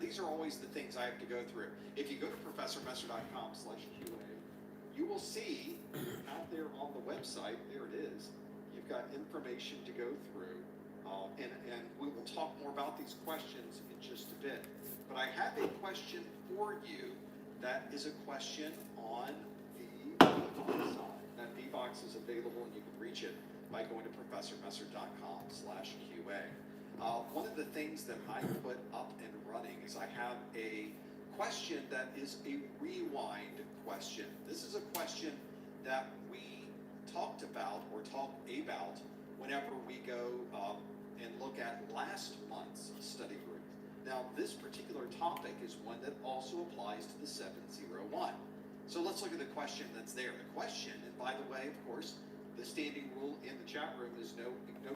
these are always the things I have to go through. If you go to professormesser.com/QA, you will see out there on the website, there it is, you've got information to go through, and we will talk more about these questions in just a bit. But I have a question for you that is a question on the VBox side. That VBox is available and you can reach it by going to professormesser.com/QA. One of the things that I put up and running is I have a question that is a rewind question. This is a question that we talked about whenever we go and look at last month's study group. Now, this particular topic is one that also applies to the 701. So let's look at the question that's there. The question, and by the way, of course, the standing rule in the chat room is no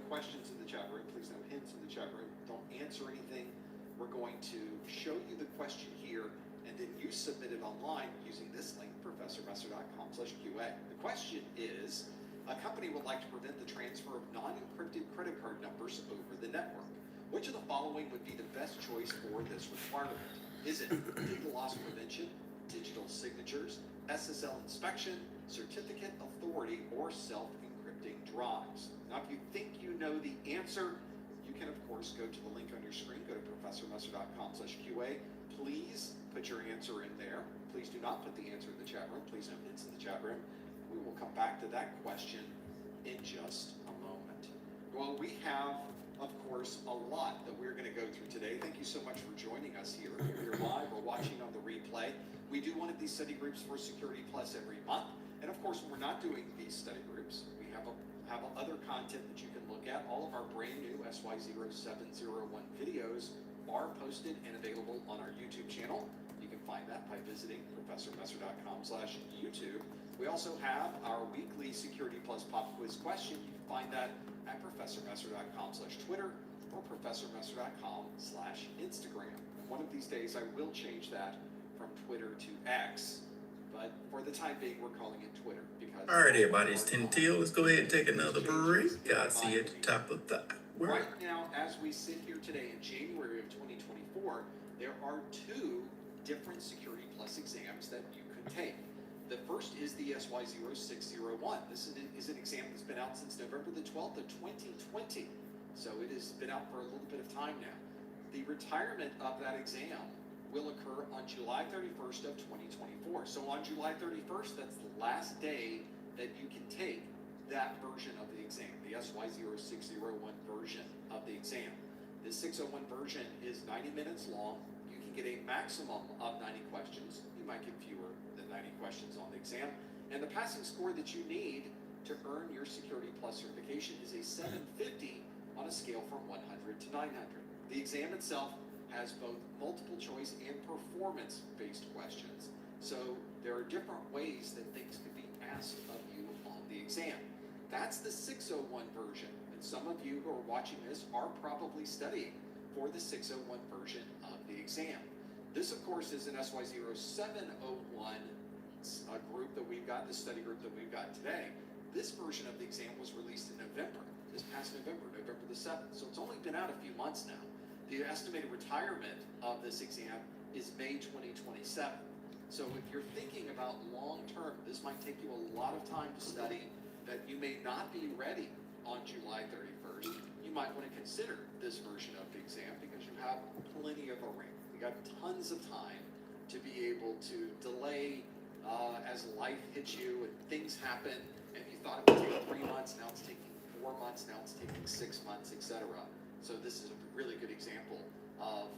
questions in the chat room. Please, no hints in the chat room. Don't answer anything. We're going to show you the question here, and then you submit it online using this link, professormesser.com/QA. The question is, a company would like to prevent the transfer of non-encrypted credit card numbers over the network. Which of the following would be the best choice for this requirement? Is it data loss prevention, digital signatures, SSL inspection, certificate authority, or self-encrypting drives? Now, if you think you know the answer, you can, of course, go to the link on your screen, go to professormesser.com/QA. Please put your answer in there. Please do not put the answer in the chat room. Please no hints in the chat room. We will come back to that question in just a moment. Well, we have, of course, a lot that we're going to go through today. Thank you so much for joining us here. If you're live or watching on the replay, we do one of these study groups for Security Plus every month. And of course, when we're not doing these study groups, we have other content that you can look at. All of our brand new SY0701 videos are posted and available on our YouTube channel. You can find that by visiting professormesser.com/YouTube. We also have our weekly Security Plus pop quiz question. You can find that at professormesser.com/Twitter or professormesser.com/Instagram. And one of these days I will change that from Twitter to X, but for the time being we're calling it Twitter because. All right, everybody, it's 10 till. Let's go ahead and take another break. I'll see you at the top of the hour. Right now, as we sit here today in January of 2024, there are two different Security Plus exams that you could take. The first is the SY0601. This is an exam that's been out since November the 12th of 2020. So it has been out for a little bit of time now. The retirement of that exam will occur on July 31st of 2024. So on July 31st, that's the last day that you can take that version of the exam, the SY0601 version of the exam. The 601 version is 90 minutes long. You can get a maximum of 90 questions. You might get fewer than 90 questions on the exam. And the passing score that you need to earn your Security Plus certification is a 750 on a scale from 100 to 900. The exam itself has both multiple choice and performance-based questions. So there are different ways that things can be asked of you on the exam. That's the 601 version. And some of you who are watching this are probably studying for the 601 version of the exam. This, of course, is an SY0701 group that we've got, the study group that we've got today. This version of the exam was released in November, this past November the 7th. So it's only been out a few months now. The estimated retirement of this exam is May 2027. So if you're thinking about long-term, this might take you a lot of time to study, that you may not be ready on July 31st. You might want to consider this version of the exam because you have plenty of a ring. You got tons of time to be able to delay as life hits you and things happen, and you thought it would take 3 months, now it's taking 4 months, now it's taking 6 months, etc. So this is a really good example of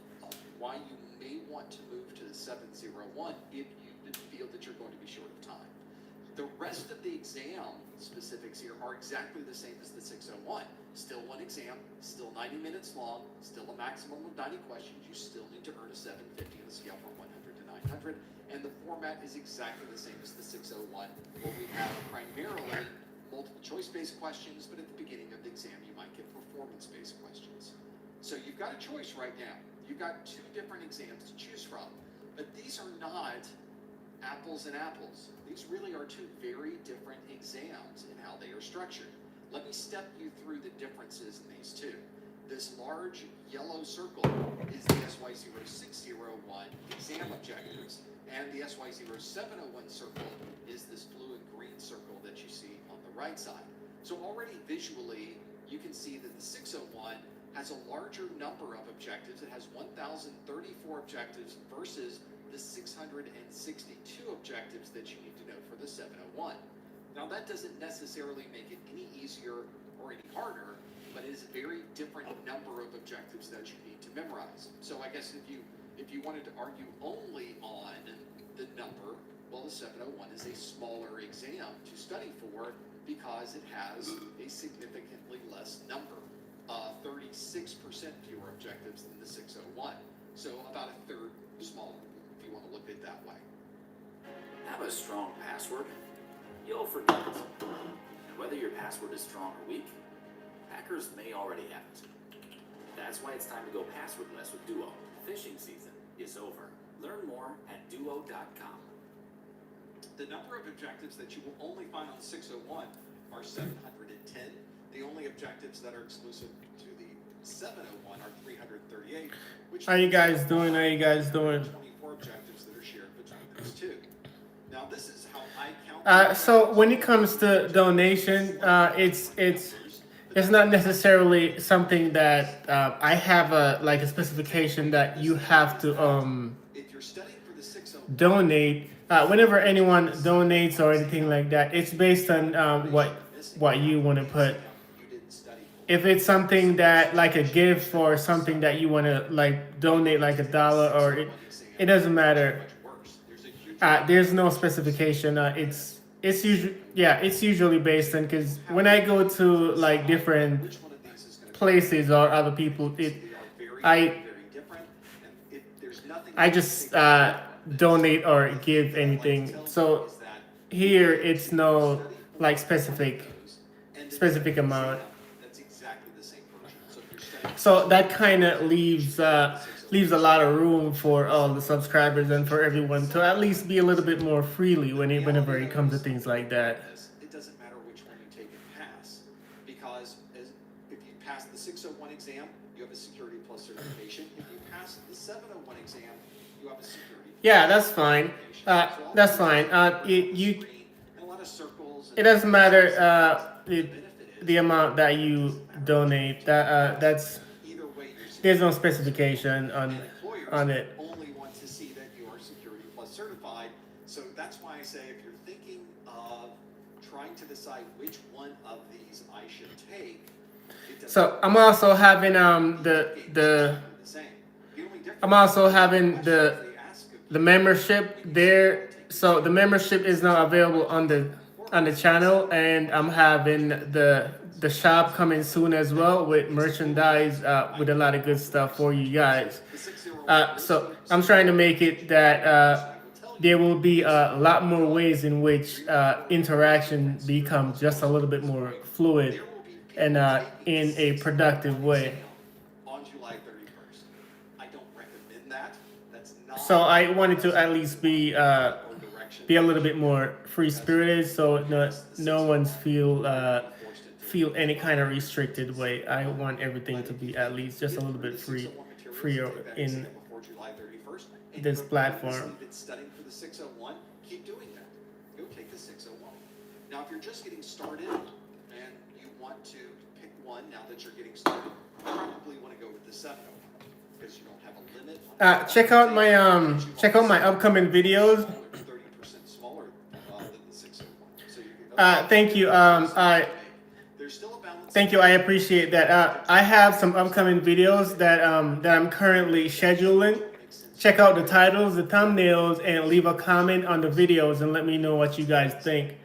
why you may want to move to the 701 if you feel that you're going to be short of time. The rest of the exam specifics here are exactly the same as the 601. Still one exam, still 90 minutes long, still a maximum of 90 questions. You still need to earn a 750 on a scale from 100 to 900. And the format is exactly the same as the 601, where we have primarily multiple choice-based questions, but at the beginning of the exam, you might get performance-based questions. So you've got a choice right now. You've got two different exams to choose from, but these are not apples and apples. These really are two very different exams in how they are structured. Let me step you through the differences in these two. This large yellow circle is the SY0601 exam objectives. And the SY0701 circle is this blue and green circle that you see on the right side. So already visually, you can see that the 601 has a larger number of objectives. It has 1,034 objectives versus the 662 objectives that you need to know for the 701. Now that doesn't necessarily make it any easier or any harder, but it is a very different number of objectives that you need to memorize. So I guess if you wanted to argue only on the number, well, the 701 is a smaller exam to study for because it has a significantly less number, 36% fewer objectives than the 601. So about a third smaller, if you want to look at it that way. Have a strong password? You'll forget it. And whether your password is strong or weak, hackers may already have it. That's why it's time to go passwordless with Duo. Phishing season is over. Learn more at duo.com. The number of objectives that you will only find on 601 are 710. The only objectives that are exclusive to the 701 are 338. How you guys doing? 24 objectives that are shared between those two. Now this is how I count. So when it comes to donation, it's not necessarily something that I have a specification that you have to If you're studying for the 601, donate. Whenever anyone donates or anything like that, it's based on what you want to put. you didn't study for. If it's something that like a gift or something that you want to like donate like $1 or it doesn't matter. Much worse. There's a huge There's no specification. It's usually based on, because when I go to like different which one of these is going to places or other people, they are very, I very different, and there's nothing I just donate or give anything. So here it's no like specific amount. That's exactly the same version. So if you're studying So that kind of leaves a lot of room for all the subscribers and for everyone to at least be a little bit more freely whenever it comes to things like that. it doesn't matter which one you take and pass, because if you pass the 601 exam, you have a Security Plus certification. If you pass the 701 exam, you have a Security Yeah, that's fine. That's fine. and a lot of circles. It doesn't matter the amount that you donate. That's Either way, there's no specification on it. only want to see that you are Security Plus certified. So that's why I say if you're thinking of trying to decide which one of these I should take, it doesn't So I'm also having I'm also having the membership there. So the membership is now available on the channel, and I'm having the shop coming soon as well with merchandise with a lot of good stuff for you guys. So I'm trying to make it that there will be a lot more ways in which interaction becomes just a little bit more fluid and in a productive way. on July 31st. I don't recommend that. That's not So I wanted to at least be a little bit more free spirited, so no one's feel any kind of restricted way. I want everything to be at least just a little bit freer in before July 31st. And this you're platform. been studying for the 601, keep doing that. Go take the 601. Now, if you're just getting started and you want to pick one now that you're getting started, you probably want to go with the 701 because you don't have a limit. Check out my upcoming videos. 30% smaller than the 601. So you can Thank you. There's still a balance. Thank you. I appreciate that. I have some upcoming videos that I'm currently scheduling. Check out the titles, the thumbnails, and leave a comment on the videos and let me know what you guys think.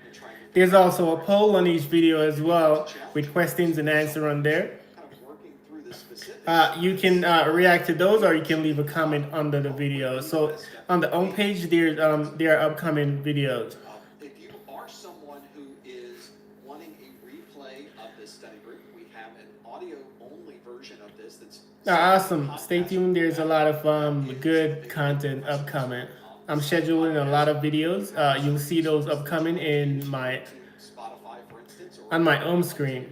There's also a poll on each video as well with questions and answer on there. Kind of working through the specifics. You can react to those, or you can leave a comment under the video. So on the home page, there are upcoming videos. If you are someone who is wanting a replay of this study group, we have an audio-only version of this that's Awesome. Stay tuned. There's a lot of good content upcoming. I'm scheduling a lot of videos. You'll see those upcoming in Spotify, for instance, or on my home screen.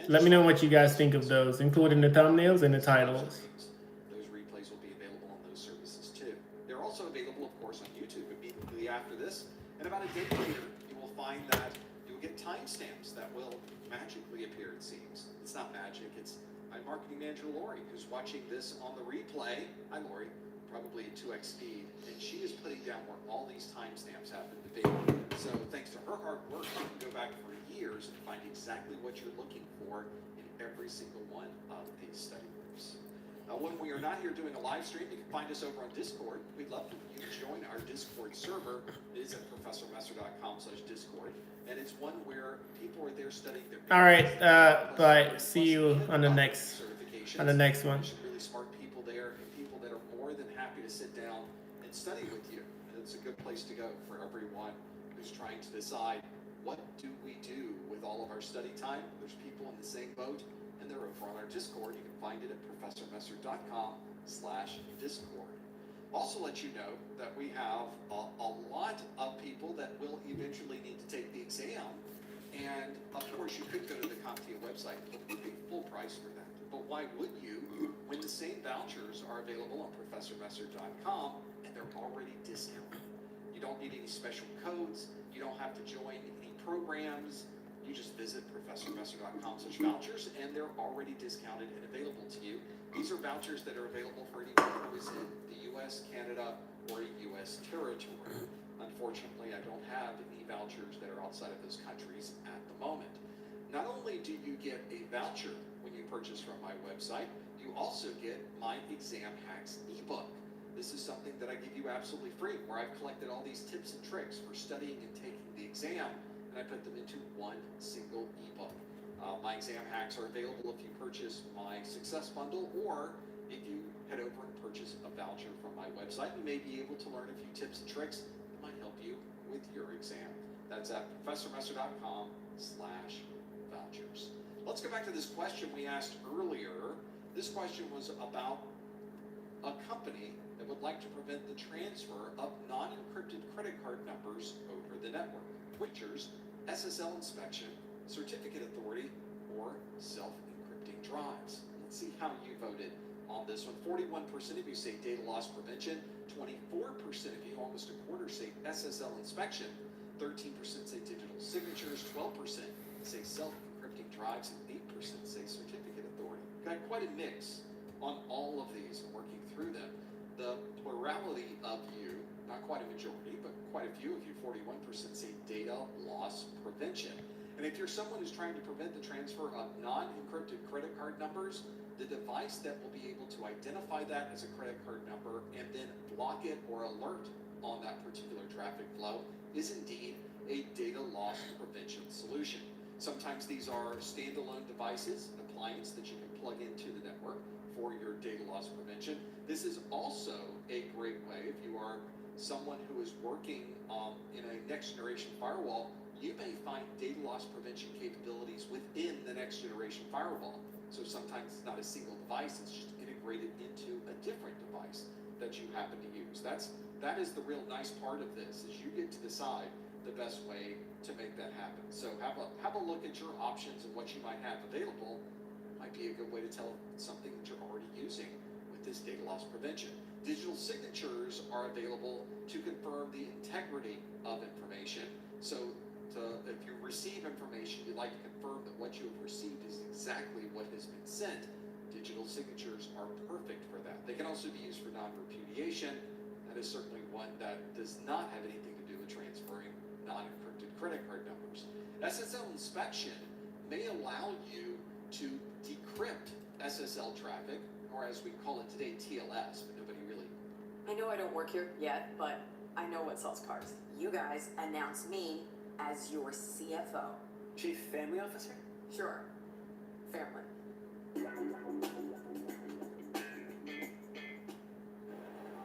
Let me know what you guys think of those, including the thumbnails and the titles. those replays will be available on those services too. They're also also available, of course, on YouTube immediately after this. And about a day later, you will find that you'll get timestamps that will magically appear, it seems. It's not magic, it's my marketing manager, Lori, who's watching this on the replay. Hi, Lori, probably at 2x speed. And she is putting down where all these timestamps happen to be. So thanks to her hard work, you can go back for years and find exactly what you're looking for in every single one of these study groups. When we are not here doing a live stream, you can find us over on Discord. We'd love for you to join our Discord server. It is at professormesser.com/Discord. And it's one where people are there studying their... All right, bye. See you on the next one. There's some really smart people there and people that are more than happy to sit down and study with you. And it's a good place to go for everyone who's trying to decide, what do we do with all of our study time? There's people in the same boat, and they're over on our Discord. You can find it at professormesser.com/Discord. Also let you know that we have a lot of people that will eventually need to take the exam. And of course, you could go to the CompTIA website, but it would be full price for that. But why would you, when the same vouchers are available on professormesser.com and they're already discounted? You don't need any special codes. You don't have to join any programs. You just visit professormesser.com/vouchers and they're already discounted and available to you. These are vouchers that are available for anyone who is in the U.S., Canada, or a U.S. territory. Unfortunately, I don't have any vouchers that are outside of those countries at the moment. Not only do you get a voucher when you purchase from my website, you also get my Exam Hacks ebook. This is something that I give you absolutely free, where I've collected all these tips and tricks for studying and taking the exam, and I put them into one single ebook. My exam hacks are available if you purchase my Success Bundle, or if you head over and purchase a voucher from my website. You may be able to learn a few tips and tricks that might help you with your exam. That's at professormesser.com/vouchers. Let's go back to this question we asked earlier. This question was about a company that would like to prevent the transfer of non-encrypted credit card numbers over the network. Features, SSL inspection, certificate authority, or self-encrypting drives. Let's see how you voted on this one. 41% of you say data loss prevention, 24% of you, almost a quarter, say SSL inspection, 13% say digital signatures, 12% say self-encrypting drives, and 8% say certificate authority. Got quite a mix on all of these and working through them. The plurality of you, not quite a majority, but quite a few of you, 41% say data loss prevention. And if you're someone who's trying to prevent the transfer of non-encrypted credit card numbers, the device that will be able to identify that as a credit card number and then block it or alert on that particular traffic flow is indeed a data loss prevention solution. Sometimes these are standalone devices, an appliance that you can plug into the network for your data loss prevention. This is also a great way if you are someone who is working in a next generation firewall. You may find data loss prevention capabilities within the next generation firewall. So sometimes it's not a single device, it's just integrated into a different device that you happen to use. That is the real nice part of this, is you get to decide the best way to make that happen. So have a look at your options and what you might have available. Might be a good way to tell something that you're already using with this data loss prevention. Digital signatures are available to confirm the integrity of information. So if you receive information, you'd like to confirm that what you have received is exactly what has been sent. Digital signatures are perfect for that. They can also be used for non-repudiation. That is certainly one that does not have anything to do with transferring non-encrypted credit card numbers. SSL inspection may allow you to decrypt SSL traffic, or as we call it today, TLS, but nobody really... I know I don't work here yet, but I know what sells cars. You guys announced me as your CFO. Chief Family Officer? Sure. Family.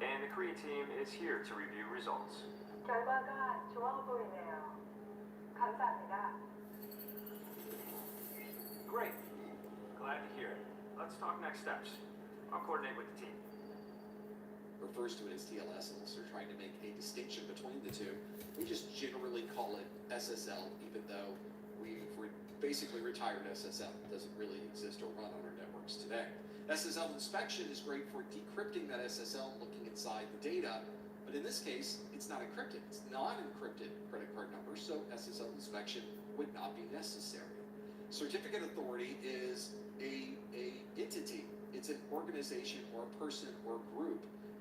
And the Korea team is here to review results. 결과가 좋아 보이네요. 감사합니다. Great. Glad to hear it. Let's talk next steps. I'll coordinate with the team. Refers to it as TLS, unless they're trying to make a distinction between the two. We just generally call it SSL, even though we've basically retired SSL. It doesn't really exist or run on our networks today. SSL inspection is great for decrypting that SSL, looking inside the data, but But in this case, it's not encrypted. It's non-encrypted credit card number, so SSL inspection would not be necessary. Certificate authority is a entity. It's an organization or a person or group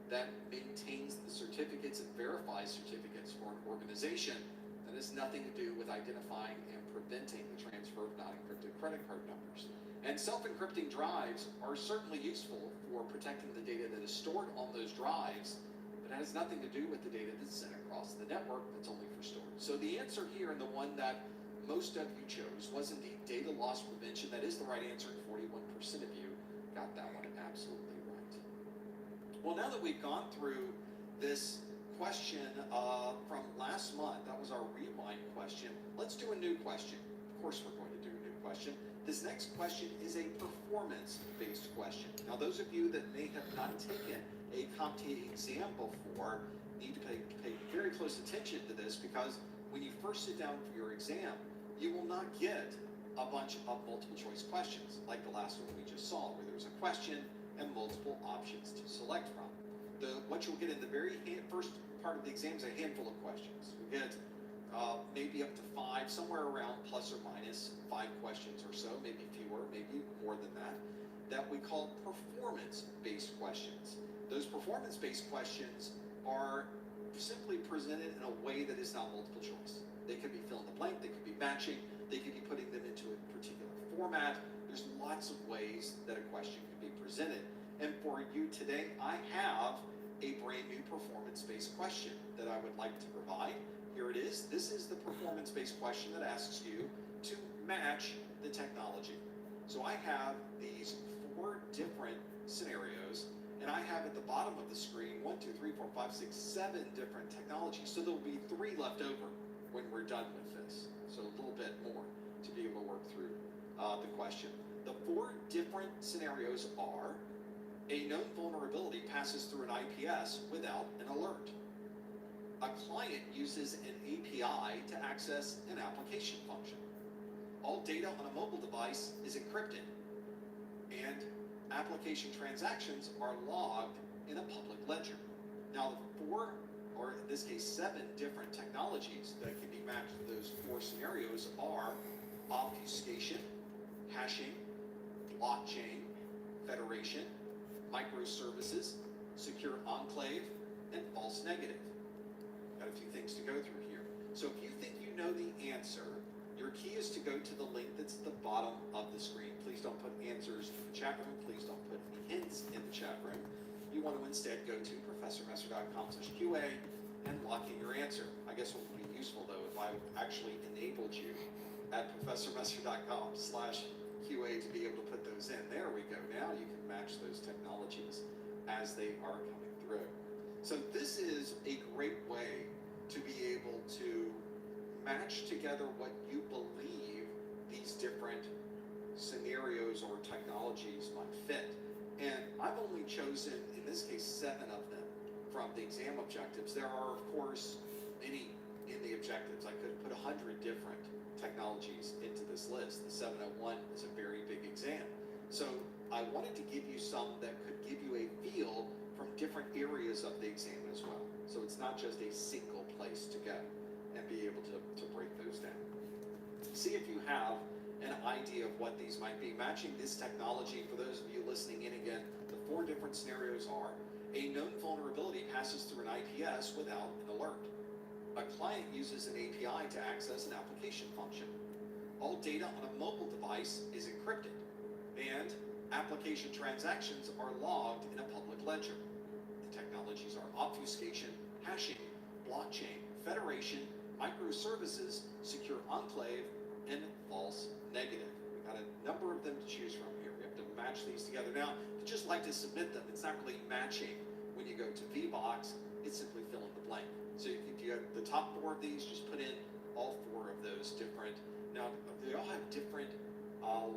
that maintains the certificates and verifies certificates for an organization. That has nothing to do with identifying and preventing the transfer of non-encrypted credit card numbers. And self-encrypting drives are certainly useful for protecting the data that is stored on those drives, but it has nothing to do with the data that's sent across the network. That's only for storage. So the answer here, and the one that most of you chose, was indeed data loss prevention. That is the right answer, and 41% of you got that one absolutely right. Well, now that we've gone through this question from last month, that was our rewind question, let's do a new question. Of course we're going to do a new question. This next question is a performance-based question. Now, those of you that may have not taken a CompTIA exam before need to pay very close attention to this, because when you first sit down for your exam, you will not get a bunch of multiple choice questions like the last one we just saw, where there was a question and multiple options to select from. What you'll get in the very first part of the exam is a handful of questions. You get maybe up to 5, somewhere around plus or minus 5 questions or so, maybe fewer, maybe more than that we call performance-based questions. Those performance-based questions are simply presented in a way that is not multiple choice. They could be fill in the blank, they could be matching, they could be putting them into a particular format. There's lots of ways that a question can be presented. And for you today, I have a brand new performance-based question that I would like to provide. Here it is. This is the performance-based question that asks you to match the technology. So I have these 4 different scenarios, and I have at the bottom of the screen 1, 2, 3, 4, 5, 6, 7 different technologies. So there'll be 3 left over when we're done with this. So a little bit more to be able to work through the question. The 4 different scenarios are: a known vulnerability passes through an IPS without an alert. A client uses an API to access an application function. All data on a mobile device is encrypted, and application transactions are logged in a public ledger. Now, the 4, or in this case 7 different technologies that can be matched to those 4 scenarios are obfuscation, hashing, blockchain, federation, microservices, secure enclave, and false negative. Got a few things to go through here. So if you think you know the answer, your key is to go to the link that's at the bottom of the screen. Please don't put answers in the chat room. Please don't put any hints in the chat room. You want to instead go to professormesser.com/QA and lock in your answer. I guess what would be useful, though, if I actually enabled you at professormesser.com/QA to be able to put those in. There we go. Now you can match those technologies as they are coming through. So this is a great way to be able to match together what you believe these different scenarios or technologies might fit. And I've only chosen, in this case, 7 of them from the exam objectives. There are, of course, many in the objectives. I could put 100 different technologies into this list. The 701 is a very big exam. So I wanted to give you some that could give you a feel from different areas of the exam as well. So it's not just a single place to go, and be able to break those down. See if you have an idea of what these might be. Matching this technology, for those of you listening in again, the 4 different scenarios are: a known vulnerability passes through an IPS without an alert. A client uses an API to access an application function. All data on a mobile device is encrypted, and application transactions are logged in a public ledger. The technologies are obfuscation, hashing, blockchain, federation, microservices, secure enclave, and false negative. We've got a number of them to choose from here. We have to match these together. Now, if you just like to submit them, it's not really matching when you go to VBox, it's simply fill in the blank. So if you have the top 4 of these, just put in all 4 of those different. Now, they all have different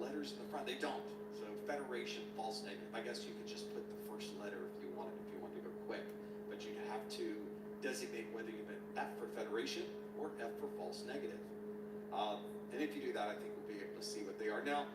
letters in the front. They don't. So federation, false negative. I guess you could just put the first letter if you wanted to go quick. But you'd have to designate whether you meant F for federation or F for false negative. And if you do that, I think we'll be able to see what they are. Now,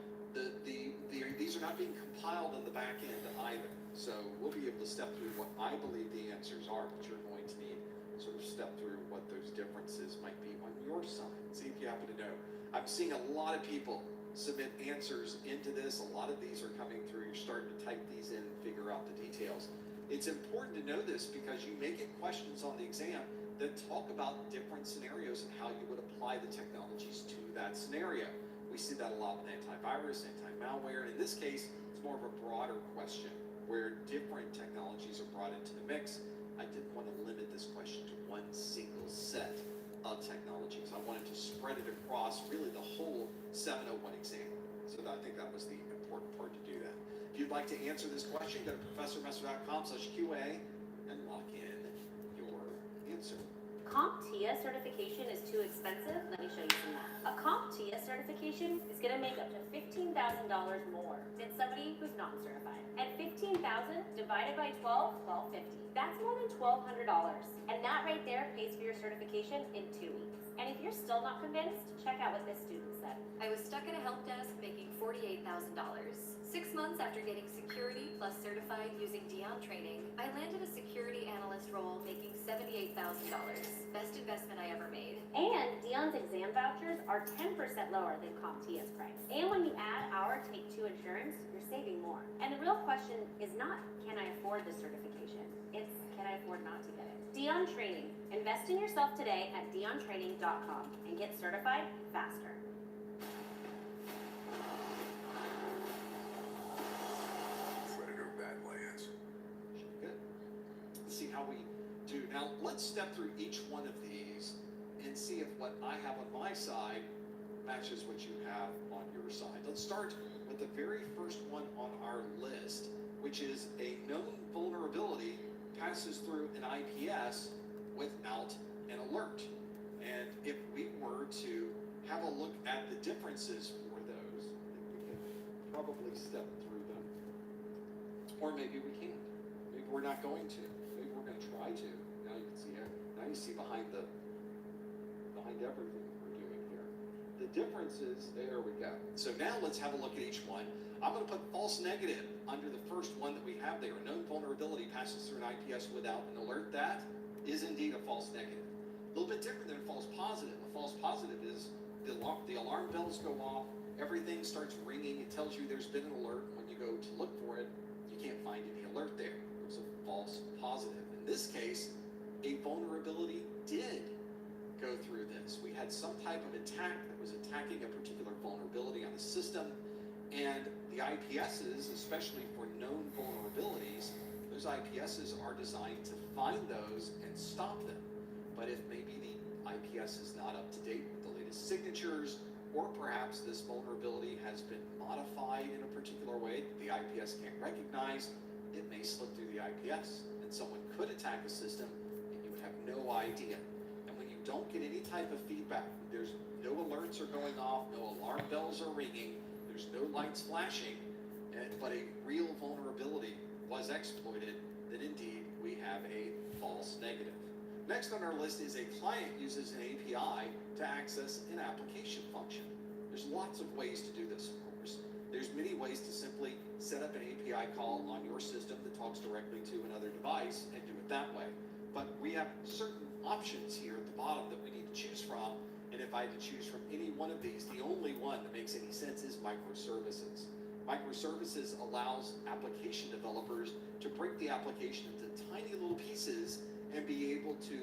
these are not being compiled on the back end either. So we'll be able to step through what I believe the answers are, but you're going to need sort of step through what those differences might be on your side. See if you happen to know. I'm seeing a lot of people submit answers into this. A lot of these are coming through. You're starting to type these in and figure out the details. It's important to know this because you may get questions on the exam that talk about different scenarios and how you would apply the technologies to that scenario. We see that a lot with antivirus, anti-malware. In this case, it's more of a broader question where different technologies are brought into the mix. I didn't want to limit this question to one single set of technologies. I wanted to spread it across really the whole 701 exam. So I think that was the important part to do that. If you'd like to answer this question, go to professormesser.com/QA and lock in your answer. CompTIA certification is too expensive? Let me show you some math. A CompTIA certification is going to make up to $15,000 more than somebody who's not certified. And 15,000 divided by 12, $1,250. That's more than $1,200. And that right there pays for your certification in 2 weeks. And if you're still not convinced, check out what this student said. I was stuck at a help desk making $48,000. 6 months after getting security plus certified using Dion training, I landed a security analyst role making $78,000. Best investment I ever made. And Dion's exam vouchers are 10% lower than CompTIA's price. And when you add our Take 2 insurance, you're saving more. And the real question is not, can I afford this certification? It's, can I afford not to get it? Dion Training. Invest in yourself today at diontraining.com and get certified faster. Predator Badlands. Good. Let's see how we do. Now, let's step through each one of these and see if what I have on my side matches what you have on your side. Let's start with the very first one on our list, which is a known vulnerability passes through an IPS without an alert. And if we were to have a look at the differences for those, I think we can probably step through them. Or maybe we can't. Maybe we're not going to. Maybe we're going to try to. Now you can see it. Now you see behind everything we're doing here. The differences, there we go. So now let's have a look at each one. I'm going to put false negative under the first one that we have there. A known vulnerability passes through an IPS without an alert. That is indeed a false negative. A little bit different than a false positive. A false positive is the alarm bells go off, everything starts ringing, it tells you there's been an alert. When you go to look for it, you can't find any alert there. It was a false positive. In this case, a vulnerability did go through this. We had some type of attack that was attacking a particular vulnerability on the system, and the IPSs, especially for known vulnerabilities, those IPSs are designed to find those and stop them. But if maybe the IPS is not up to date with the latest signatures, or perhaps this vulnerability has been modified in a particular way that the IPS can't recognize, it may slip through the IPS, and someone could attack a system, and you would have no idea. And when you don't get any type of feedback, there's no alerts are going off, no alarm bells are ringing, there's no lights flashing, but a real vulnerability was exploited, then indeed we have a false negative. Next on our list is a client uses an API to access an application function. There's lots of ways to do this, of course. There's many ways to simply set up an API call on your system that talks directly to another device and do it that way. But we have certain options here at the bottom that we need to choose from. And if I had to choose from any one of these, the only one that makes any sense is microservices. Microservices allows application developers to break the application into tiny little pieces and be able to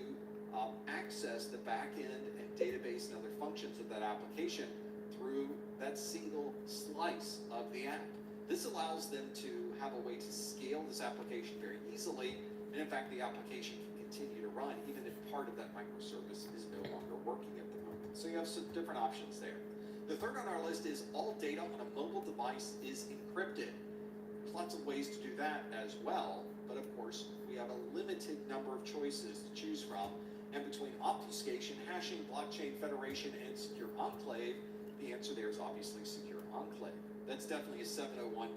access the back end and database and other functions of that application through that single slice of the app. This allows them to have a way to scale this application very easily, and in fact the application can continue to run even if part of that microservice is no longer working at the moment. So you have some different options there. The third on our list is all data on a mobile device is encrypted. There's lots of ways to do that as well, but of course we have a limited number of choices to choose from, and between obfuscation, hashing, blockchain federation, and secure enclave, the answer there is obviously secure enclave. That's definitely a 701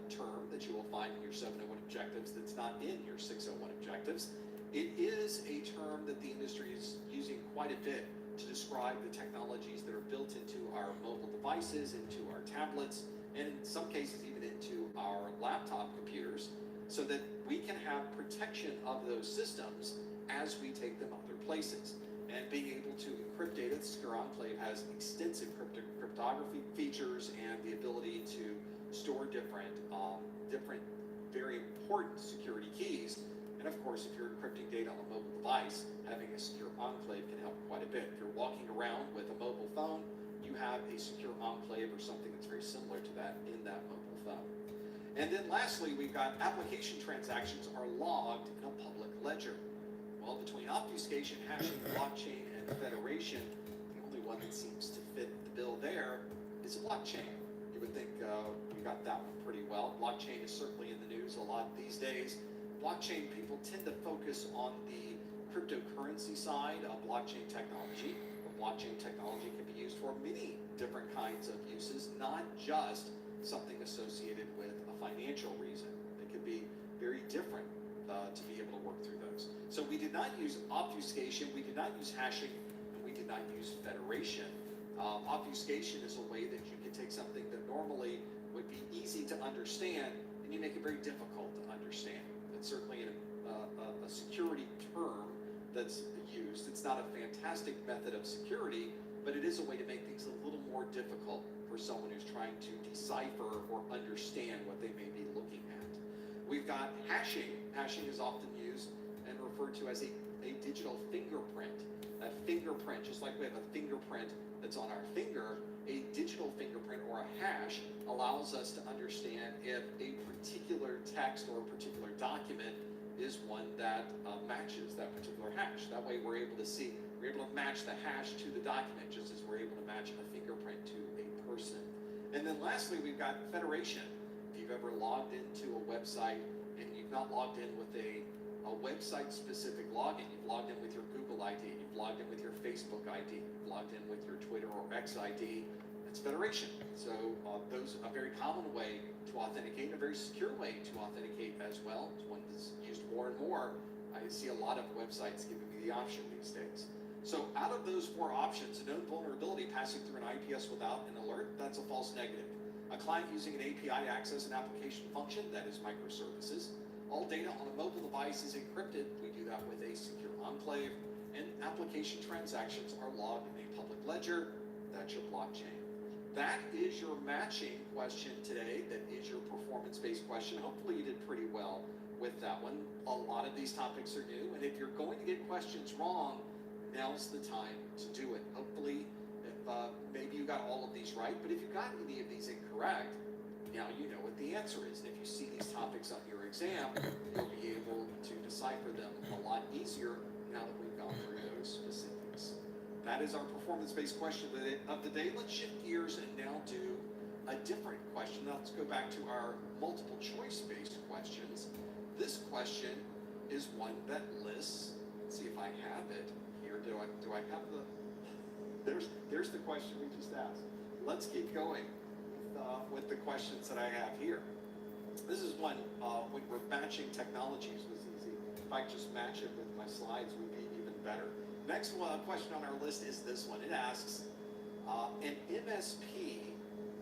term that you will find in your 701 objectives that's not in your 601 objectives. It is a term that the industry is using quite a bit to describe the technologies that are built into our mobile devices, into our tablets, and in some cases even into our laptop computers. so that we can have protection of those systems as we take them other places. And being able to encrypt data, the Secure Enclave has extensive cryptography features and the ability to store different very important security keys. And of course, if you're encrypting data on a mobile device, having a secure enclave can help quite a bit. If you're walking around with a mobile phone, you have a secure enclave or something that's very similar to that in that mobile phone. And then lastly, we've got application transactions are logged in a public ledger. Well, between obfuscation, hashing, blockchain, and federation, the only one that seems to fit the bill there is a blockchain. You would think we got that one pretty well. Blockchain is certainly in the news a lot these days. Blockchain people tend to focus on the cryptocurrency side of blockchain technology. Blockchain technology can be used for many different kinds of uses, not just something associated with a financial reason. It could be very different to be able to work through those. So we did not use obfuscation, we did not use hashing, and we did not use federation. Obfuscation is a way that you can take something that normally would be easy to understand and you make it very difficult to understand. It's certainly a security term that's used. It's not a fantastic method of security, but it is a way to make things a little more difficult for someone who's trying to decipher or understand what they may be looking at. We've got hashing. Hashing is often used and referred to as a digital fingerprint. That fingerprint, just like we have a fingerprint that's on our finger, a digital fingerprint or a hash allows us to understand if a particular text or a particular document is one that matches that particular hash. That way we're able to match the hash to the document just as we're able to match a fingerprint to a person. And then lastly, we've got federation. If you've ever logged into a website and you've not logged in with a website-specific login, you've logged in with your Google ID, you've logged in with your Facebook ID, you've logged in with your Twitter or X ID, that's federation. So those are a very common way to authenticate, a very secure way to authenticate as well. It's one that's used more and more. I see a lot of websites giving me the option these days. So out of those four options, a known vulnerability passing through an IPS without an alert, that's a false negative. A client using an API to access an application function, that is microservices. All data on a mobile device is encrypted. We do that with a secure enclave. And application transactions are logged in a public ledger. That's your blockchain. That is your matching question today. That is your performance-based question. Hopefully you did pretty well with that one. A lot of these topics are new, and if you're going to get questions wrong, now's the time to do it. Hopefully, if maybe you got all of these right, but if you got any of these incorrect, now you know what the answer is. And if you see these topics on your exam, you'll be able to decipher them a lot easier now that we've gone through those specifics. That is our performance-based question of the day. Let's shift gears and now do a different question. Now let's go back to our multiple choice-based questions. This question is one that lists, let's see if I have it here. Do I have the, there's the question we just asked. Let's keep going with the questions that I have here. This is one, when we're matching technologies was easy. If I just match it with my slides, would be even better. Next question on our list is this one. It asks, an MSP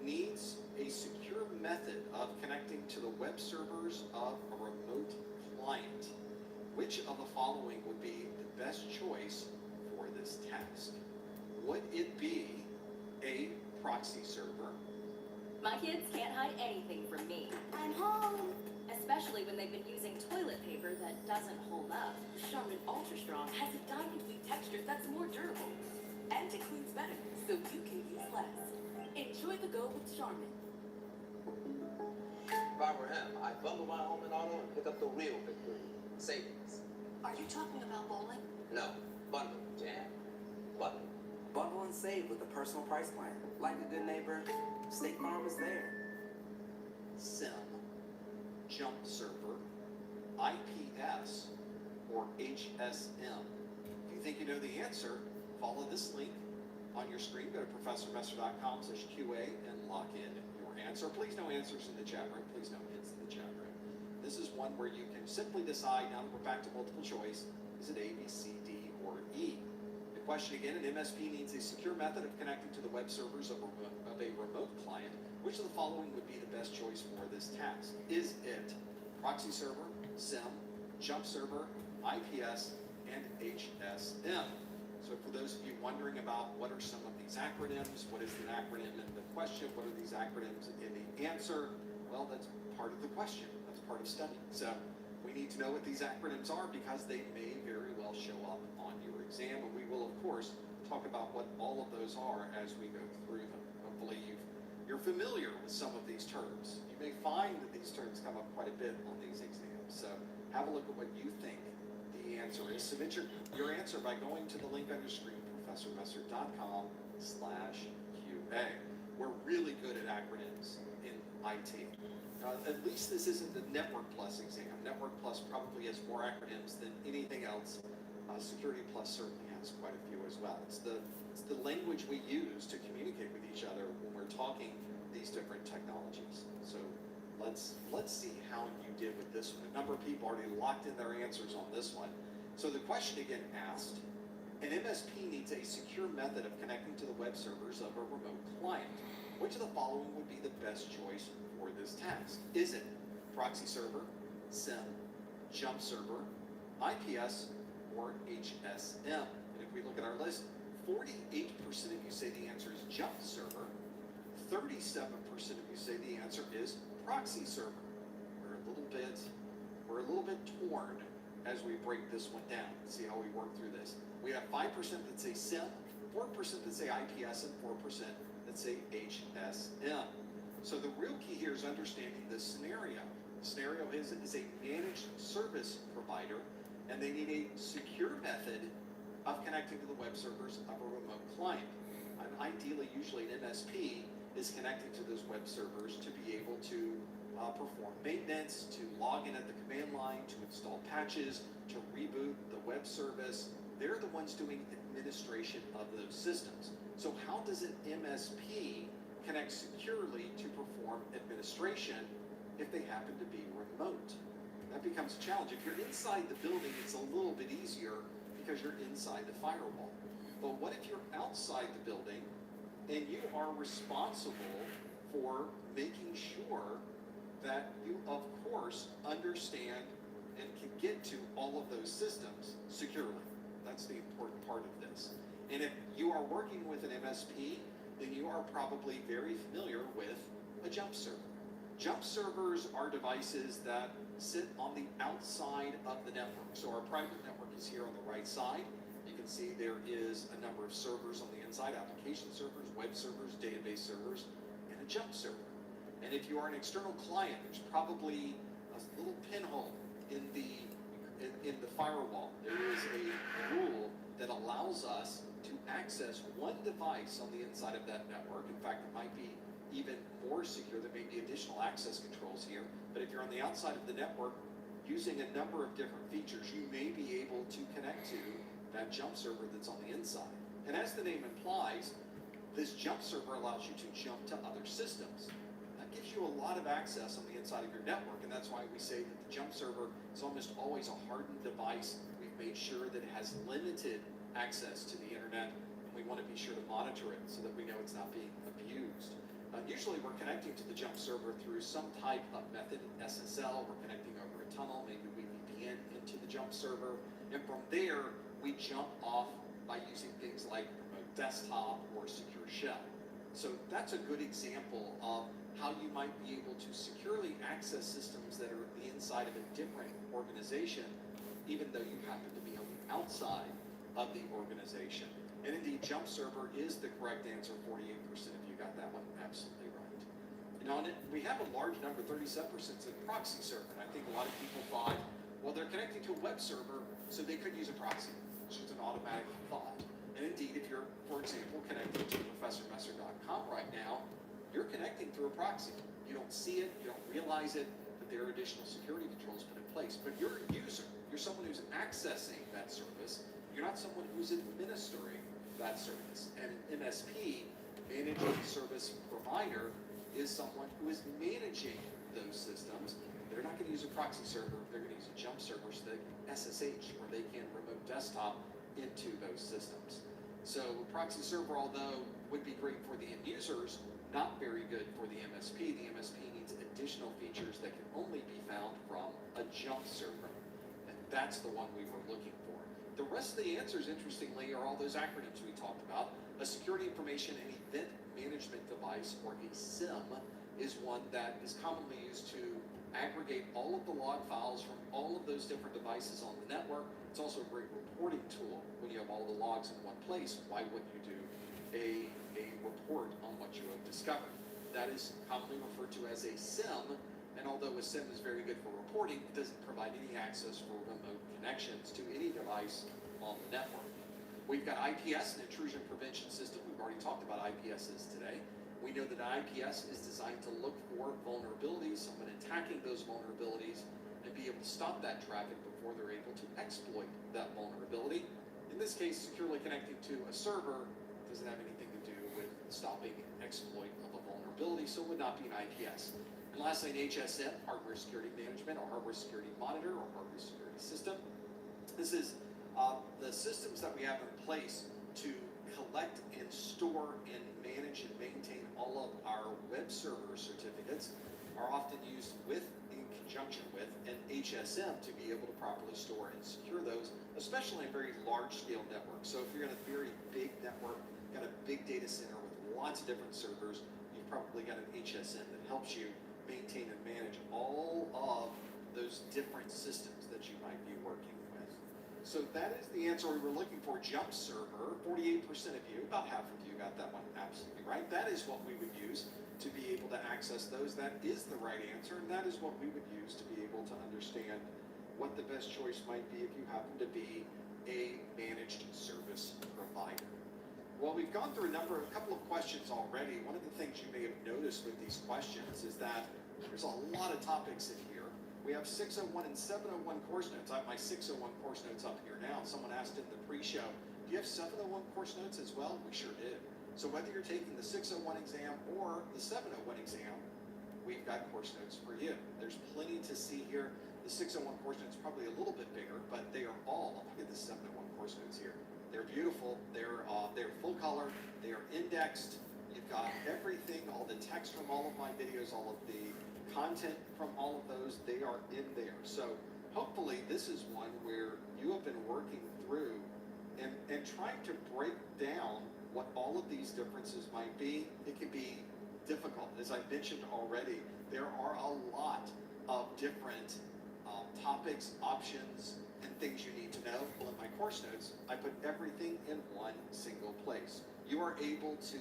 needs a secure method of connecting to the web servers of a remote client. Which of the following would be the best choice for this task? Would it be a proxy server? My kids can't hide anything from me. I'm home. Especially when they've been using toilet paper that doesn't hold up. Charmin Ultra Strong has a diamond-y texture that's more durable. And it cleans better, so you can use less. Enjoy the go with Charmin. If I were him, I'd bundle my home and auto and pick up the real victory. Savings. Are you talking about bowling? No. Bundle. Jam. Bundle. Bundle and save with a personal price plan. Like a good neighbor, State Farm is there. SIM, jump server, IPS, or HSM? If you think you know the answer, follow this link on your screen. Go to professormesser.com/QA and lock in your answer. Please no answers in the chat room. Please no hints in the chat room. This is one where you can simply decide, now that we're back to multiple choice, is it A, B, C, D, or E? The question again, an MSP needs a secure method of connecting to the web servers of a remote client. Which of the following would be the best choice for this task? Is it proxy server, SIM, jump server, IPS, and HSM. So for those of you wondering about what are some of these acronyms, what is an acronym in the question, what are these acronyms in the answer, well, that's part of the question. That's part of studying. So we need to know what these acronyms are because they may very well show up on your exam, and we will, of course, talk about what all of those are as we go through them. Hopefully you're familiar with some of these terms. You may find that these terms come up quite a bit on these exams. So have a look at what you think the answer is. Submit your answer by going to the link on your screen, professormesser.com/QA. We're really good at acronyms in IT. At least this isn't the Network Plus exam. Network Plus probably has more acronyms than anything else. Security Plus certainly has quite a few as well. It's the language we use to communicate with each other when we're talking these different technologies. So let's see how you did with this one. A number of people already locked in their answers on this one. So the question again asked, an MSP needs a secure method of connecting to the web servers of a remote client. Which of the following would be the best choice for this task? Is it proxy server, SIM, jump server, IPS, or HSM? And if we look at our list, 48% of you say the answer is jump server, 37% of you say the answer is proxy server. We're a little bit torn as we break this one down. Let's see how we work through this. We have 5% that say SIM, 4% that say IPS, and 4% that say HSM. So the real key here is understanding the scenario. The scenario is a managed service provider, and they need a secure method of connecting to the web servers of a remote client. And ideally, usually an MSP is connecting to those web servers to be able to perform maintenance, to log in at the command line, to install patches, to reboot the web service. They're the ones doing administration of those systems. So how does an MSP connect securely to perform administration if they happen to be remote? That becomes a challenge. If you're inside the building, it's a little bit easier because you're inside the firewall. But what if you're outside the building and you are responsible for making sure that you, of course, understand and can get to all of those systems securely? That's the important part of this. And if you are working with an MSP, then you are probably very familiar with a jump server. Jump servers are devices that sit on the outside of the network. So our private network is here on the right side. You can see there is a number of servers on the inside, application servers, web servers, database servers, and a jump server. And if you are an external client, there's probably a little pinhole in the firewall. There is a rule that allows us to access one device on the inside of that network. In fact, it might be even more secure. There may be additional access controls here. But if you're on the outside of the network, using a number of different features, you may be able to connect to that jump server that's on the inside. And as the name implies, this jump server allows you to jump to other systems. That gives you a lot of access on the inside of your network, and that's why we say that the jump server is almost always a hardened device. We've made sure that it has limited access to the internet, and we want to be sure to monitor it so that we know it's not being abused. Usually we're connecting to the jump server through some type of method, SSL, we're connecting over a tunnel, maybe we VPN into the jump server, and from there we jump off by using things like remote desktop or secure shell. So that's a good example of how you might be able to securely access systems that are the inside of a different organization, even though you happen to be on the outside of the organization. And indeed, jump server is the correct answer. 48% of you got that one absolutely right. Now, we have a large number, 37% said proxy server. And I think a lot of people thought, well, they're connecting to a web server, so they could use a proxy, which is an automatic thought. And indeed, if you're, for example, connecting to professormesser.com right now, you're connecting through a proxy. You don't see it, you don't realize it, but there are additional security controls put in place. But you're a user. You're someone who's accessing that service. You're not someone who's administering that service. And an MSP, managing service provider, is someone who is managing those systems. They're not going to use a proxy server. They're going to use a jump server so they can SSH, where they can remote desktop into those systems. So a proxy server, although would be great for the end users, not very good for the MSP. The MSP needs additional features that can only be found from a jump server. And that's the one we were looking for. The rest of the answers, interestingly, are all those acronyms we talked about. A security information and event management device, or a SIM, is one that is commonly used to aggregate all of the log files from all of those different devices on the network. It's also a great reporting tool. When you have all the logs in one place, why wouldn't you do a report on what you have discovered? That is commonly referred to as a SIM, and although a SIM is very good for reporting, it doesn't provide any access for remote connections to any device on the network. We've got IPS, an intrusion prevention system. We've already talked about IPSs today. We know that an IPS is designed to look for vulnerabilities, someone attacking those vulnerabilities, and be able to stop that traffic before they're able to exploit that vulnerability. In this case, securely connecting to a server doesn't have anything to do with stopping exploit of a vulnerability, so it would not be an IPS. And lastly, an HSM, hardware security management, or hardware security monitor, or hardware security system. This is the systems that we have in place to collect and store and manage and maintain all of our web server certificates are often used with, in conjunction with, an HSM to be able to properly store and secure those, especially in very large scale networks. So if you're in a very big network, got a big data center with lots of different servers, you've probably got an HSM that helps you maintain and manage all of those different systems that you might be working with. So that is the answer we were looking for. Jump server, 48% of you, about half of you got that one absolutely right. That is what we would use to be able to access those. That is the right answer, and that is what we would use to be able to understand what the best choice might be if you happen to be a managed service provider. Well, we've gone through a couple of questions already. One of the things you may have noticed with these questions is that there's a lot of topics in here. We have 601 and 701 course notes. I have my 601 course notes up here now. Someone asked in the pre-show, do you have 701 course notes as well? We sure did. So whether you're taking the 601 exam or the 701 exam, we've got course notes for you. There's plenty to see here. The 601 course notes are probably a little bit bigger, but they are all, look at the 701 course notes here. They're beautiful. They're full color. They are indexed. You've got everything, all the text from all of my videos, all of the content from all of those, they are in there. So hopefully this is one where you have been working through and trying to break down what all of these differences might be. It can be difficult. As I mentioned already, there are a lot of different topics, options, and things you need to know. Well, in my course notes, I put everything in one single place. You are able to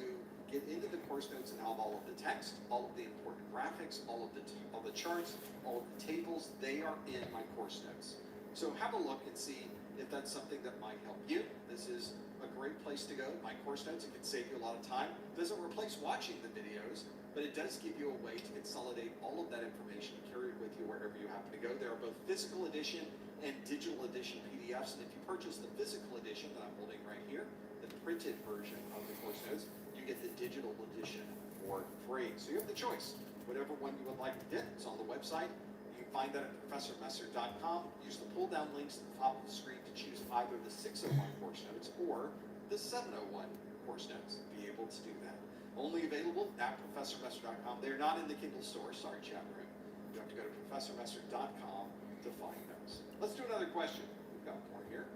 get into the course notes and have all of the text, all of the important graphics, all of the charts, all of the tables. They are in my course notes. So have a look and see if that's something that might help you. This is a great place to go. My course notes, it can save you a lot of time. It doesn't replace watching the videos, but it does give you a way to consolidate all of that information and carry it with you wherever you happen to go. There are both physical edition and digital edition PDFs, and if you purchase the physical edition that I'm holding right here, the printed version of the course notes, you get the digital edition for free. So you have the choice. Whatever one you would like to get, it's on the website. You can find that at ProfessorMesser.com. Use the pull-down links at the top of the screen to choose either the 601 course notes or the 701 course notes. Be able to do that. Only available at ProfessorMesser.com. They're not in the Kindle store. Sorry, chat room. You have to go to ProfessorMesser.com to find those. Let's do another question. We've got more here.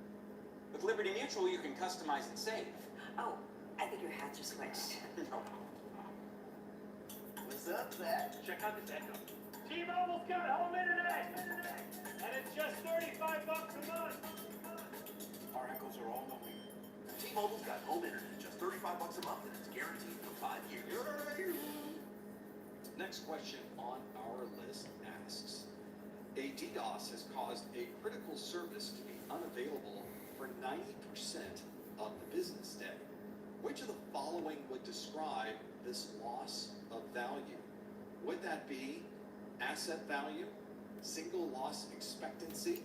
With Liberty Mutual, you can customize and save. Oh, I think your hats are switched. No. What's up, Zach? Check out this echo. T-Mobile's got home internet, and it's just $35 a month. Our echoes are all knowing. T-Mobile's got home internet, just $35 a month, and it's guaranteed for 5 years. Next question on our list asks, a DDoS has caused a critical service to be unavailable for 90% of the business day. Which of the following would describe this loss of value? Would that be asset value, single loss expectancy,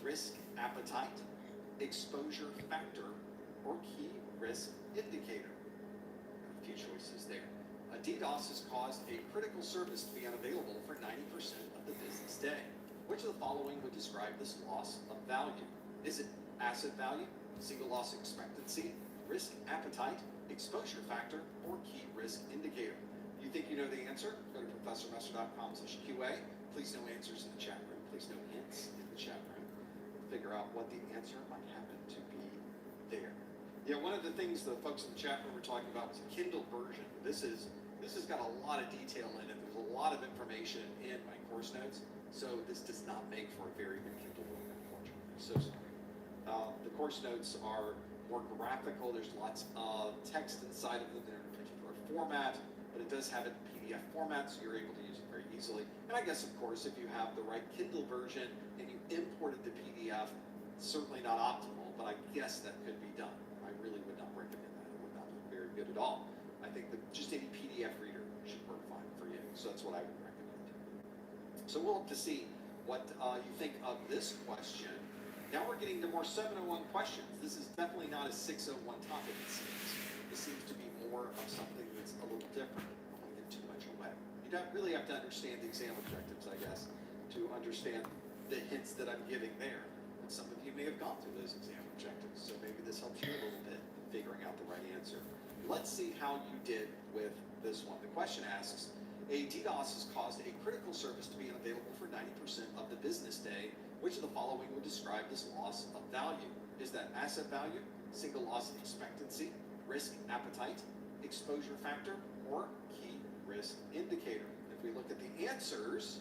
risk appetite, exposure factor, or key risk indicator? A few choices there. A DDoS has caused a critical service to be unavailable for 90% of the business day. Which of the following would describe this loss of value? Is it asset value, single loss expectancy, risk appetite, exposure factor, or key risk indicator? You think you know the answer? Go to professormesser.com/QA. Please no answers in the chat room. Please no hints in the chat room. Figure out what the answer might happen to be there. Yeah, one of the things the folks in the chat room were talking about was a Kindle version. This has got a lot of detail in it. There's a lot of information in my course notes, so this does not make for a very good Kindle book, unfortunately. So sorry. The course notes are more graphical. There's lots of text inside of them. They're in a particular format, but it does have it in PDF format, so you're able to use it very easily. And I guess, of course, if you have the right Kindle version and you imported the PDF, it's certainly not optimal, but I guess that could be done. I really would not recommend that. It would not look very good at all. I think that just any PDF reader should work fine for you, so that's what I would recommend. So we'll have to see what you think of this question. Now we're getting to more 701 questions. This is definitely not a 601 topic, it seems. This seems to be more of something that's a little different. I don't want to give too much away. You don't really have to understand the exam objectives, I guess, to understand the hints that I'm giving there. And some of you may have gone through those exam objectives, so maybe this helps you a little bit in figuring out the right answer. Let's see how you did with this one. The question asks, a DDoS has caused a critical service to be unavailable for 90% of the business day. Which of the following would describe this loss of value? Is that asset value, single loss expectancy, risk appetite, exposure factor, or key risk indicator? If we look at the answers,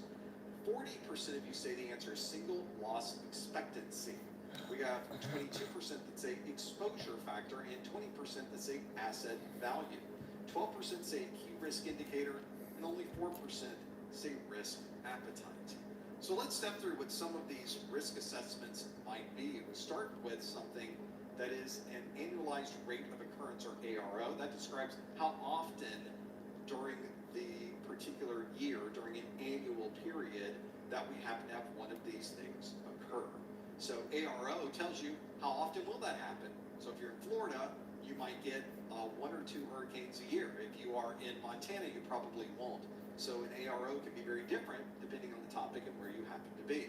40% of you say the answer is single loss expectancy. We have 22% that say exposure factor and 20% that say asset value. 12% say key risk indicator and only 4% say risk appetite. So let's step through what some of these risk assessments might be. We'll start with something that is an annualized rate of occurrence, or ARO. That describes how often during the particular year, during an annual period, that we happen to have one of these things occur. So ARO tells you how often will that happen. So if you're in Florida, you might get 1 or 2 hurricanes a year. If you are in Montana, you probably won't. So an ARO can be very different depending on the topic and where you happen to be.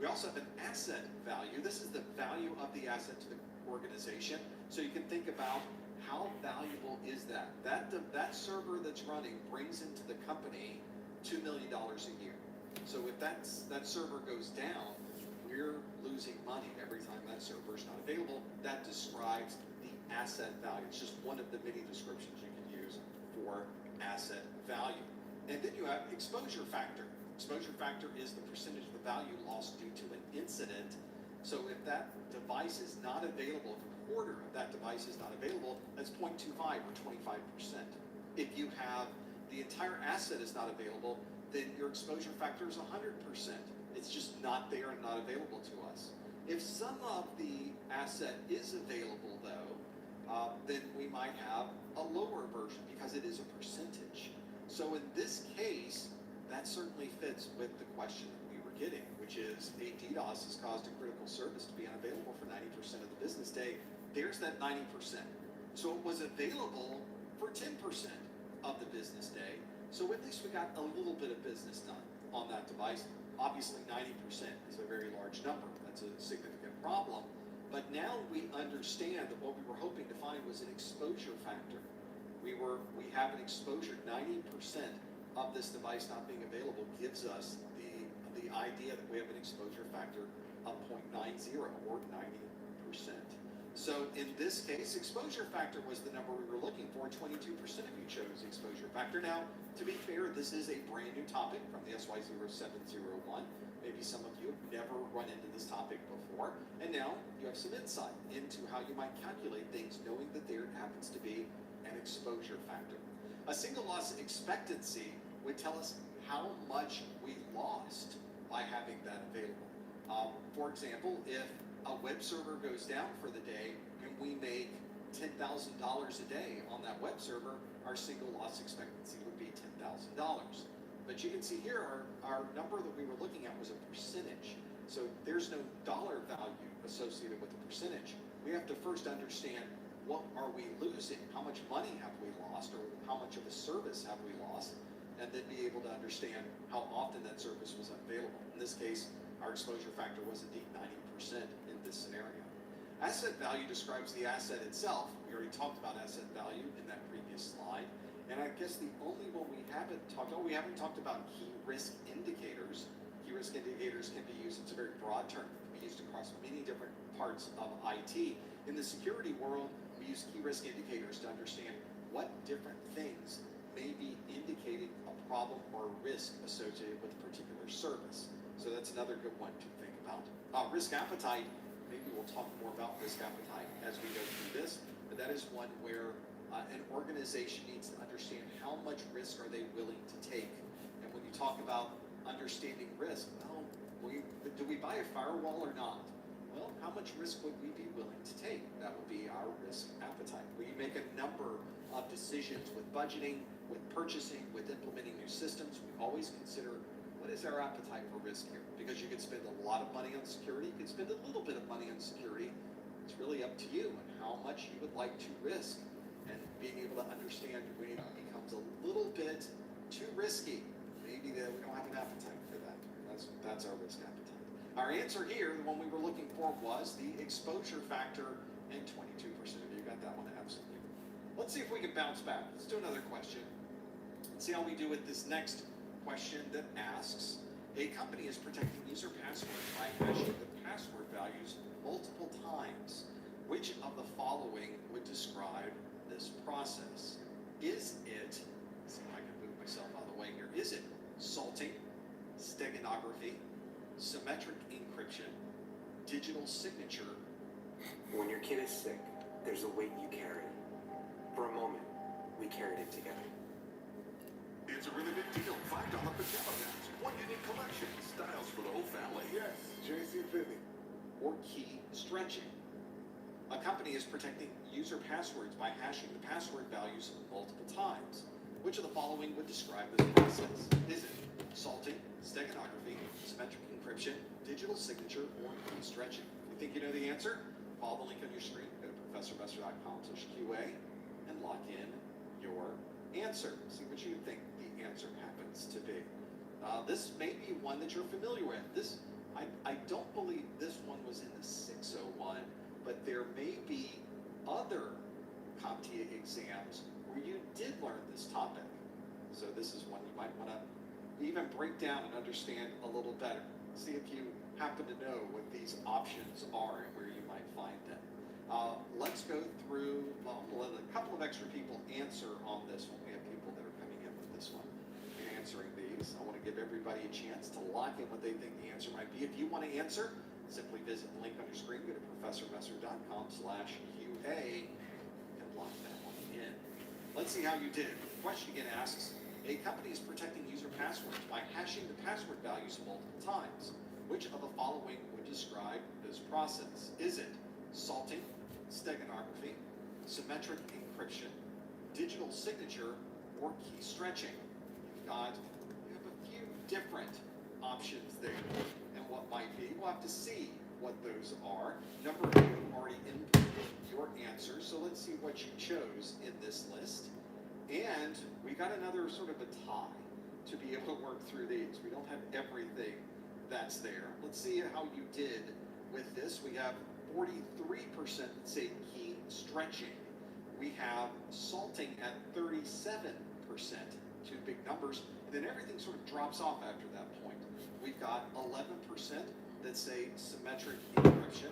We also have an asset value. This is the value of the asset to the organization. So you can think about how valuable is that? That server that's running brings into the company $2 million a year. So if that server goes down, we're losing money every time that server is not available. That describes the asset value. It's just one of the many descriptions you can use for asset value. And then you have exposure factor. Exposure factor is the percentage of the value lost due to an incident. So if that device is not available, if a quarter of that device is not available, that's 0.25 or 25%. If you have the entire asset is not available, then your exposure factor is 100%. It's just not there and not available to us. If some of the asset is available though, then we might have a lower version because it is a percentage. So in this case, that certainly fits with the question that we were getting, which is a DDoS has caused a critical service to be unavailable for 90% of the business day. There's that 90%. So it was available for 10% of the business day. So at least we got a little bit of business done on that device. Obviously 90% is a very large number. That's a significant problem. But now we understand that what we were hoping to find was an exposure factor. We have an exposure. 90% of this device not being available gives us the idea that we have an exposure factor of 0.90 or 90%. So in this case, exposure factor was the number we were looking for. 22% of you chose exposure factor. Now, to be fair, this is a brand new topic from the SY0701. Maybe some of you have never run into this topic before, and now you have some insight into how you might calculate things, knowing that there happens to be an exposure factor. A single loss expectancy would tell us how much we lost by having that available. For example, if a web server goes down for the day and we make $10,000 a day on that web server, our single loss expectancy would be $10,000. But you can see here our number that we were looking at was a percentage. So there's no dollar value associated with the percentage. We have to first understand, what are we losing? How much money have we lost, or how much of a service have we lost? And then be able to understand how often that service was unavailable. In this case, our exposure factor was indeed 90% in this scenario. Asset value describes the asset itself. We already talked about asset value in that previous slide. And I guess the only one we haven't talked about key risk indicators. Key risk indicators can be used, it's a very broad term, it can be used across many different parts of IT. In the security world, we use key risk indicators to understand what different things may be indicating a problem or a risk associated with a particular service. So that's another good one to think about. Risk appetite, maybe we'll talk more about risk appetite as we go through this, but that is one where an organization needs to understand how much risk are they willing to take. And when you talk about understanding risk, well, do we buy a firewall or not? Well, how much risk would we be willing to take? That would be our risk appetite. We make a number of decisions with budgeting, with purchasing, with implementing new systems. We always consider what is our appetite for risk here? Because you could spend a lot of money on security, you could spend a little bit of money on security. It's really up to you and how much you would like to risk. And being able to understand when it becomes a little bit too risky, maybe that we don't have an appetite for that. That's our risk appetite. Our answer here, the one we were looking for, was the exposure factor, and 22% of you got that one absolutely. Let's see if we can bounce back. Let's do another question. Let's see how we do with this next question that asks, a company is protecting user passwords by hashing the password values multiple times. Which of the following would describe this process? Is it, let's see if I can move myself out of the way here, is it salting, steganography, symmetric encryption, digital signature? When your kid is sick, there's a weight you carry. For a moment, we carried it together. It's a really big deal. $5 pajama pants. One unique collection. Styles for the whole family. Yes, JCPenney. Or key stretching. A company is protecting user passwords by hashing the password values multiple times. Which of the following would describe this process? Is it salting, steganography, symmetric encryption, digital signature, or key stretching? You think you know the answer? Follow the link on your screen. Go to professormesser.com/QA and lock in your answer. See what you think the answer happens to be. This may be one that you're familiar with. I don't believe this one was in the 601, but there may be other CompTIA exams where you did learn this topic. So this is one you might want to even break down and understand a little better. See if you happen to know what these options are and where you might find them. Let's go through, we'll let a couple of extra people answer on this one. We have people that are coming in with this one and answering these. I want to give everybody a chance to lock in what they think the answer might be. If you want to answer, simply visit the link on your screen, go to professormesser.com/QA and lock that one in. Let's see how you did. The question again asks, a company is protecting user passwords by hashing the password values multiple times. Which of the following would describe this process? Is it salting, steganography, symmetric encryption, digital signature, or key stretching? You have a few different options there. And what might be, we'll have to see what those are. A number of you have already inputted your answers, so let's see what you chose in this list. And we got another sort of a tie to be able to work through these. We don't have everything that's there. Let's see how you did with this. We have 43% that say key stretching. We have salting at 37%, two big numbers, and then everything sort of drops off after that point. We've got 11% that say symmetric encryption.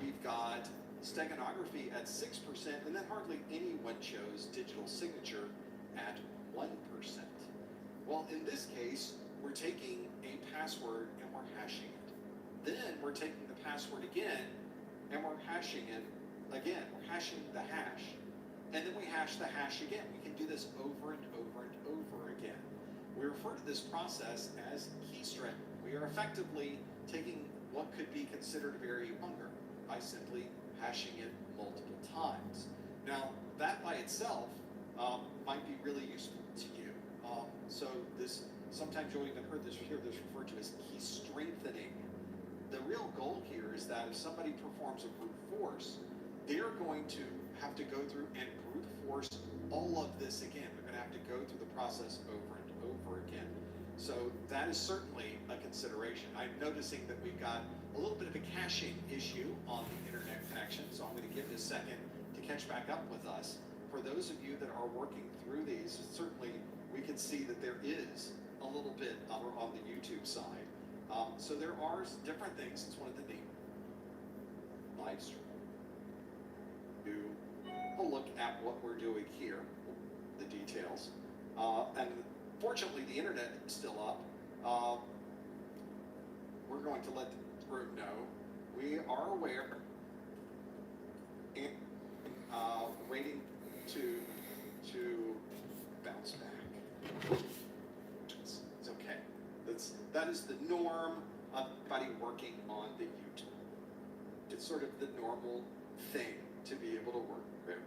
We've got steganography at 6%, and then hardly anyone chose digital signature at 1%. Well, in this case, we're taking a password and we're hashing it. Then we're taking the password again and we're hashing it again. We're hashing the hash. And then we hash the hash again. We can do this over and over and over again. We refer to this process as key stretching. We are effectively taking what could be considered very longer by simply hashing it multiple times. Now, that by itself might be really useful to you. So this, sometimes you'll even hear this referred to as key strengthening. The real goal here is that if somebody performs a brute force, they're going to have to go through and brute force all of this again. They're going to have to go through the process over and over again. So that is certainly a consideration. I'm noticing that we've got a little bit of a caching issue on the internet connection, so I'm going to give it a second to catch back up with us. for those of you that are working through these, certainly we can see that there is a little bit over on the YouTube side. So there are different things. It's one of the neat live stream. Do a look at what we're doing here, the details. And fortunately, the internet is still up. We're going to let the group know we are aware and waiting to bounce back. It's okay. That is the norm of everybody working on the YouTube. It's sort of the normal thing to be able to work through.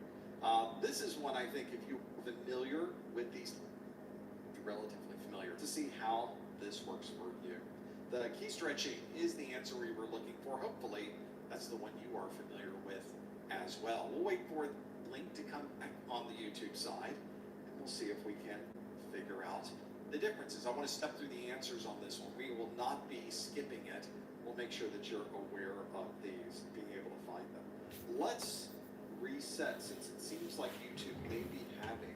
This is one I think if you're familiar with these, relatively familiar, to see how this works for you. The key stretching is the answer we were looking for. Hopefully, that's the one you are familiar with as well. We'll wait for the link to come back on the YouTube side, and we'll see if we can figure out the differences. I want to step through the answers on this one. We will not be skipping it. We'll make sure that you're aware of these, being able to find them. Let's reset, since it seems like YouTube may be having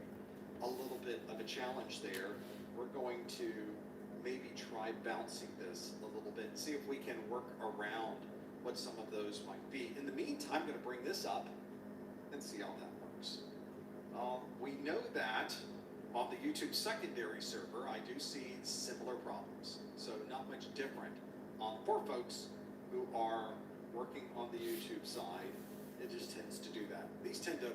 a little bit of a challenge there. We're going to maybe try bouncing this a little bit and see if we can work around what some of those might be. In the meantime, I'm going to bring this up and see how that works. We know that on the YouTube secondary server, I do see similar problems. So not much different for folks who are working on the YouTube side. It just tends to do that. These tend to...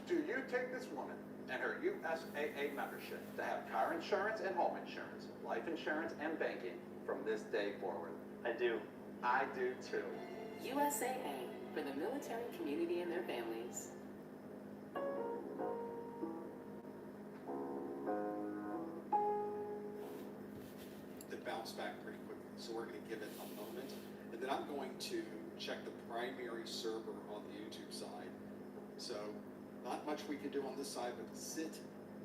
Do you take this woman and her USAA membership to have car insurance and home insurance, life insurance and banking from this day forward? I do. I do too. USAA, for the military community and their families. That bounce back pretty quickly. So we're going to give it a moment. And then I'm going to check the primary server on the YouTube side. So not much we can do on this side, but sit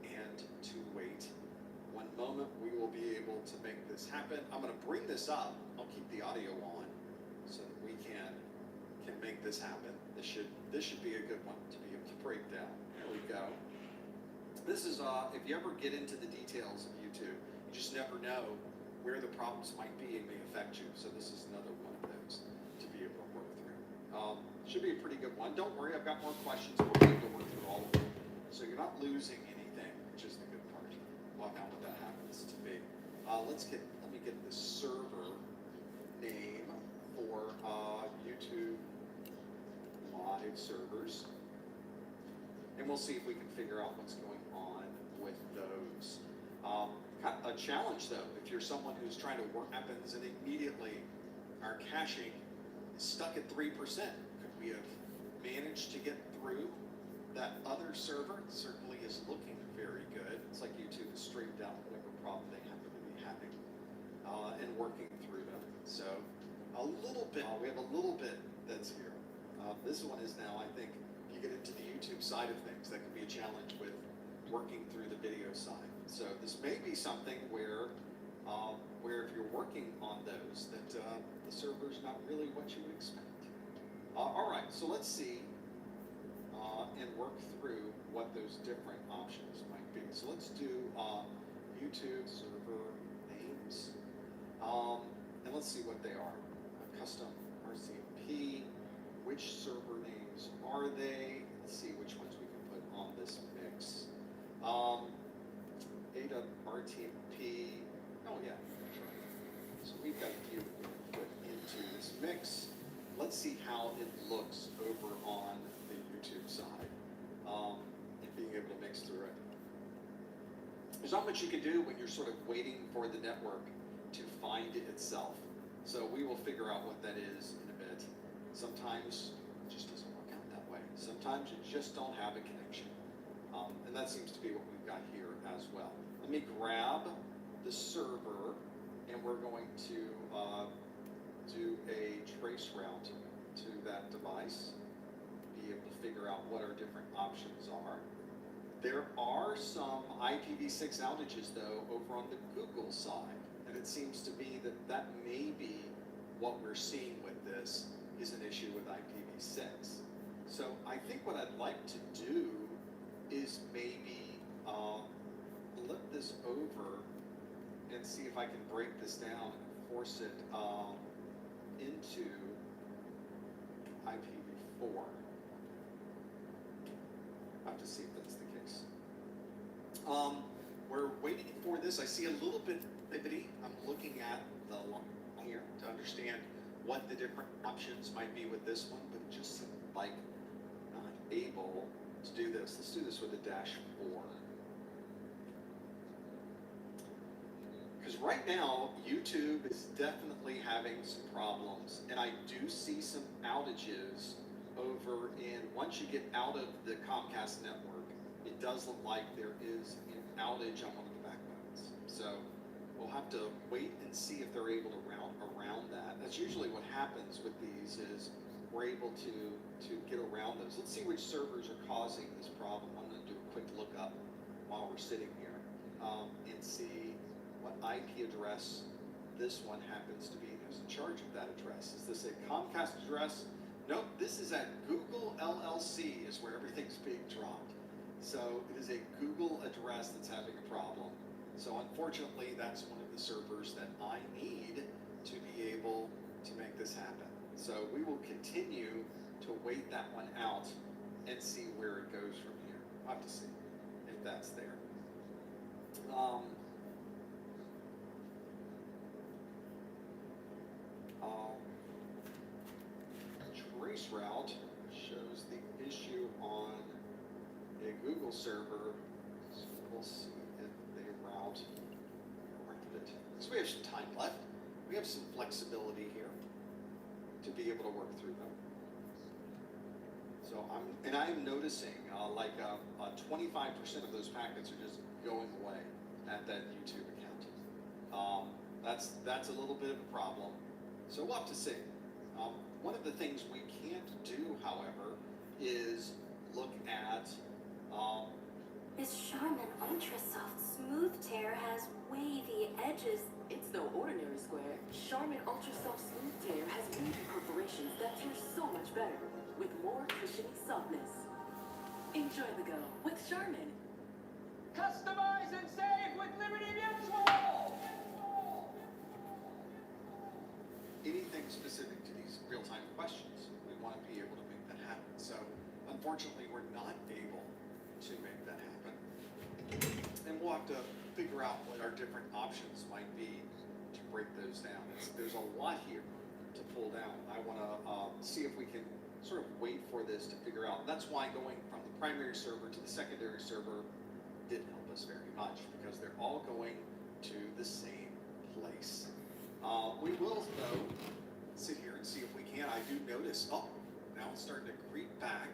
and to wait. One moment we will be able to make this happen. I'm going to bring this up. I'll keep the audio on so that we can make this happen. This should be a good one to be able to break down. There we go. This is if you ever get into the details of YouTube, you just never know where the problems might be and may affect you. So this is another one of those to be able to work through. Should be a pretty good one. Don't worry, I've got more questions. We'll be able to work through all of them. So you're not losing anything, which is the good part. Well, now what that happens to be. Let me get the server name for YouTube live servers. And we'll see if we can figure out what's going on with those. Kind of a challenge though, if you're someone who's trying to work happens and immediately our caching is stuck at 3%. Could we have managed to get through that other server? It certainly is looking very good. It's like YouTube has straightened out whatever problem they happen to be having and working through them. So a little bit, we have a little bit that's here. This one is now, I think, you get into the YouTube side of things, that could be a challenge with working through the video side. So this may be something where if you're working on those, that the server's not really what you expect. All right, so let's see and work through what those different options might be. So let's do YouTube server names, and let's see what they are. Custom RCMP. Which server names are they? Let's see which ones we can put on this mix. AWRTMP. Oh yeah. So we've got a few we can put into this mix. Let's see how it looks over on the YouTube side and being able to mix through it. There's not much you can do when you're sort of waiting for the network to find it itself. So we will figure out what that is in a bit. Sometimes it just doesn't work out that way. Sometimes you just don't have a connection. And that seems to be what we've got here as well. Let me grab the server and we're going to do a trace route to that device, be able to figure out what our different options are. There are some IPv6 outages though over on the Google side, and it seems to be that may be what we're seeing with this is an issue with IPv6. So I think what I'd like to do is maybe flip this over and see if I can break this down and force it into IPv4. I have to see if that's the case. We're waiting for this. I see a little bit of activity. I'm looking at the line here to understand what the different options might be with this one, but it just seems like not able to do this. Let's do this with a -4. Because right now, YouTube is definitely having some problems, and I do see some outages over in, once you get out of the Comcast network, it does look like there is an outage on one of the backbones. So we'll have to wait and see if they're able to route around that. That's usually what happens with these, is we're able to get around those. Let's see which servers are causing this problem. I'm going to do a quick lookup while we're sitting here and see what IP address this one happens to be. Who's in charge of that address? Is this a Comcast address? Nope, this is at Google LLC is where everything's being dropped. So it is a Google address that's having a problem. So unfortunately, that's one of the servers that I need to be able to make this happen. So we will continue to wait that one out and see where it goes from here. I'll have to see if that's there. Traceroute shows the issue on a Google server. So we'll see if they route around it. So we have some time left. We have some flexibility here to be able to work through them. So I'm noticing like 25% of those packets are just going away at that YouTube account. That's a little bit of a problem. So we'll have to see. One of the things we can't do, however, is look at. This Charmin Ultra Soft Smooth Tear has wavy edges. It's no ordinary square. Charmin Ultra Soft Smooth Tear has wavy perforations that tear so much better, with more cushiony softness. Enjoy the go with Charmin. Customize and save with Liberty Mutual! Anything specific to these real-time questions, we want to be able to make that happen. So unfortunately, we're not able to make that happen. And we'll have to figure out what our different options might be to break those down. There's a lot here to pull down. I want to see if we can sort of wait for this to figure out. That's why going from the primary server to the secondary server didn't help us very much, because they're all going to the same place. We will, though, sit here and see if we can. I do notice, now it's starting to creep back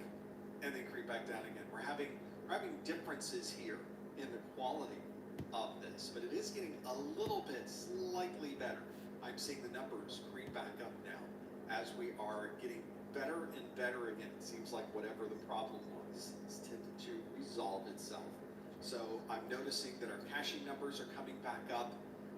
and then creep back down again. We're having differences here in the quality of this, but it is getting a little bit slightly better. I'm seeing the numbers creep back up now as we are getting better and better again. It seems like whatever the problem was has tended to resolve itself. So I'm noticing that our caching numbers are coming back up,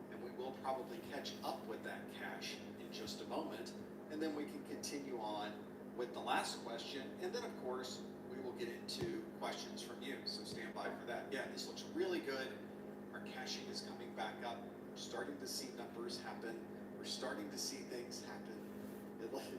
and we will probably catch up with that cache in just a moment, and then we can continue on with the last question, and then of course we will get into questions from you, so stand by for that. Yeah, this looks really good. Our caching is coming back up. We're starting to see numbers happen. We're starting to see things happen.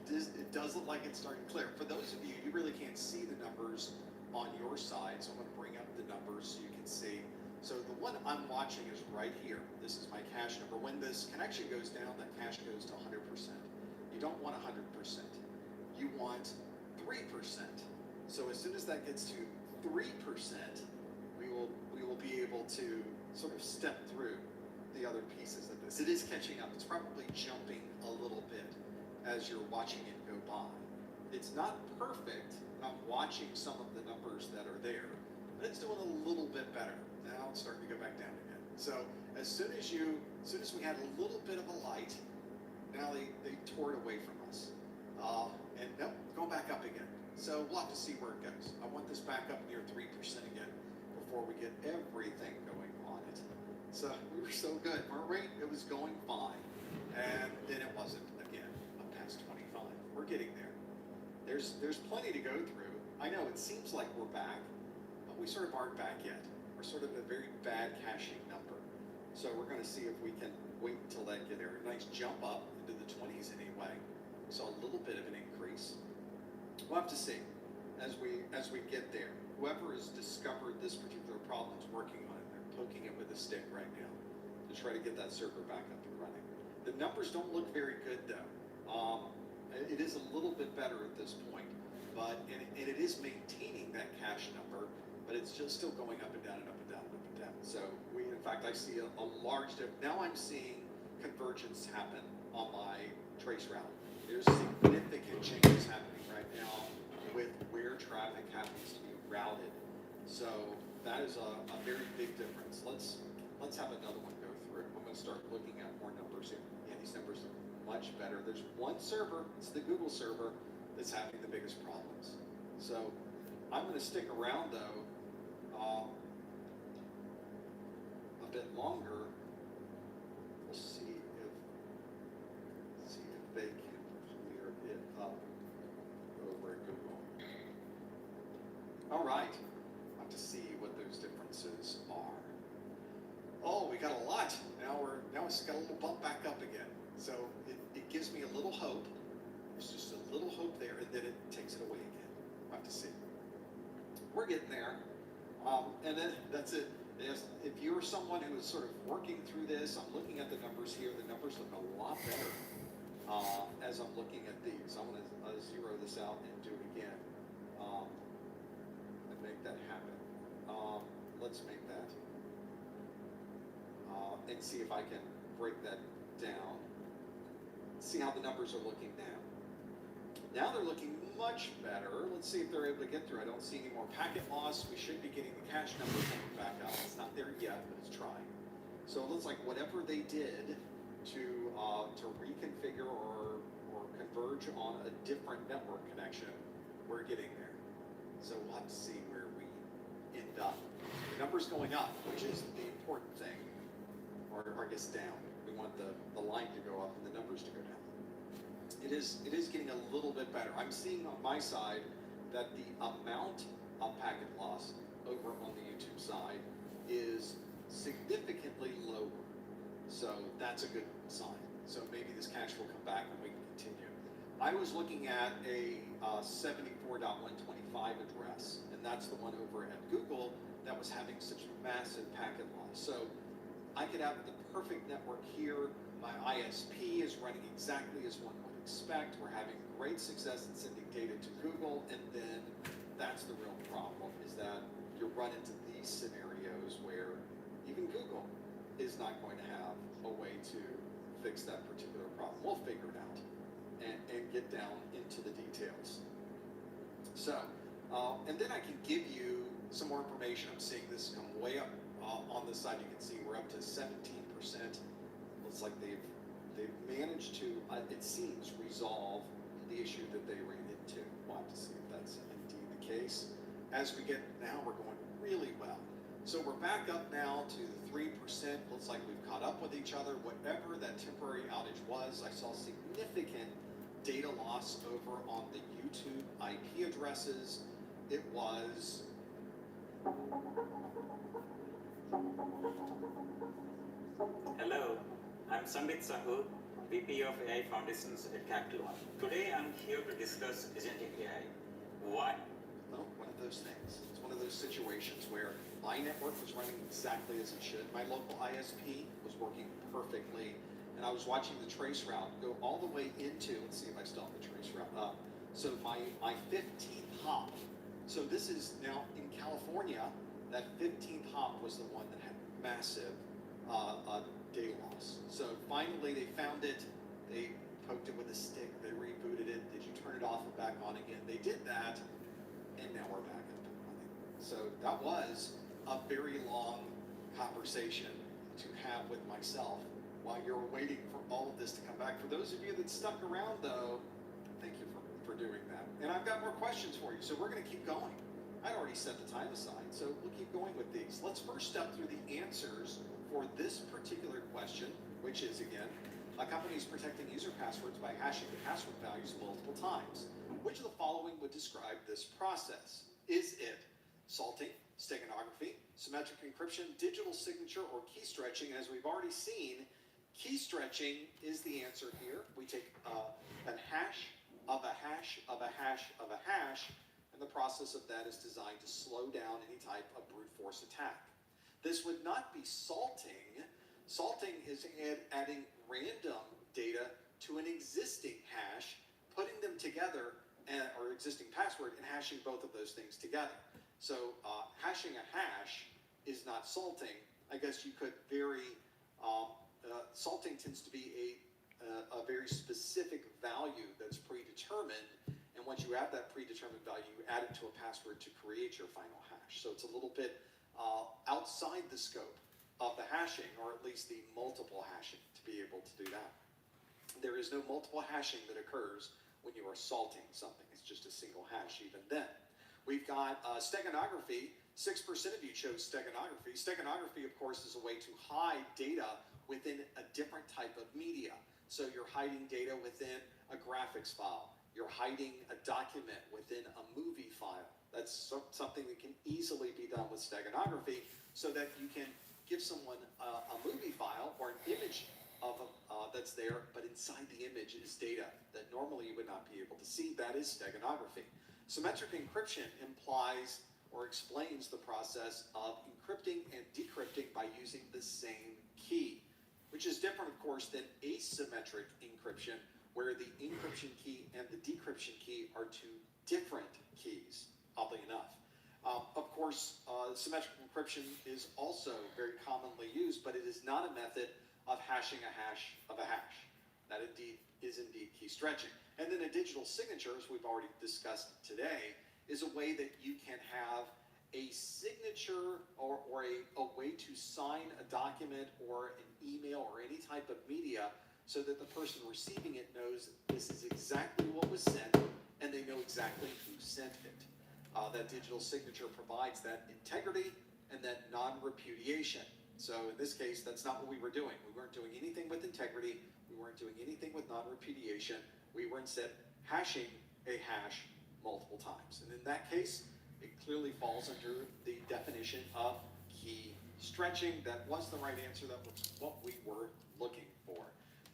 It does look like it's starting to clear. For those of you, you really can't see the numbers on your side, so I'm going to bring up the numbers so you can see. So the one I'm watching is right here. This is my cache number. When this connection goes down, that cache goes to 100%. You don't want 100%. You want 3%. So as soon as that gets to 3%, we will be able to sort of step through the other pieces of this. It is catching up. It's probably jumping a little bit as you're watching it go by. It's not perfect. I'm watching some of the numbers that are there, but it's doing a little bit better. Now it's starting to go back down again. So as soon as we had a little bit of a light, now they tore it away from us. And nope, going back up again. So we'll have to see where it goes. I want this back up near 3% again before we get everything going on it. So we were so good. Our rate, it was going fine. And then it wasn't again, up past 25. We're getting there. there's plenty to go through. I know it seems like we're back, but we sort of aren't back yet. We're sort of a very bad caching number. So we're going to see if we can wait until that get there. A nice jump up into the 20s anyway. We saw a little bit of an increase. We'll have to see as we get there. Whoever has discovered this particular problem is working on it. They're poking it with a stick right now to try to get that server back up and running. The numbers don't look very good though. It is a little bit better at this point, but and it is maintaining that cache number, but it's just still going up and down and up and down and up and down. So in fact, I see a large dip. Now I'm seeing convergence happen on my trace route. There's significant changes happening right now with where traffic happens to be routed. So that is a very big difference. Let's have another one go through. I'm going to start looking at more numbers here. Yeah, these numbers are much better. There's one server, it's the Google server, that's having the biggest problems. So I'm going to stick around though a bit longer. We'll see if they can clear it up over at Google. All right, I'll have to see what those differences are. Oh, we got a lot. Now it's got a little bump back up again. So it gives me a little hope. There's just a little hope there, and then it takes it away again. We'll have to see. We're getting there. And then that's it. If you're someone who is sort of working through this, I'm looking at the numbers here. The numbers look a lot better as I'm looking at these. I'm going to zero this out and do it again and make that happen. Let's make that. And see if I can break that down. See how the numbers are looking now. Now they're looking much better. Let's see if they're able to get through. I don't see any more packet loss. We should be getting the cache number coming back up. It's not there yet, but it's trying. So it looks like whatever they did to reconfigure or converge on a different network connection, we're getting there. So we'll have to see where we end up. The number's going up, which is the important thing. Or I guess down. We want the line to go up and the numbers to go down. It is getting a little bit better. I'm seeing on my side that the amount of packet loss over on the YouTube side is significantly lower. So that's a good sign. So maybe this cache will come back and we can continue. I was looking at a 74.125 address, and that's the one over at Google that was having such massive packet loss. So I could have the perfect network here. My ISP is running exactly as one would expect. We're having great success in sending data to Google, and then that's the real problem, is that you run into these scenarios where even Google is not going to have a way to fix that particular problem. We'll figure it out and get down into the details. So, and then I can give you some more information. I'm seeing this come way up. On this side, you can see we're up to 17%. Looks like they've managed to, it seems, resolve the issue that they ran into. We'll have to see if that's indeed the case. As we get now, we're going really well. So we're back up now to 3%. Looks like we've caught up with each other. Whatever that temporary outage was, I saw significant data loss over on the YouTube IP addresses. It was Hello, I'm Sambit Sahu, VP of AI Foundations at Capital One. Today I'm here to discuss agentic AI. Why? Well, one of those things. It's one of those situations where my network was running exactly as it should. My local ISP was working perfectly, and I was watching the trace route go all the way into, let's see if I still have the trace route up. So my 15th hop. So this is now in California. That 15th hop was the one that had massive data loss. So finally they found it, they poked it with a stick, they rebooted it. Did you turn it off and back on again? They did that, and now we're back up and running. So that was a very long conversation to have with myself while you're waiting for all of this to come back. For those of you that stuck around though, thank you for doing that. And I've got more questions for you, so we're gonna keep going. I'd already set the time aside, so we'll keep going with these. Let's first step through the answers for this particular question, which is, again, a company is protecting user passwords by hashing the password values multiple times. Which of the following would describe this process? Is it salting, steganography, symmetric encryption, digital signature, or key stretching? As we've already seen, key stretching is the answer here. We take a hash of a hash of a hash of a hash, and the process of that is designed to slow down any type of brute force attack. This would not be salting. Salting is adding random data to an existing hash, putting them together, or existing password, and hashing both of those things together. So hashing a hash is not salting. I guess you could vary. Salting tends to be a very specific value that's predetermined, and once you add that predetermined value, you add it to a password to create your final hash. So it's a little bit outside the scope of the hashing, or at least the multiple hashing, to be able to do that. There is no multiple hashing that occurs when you are salting something. It's just a single hash even then. We've got steganography. 6% of you chose steganography. Steganography, of course, is a way to hide data within a different type of media. So you're hiding data within a graphics file. You're hiding a document within a movie file. That's something that can easily be done with steganography, so that you can give someone a movie file or an image of that's there, but inside the image is data that normally you would not be able to see. That is steganography. Symmetric encryption implies or explains the process of encrypting and decrypting by using the same key, which is different, of course, than asymmetric encryption, where the encryption key and the decryption key are two different keys, oddly enough. Of course, symmetric encryption is also very commonly used, but it is not a method of hashing a hash of a hash. That is indeed key stretching. And then a digital signature, as we've already discussed today, is a way that you can have a signature or a way to sign a document or an email or any type of media, so that the person receiving it knows this is exactly what was sent, and they know exactly who sent it. That digital signature provides that integrity and that non-repudiation. So in this case, that's not what we were doing. We weren't doing anything with integrity. We weren't doing anything with non-repudiation. We were instead hashing a hash multiple times. And in that case, it clearly falls under the definition of key stretching. That was the right answer. That was what we were looking for.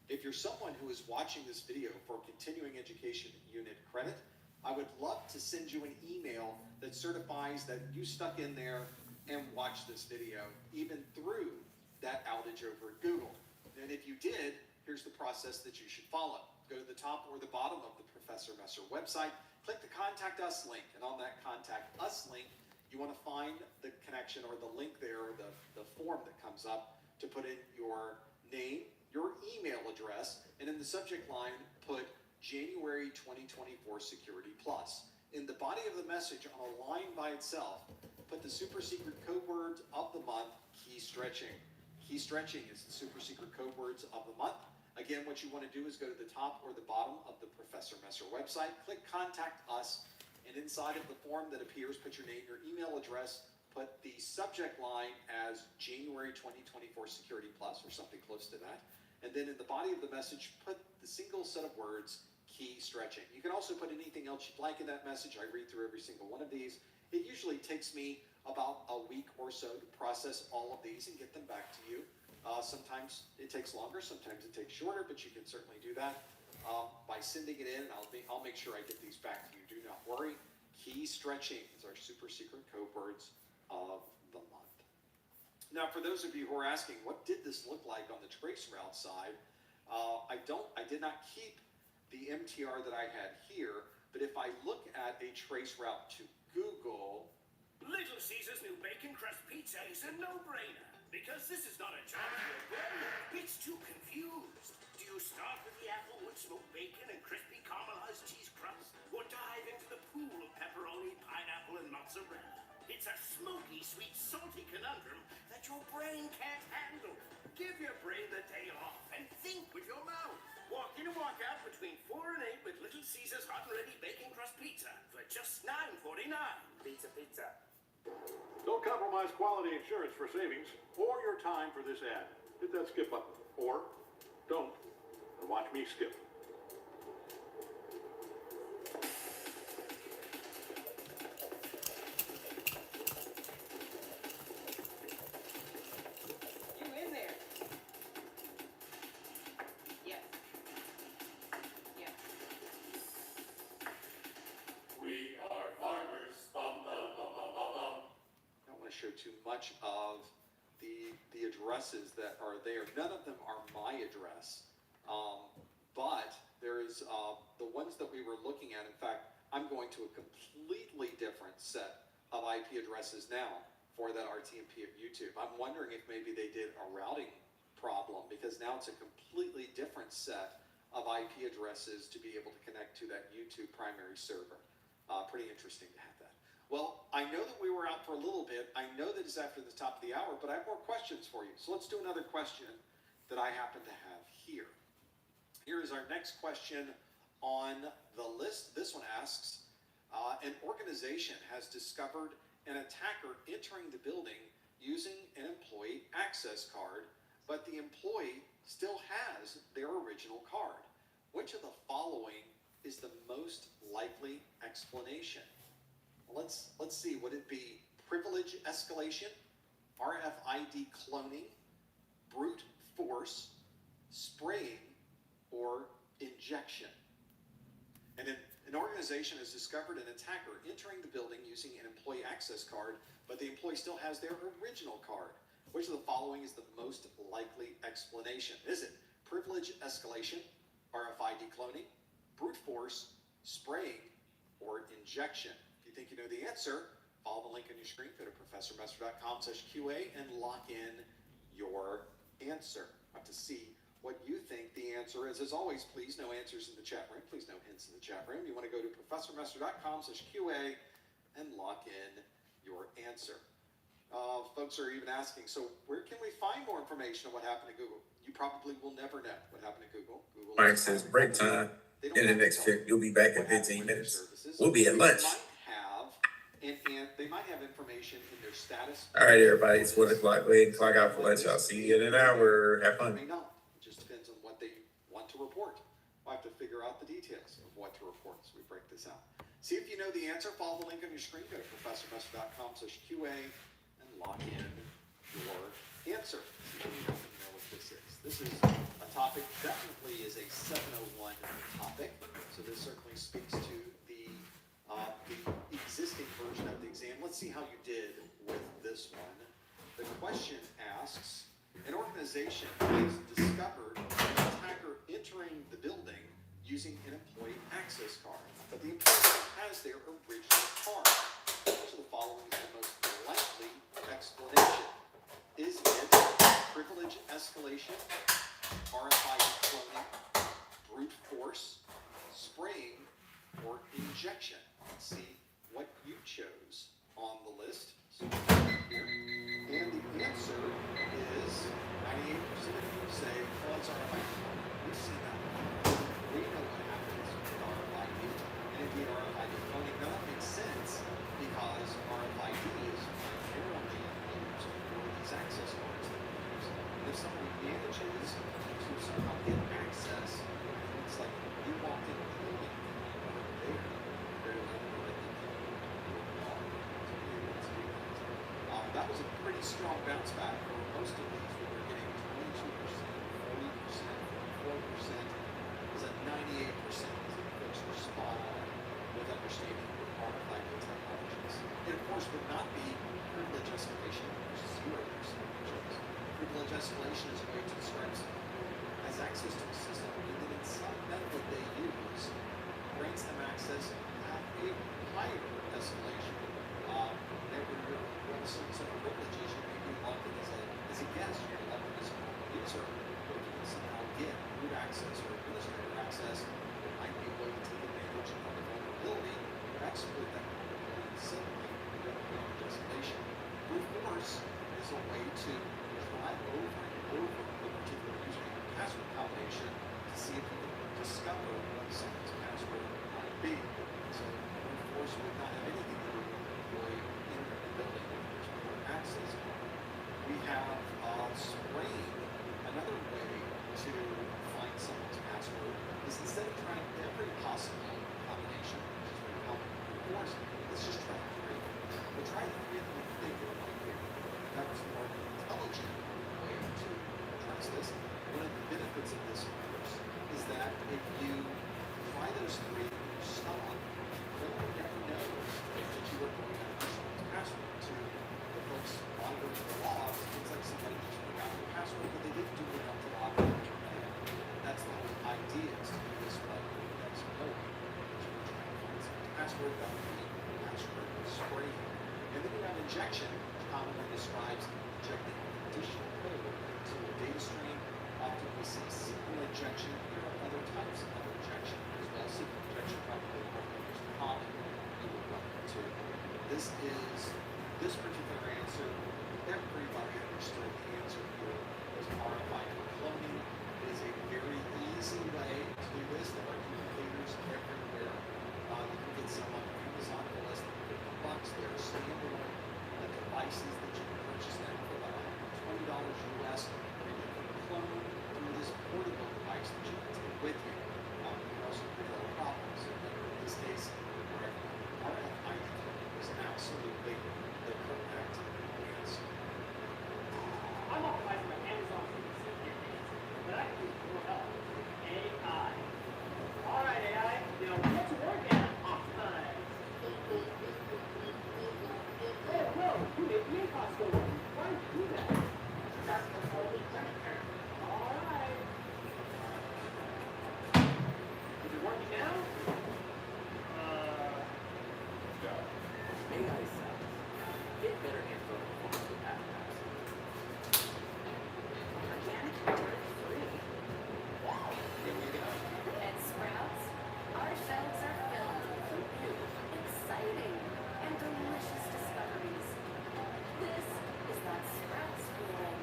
If you're someone who is watching this video for continuing education unit credit, I would love to send you an email that certifies that you stuck in there and watched this video, even through that outage over at Google. And if you did, here's the process that you should follow. Go to the top or the bottom of the Professor Messer website, click the Contact Us link, and on that Contact Us link, you want to find the connection or the link there, or the form that comes up, to put in your name, your email address, and in the subject line, put January 2024 Security Plus. In the body of the message, on a line by itself, put the super secret code words of the month, key stretching. Key stretching is the super secret code words of the month. Again, what you want to do is go to the top or the bottom of the Professor Messer website, click Contact Us, and inside of the form that appears, put your name, your email address, put the subject line as January 2024 Security Plus, or something close to that. And then in the body of the message, put the single set of words, key stretching. You can also put anything else you'd like in that message. I read through every single one of these. It usually takes me about a week or so to process all of these and get them back to you. Sometimes it takes longer, sometimes it takes shorter, but you can certainly do that by sending it in. I'll make sure I get these back to you. Do not worry. Key stretching is our super secret code words of the month. Now, for those of you who are asking, what did this look like on the trace route side? I did not keep the MTR that I had here, but if I look at a trace route to Google, Little Caesar's new bacon crust pizza is a no-brainer, because this is not a job for your brain. It's too confused. Do you start with the applewood smoked bacon and crispy caramelized cheese crust, or dive into the pool of pepperoni, pineapple, and mozzarella? It's a smoky, sweet, salty conundrum that your brain can't handle. Give your brain the day off and think with your mouth. Walk in and walk out between 4 and 8 with Little Caesar's hot and ready bacon crust pizza for just $9.49. Pizza, pizza. Don't compromise quality insurance for savings or your time for this ad. Hit that skip button. Or don't, and watch me skip. show too much of the addresses that are there. None of them are my address, but there's the ones that we were looking at. In fact, I'm going to a completely different set of IP addresses now for that RTMP of YouTube. I'm wondering if maybe they did a routing problem, because now it's a completely different set of IP addresses to be able to connect to that YouTube primary server. Pretty interesting to have that. Well, I know that we were out for a little bit. I know that it's after the top of the hour, but I have more questions for you. So let's do another question that I happen to have here. Here is our next question on the list. This one asks, an organization has discovered an attacker entering the building using an employee access card, but the employee still has their original card. Which of the following is the most likely explanation? Let's see. Would it be privilege escalation, RFID cloning, brute force, spraying, or injection? And an organization has discovered an attacker entering the building using an employee access card, but the employee still has their original card. Which of the following is the most likely explanation? Is it privilege escalation, RFID cloning, brute force, spraying, or injection? If you think you know the answer, follow the link on your screen, go to ProfessorMester.com/QA and lock in your answer. I have to see what you think the answer is. As always, please, no answers in the chat room. Please, no hints in the chat room. You want to go to ProfessorMester.com/QA and lock in your answer. Folks are even asking, so where can we find more information on what happened to Google? You probably will never know what happened to Google. Mike says break time. In the next check, you'll be back in 15 minutes. We'll be at lunch. They might have information in their status. All right, everybody, it's 1 o'clock. Go ahead and clock out for lunch. I'll see you in an hour. Have fun. May not. It just depends on what they want to report. We'll have to figure out the details of what to report as we break this out. See if you know the answer. Follow the link on your screen. Go to ProfessorMester.com/QA and lock in your answer. See if you know what this is. This is a topic, definitely is a 701 topic. So this certainly speaks to the existing version of the exam. Let's see how you did with this one. The question asks, an organization has discovered an attacker entering the building using an employee access card, but the employee has their original card. Which of the following is the most likely explanation? Is it privilege escalation, RFID cloning, brute force, spraying, or injection? Let's see what you chose on the list. So here. And the answer is 98% of you say, well, it's RFID. We've seen that. We know what happens with RFID. And indeed, RFID cloning. Now that makes sense because RFID is primarily used for these access cards that we use. And if somebody manages to somehow get access, it's like you walked in the building and you were there. Very likely that they can use your card to be able to do that. That was a pretty strong bounce back for most of these. We were getting 22%, 40%, 44%. It was at 98%. Folks were spot on with understanding RFID technologies. It, of course, would not be privilege escalation. There's 0% chance. Privilege escalation is a way to describe someone has access to a system, and then in some method they use grants them access to have a higher escalation. Whenever you're on a certain set of privileges, you may be logged in as a guest, you're logged in as a user, but you can somehow get root access or administrator access. It might be a way to take advantage of the vulnerability or exploit that vulnerability. Suddenly, you have privilege escalation. Brute force is a way to try over and over a particular username and password combination to see if you can discover what someone's password might be. So brute force would not have anything to do with the employee entering the building with their access card. We have spraying. Another way to find someone's password is instead of trying every possible combination, which is very common with brute force, let's just try 3. We'll try the 3 that we think are likely. That was the more intelligent way to address this. One of the benefits of this, of course, is that if you try those 3 and you stop, no one ever knows that you were going to enter someone's password. To the folks spray. And then we have injection, which commonly describes injecting additional code into a data stream. Often we see SQL injection. There are other types of injection as well. SQL injection probably one of the most common you will run into. This particular answer, everybody understood the answer here was RFID cloning. It is a very easy way to do this. There are duplicators everywhere. You can get some on Amazon for less than $50. They are standalone devices that you can purchase now for about $20 US. And you can clone through this portable device that you can take with you. You can also create other problems. So in this case, RFID is absolutely the correct answer. I'm optimizing my Amazon but I can use more help. AI. Alright, AI, now get to work and optimize. Hey, whoa, you made the ACOS go away. Why did you do that? That's before we register. Alright. Is it working now? AI sounds. Get better info performance with AppPass. Organic yogurt free. Here we go. At Sprouts, our shelves are filled with new, exciting, and delicious discoveries. This is that Sprouts feeling.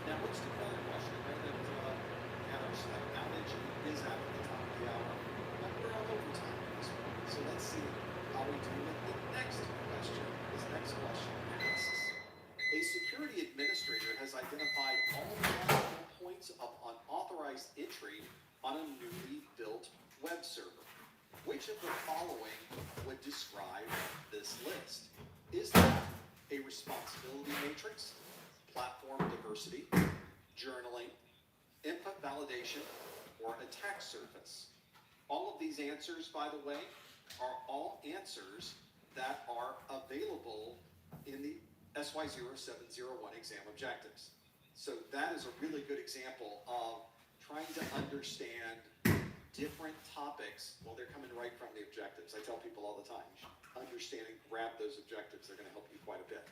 Now let's do another question. I know that our slight outage is out at the top of the hour, but we're on overtime at this point. So let's see how we do with the next question. This next question asks, a security administrator has identified all possible points of unauthorized entry on a newly built web server. Which of the following would describe this list? Is that a responsibility matrix, platform diversity, journaling, input validation, or attack surface? All of these answers, by the way, are all answers that are available in the SY0701 exam objectives. So that is a really good example of trying to understand different topics. Well, they're coming right from the objectives. I tell people all the time, you should understand and grab those objectives. They're going to help you quite a bit.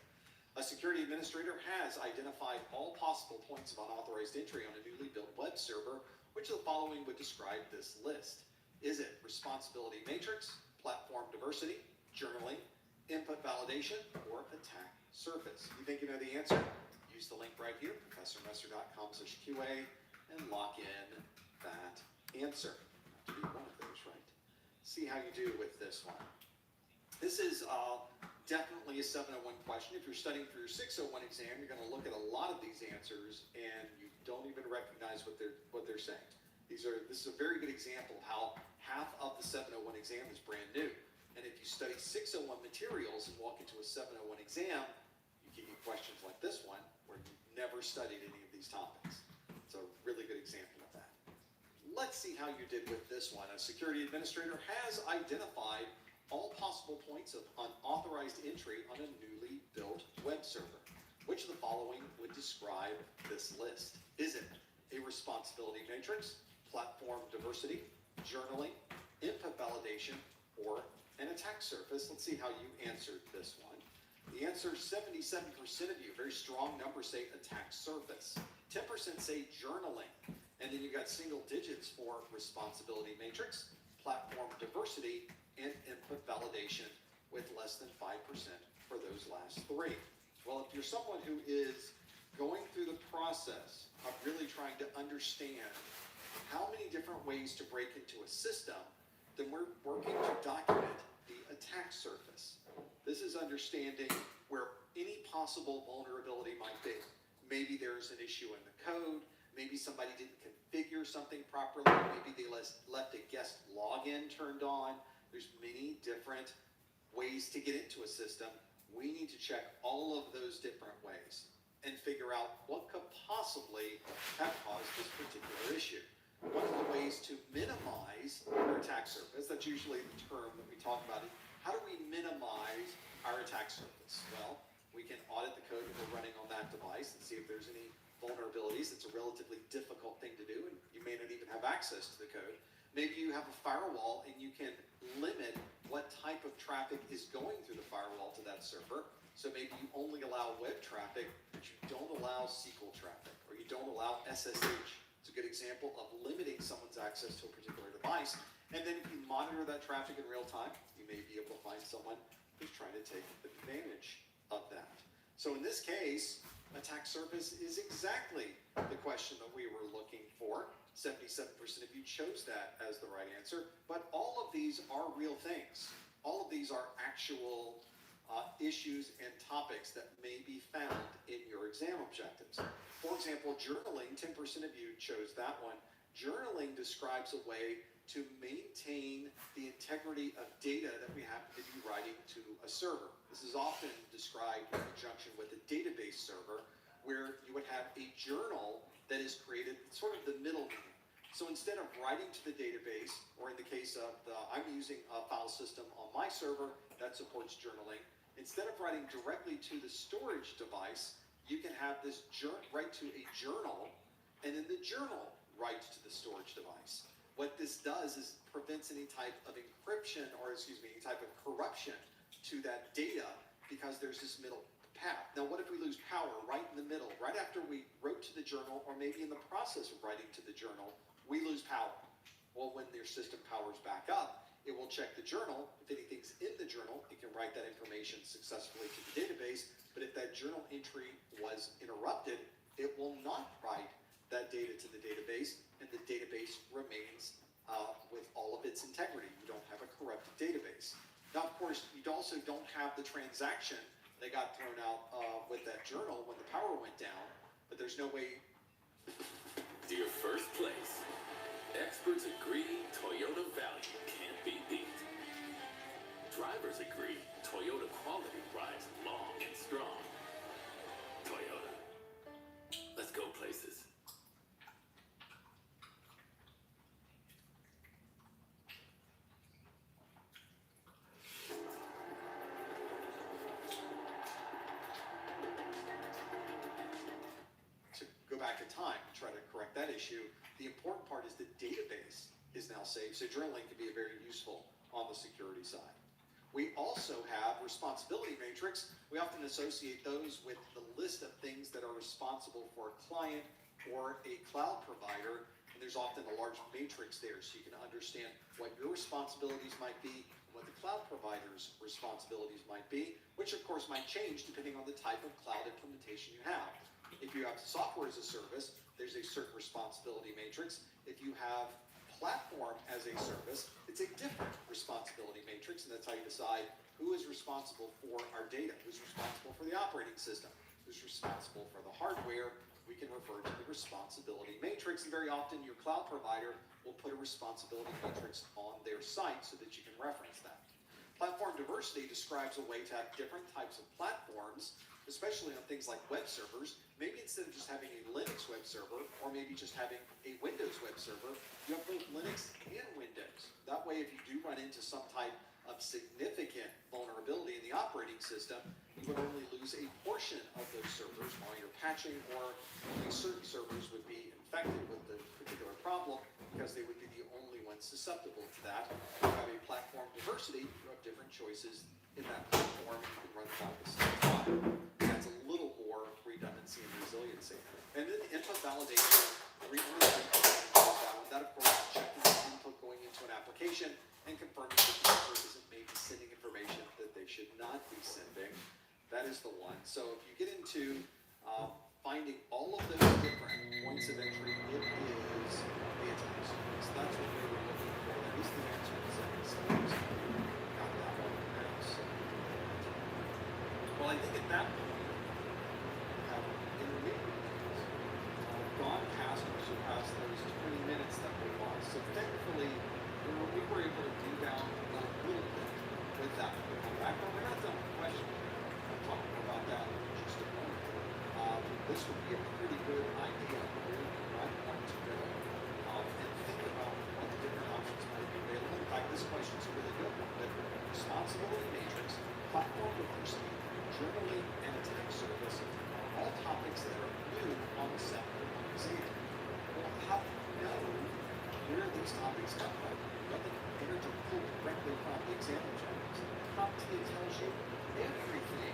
A security administrator has identified all possible points of unauthorized entry on a newly built web server. Which of the following would describe this list? Is it responsibility matrix, platform diversity, journaling, input validation, or attack surface? You think you know the answer? Use the link right here, professormesser.com/QA, and lock in that answer. You have to be one of those, right? See how you do with this one. This is definitely a 701 question. If you're studying for your 601 exam, you're going to look at a lot of these answers and you don't even recognize what they're saying. This is a very good example of how half of the 701 exam is brand new. And if you study 601 materials and walk into a 701 exam, you can get questions like this one where you've never studied any of these topics. It's a really good example of that. Let's see how you did with this one. A security administrator has identified all possible points of unauthorized entry on a newly built web server. Which of the following would describe this list? Is it a responsibility matrix, platform diversity, journaling, input validation, or an attack surface? Let's see how you answered this one. The answer is 77% of you, very strong numbers, say attack surface. 10% say journaling. And then you got single digits for responsibility matrix, platform diversity, and input validation, with less than 5% for those last three. Well, if you're someone who is going through the process of really trying to understand how many different ways to break into a system, then we're working to document the attack surface. This is understanding where any possible vulnerability might be. Maybe there's an issue in the code. Maybe somebody didn't configure something properly. Maybe they left a guest login turned on. There's many different ways to get into a system. We need to check all of those different ways and figure out what could possibly have caused this particular issue. One of the ways to minimize our attack surface, that's usually the term that we talk about, is how do we minimize our attack surface? Well, we can audit the code that we're running on that device and see if there's any vulnerabilities. It's a relatively difficult thing to do, and you may not even have access to the code. Maybe you have a firewall and you can limit what type of traffic is going through the firewall to that server. So maybe you only allow web traffic, but you don't allow SQL traffic, or you don't allow SSH. It's a good example of limiting someone's access to a particular device. And then if you monitor that traffic in real time, you may be able to find someone who's trying to take advantage of that. So in this case, attack surface is exactly the question that we were looking for. 77% of you chose that as the right answer, but all of these are real things. All of these are actual issues and topics that may be found in your exam objectives. For example, journaling, 10% of you chose that one. Journaling describes a way to maintain the integrity of data that we happen to be writing to a server. This is often described in conjunction with a database server, where you would have a journal that is created sort of the middleman. So instead of writing to the database, or in the case of I'm using a file system on my server that supports journaling, instead of writing directly to the storage device, you can have this write to a journal, and then the journal writes to the storage device. What this does is prevents any type of encryption, or any type of corruption to that data, because there's this middle path. Now, what if we lose power right in the middle, right after we wrote to the journal, or maybe in the process of writing to the journal, we lose power? Well, when your system powers back up, it will check the journal. If anything's in the journal, it can write that information successfully to the database. But if that journal entry was interrupted, it will not write that data to the database, and the database remains with all of its integrity. You don't have a corrupted database. Now, of course, you also don't have the transaction that got thrown out with that journal when the power went down, but there's no way. Dear first place, experts agree Toyota value can't be beat. Drivers agree Toyota quality rides long and strong. Toyota. Let's go places. Go back in time, try to correct that issue. The important part is the database is now saved, so journaling can be very useful on the security side. We also have responsibility matrix. We often associate those with the list of things that are responsible for a client or a cloud provider, and there's often a large matrix there, so you can understand what your responsibilities might be, what the cloud provider's responsibilities might be, which of course might change depending on the type of cloud implementation you have. If you have software as a service, there's a certain responsibility matrix. If you have platform as a service, it's a different responsibility matrix, and that's how you decide who is responsible for our data, who's responsible for the operating system, who's responsible for the hardware. We can refer to the responsibility matrix, and very often your cloud provider will put a responsibility matrix on their site so that you can reference that. Platform diversity describes a way to have different types of platforms, especially on things like web servers. Maybe instead of just having a Linux web server, or maybe just having a Windows web server, you have both Linux and Windows. That way, if you do run into some type of significant vulnerability in the operating system, you would only lose a portion of those servers while you're patching, or only certain servers would be infected with the particular problem because they would be the only ones susceptible to that. If you have a platform diversity, you have different choices in that platform, you can run about the same time. That's a little more redundancy and resiliency. And then the input validation, that of course is checking the input going into an application and confirming that the user isn't maybe sending information that they should not be sending. That is the one. So if you get into finding all of those different points of entry, it is the attack surface. That's what we were looking for. That is the answer to 77%. Got that one now. So. Well, I think at that point, we have intermediate. Gone past or surpassed those 20 minutes that we lost. So thankfully, we were able to do down a little bit with that. We'll come back, but we're not done with questions. I'll talk more about that in just a moment. This would be a pretty good idea of where you might want to go and think about what the different options might be available. In fact, this question is a really good one. But responsibility matrix, platform diversity, journaling, and attack surface are all topics that are new on the 701 exam. Well, how do you know where these topics come from? basically tells you everything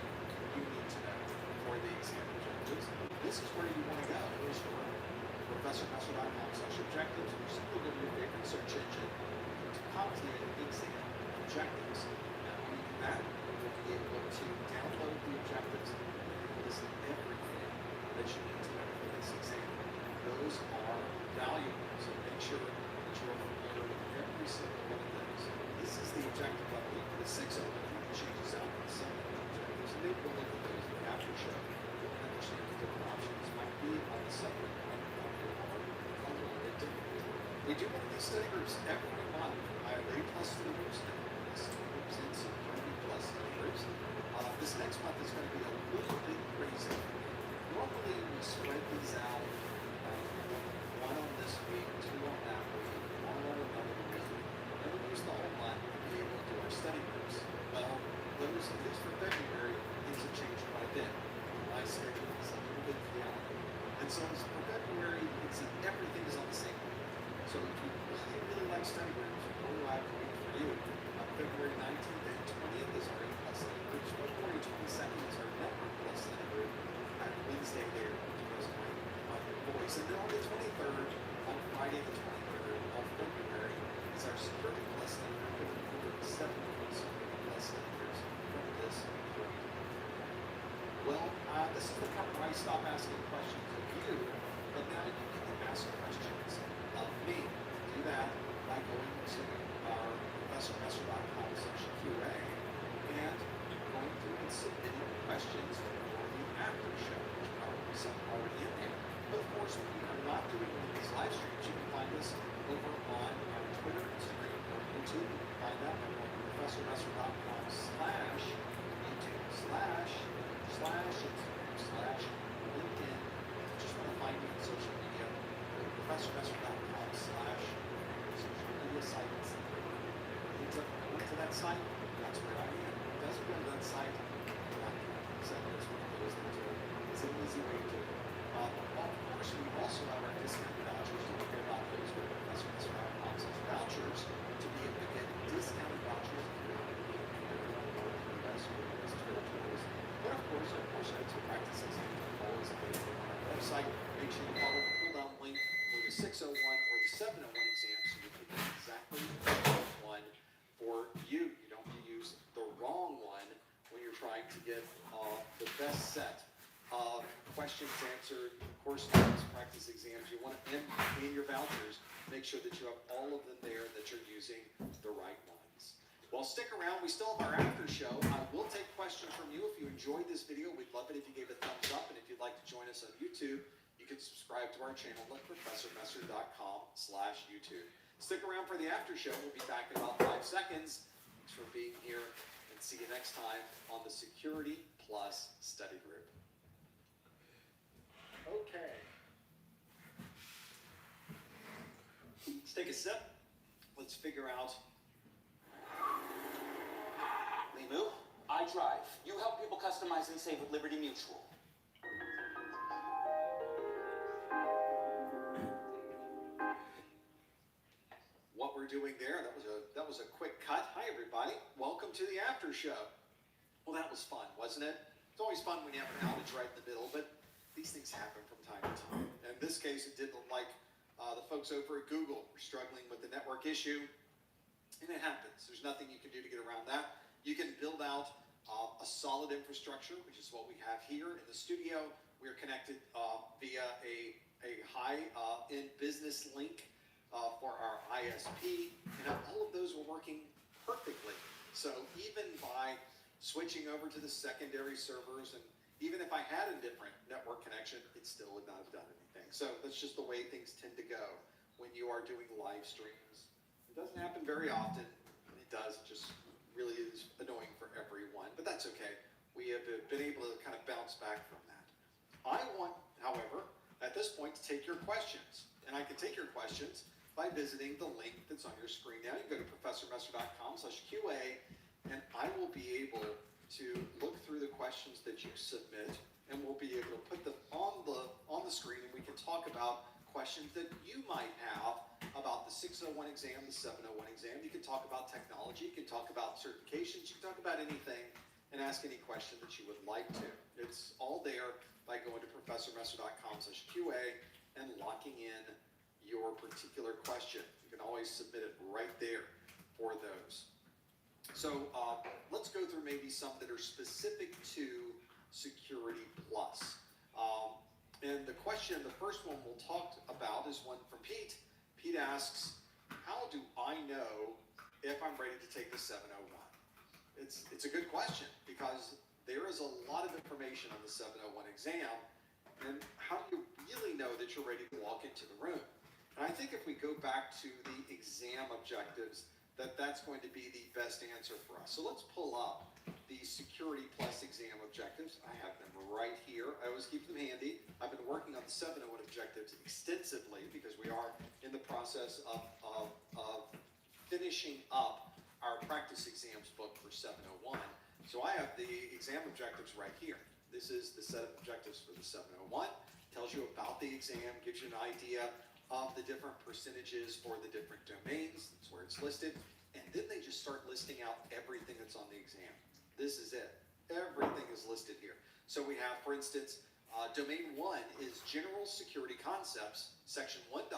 you need to know for the exam objectives. This is where you want to go. Here's your ProfessorMesser.com/objectives. You simply go to your favorite search engine to CompTIA exam objectives. Now, when you do that, you'll be able to download the objectives and list everything that you need to know for this exam. Those are valuable, so make sure that you are familiar with every single one of those. This is the objective update for the 601. It changes out with some of the objectives, and maybe we'll look at those in the after show and understand the different options might be on the subject a little bit differently. We do one of these study groups every month. I have A+ study groups and study groups and Security Plus study groups. This next month is going to be a little bit crazy. Normally we spread these out, one on this week, two on that week, one on another week, and we use the whole month to be able to do our study groups. Well, those, at least for February, things have changed quite a bit. My schedule is a little bit chaotic. And so for February, everything is on the same week. So if you really like study groups, what do I have to wait for you? February 19th and 20th is our A+ study groups. February 22nd is our Network Plus study group. Wednesday there because of my voice. And then on the 23rd, on Friday the 23rd of February, is our Security Plus study group. And then the 7th Security Plus study groups from this group. Well, this is the part where I stop asking questions of you, but now you can ask questions of me. Do that by going to our ProfessorMesser.com/QA and going through and submitting questions for the after show, which probably some already in there. But of course, when we are not doing one of these live streams, you can find us over on our Twitter, Instagram, or YouTube. You can find that by going to ProfessorMesser.com/YouTube/Instagram/LinkedIn. Just want to find me on social media. ProfessorMesser.com/social media sites. Go to that site, that's where I am. It doesn't go to that site, so it's one of those things where it's an easy way to do it. Of course, we also have our discount vouchers. Don't forget about those with ProfessorMesser.com/vouchers to be able to get discounted vouchers if you're not going to be anywhere in the U.S. or U.S. territories. But of course, our questions and practices are always available on our website. Make sure you follow the pull-down link for the 601 or the 701 exam so you can get exactly the right one for you. You don't use the wrong one when you're trying to get the best set of questions answered, correspondence practice exams. You want to in your vouchers, make sure that you have all of them there, that you're using the right ones. Well, stick around. We still have our after show. I will take questions from you. If you enjoyed this video, we'd love it if you gave it a thumbs up. And if you'd like to join us on YouTube, you can subscribe to our channel at ProfessorMesser.com/YouTube. Stick around for the after show. We'll be back in about 5 seconds. Thanks for being here, and see you next time on the Security Plus Study Group. Okay. Let's take a sip. Let's figure out. Limu, I drive. You help people customize and save with Liberty Mutual. What we're doing there, that was a quick cut. Hi everybody, welcome to the after show. Well, that was fun, wasn't it? It's always fun when you have an outage right in the middle, but these things happen from time to time. In this case, it didn't look like the folks over at Google were struggling with the network issue, and it happens. There's nothing you can do to get around that. You can build out a solid infrastructure, which is what we have here in the studio. We are connected via a high-end business link for our ISP, and all of those were working perfectly. So even by switching over to the secondary servers, and even if I had a different network connection, it still would not have done anything. So that's just the way things tend to go when you are doing live streams. It doesn't happen very often, and it does. It just really is annoying for everyone, but that's okay. We have been able to kind of bounce back from that. I want, however, at this point to take your questions, and I can take your questions by visiting the link that's on your screen now. You can go to ProfessorMesser.com/QA, and I will be able to look through the questions that you submit, and we'll be able to put them on the screen, and we can talk about questions that you might have about the 601 exam, the 701 exam. You can talk about technology, you can talk about certifications, you can talk about anything ask any question that you would like to. It's all there by going to professormesser.com/QA and locking in your particular question. You can always submit it right there for those. So let's go through maybe some that are specific to Security Plus. And the question, the first one we'll talk about is one from Pete. Pete asks, how do I know if I'm ready to take the 701? It's a good question because there is a lot of information on the 701 exam, and how do you really know that you're ready to walk into the room? And I think if we go back to the exam objectives, that's going to be the best answer for us. So let's pull up the Security Plus exam objectives. I have them right here. I always keep them handy. I've been working on the 701 objectives extensively because we are in the process of finishing up our practice exams book for 701. So I have the exam objectives right here. This is the set of objectives for the 701. Tells you about the exam, gives you an idea of the different percentages for the different domains. That's where it's listed. And then they just start listing out everything that's on the exam. This is it. Everything is listed here. So we have, for instance, domain 1 is general security concepts. Section 1.1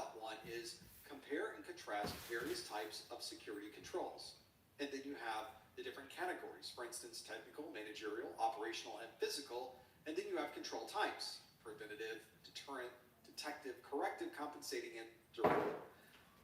is compare and contrast various types of security controls. And then you have the different categories. For instance, technical, managerial, operational, and physical. And then you have control types: preventative, deterrent, detective, corrective, compensating, and derivative.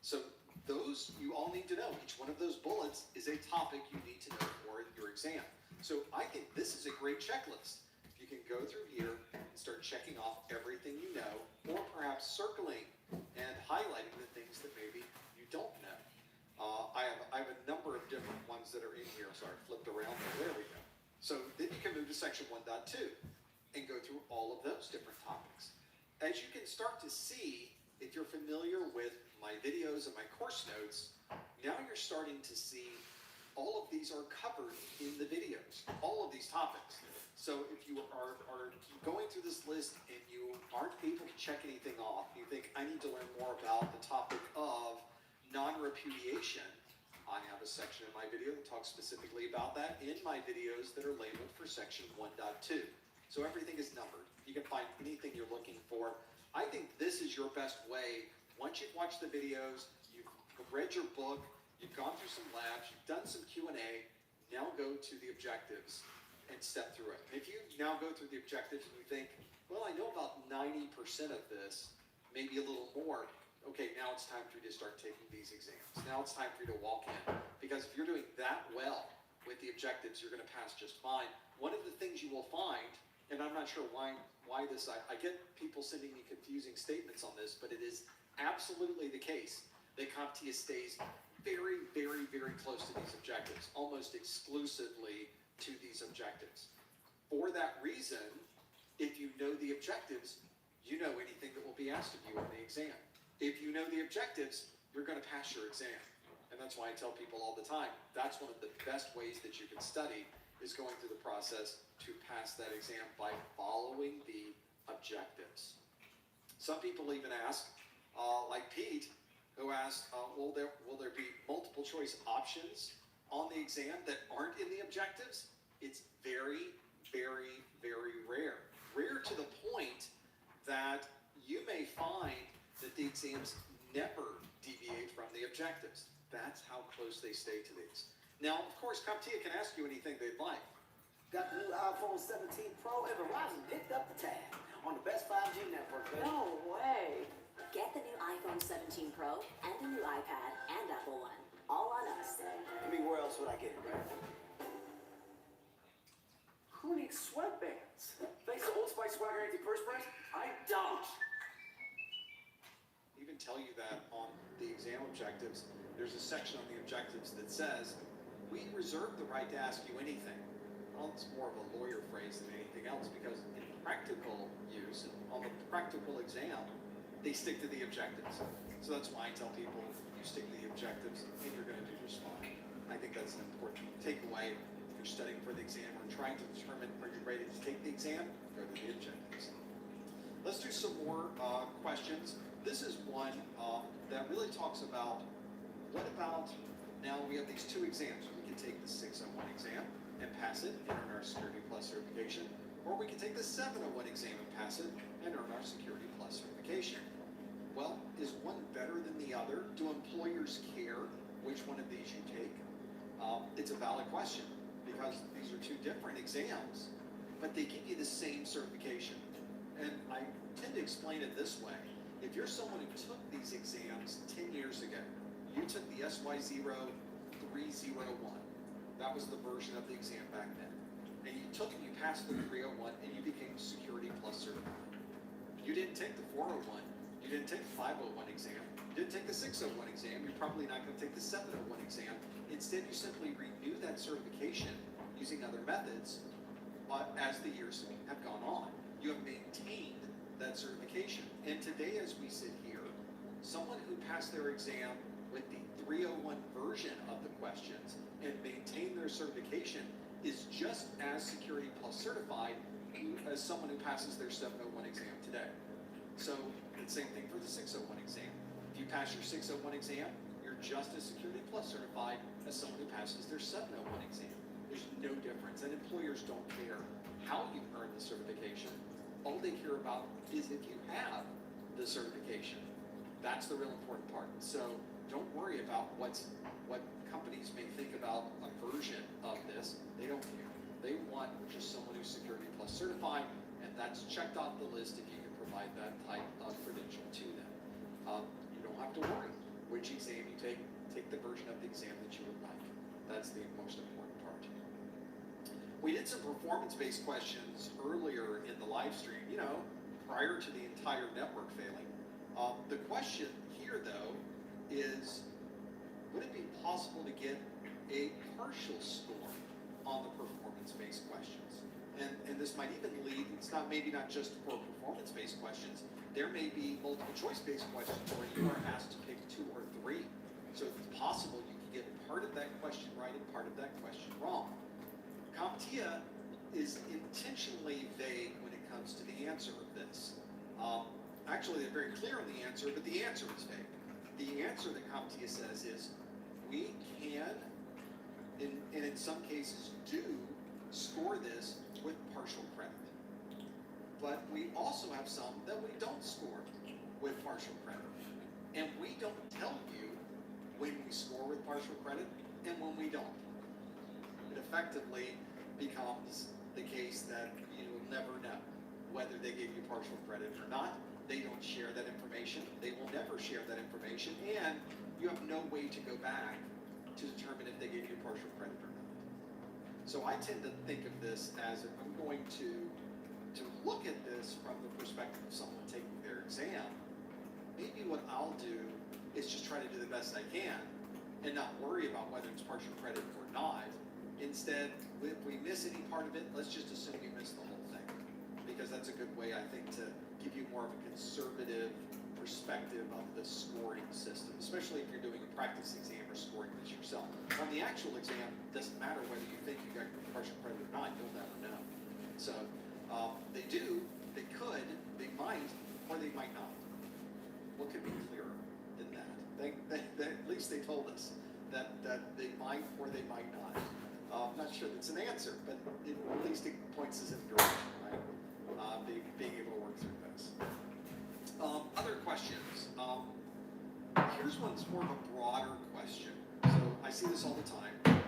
So those you all need to know. Each one of those bullets is a topic you need to know for your exam. So I think this is a great checklist. You can go through here and start checking off everything you know, or perhaps circling and highlighting the things that maybe you don't know. I have a number of different ones that are in here. Sorry, flipped around there. There we go. So then you can move to section 1.2 and go through all of those different topics. As you can start to see, if you're familiar with my videos and my course notes, now you're starting to see all of these are covered in the videos, all of these topics. So if you are going through this list and you aren't able to check anything off, you think, I need to learn more about the topic of non-repudiation, I have a section in my video that talks specifically about that in my videos that are labeled for section 1.2. So everything is numbered. You can find anything you're looking for. I think this is your best way. Once you've watched the videos, you've read your book, you've gone through some labs, you've done some Q&A, now go to the objectives and step through it. And if you now go through the objectives and you think, well, I know about 90% of this, maybe a little more, okay, now it's time for you to start taking these exams. Now it's time for you to walk in. Because if you're doing that well with the objectives, you're going to pass just fine. One of the things you will find, and I'm not sure why this, I get people sending me confusing statements on this, but it is absolutely the case that CompTIA stays very, very, very close to these objectives, almost exclusively to these objectives. For that reason, if you know the objectives, you know anything that will be asked of you on the exam. If you know the objectives, you're going to pass your exam. And that's why I tell people all the time, that's one of the best ways that you can study, is going through the process to pass that exam by following the objectives. Some people even ask, like Pete, who asked, will there be multiple choice options on the exam that aren't in the objectives? It's very, very, very rare. Rare to the point that you may find that the exams never deviate from the objectives. That's how close they stay to these. Now, of course, CompTIA can ask you anything they'd like. Got the new iPhone 17 Pro, and Verizon picked up the tab on the best 5G network, baby. No way. Get the new iPhone 17 Pro and the new iPad and Apple One. All on us. I mean, where else would I get it, right? Who needs sweatbands? Thanks to Old Spice Swagger Anti-Perspirant, I don't. Even tell you that on the exam objectives, there's a section on the objectives that says, we reserve the right to ask you anything. Well, it's more of a lawyer phrase than anything else, because in practical use, on the practical exam, they stick to the objectives. So that's why I tell people, you stick to the objectives and you're going to do just fine. I think that's an important takeaway. If you're studying for the exam or trying to determine are you ready to take the exam, go to the objectives. Let's do some more questions. This is one that really talks about, now we have these two exams. We can take the 601 exam and pass it, enter our our Security Plus certification, or we can take the 701 exam and pass it and earn our Security Plus certification. Well, is one better than the other? Do employers care which one of these you take? It's a valid question because these are two different exams, but they give you the same certification. And I tend to explain it this way. If you're someone who took these exams 10 years ago, you took the SY0301. That was the version of the exam back then. And you took and you passed the 301 and you became Security Plus certified. You didn't take the 401. You didn't take the 501 exam. You didn't take the 601 exam. You're probably not going to take the 701 exam. Instead, you simply renew that certification using other methods as the years have gone on. You have maintained that certification. And today, as we sit here, someone who passed their exam with the 301 version of the questions and maintained their certification is just as Security Plus certified as someone who passes their 701 exam today. So the same thing for the 601 exam. If you pass your 601 exam, you're just as Security Plus certified as someone who passes their 701 exam. There's no difference, and employers don't care how you earn the certification. All they care about is if you have the certification. That's the real important part. So don't worry about what companies may think about a version of this. They don't care. They want just someone who's Security Plus certified, and that's checked off the list if you can provide that type of credential to them. You don't have to worry which exam you take. Take the version of the exam that you would like. That's the most important part. We did some performance-based questions earlier in the live stream, prior to the entire network failing. The question here, though, is would it be possible to get a partial score on the performance-based questions? And this might even lead, it's maybe not just for performance-based questions. There may be multiple choice-based questions where you are asked to pick 2 or 3. So if it's possible, you can get part of that question right and part of that question wrong. CompTIA is intentionally vague when it comes to the answer of this. Actually, they're very clear on the answer, but the answer is vague. The answer that CompTIA says is we can, and in some cases do, score this with partial credit. But we also have some that we don't score with partial credit. And we don't tell you when we score with partial credit and when we don't. It effectively becomes the case that you will never know whether they gave you partial credit or not. They don't share that information. They will never share that information. And you have no way to go back to determine if they gave you partial credit or not. So I tend to think of this as if I'm going to look at this from the perspective of someone taking their exam, maybe what I'll do is just try to do the best I can and not worry about whether it's partial credit or not. Instead, if we miss any part of it, let's just assume we missed the whole thing, because that's a good way, I think, to give you more of a conservative perspective of the scoring system, especially if you're doing a practice exam or scoring this yourself. On the actual exam, it doesn't matter whether you think you got partial credit or not, you'll never know. So they do, they could, they might, or they might not. What could be clearer than that? At least they told us that they might or they might not. I'm not sure that's an answer, but at least it points us in a direction, right? Being able to work through this. Other questions. Here's one that's more of a broader question. So I see this all the time.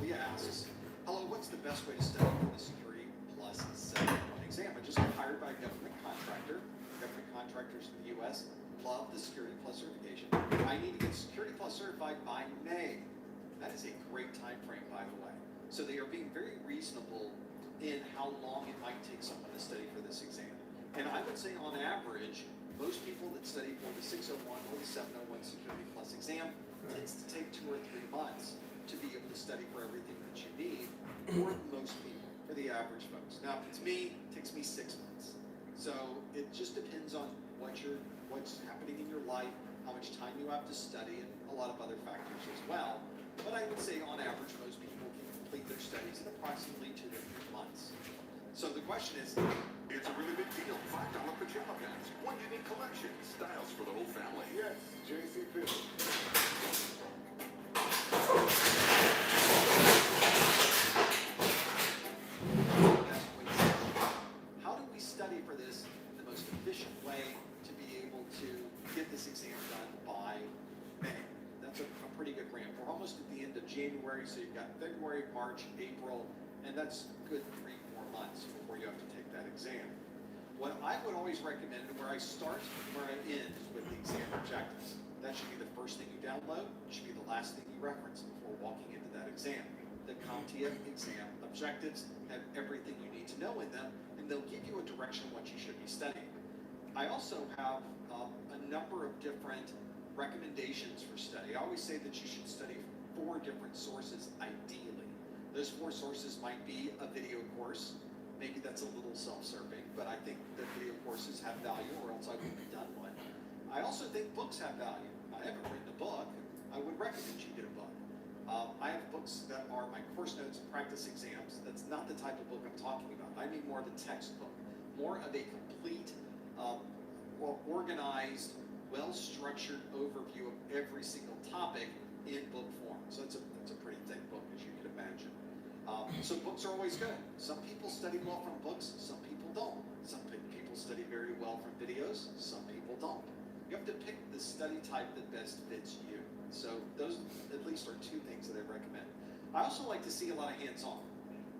Leah asks, hello, what's the best way to study for the Security Plus 701 exam? I just got hired by a government contractor. Government contractors in the U.S. love the Security Plus certification. I need to get Security Plus certified by May. That is a great time frame, by the way. So they are being very reasonable in how long it might take someone to study for this exam. And I would say on average, most people that study for the 601 or the 701 Security Plus exam tends to take 2 or 3 months to be able to study for everything that you need, for most people, for the average folks. Now, if it's me, it takes me 6 months. So it just depends on what's happening in your life, how much time you have to study, and a lot of other factors as well. But I would say on average, most people can complete their studies in approximately 2 to 3 months. So the question is, it's a really big deal. $5 pajama pants. One unique collection. Styles for the whole family. Yes, JC Field. we're almost at the end of January, so you've got February, March, April, and that's good 3-4 months before you have to take that exam. What I would always recommend, and where I start and where I end with the exam objectives, that should be the first thing you download, it should be the last thing you reference before walking into that exam. The CompTIA exam objectives have everything you need to know in them, and they'll give you a direction what you should be studying. I also have a number of different recommendations for study. I always say that you should study 4 different sources ideally. Those 4 sources might be a video course. Maybe that's a little self-serving, but I think that video courses have value, or else I wouldn't have done one. I also think books have value. I haven't written a book. I would recommend you get a book. I have books that are my course notes and practice exams. That's not the type of book I'm talking about. I mean more of a textbook, more of a complete, organized, well-structured overview of every single topic in book form. So it's a pretty thick book, as you can imagine. So books are always good. Some people study well from books, some people don't. Some people study very well from videos, some people don't. You have to pick the study type that best fits you. So those at least are 2 things that I recommend. I also like to see a lot of hands-on.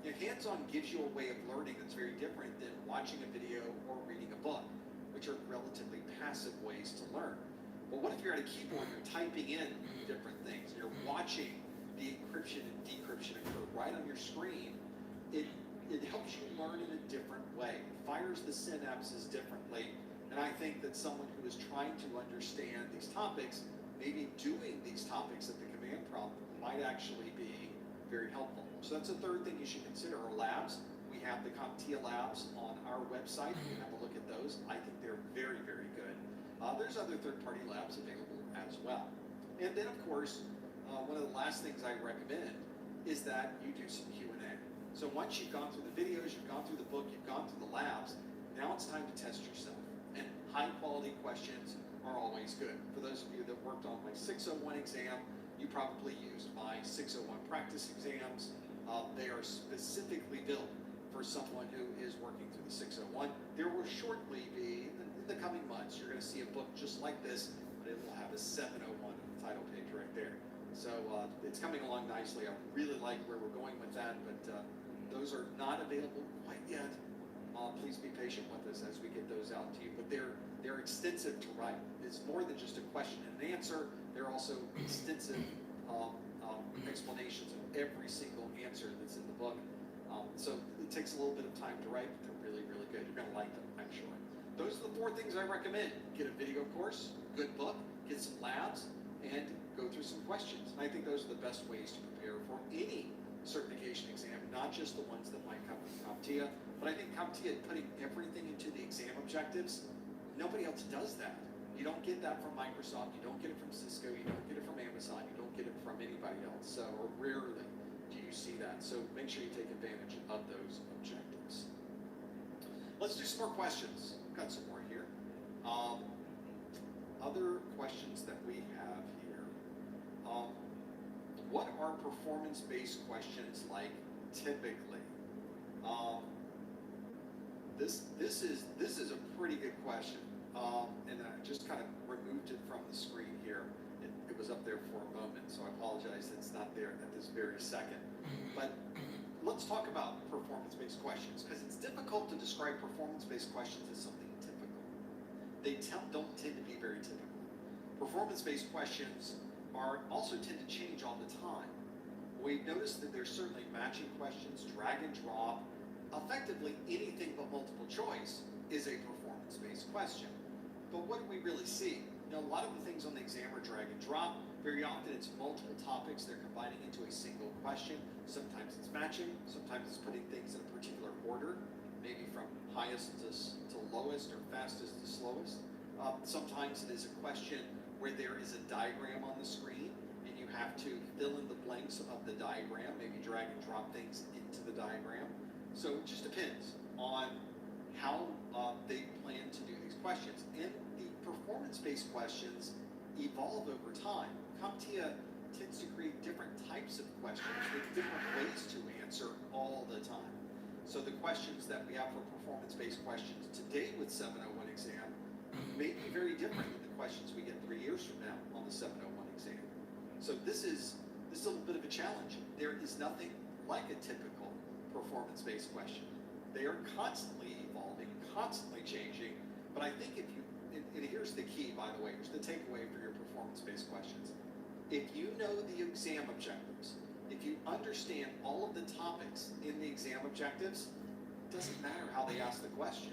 Hands-on gives you a way of learning that's very different than watching a video or reading a book, which are relatively passive ways to learn. But what if you're at a keyboard, you're typing in different things, you're watching the encryption and decryption occur right on your screen? It helps you learn in a different way. It fires the synapses differently. And I think that someone who is trying to understand these topics, maybe doing these topics at the command prompt, might actually be very helpful. So that's the 3rd thing you should consider are labs. We have the CompTIA labs on our website. You can have a look at those. I think they're very, very good. There's other third-party labs available as well. And then, of course, one of the last things I recommend is that you do some Q&A. So once you've gone through the videos, you've gone through the book, you've gone through the labs, now it's time to test yourself. And high-quality questions are always good. For those of you that worked on my 601 exam, you probably used my 601 practice exams. They are specifically built for someone who is working through the 601. There will shortly be, in the coming months, you're going to see a book just like this, but it will have a 701 on the title page right there. So it's coming along nicely. I really like where we're going with that, but those are not available quite yet. Please be patient with us as we get those out to you. But they're extensive to write. It's more than just a question and an answer. They're also extensive explanations of every single answer that's in the book. So it takes a little bit of time to write, but they're really, really good. You're going to like them, I'm sure. Those are the 4 things I recommend. Get a video course, good book, get some labs, and go through some questions. And I think those are the best ways to prepare for any certification exam, not just the ones that might come from CompTIA. But I think CompTIA putting everything into the exam objectives, nobody else does that. You don't get that from Microsoft, you don't get it from Cisco, you don't get it from Amazon, you don't get it from anybody else. So, or rarely do you see that. So make sure you take advantage of those objectives. Let's do some more questions. Got some more here. Other questions that we have here. What are performance-based questions like typically? This is a pretty good question, and I just kind of removed it from the screen here. It was up there for a moment, so I apologize it's not there at this very second. But let's talk about performance-based questions, because it's difficult to describe performance-based questions as something typical. They don't tend to be very typical. Performance-based questions also tend to change all the time. We've noticed that there's certainly matching questions, drag and drop. Effectively, anything but multiple choice is a performance-based question. But what do we really see? A lot of the things on the exam are drag and drop. Very often it's multiple topics they're combining into a single question. Sometimes it's matching, sometimes it's putting things in a particular order, maybe from highest to lowest or fastest to slowest. Sometimes it is a question where there is a diagram on the screen and you have to fill in the blanks of the diagram, maybe drag and drop things into the diagram. So it just depends on how they plan to do these questions. And the performance-based questions evolve over time. CompTIA tends to create different types of questions with different ways to answer all the time. So the questions that we have for performance-based questions today with 701 exam may be very different than the questions we get 3 years from now on the 701 exam. So this is This is a little bit of a challenge. There is nothing like a typical performance-based question. They are constantly evolving, constantly changing, but I think if you, and here's the key, by the way, here's the takeaway for your performance-based questions. If you know the exam objectives, if you understand all of the topics in the exam objectives, it doesn't matter how they ask the question.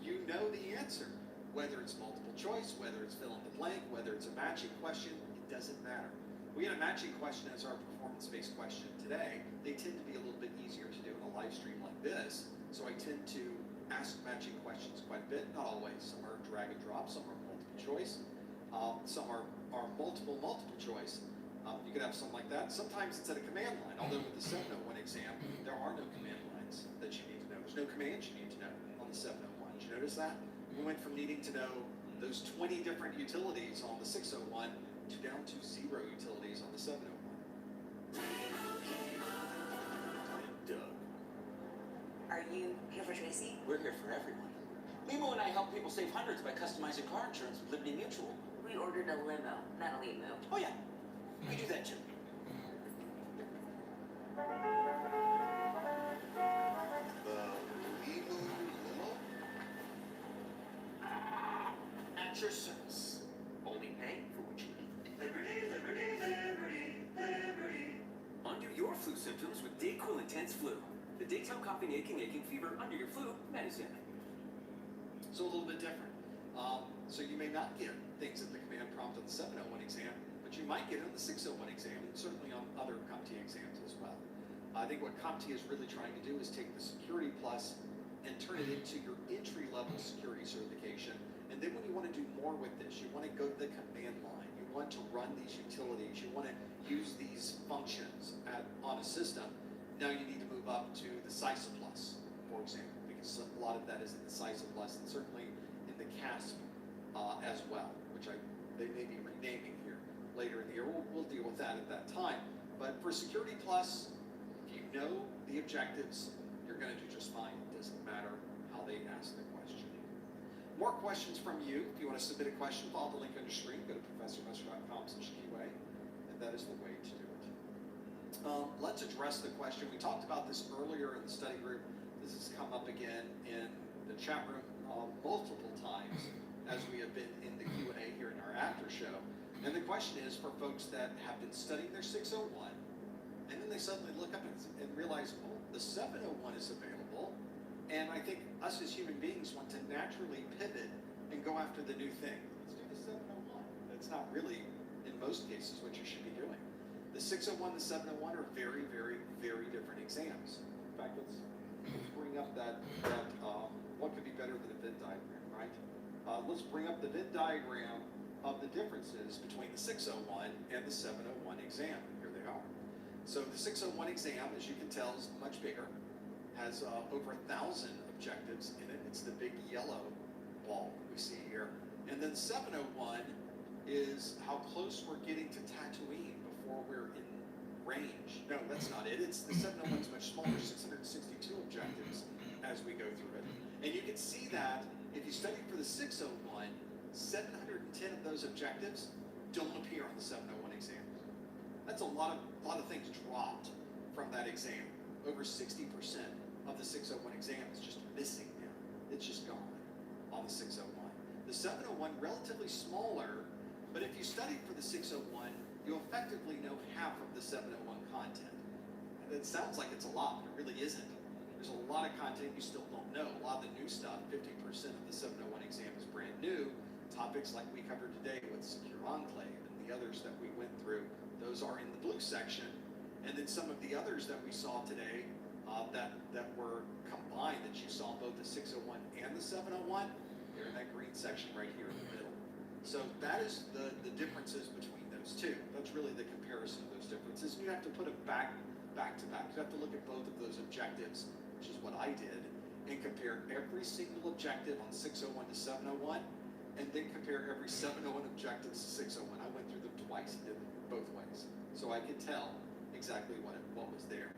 You know the answer. Whether it's multiple choice, whether it's fill in the blank, whether it's a matching question, it doesn't matter. We had a matching question as our performance-based question today. They tend to be a little bit easier to do in a live stream like this, so I tend to ask matching questions quite a bit, not always. Some are drag and drop, some are multiple choice, some are multiple choice. You could have something like that. Sometimes it's at a command line, although with the 701 exam, there are no command lines that you need to know. There's no commands you need to know on the 701. Did you notice that? We went from needing to know those 20 different utilities on the 601 to down to 0 utilities on the 701. Doug. Are you here for Tracy? We're here for everyone. Mimo and I help people save hundreds by customizing car insurance with Liberty Mutual. We ordered a limo, not a limo. Oh yeah, we do that too. At your service. Only pay for what you need. Liberty, liberty, liberty, liberty. Undo your flu symptoms with Dayquil Intense Flu. The daytime coughing, aching fever under your flu medicine. So a little bit different. So you may not get things at the command prompt on the 701 exam, but you might get it on the 601 exam, and certainly on other CompTIA exams as well. I think what CompTIA is really trying to do is take the Security Plus and turn it into your entry-level security certification. And then when you want to do more with this, you want to go to the command line, you want to run these utilities, you want to use these functions on a system, now you need to move up to the CISA Plus, for example, because a lot of that is in the CISA Plus, and certainly in the CASP as well, which they may be renaming here later in the year. We'll deal with that at that time. But for Security Plus, if you know the objectives, you're going to do just fine. It doesn't matter how they ask the question. More questions from you. If you want to submit a question, follow the link on your screen. Go to professormesser.com/QA, and that is the way to do it. Let's address the question. We talked about this earlier in the study group. This has come up again in the chat room multiple times as we have been in the Q&A here in our after show. And the question is for folks that have been studying their 601, and then they suddenly look up and realize, oh, the 701 is available. And I think us as human beings want to naturally pivot and go after the new thing. Let's do the 701. That's not really, in most cases, what you should be doing. The 601 and the 701 are very, very, very different exams. In fact, let's bring up that what could be better than a Venn diagram, right? Let's bring up the Venn diagram of the differences between the 601 and the 701 exam. Here they are. So the 601 exam, as you can tell, is much bigger. Has over 1,000 objectives in it. It's the big yellow ball we see here. And then 701 is how close we're getting to Tatooine before we're in range. No, that's not it. It's the 701 is much smaller, 662 objectives as we go through it. And you can see that if you study for the 601, 710 of those objectives don't appear on the 701 exam. That's a lot of things dropped from that exam. Over 60% of the 601 exam is just missing now. It's just gone on the 601. The 701, relatively smaller, but if you study for the 601, you'll effectively know half of the 701 content. And it sounds like it's a lot, but it really isn't. There's a lot of content you still don't know. A lot of the new stuff, 50% of the 701 exam is brand new. Topics like we covered today with Secure Enclave and the others that we went through, those are in the blue section. And then some of the others that we saw today that were combined, that you saw both the 601 and the 701, they're in that green section right here in the middle. So that is the differences between those two. That's really the comparison of those differences. You have to put them back to back. You have to look at both of those objectives, which is what I did, and compare every single objective on 601 to 701, and then compare every 701 objectives to 601. I went through them twice and did them both ways, so I could tell exactly what was there.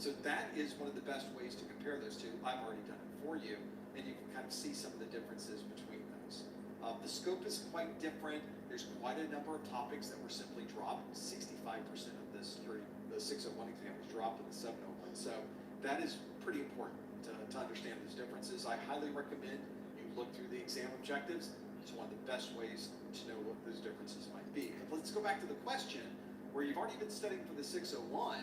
So that is one of the best ways to compare those two. I've already done it for you, and you can kind of see some of the differences between those. The scope is quite different. There's quite a number of topics that were simply dropped. 65% of the 601 exam was dropped in the 701. So that is pretty important to understand those differences. I highly recommend you look through the exam objectives. It's one of the best ways to know what those differences might be. But let's go back to the question where you've already been studying for the 601.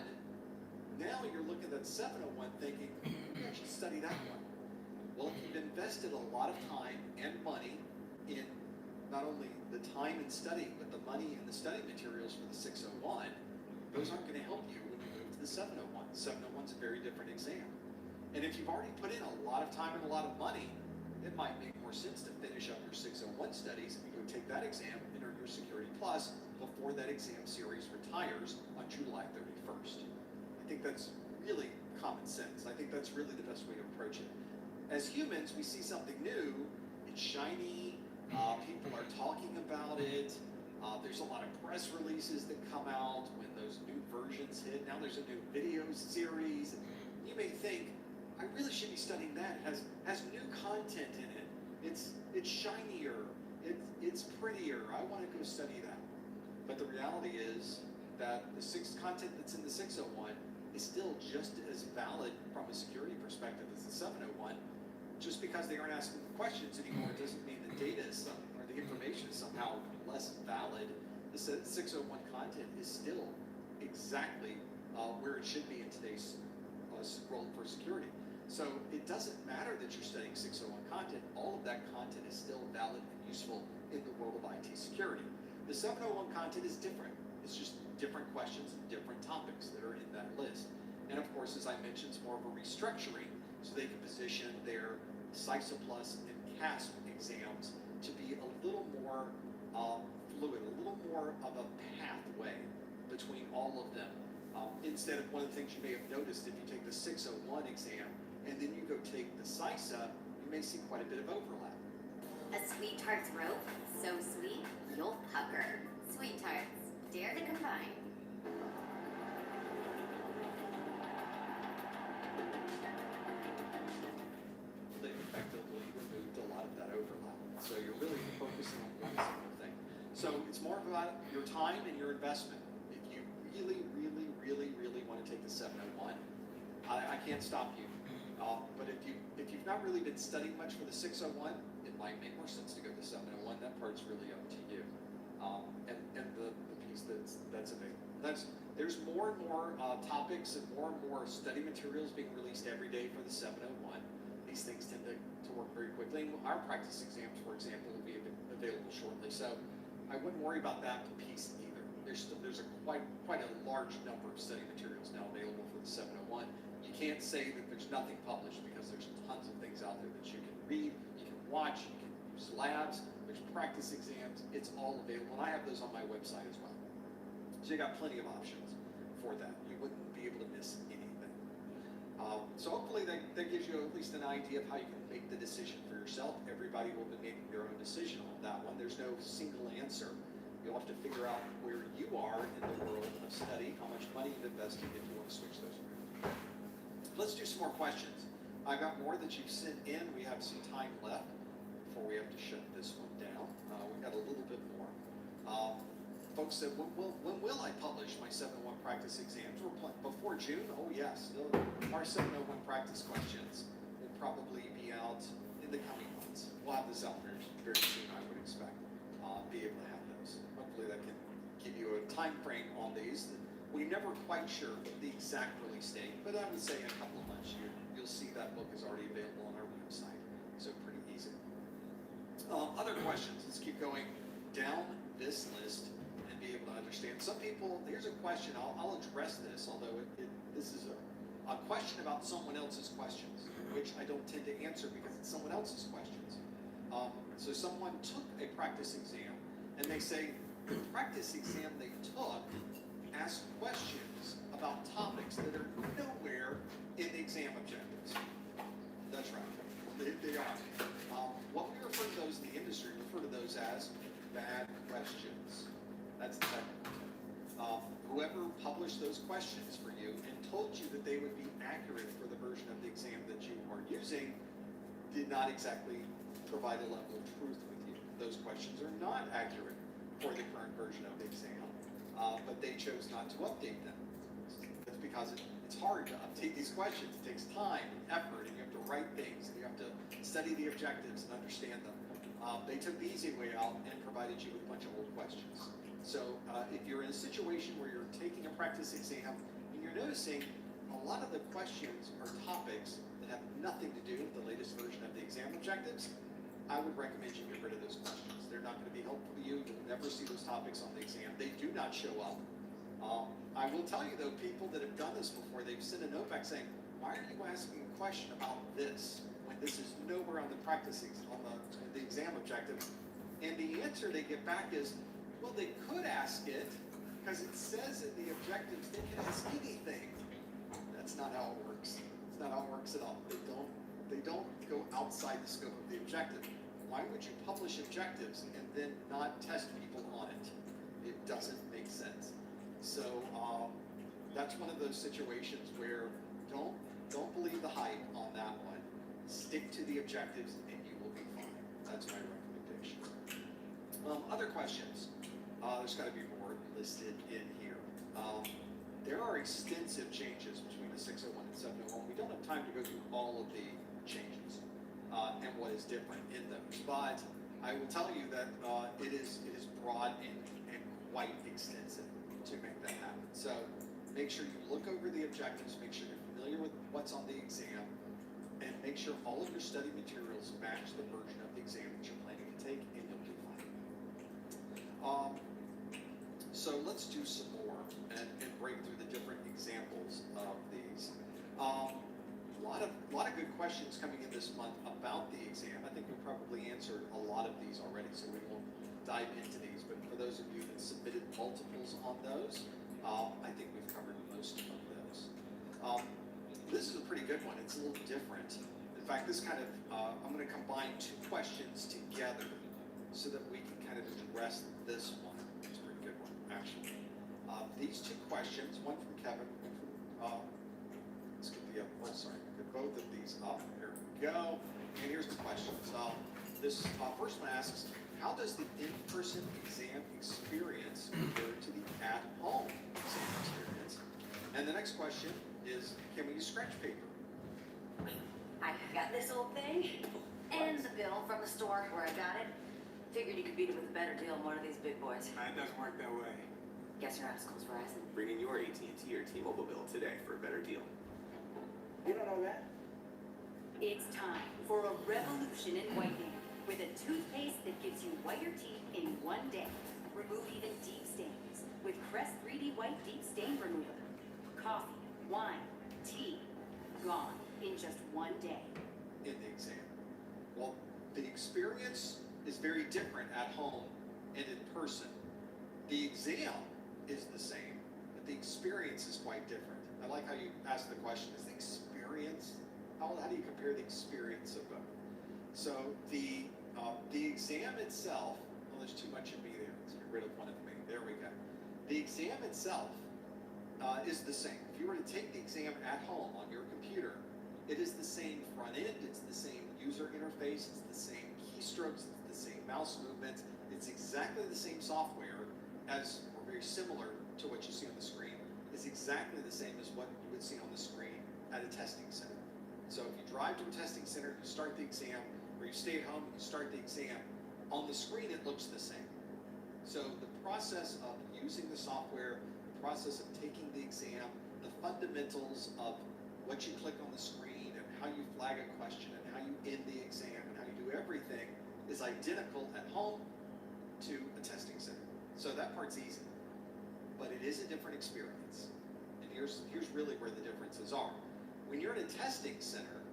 Now you're looking at 701 thinking, maybe I should study that one. Well, if you've invested a lot of time and money in not only the time in studying, but the money and the study materials for the 601, those aren't going to help you when you move to the 701. 701 is a very different exam. And if you've already put in a lot of time and a lot of money, it might make more sense to finish up your 601 studies and go take that exam and earn your Security Plus before that exam series retires on July 31st. I think that's really common sense. I think that's really the best way to approach it. As humans, we see something new, it's shiny, people are talking about it, there's a lot of press releases that come out when those new versions hit. Now there's a new video series. You may think, I really should be studying that. It has new content in it. It's shinier, it's prettier. I want to go study that. But the reality is that the content that's in the 601 is still just as valid from a security perspective as the 701. Just because they aren't asking the questions anymore doesn't mean the data is or the information is somehow less valid. The 601 content is still exactly where it should be in today's role for security. So it doesn't matter that you're studying 601 content. All of that content is still valid and useful in the world of IT security. The 701 content is different. It's just different questions and different topics that are in that list. And of course, as I mentioned, it's more of a restructuring so they can position their CISA Plus and CASP exams to be a little more fluid, a little more of a pathway between all of them. Instead of one of the things you may have noticed, if you take the 601 exam and then you go take the CISA, you may see quite a bit of overlap. A sweet tart's rope, so sweet, you'll pucker. Sweet tarts, dare to combine. They effectively removed a lot of that overlap. So you're really focusing on one single thing. So it's more about your time and your investment. If you really want to take the 701, I can't stop you. But if you've not really been studying much for the 601, it might make more sense to go to the 701. That part's really up to you. And the piece that's available. There's more and more topics and more study materials being released every day for the 701. These things tend to work very quickly. And our practice exams, for example, will be available shortly. So I wouldn't worry about that piece either. There's quite a large number of study materials now available for the 701. You can't say that there's nothing published because there's tons of things out there that you can read, you can watch, you can use labs, there's practice exams, it's all available. And I have those on my website as well. So you got plenty of options for that. You wouldn't be able to miss anything. So hopefully that gives you at least an idea of how you can make the decision for yourself. Everybody will be making their own decision on that one. There's no single answer. You'll have to figure out where you are in the world of study, how much money you've invested if you want to switch those around. Let's do some more questions. I've got more that you've sent in. We have some time left before we have to shut this one down. We've got a little bit more. Folks said, when will I publish my 701 practice exams? Before June? Oh yes. Our 701 practice questions will probably be out in the coming months. We'll have this out very soon, I would expect. Be able to have those. Hopefully that can give you a time frame on these. We're never quite sure the exact release date, but I would say in a couple of months you'll see that book is already available on our website. So pretty easy. Other questions. Let's keep going down this list and be able to understand. Some people, here's a question. I'll address this, although this is a question about someone else's questions, which I don't tend to answer because it's someone else's questions. So someone took a practice exam, and they say the practice exam they took asked questions about topics that are nowhere in the exam objectives. That's right. They are. What we refer to those in the industry, refer to those as bad questions. That's the technical term. Whoever published those questions for you and told you that they would be accurate for the version of the exam that you are using did not exactly provide a level of truth with you. Those questions are not accurate for the current version of the exam. but they chose not to update them. That's because it's hard to update these questions. It takes time and effort, and you have to write things, and you have to study the objectives and understand them. They took the easy way out and provided you with a bunch of old questions. So if you're in a situation where you're taking a practice exam and you're noticing a lot of the questions are topics that have nothing to do with the latest version of the exam objectives, I would recommend you get rid of those questions. They're not going to be helpful to you. You'll never see those topics on the exam. They do not show up. I will tell you though, people that have done this before, they've sent a note back saying, why are you asking a question about this when this is nowhere on the on the exam objectives? And the answer they get back is, well, they could ask it because it says in the objectives they can ask anything. That's not how it works. It's not how it works at all. They don't go outside the scope of the objective. Why would you publish objectives and then not test people on it? It doesn't make sense. So that's one of those situations where don't believe the hype on that one. Stick to the objectives and you will be fine. That's my recommendation. Other questions? There's got to be more listed in here. There are extensive changes between the 601 and 701. We don't have time to go through all of the changes and what is different in those, but I will tell you that it is broad and quite extensive to make that happen. So make sure you look over the objectives, make sure you're familiar with what's on the exam, and make sure all of your study materials match the version of the exam that you're planning to take, and you'll do fine. So let's do some more and break through the different examples of these. A lot of good questions coming in this month about the exam. I think we probably answered a lot of these already, so we won't dive into these. But for those of you that submitted multiples on those, I think we've covered most of those. This is a pretty good one. It's a little different. In fact, this kind of, I'm going to combine two questions together so that we can kind of address this one. It's a pretty good one, actually. These two questions, one from Kevin, one from, let's get the other, get both of these up. There we go. And here's the questions. This first one asks, how does the in-person exam experience compare to the at-home exam experience? And the next question is, can we use scratch paper? I got this old thing and the bill from the store where I got it. Figured you could beat it with a better deal than one of these big boys. It doesn't work that way. Guess you're not as close as Verizon. Bring in your AT&T or T-Mobile bill today for a better deal. You don't know that? It's time for a revolution in whitening with a toothpaste that gives you whiter teeth in one day. Remove even deep stains with Crest 3D White Deep Stain Remover. Coffee, wine, tea, gone in just one day. In the exam. Well, the experience is very different at home and in person. The exam is the same, but the experience is quite different. I like how you asked the question, is the experience, how do you compare the experience of both? So the exam itself, well, there's too much of me there. Let's get rid of one of me. There we go. The exam itself is the same. If you were to take the exam at home on your computer, it is the same front end, it's the same user interface, it's the same keystrokes, it's the same mouse movements, it's exactly the same software as, or very similar to what you see on the screen. It's exactly the same as what you would see on the screen at a testing center. So if you drive to a testing center, you start the exam, or you stay at home, you start the exam, on the screen it looks the same. So the process of using the software, the process of taking the exam, the fundamentals of what you click on the screen and how you flag a question and how you end the exam and how you do everything is identical at home to a testing center. So that part's easy, but it is a different experience. And here's really where the differences are. When you're in a testing center,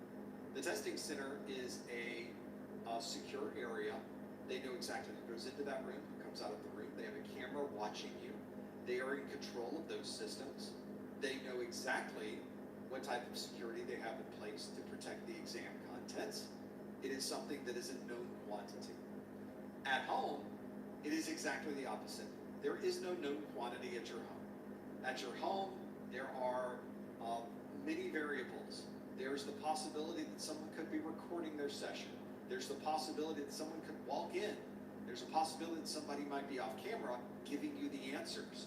the testing center is a secure area. They know exactly who goes into that room, who comes out of the room. They have a camera watching you. They are in control of those systems. They know exactly what type of security they have in place to protect the exam contents. It is something that is a known quantity. At home, it is exactly the opposite. There is no known quantity at your home. At your home, there are many variables. There's the possibility that someone could be recording their session. There's the possibility that someone could walk in. There's a possibility that somebody might be off camera giving you the answers.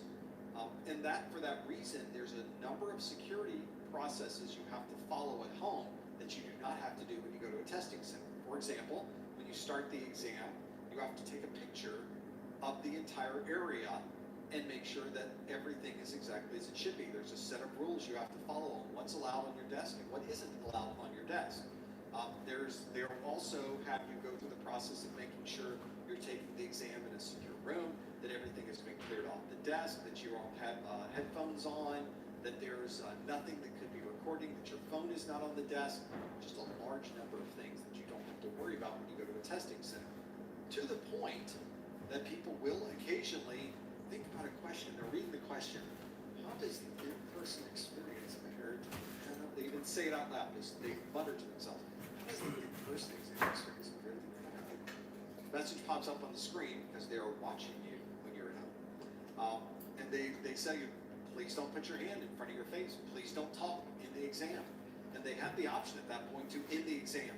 And that, for that reason, there's a number of security processes you have to follow at home that you do not have to do when you go to a testing center. For example, when you start the exam, you have to take a picture of the entire area and make sure that everything is exactly as it should be. There's a set of rules you have to follow on what's allowed on your desk and what isn't allowed on your desk. They'll also have you go through the process of making sure you're taking the exam in a secure room, that everything has been cleared off the desk, that you all have headphones on, that there's nothing that could be recording, that your phone is not on the desk, just a large number of things that you don't have to worry about when you go to a testing center. To the point that people will occasionally think about a question, they're reading the question, how does the in-person experience compare to, they even say it out loud, they mutter to themselves, how does the in-person exam experience compare to the message pops up on the screen because they are watching you when you're at home. And they say, please don't put your hand in front of your face. Please don't talk in the exam. And they have the option at that point to end the exam.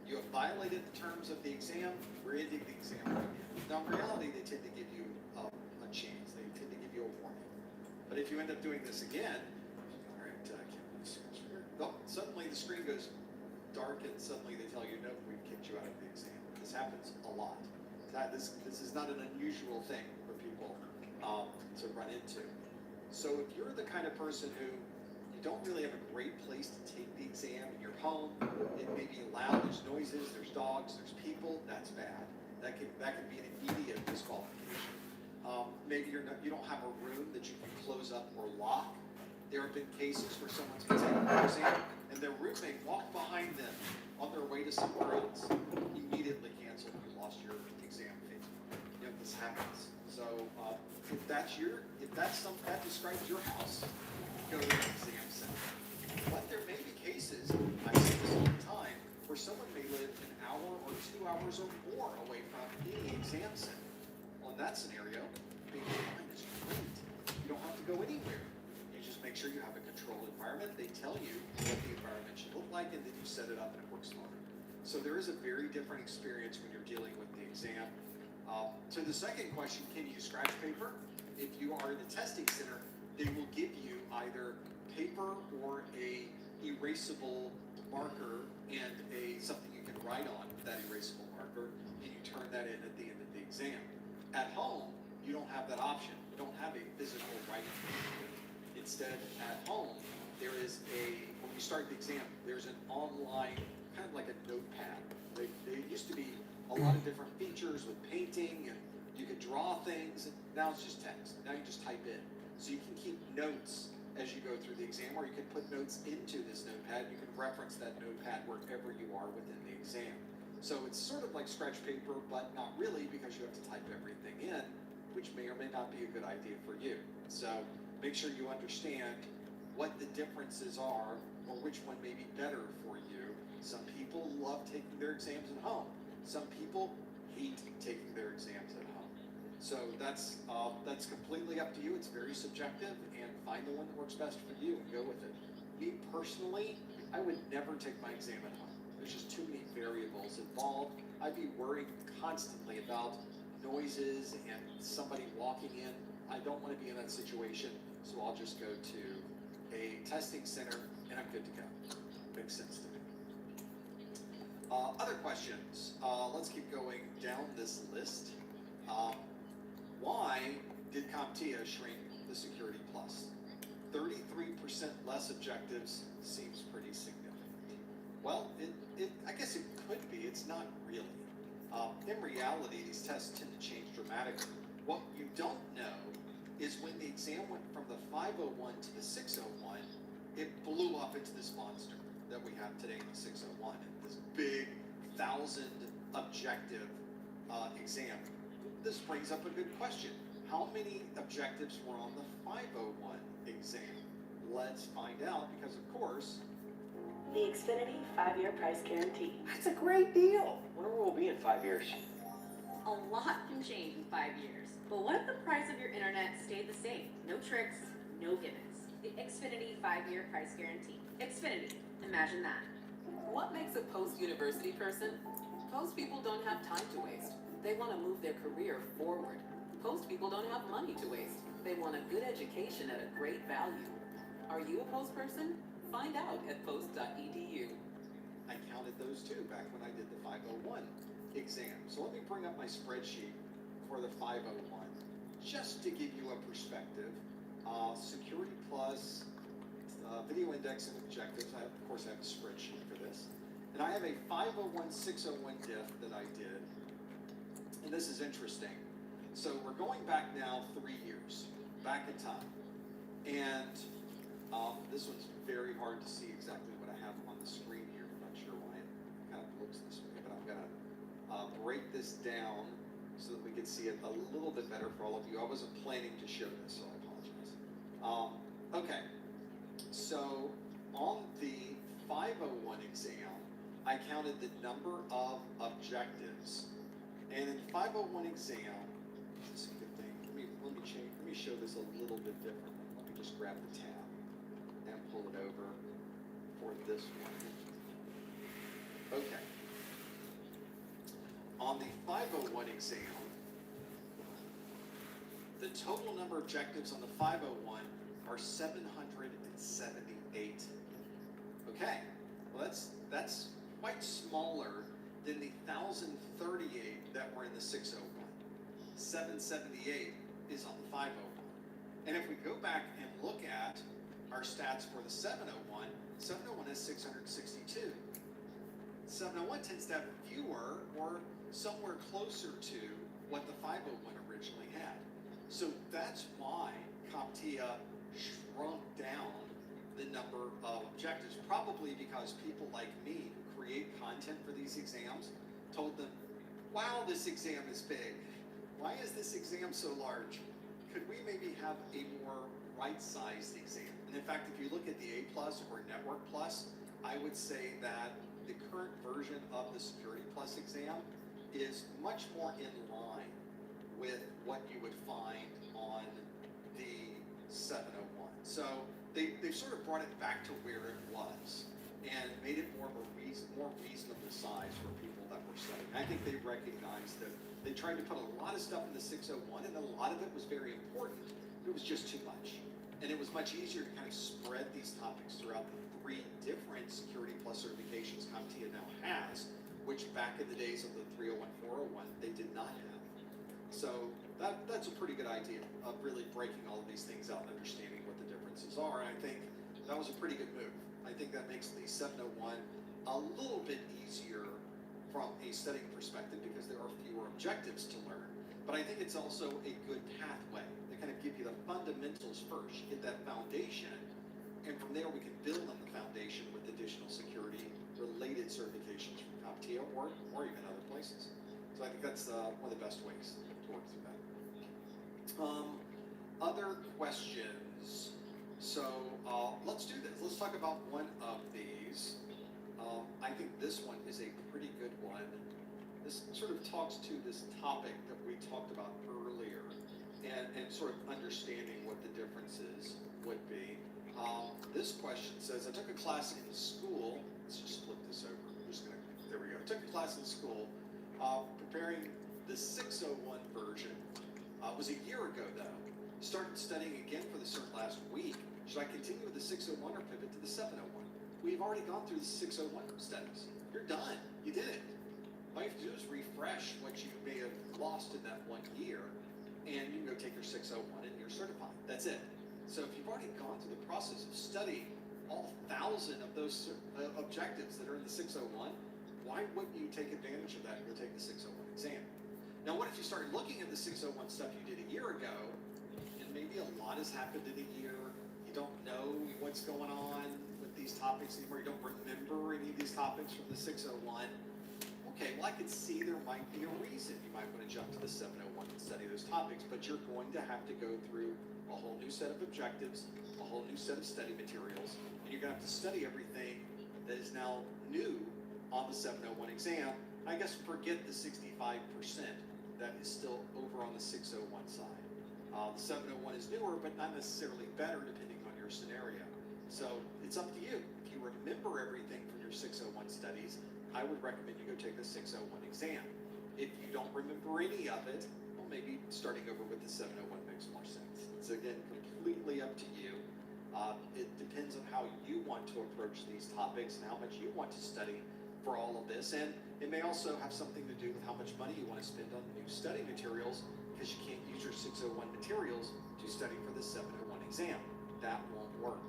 You have violated the terms of the exam. We're ending the exam right now. Now, in reality, they tend to give you a chance. They tend to give you a warning. But if you end up doing this again, all right, suddenly the screen goes dark and suddenly they tell you, no, we've kicked you out of the exam. This happens a lot. This is not an unusual thing for people to run into. So if you're the kind of person who you don't really have a great place to take the exam in your home, it may be loud, there's noises, there's dogs, there's people, that's bad. That can be an immediate disqualification. Maybe you don't have a room that you can close up or lock. There have been cases where someone's been taking their exam and their roommate walked behind them on their way to somewhere else, immediately canceled, you lost your exam fee. You know, this happens. So if that describes your house, go to an exam center. But there may be cases, I see this all the time, where someone may live an hour or 2 hours or more away from any exam center. Well, in that scenario, being online is great. You don't have to go anywhere. You just make sure you have a controlled environment. They tell you what the environment should look like, and then you set it up and it works smarter. So there is a very different experience when you're dealing with the exam. To the second question, can you scratch paper? If you are in a testing center, they will give you either paper or a erasable marker and something you can write on with that erasable marker, and you turn that in at the end of the exam. At home, you don't have that option. You don't have a physical writing machine. Instead, at home, there is when you start the exam, there's an online, kind of like a notepad. They used to be a lot of different features with painting, and you could draw things, and now it's just text. Now you just type in. So you can keep notes as you go through the exam, or you can put notes into this notepad. You can reference that notepad wherever you are within the exam. So it's sort of like scratch paper, but not really, because you have to type everything in, which may or may not be a good idea for you. So make sure you understand what the differences are, or which one may be better for you. Some people love taking their exams at home. Some people hate taking their exams at home. So that's completely up to you. It's very subjective, and find the one that works best for you and go with it. Me personally, I would never take my exam at home. There's just too many variables involved. I'd be worried constantly about noises and somebody walking in. I don't want to be in that situation, so I'll just go to a testing center and I'm good to go. Makes sense to me. Other questions? Let's keep going down this list. Why did CompTIA shrink the Security Plus? 33% less objectives seems pretty significant. Well, I guess it could be. It's not really. In reality, these tests tend to change dramatically. What you don't know is when the exam went from the 501 to the 601, it blew up into this monster that we have today in the 601, this big 1,000 objective exam. This brings up a good question. How many objectives were on the 501 exam? Let's find out, because of course, The Xfinity 5-year price guarantee. That's a great deal. Wonder where we'll be in 5 years. A lot can change in 5 years. But what if the price of your internet stayed the same? No tricks, no gimmicks. The Xfinity 5-year price guarantee. Xfinity. Imagine that. What makes a post-university person? Post people don't have time to waste. They want to move their career forward. Post people don't have money to waste. They want a good education at a great value. Are you a post person? Find out at post.edu. I counted those too back when I did the 501 exam. So let me bring up my spreadsheet for the 501 just to give you a perspective. Security plus video index and objectives. I, of course, have a spreadsheet for this. And I have a 501 601 diff that I did. And this is interesting. So we're going back now 3 years, back in time. And this one's very hard to see exactly what I have on the screen here. I'm not sure why it kind of looks this way, but I'm going to break this down so that we can see it a little bit better for all of you. I wasn't planning to show this, so I apologize. Okay, so on the 501 exam, I counted the number of objectives. And in the 501 exam, this is a good thing. Let me show this a little bit differently. Let me just grab the tab and pull it over for this one. Okay. On the 501 exam, the total number of objectives on the 501 are 778. Okay, well that's quite smaller than the 1,038 that were in the 601. 778 is on the 501. And if we go back and look at our stats for the 701, 701 is 662. 701 tends to have fewer or somewhere closer to what the 501 originally had. So that's why CompTIA shrunk down the number of objectives, probably because people like me who create content for these exams told them, wow, this exam is big. Why is this exam so large? Could we maybe have a more right-sized exam? And in fact, if you look at the A Plus or Network Plus, I would say that the current version of the Security Plus exam is much more in line with what you would find on the 701. So they've sort of brought it back to where it was and made it more reasonable size for people that were studying. I think they recognized that they tried to put a lot of stuff in the 601, and a lot of it was very important. It was just too much. And it was much easier to kind of spread these topics throughout the 3 different Security Plus certifications CompTIA now has, which back in the days of the 301, 401, they did not have. So that's a pretty good idea of really breaking all of these things out and understanding what the differences are. And I think that was a pretty good move. I think that makes the 701 a little bit easier from a studying perspective because there are fewer objectives to learn. But I think it's also a good pathway to kind of give you the fundamentals first. You get that foundation, and from there we can build on the foundation with additional security-related certifications from CompTIA or even other places. So I think that's one of the best ways to work through that. Other questions? So let's do this. Let's talk about one of these. I think this one is a pretty good one. This sort of talks to this topic that we talked about earlier and sort of understanding what the differences would be. This question says, I took a class in school. Let's just flip this over. There we go. I took a class in school preparing the 601 version. It was a year ago, though. Started studying again for the cert last week. Should I continue with the 601 or pivot to the 701? We've already gone through the 601 studies. You're done. You did it. All you have to do is refresh what you may have lost in that 1 year, and you can go take your 601 and you're certified. That's it. So if you've already gone through the process of studying all 1,000 of those objectives that are in the 601, why wouldn't you take advantage of that and go take the 601 exam? Now, what if you start looking at the 601 stuff you did a year ago, and maybe a lot has happened in a year, you don't know what's going on with these topics anymore, you don't remember any of these topics from the 601, okay, well, I could see there might be a reason you might want to jump to the 701 and study those topics, but you're going to have to go through a whole new set of objectives, a whole new set of study materials, and you're going to have to study everything that is now new on the 701 exam. I guess forget the 65% that is still over on the 601 side. The 701 is newer, but not necessarily better depending on your scenario. So it's up to you. If you remember everything from your 601 studies, I would recommend you go take the 601 exam. If you don't remember any of it, well, maybe starting over with the 701 makes more sense. It's again completely up to you. It depends on how you want to approach these topics and how much you want to study for all of this. And it may also have something to do with how much money you want to spend on new study materials, because you can't use your 601 materials to study for the 701 exam. That won't work.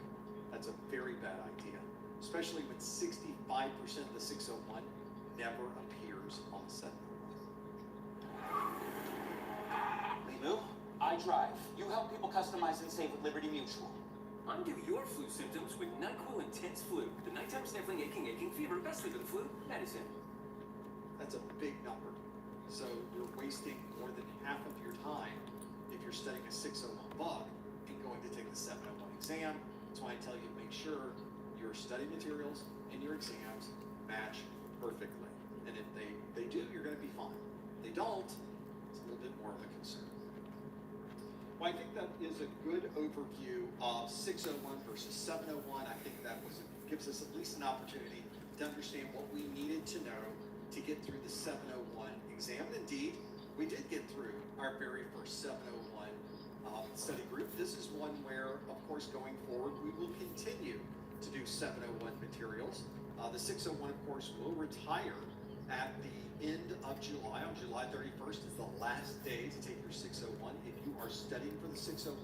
That's a very bad idea, especially when 65% of the 601 never appears on the 701. Limu, I drive. You help people customize and save with Liberty Mutual. Undo your flu symptoms with NyQuil Intense Flu. The nighttime sniffling, aching fever, best sleep and flu medicine. That's a big number. So you're wasting more than half of your time if you're studying a 601 bug and going to take the 701 exam. That's why I tell you, make sure your study materials and your exams match perfectly. And if they do, you're going to be fine. If they don't, it's a little bit more of a concern. Well, I think that is a good overview of 601 versus 701. I think that gives us at least an opportunity to understand what we needed to know to get through the 701 exam. And indeed, we did get through our very first 701 study group. This is one where, of course, going forward, we will continue to do 701 materials. The 601, of course, will retire at the end of July. On July 31st is the last day to take your 601. If you are studying for the 601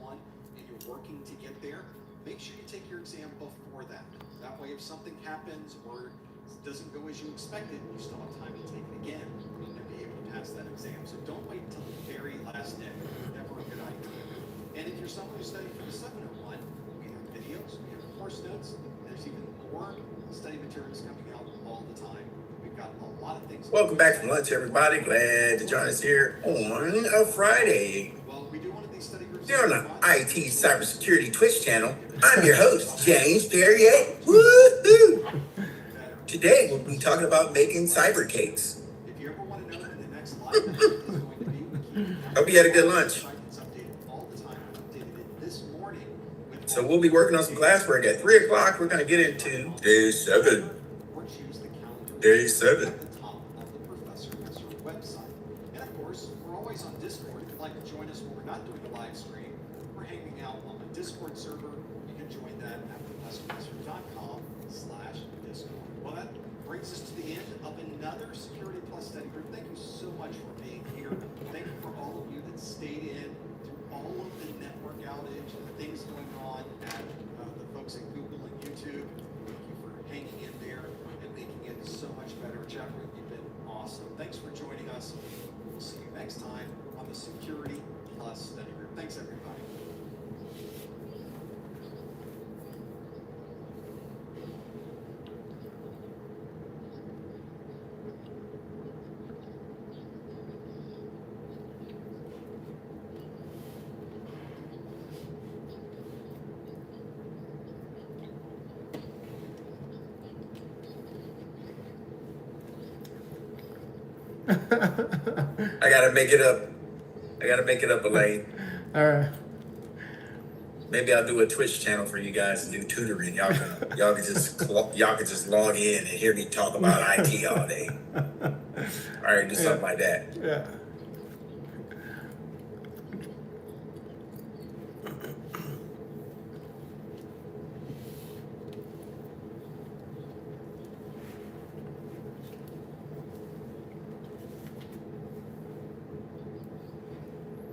and you're working to get there, make sure you take your exam before that. That way, if something happens or it doesn't go as you expected, you still have time to take it again and be able to pass that exam. So don't wait until the very last day. Never a good idea. And if you're someone who's studying for the 701, we have videos, we have course notes, there's even more study materials coming out all the time. We've got a lot of things. Welcome back from lunch, everybody. Glad to join us here on a Friday. Well, we do one of these study groups Here on the IT Cybersecurity Twitch channel. I'm your host, James Perrier. Woohoo! Today we'll be talking about making cyber cakes. If you ever want to know when the next live event is going to be, Hope you had a good lunch. it's updated all the time. I updated it this morning. So we'll be working on some classwork at 3 o'clock. We're going to get into day 7. Day 7. At the top of the Professor website. And of course, we're always on Discord. If you'd like to join us when we're not doing a live stream, we're hanging out on the Discord server. You can join that at professorprofessor.com/Discord. Well, that brings us to the end of another Security Plus study group. Thank you so much for being here. Thank you for all of you that stayed in through all of the network outage and the things going on at the folks at Google and YouTube. Thank you for hanging in there and making it so much better. Chat room, you've been awesome. Thanks for joining us. We'll see you next time on the Security Plus study group. Thanks, everybody. I gotta make it up, Elaine. All right. Maybe I'll do a Twitch channel for you guys and do tutoring. Y'all can just log in and hear me talk about IT all day. All right, do something like that. Yeah.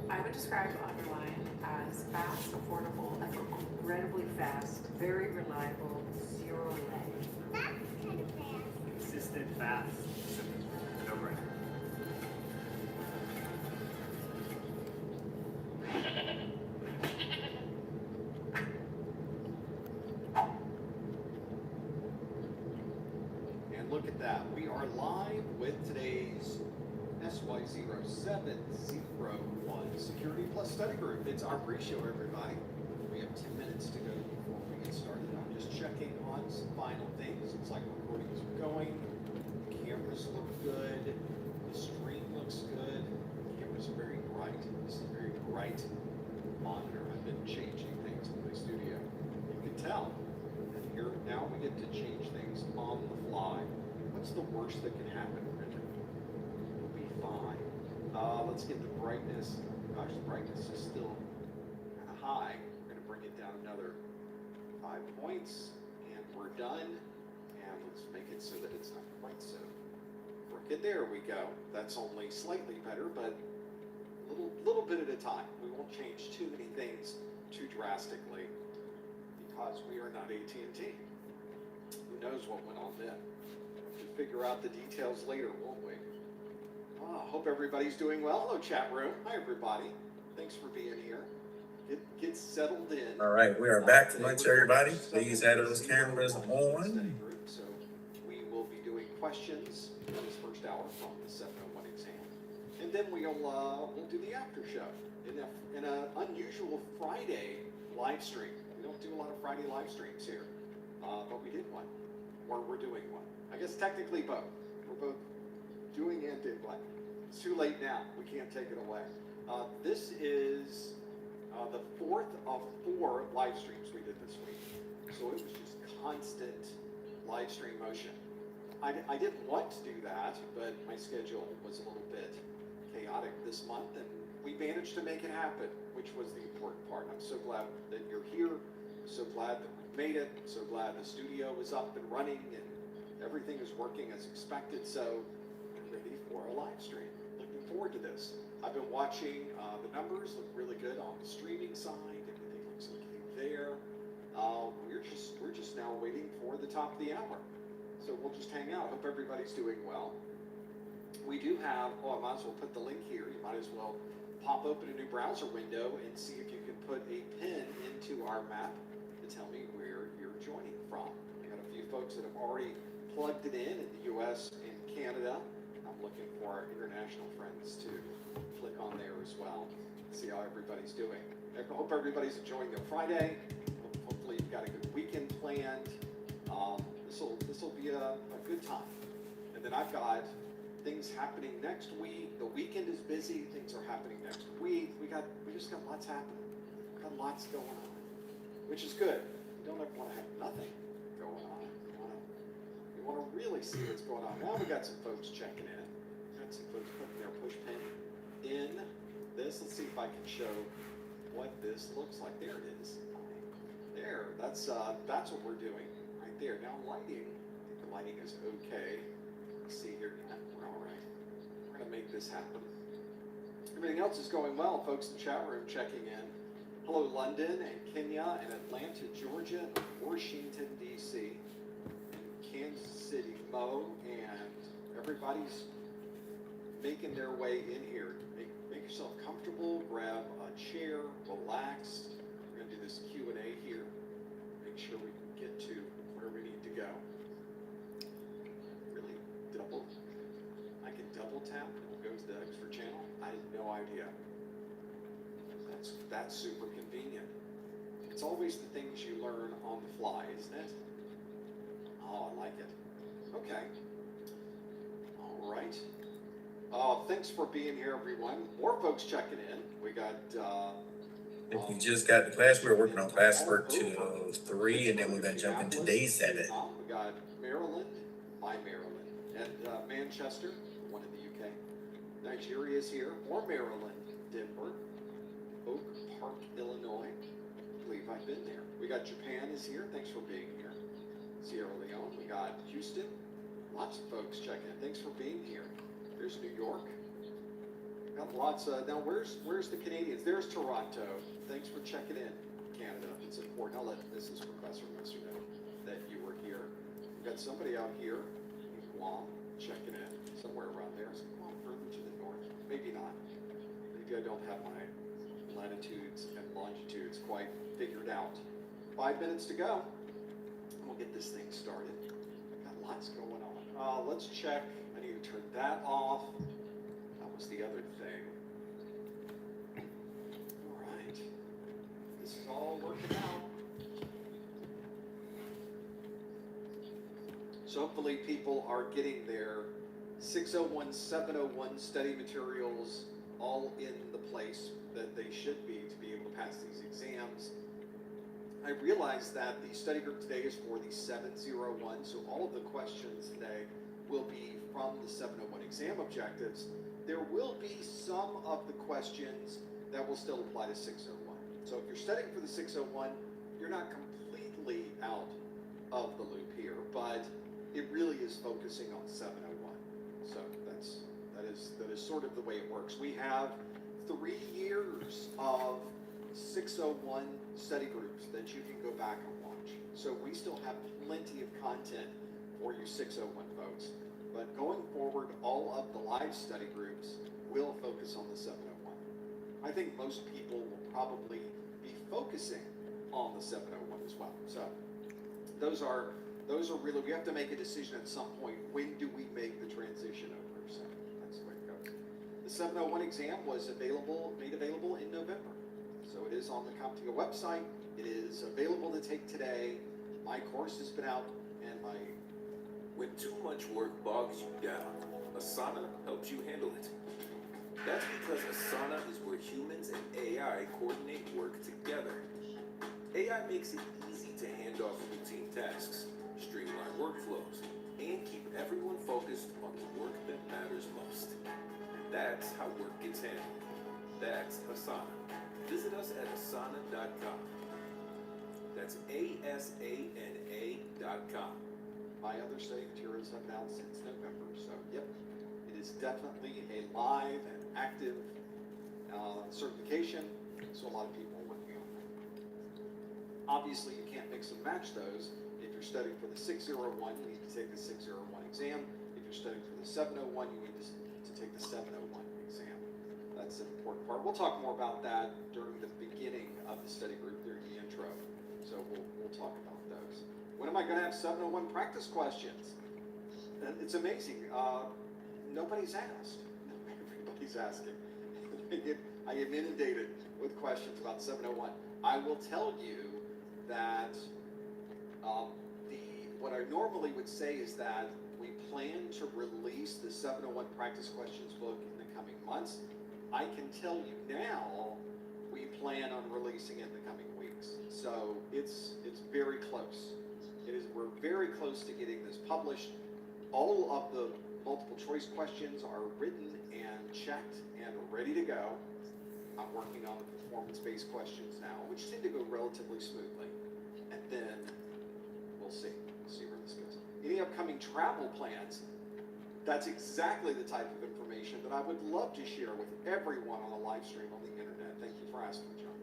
I would describe Underline as fast, affordable, incredibly fast, very reliable, zero lag. That's kind of fast. Consistent, fast, simple, no brainer. And look at that. We are live with today's SY0701 Security Plus study group. It's our pre-show, everybody. We have 10 minutes to go before we get started. I'm just checking on some final things. Looks like recordings are going. The cameras look good. The stream looks good. The cameras are very bright. This is a very bright monitor. I've been changing things in my studio. You can tell. And here now we get to change things on the fly. What's the worst that can happen, Brendan? We'll be fine. Let's get the brightness. Gosh, the brightness is still kind of high. We're going to bring it down another 5 points, and we're done. And let's make it so that it's not quite so crooked. There we go. That's only slightly better, but little bit at a time. We won't change too many things too drastically because we are not AT&T. Who knows what went on then? We'll figure out the details later, won't we? Hope everybody's doing well. Hello, chat room. Hi, everybody. Thanks for being here. Get settled in. All right, we are back from lunch, everybody. Please have those cameras on. So we will be doing questions in this first hour from the 701 exam. And then we'll do the after show in an unusual Friday live stream. We don't do a lot of Friday live streams here, but we did one, or we're doing one. I guess technically both. We're both doing and did one. It's too late now. We can't take it away. This is the 4th of 4 live streams we did this week. So it was just constant live stream motion. I didn't want to do that, but my schedule was a little bit chaotic this month, and we managed to make it happen, which was the important part. I'm so glad that you're here. So glad that we made it. So glad the studio is up and running and everything is working as expected. So we're ready for a live stream. Looking forward to this. I've been watching the numbers look really good on the streaming side. Everything looks okay there. We're just now waiting for the top of the hour. So we'll just hang out. Hope everybody's doing well. We do have, I might as well put the link here. You might as well pop open a new browser window and see if you can put a pin into our map to tell me where you're joining from. We got a few folks that have already plugged it in the US and Canada. I'm looking for our international friends to click on there as well. See how everybody's doing. I hope everybody's enjoying their Friday. Hopefully you've got a good weekend planned. This will be a good time. And then I've got things happening next week. The weekend is busy. Things are happening next week. We just got lots happening. We've got lots going on, which is good. We don't ever want to have nothing going on. We want to really see what's going on. Now we got some folks checking in. Got some folks putting their push pin in this. Let's see if I can show what this looks like. There it is. There. That's what we're doing right there. Now lighting. I think the lighting is okay. Let's see here. Yeah, we're all right. We're gonna make this happen. Everything else is going well. Folks in the chat room checking in. Hello, London and Kenya and Atlanta, Georgia, and Washington, D.C., and Kansas City, Mo, and everybody's making their way in here. Make yourself comfortable, grab a chair, relax. We're gonna do this Q&A here. Make sure we can get to where we need to go. Really I can double tap and it will go to the extra channel. I had no idea. That's super convenient. It's always the things you learn on the fly, isn't it? Oh, I like it. Okay. All right. Thanks for being here, everyone. More folks checking in. We got. If we just got the class, we're working on classwork till 3, and then we're gonna jump into day 7. We got Maryland, my Maryland, and Manchester, one in the UK. Nigeria is here. More Maryland, Denver, Oak Park, Illinois. I believe I've been there. We got Japan is here. Thanks for being here. Sierra Leone. We got Houston. Lots of folks checking in. Thanks for being here. There's New York. Got lots of, now where's the Canadians? There's Toronto. Thanks for checking in, Canada. It's important. I'll let Mrs. Professor Messer know that you were here. We've got somebody out here in Guam checking in, somewhere around there. Is it Guam further to the north? Maybe not. Maybe I don't have my latitudes and longitudes quite figured out. 5 minutes to go. We'll get this thing started. Got lots going on. Let's check. I need to turn that off. That was the other thing. All right. This is all working out. So hopefully people are getting their 601, 701 study materials all in the place that they should be to be able to pass these exams. I realize that the study group today is for the 701, so all of the questions today will be from the 701 exam objectives. There will be some of the questions that will still apply to 601. So if you're studying for the 601, you're not completely out of the loop here, but it really is focusing on 701. So that is sort of the way it works. We have 3 years of 601 study groups that you can go back and watch. So we still have plenty of content for you 601 folks. But going forward, all of the live study groups will focus on the 701. I think most people will probably be focusing on the 701 as well. So those are really, we have to make a decision at some point. When do we make the transition over? So that's the way it goes. The 701 exam was made available in November. So it is on the CompTIA website. It is available to take today. My course has been out, and when too much work bogs you down, Asana helps you handle it. That's because Asana is where humans and AI coordinate work together. AI makes it easy to hand off routine tasks, streamline workflows, and keep everyone focused on the work that matters most. That's how work gets handled. That's Asana. Visit us at asana.com. That's ASANA.com. My other study materials have been out since November, so yep, it is definitely a live and active certification, so a lot of people are working on that. Obviously, you can't mix and match those. If you're studying for the 601, you need to take the 601 exam. If you're studying for the 701, you need to take the 701 exam. That's an important part. We'll talk more about that during the beginning of the study group, during the intro. So we'll talk about those. When am I going to have 701 practice questions? It's amazing. Nobody's asked. Everybody's asking. I get inundated with questions about 701. I will tell you that what I normally would say is that we plan to release the 701 practice questions book in the coming months. I can tell you now we plan on releasing it in the coming weeks. So it's very close. We're very close to getting this published. All of the multiple choice questions are written and checked and ready to go. I'm working on the performance-based questions now, which tend to go relatively smoothly. And then we'll see. We'll see where this goes. Any upcoming travel plans? That's exactly the type of information that I would love to share with everyone on a live stream on the internet. Thank you for asking, John.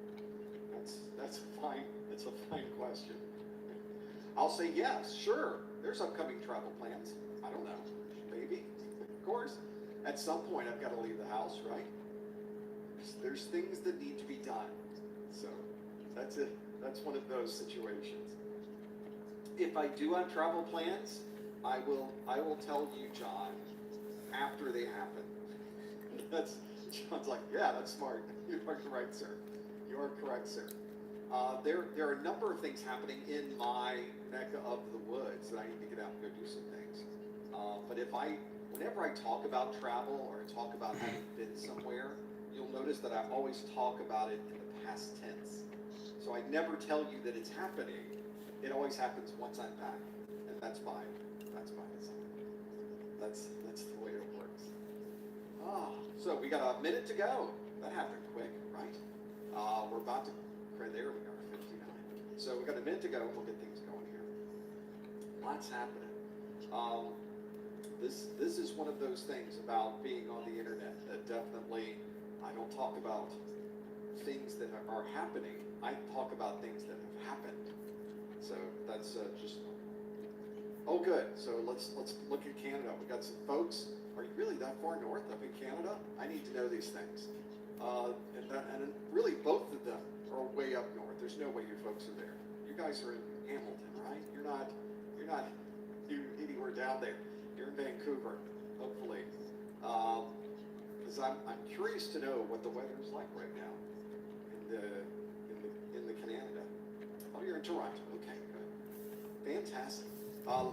That's a fine question. I'll say yes, sure. There's upcoming travel plans. I don't know. Maybe. Of course. At some point, I've got to leave the house, right? There's things that need to be done. So that's it. That's one of those situations. If I do have travel plans, I will tell you, John, after they happen. John's like, yeah, that's smart. You are correct, sir. You are correct, sir. There are a number of things happening in my neck of the woods that I need to get out and go do some things. But whenever I talk about travel or I talk about having been somewhere, you'll notice that I always talk about it in the past tense. So I never tell you that it's happening. It always happens once I'm back, and that's by design. That's the way it works. So we got a minute to go. That happened quick, right? We're about to. There we are, 59. So we've got a minute to go. We'll get things going here. Lots happening. This is one of those things about being on the internet that definitely I don't talk about things that are happening. I talk about things that have happened. So that's just. Oh, good. So let's look at Canada. We got some folks. Are you really that far north up in Canada? I need to know these things. And really both of them are way up north. There's no way you folks are there. You guys are in Hamilton, right? You're not anywhere down there. You're in Vancouver, hopefully. Because I'm curious to know what the weather is like right now in the Canada. Oh, you're in Toronto. Okay, good. Fantastic.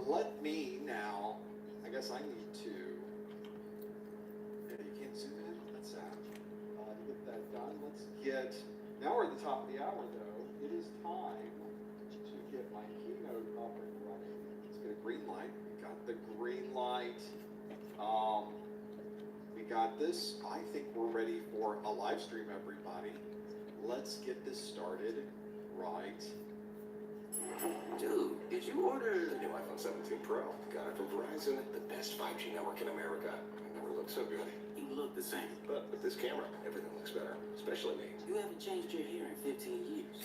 Let me now. I guess I need to. Yeah, you can't zoom in. That's sad. To get that done, let's get. Now we're at the top of the hour, though. It is time to get my keynote up and running. Let's get a green light. We got the green light. We got this. I think we're ready for a live stream, everybody. let's get this started right. Dude, did you order the new iPhone 17 Pro? Got it from Verizon, the best 5G network in America. It never looked so good. You look the same. But with this camera, everything looks better, especially me. You haven't changed your hair in 15 years.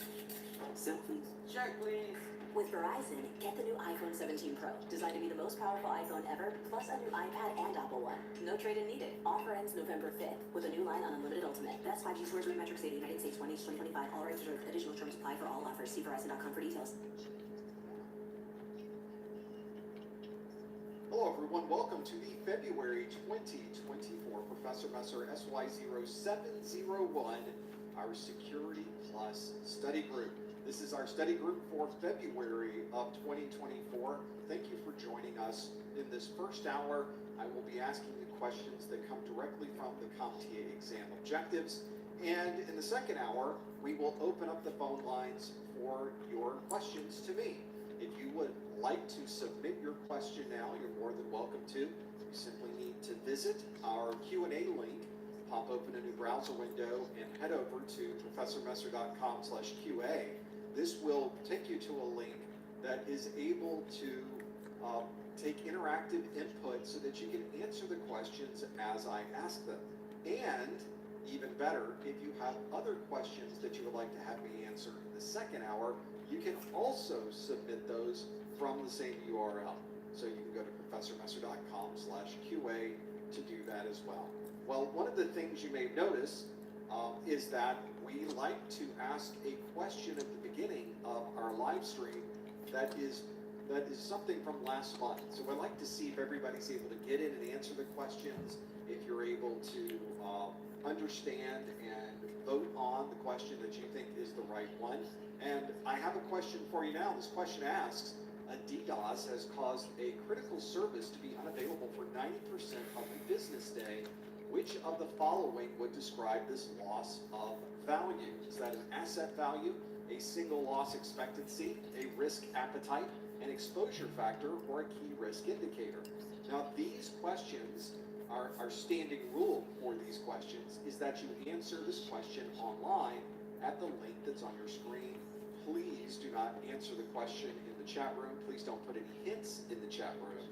Selfies? Check, please. With Verizon, get the new iPhone 17 Pro, designed to be the most powerful iPhone ever, plus a new iPad and Apple One. No trade-in needed. Offer ends November 5th with a new line on Unlimited Ultimate. Best 5G scores with metrics data, United States 2025. All rights reserved. Additional terms apply for all offers. See Verizon.com for details. Hello everyone, welcome to the February 2024 Professor Messer SY0701, our Security Plus study group. This is our study group for February of 2024. Thank you for joining us. In this first hour, I will be asking you questions that come directly from the CompTIA exam objectives. And in the second hour, we will open up the phone lines for your questions to me. If you would like to submit your question now, you're more than welcome to. You simply need to visit our Q&A link, pop open a new browser window, and head over to professormesser.com/QA. This will take you to a link that is able to take interactive input so that you can answer the questions as I ask them. And even better, if you have other questions that you would like to have me answer in the second hour, you can also submit those from the same URL. So you can go to professormesser.com/QA to do that as well. Well, one of the things you may notice is that we like to ask a question at the beginning of our live stream that is something from last month. So I'd like to see if everybody's able to get in and answer the questions, if you're able to understand and vote on the question that you think is the right one. And I have a question for you now. This question asks, a DDoS has caused a critical service to be unavailable for 90% of the business day. Which of the following would describe this loss of value? Is that an asset value, a single loss expectancy, a risk appetite, an exposure factor, or a key risk indicator? Now, these questions, our standing rule for these questions is that you answer this question online at the link that's on your screen. Please do not answer the question in the chat room. Please don't put any hints in the chat room.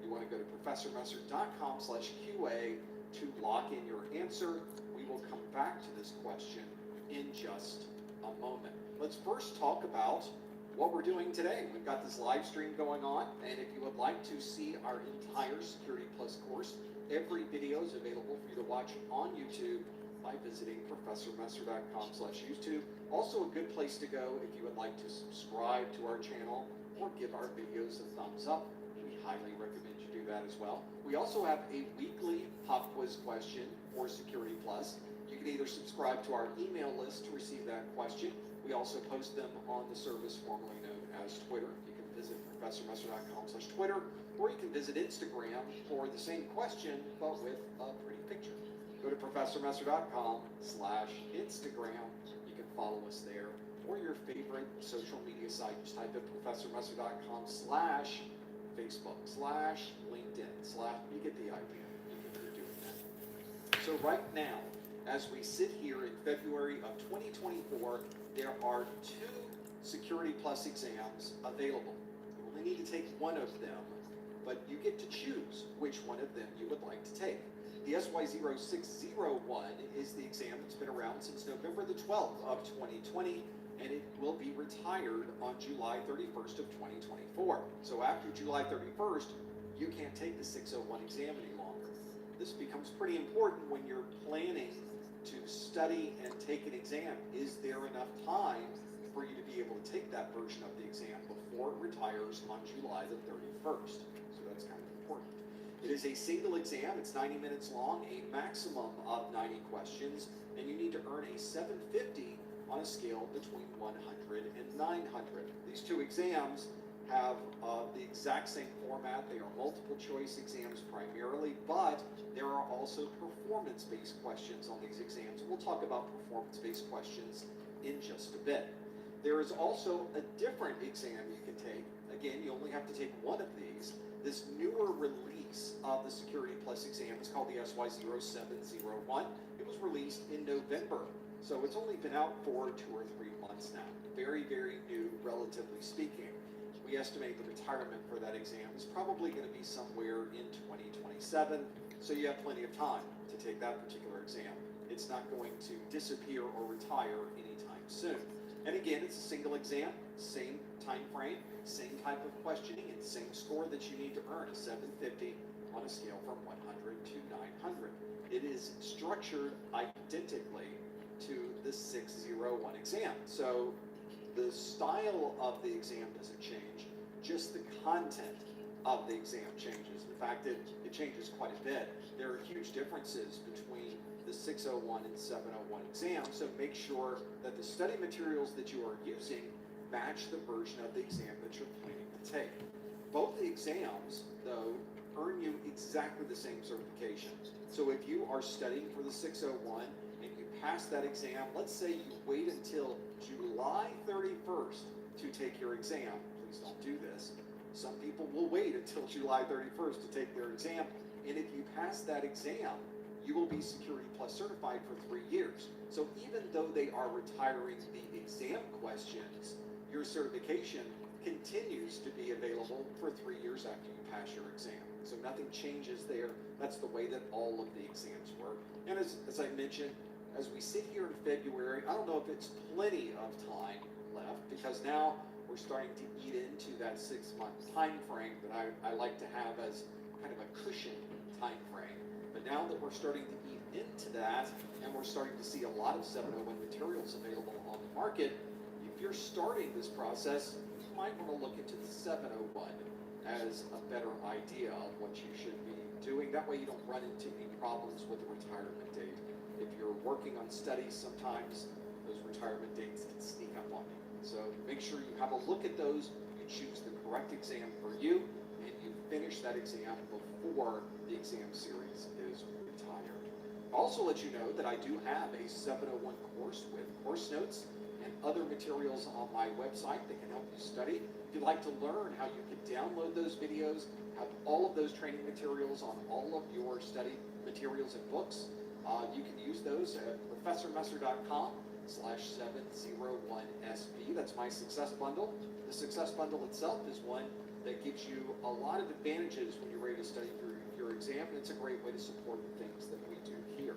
You want to go to professormesser.com/QA to lock in your answer. We will come back to this question in just a moment. Let's first talk about what we're doing today. We've got this live stream going on, and if you would like to see our entire Security Plus course, every video is available for you to watch on YouTube by visiting professormesser.com/YouTube. Also a good place to go if you would like to subscribe to our channel or give our videos a thumbs up. We highly recommend you do that as well. We also have a weekly pop quiz question for Security Plus. You can either subscribe to our email list to receive that question. We also post them on the service formerly known as Twitter. You can visit professormesser.com/Twitter, or you can visit Instagram for the same question, but with a pretty picture. Go to professormesser.com/Instagram. You can follow us there, or your favorite social media site. Just type in professormesser.com/Facebook/LinkedIn/ you get the idea. You can keep doing that. So right now, as we sit here in February of 2024, there are 2 Security Plus exams available. You only need to take one of them, but you get to choose which one of them you would like to take. The SY0601 is the exam that's been around since November the 12th of 2020, and it will be retired on July 31st of 2024. So after July 31st, you can't take the 601 exam any longer. This becomes pretty important when you're planning to study and take an exam. Is there enough time for you to be able to take that version of the exam before it retires on July the 31st? So that's kind of important. It is a single exam. It's 90 minutes long, a maximum of 90 questions, and you need to earn a 750 on a scale between 100 and 900. These 2 exams have the exact same format. They are multiple choice exams primarily, but there are also performance-based questions on these exams. We'll talk about performance-based questions in just a bit. There is also a different exam you can take. Again, you only have to take one of these. This newer release of the Security Plus exam is called the SY0701. It was released in November. So it's only been out for 2 or 3 months now. Very, very new, relatively speaking. We estimate the retirement for that exam is probably going to be somewhere in 2027, so you have plenty of time to take that particular exam. It's not going to disappear or retire anytime soon. And again, it's a single exam, same time frame, same type of questioning, and same score that you need to earn, a 750 on a scale from 100 to 900. It is structured identically to the 601 exam. So the style of the exam doesn't change, just the content of the exam changes. In fact, it changes quite a bit. There are huge differences between the 601 and 701 exam, so make sure that the study materials that you are using match the version of the exam that you're planning to take. Both exams, though, earn you exactly the same certification. So if you are studying for the 601 and you pass that exam, let's say you wait until July 31st to take your exam. Please don't do this. Some people will wait until July 31st to take their exam, and if you pass that exam, you will be Security Plus certified for 3 years. So even though they are retiring the exam questions, your certification continues to be available for 3 years after you pass your exam. So nothing changes there. That's the way that all of the exams work. And as I mentioned, as we sit here in February, I don't know if it's plenty of time left, because now we're starting to eat into that 6-month time frame that I like to have as kind of a cushion time frame. But now that we're starting to eat into that, and we're starting to see a lot of 701 materials available on the market, if you're starting this process, you might want to look into the 701 as a better idea of what you should be doing. That way you don't run into any problems with the retirement date. If you're working on studies, sometimes those retirement dates can sneak up on you. So make sure you have a look at those, you choose the correct exam for you, and you finish that exam before the exam series is retired. I'll also let you know that I do have a 701 course with course notes and other materials on my website that can help you study. If you'd like to learn how you can download those videos, have all of those training materials on all of your study materials and books, you can use those at professormesser.com/701SB. That's my Success Bundle. The Success Bundle itself is one that gives you a lot of advantages when you're ready to study for your exam, and it's a great way to support the things that we do here.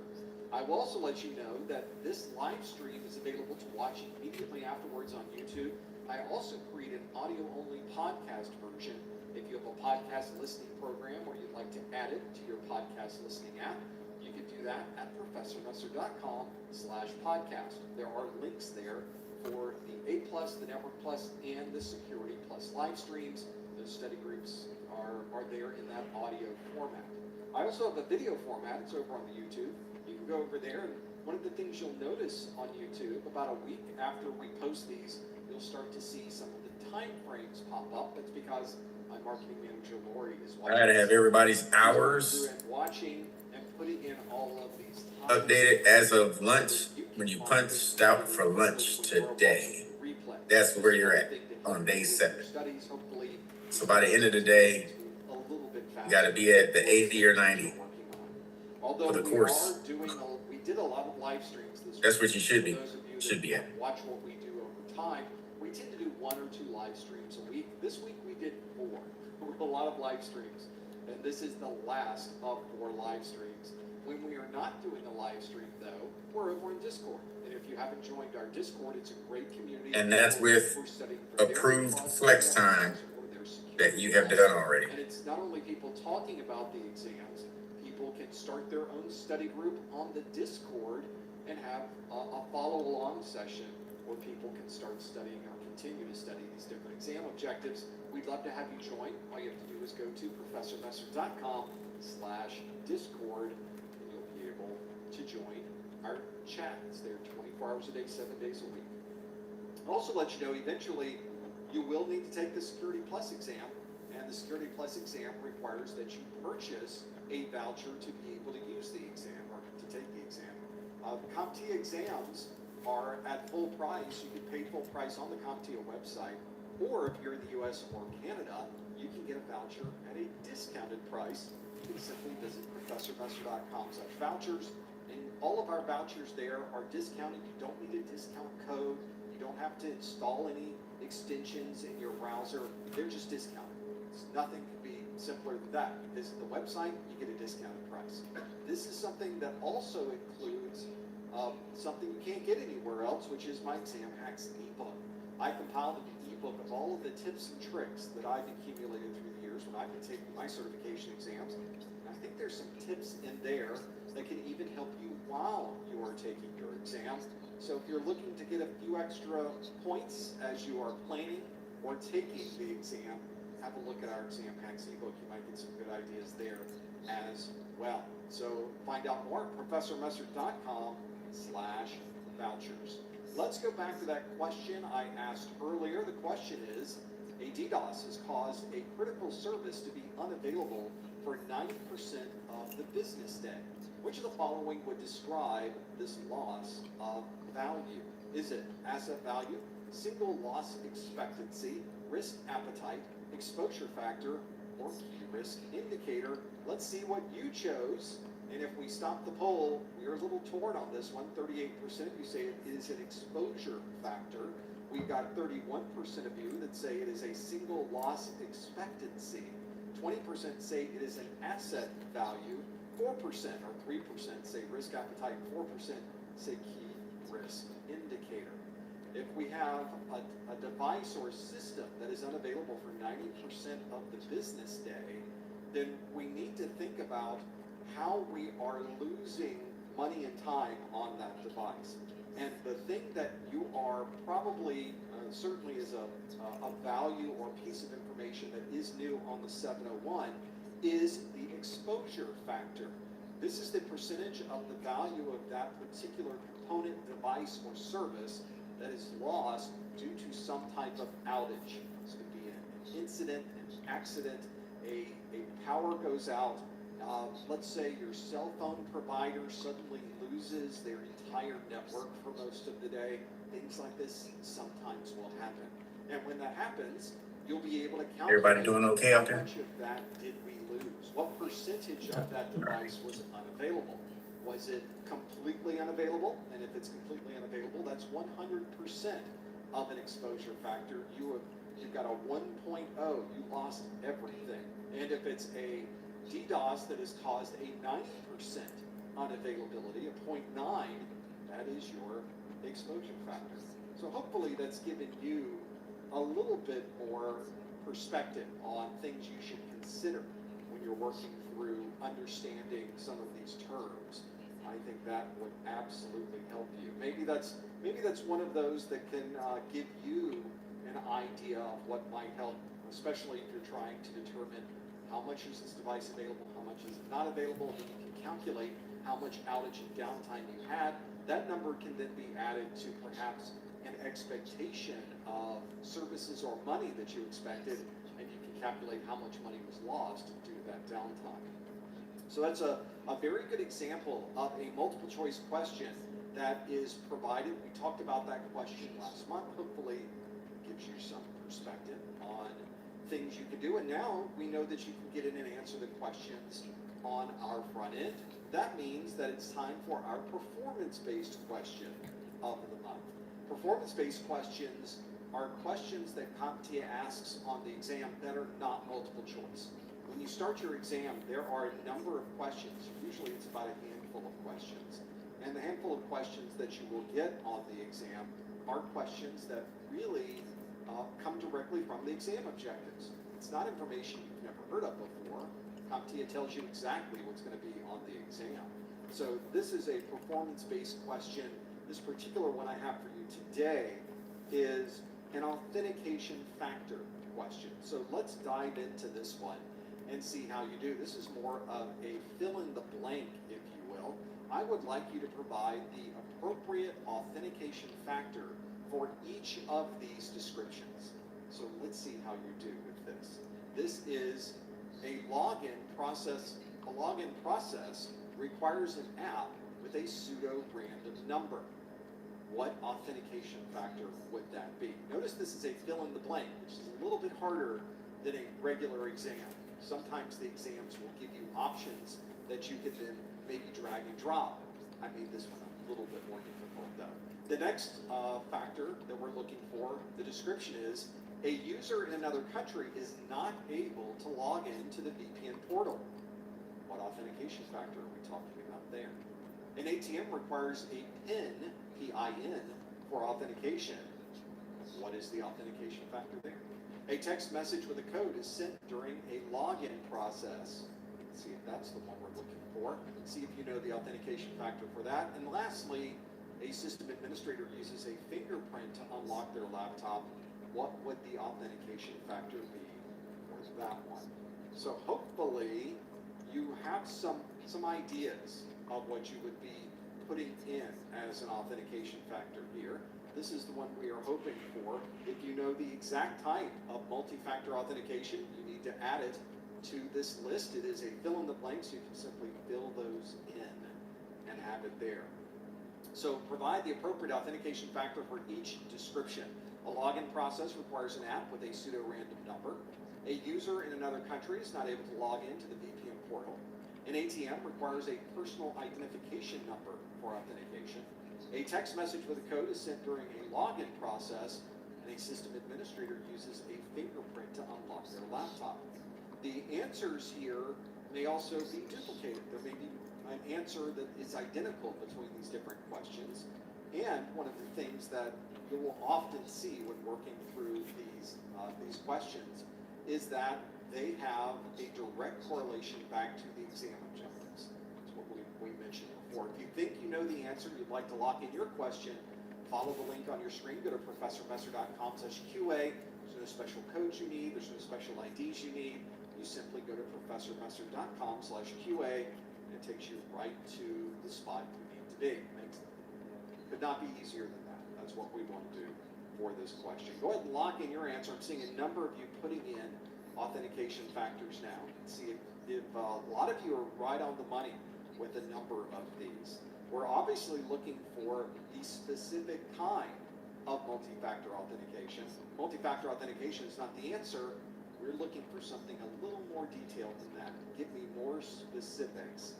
I will also let you know that this live stream is available to watch immediately afterwards on YouTube. I also created an audio-only podcast version. If you have a podcast listening program or you'd like to add it to your podcast listening app, you can do that at professormesser.com/podcast. There are links there for the A+, the Network Plus, and the Security Plus live streams. Those study groups are there in that audio format. I also have a video format. It's over on the YouTube. You can go over there, and one of the things you'll notice on YouTube, about a week after we post these, you'll start to see some of the time frames pop up. That's because my marketing manager, Lori, is watching. I gotta have everybody's hours watching and putting in all of these updated as of lunch. When you punched out for lunch today, that's where you're at on day 7. So by the end of the day, you gotta be at the 80 or 90 for the course. We did a lot of live streams this week. That's what you should be at. Watch what we do over time. We tend to do 1 or 2 live streams a week. This week we did 4. A lot of live streams, and this is the last of 4 live streams. When we are not doing a live stream, though, we're over in Discord. And if you haven't joined our Discord, it's a great community. And that's with approved flex time that you have done already. And it's not only people talking about the exams, people can start their own study group on the Discord and have a follow-along session where people can start studying or continue to study these different exam objectives. We'd love to have you join. All you have to do is go to professormesser.com/Discord, and you'll be able to join our chat. It's there 24 hours a day, 7 days a week. I'll also let you know, eventually, you will need to take the Security Plus exam, and the Security Plus exam requires that you purchase a voucher to be able to use the exam or to take the exam. CompTIA exams are at full price. You can pay full price on the CompTIA website, or if you're in the US or Canada, you can get a voucher at a discounted price. You can simply visit professormesser.com/vouchers, And all of our vouchers there are discounted. You don't need a discount code. You don't have to install any extensions in your browser. They're just discounted. Nothing could be simpler than that. You visit the website, you get a discounted price. This is something that also includes something you can't get anywhere else, which is my Exam Hacks ebook. I compiled an ebook of all of the tips and tricks that I've accumulated through the years when I've been taking my certification exams. And I think there's some tips in there that can even help you while you are taking your exam. So if you're looking to get a few extra points as you are planning or taking the exam, have a look at our Exam Hacks ebook. You might get some good ideas there as well. So find out more at professormessert.com/vouchers. Let's go back to that question I asked earlier. The question is, a DDoS has caused a critical service to be unavailable for 90% of the business day. Which of the following would describe this loss of value? Is it asset value, single loss expectancy, risk appetite, exposure factor, or key risk indicator? Let's see what you chose. And if we stop the poll, we are a little torn on this one. 38% you say it is an exposure factor. We've got 31% of you that say it is a single loss expectancy. 20% say it is an asset value. 4% or 3% say risk appetite. 4% say key risk indicator. If we have a device or a system that is unavailable for 90% of the business day, then we need to think about how we are losing money and time on that device. And the thing that you are probably, certainly is a value or piece of information that is new on the 701 is the exposure factor. This is the percentage of the value of that particular component, device, or service that is lost due to some type of outage. This could be an incident, an accident, a power goes out. Let's say your cell phone provider suddenly loses their entire network for most of the day. Things like this sometimes will happen. And when that happens, you'll be able to calculate Everybody doing okay out there? how much of that did we lose? What percentage of that device was unavailable? Was it completely unavailable? And if it's completely unavailable, that's 100% of an exposure factor. You've got a 1.0, you lost everything. And if it's a DDoS that has caused a 90% unavailability, a 0.9, that is your exposure factor. So hopefully that's given you a little bit more perspective on things you should consider when you're working through understanding some of these terms. I think that would absolutely help you. Maybe that's one of those that can give you an idea of what might help, especially if you're trying to determine how much is this device available, how much is it not available. Then you can calculate how much outage and downtime you had. That number can then be added to perhaps an expectation of services or money that you expected, and you can calculate how much money was lost due to that downtime. So that's a very good example of a multiple choice question that is provided. We talked about that question last month. Hopefully it gives you some perspective on things you can do. And now we know that you can get in and answer the questions on our front end. That means that it's time for our performance-based question of the month. Performance-based questions are questions that CompTIA asks on the exam that are not multiple choice. When you start your exam, there are a number of questions. Usually it's about a handful of questions. And the handful of questions that you will get on the exam are questions that really come directly from the exam objectives. It's not information you've never heard of before. CompTIA tells you exactly what's going to be on the exam. So this is a performance-based question. This particular one I have for you today is an authentication factor question. So let's dive into this one and see how you do. This is more of a fill in the blank, if you will. I would like you to provide the appropriate authentication factor for each of these descriptions. So let's see how you do with this. This is a login process. A login process requires an app with a pseudo-random number. What authentication factor would that be? Notice this is a fill in the blank, which is a little bit harder than a regular exam. Sometimes the exams will give you options that you can then maybe drag and drop. I made this one a little bit more difficult though. The next factor that we're looking for, the description is, a user in another country is not able to log into the VPN portal. What authentication factor are we talking about there? An ATM requires a PIN, P-I-N, for authentication. What is the authentication factor there? A text message with a code is sent during a login process. Let's see if that's the one we're looking for. See if you know the authentication factor for that. And lastly, a system administrator uses a fingerprint to unlock their laptop. What would the authentication factor be for that one? So hopefully you have some ideas of what you would be putting in as an authentication factor here. This is the one we are hoping for. If you know the exact type of multi-factor authentication, you need to add it to this list. It is a fill in the blanks. You can simply fill those in and have it there. So provide the appropriate authentication factor for each description. A login process requires an app with a pseudo-random number. A user in another country is not able to log into the VPN portal. An ATM requires a personal identification number for authentication. A text message with a code is sent during a login process, and a system administrator uses a fingerprint to unlock their laptop. The answers here may also be duplicated. There may be an answer that is identical between these different questions. And one of the things that you will often see when working through these questions is that they have a direct correlation back to the exam objectives. That's what we mentioned before. If you think you know the answer, you'd like to lock in your question, follow the link on your screen, go to professormesser.com/QA. There's no special codes you need, there's no special IDs you need. You simply go to professormesser.com/QA and it takes you right to the spot you need to be. Could not be easier than that. That's what we want to do for this question. Go ahead and lock in your answer. I'm seeing a number of you putting in authentication factors now. See if a lot of you are right on the money with a number of these. We're obviously looking for the specific kind of multi-factor authentication. Multi-factor authentication is not the answer. We're looking for something a little more detailed than that. Give me more specifics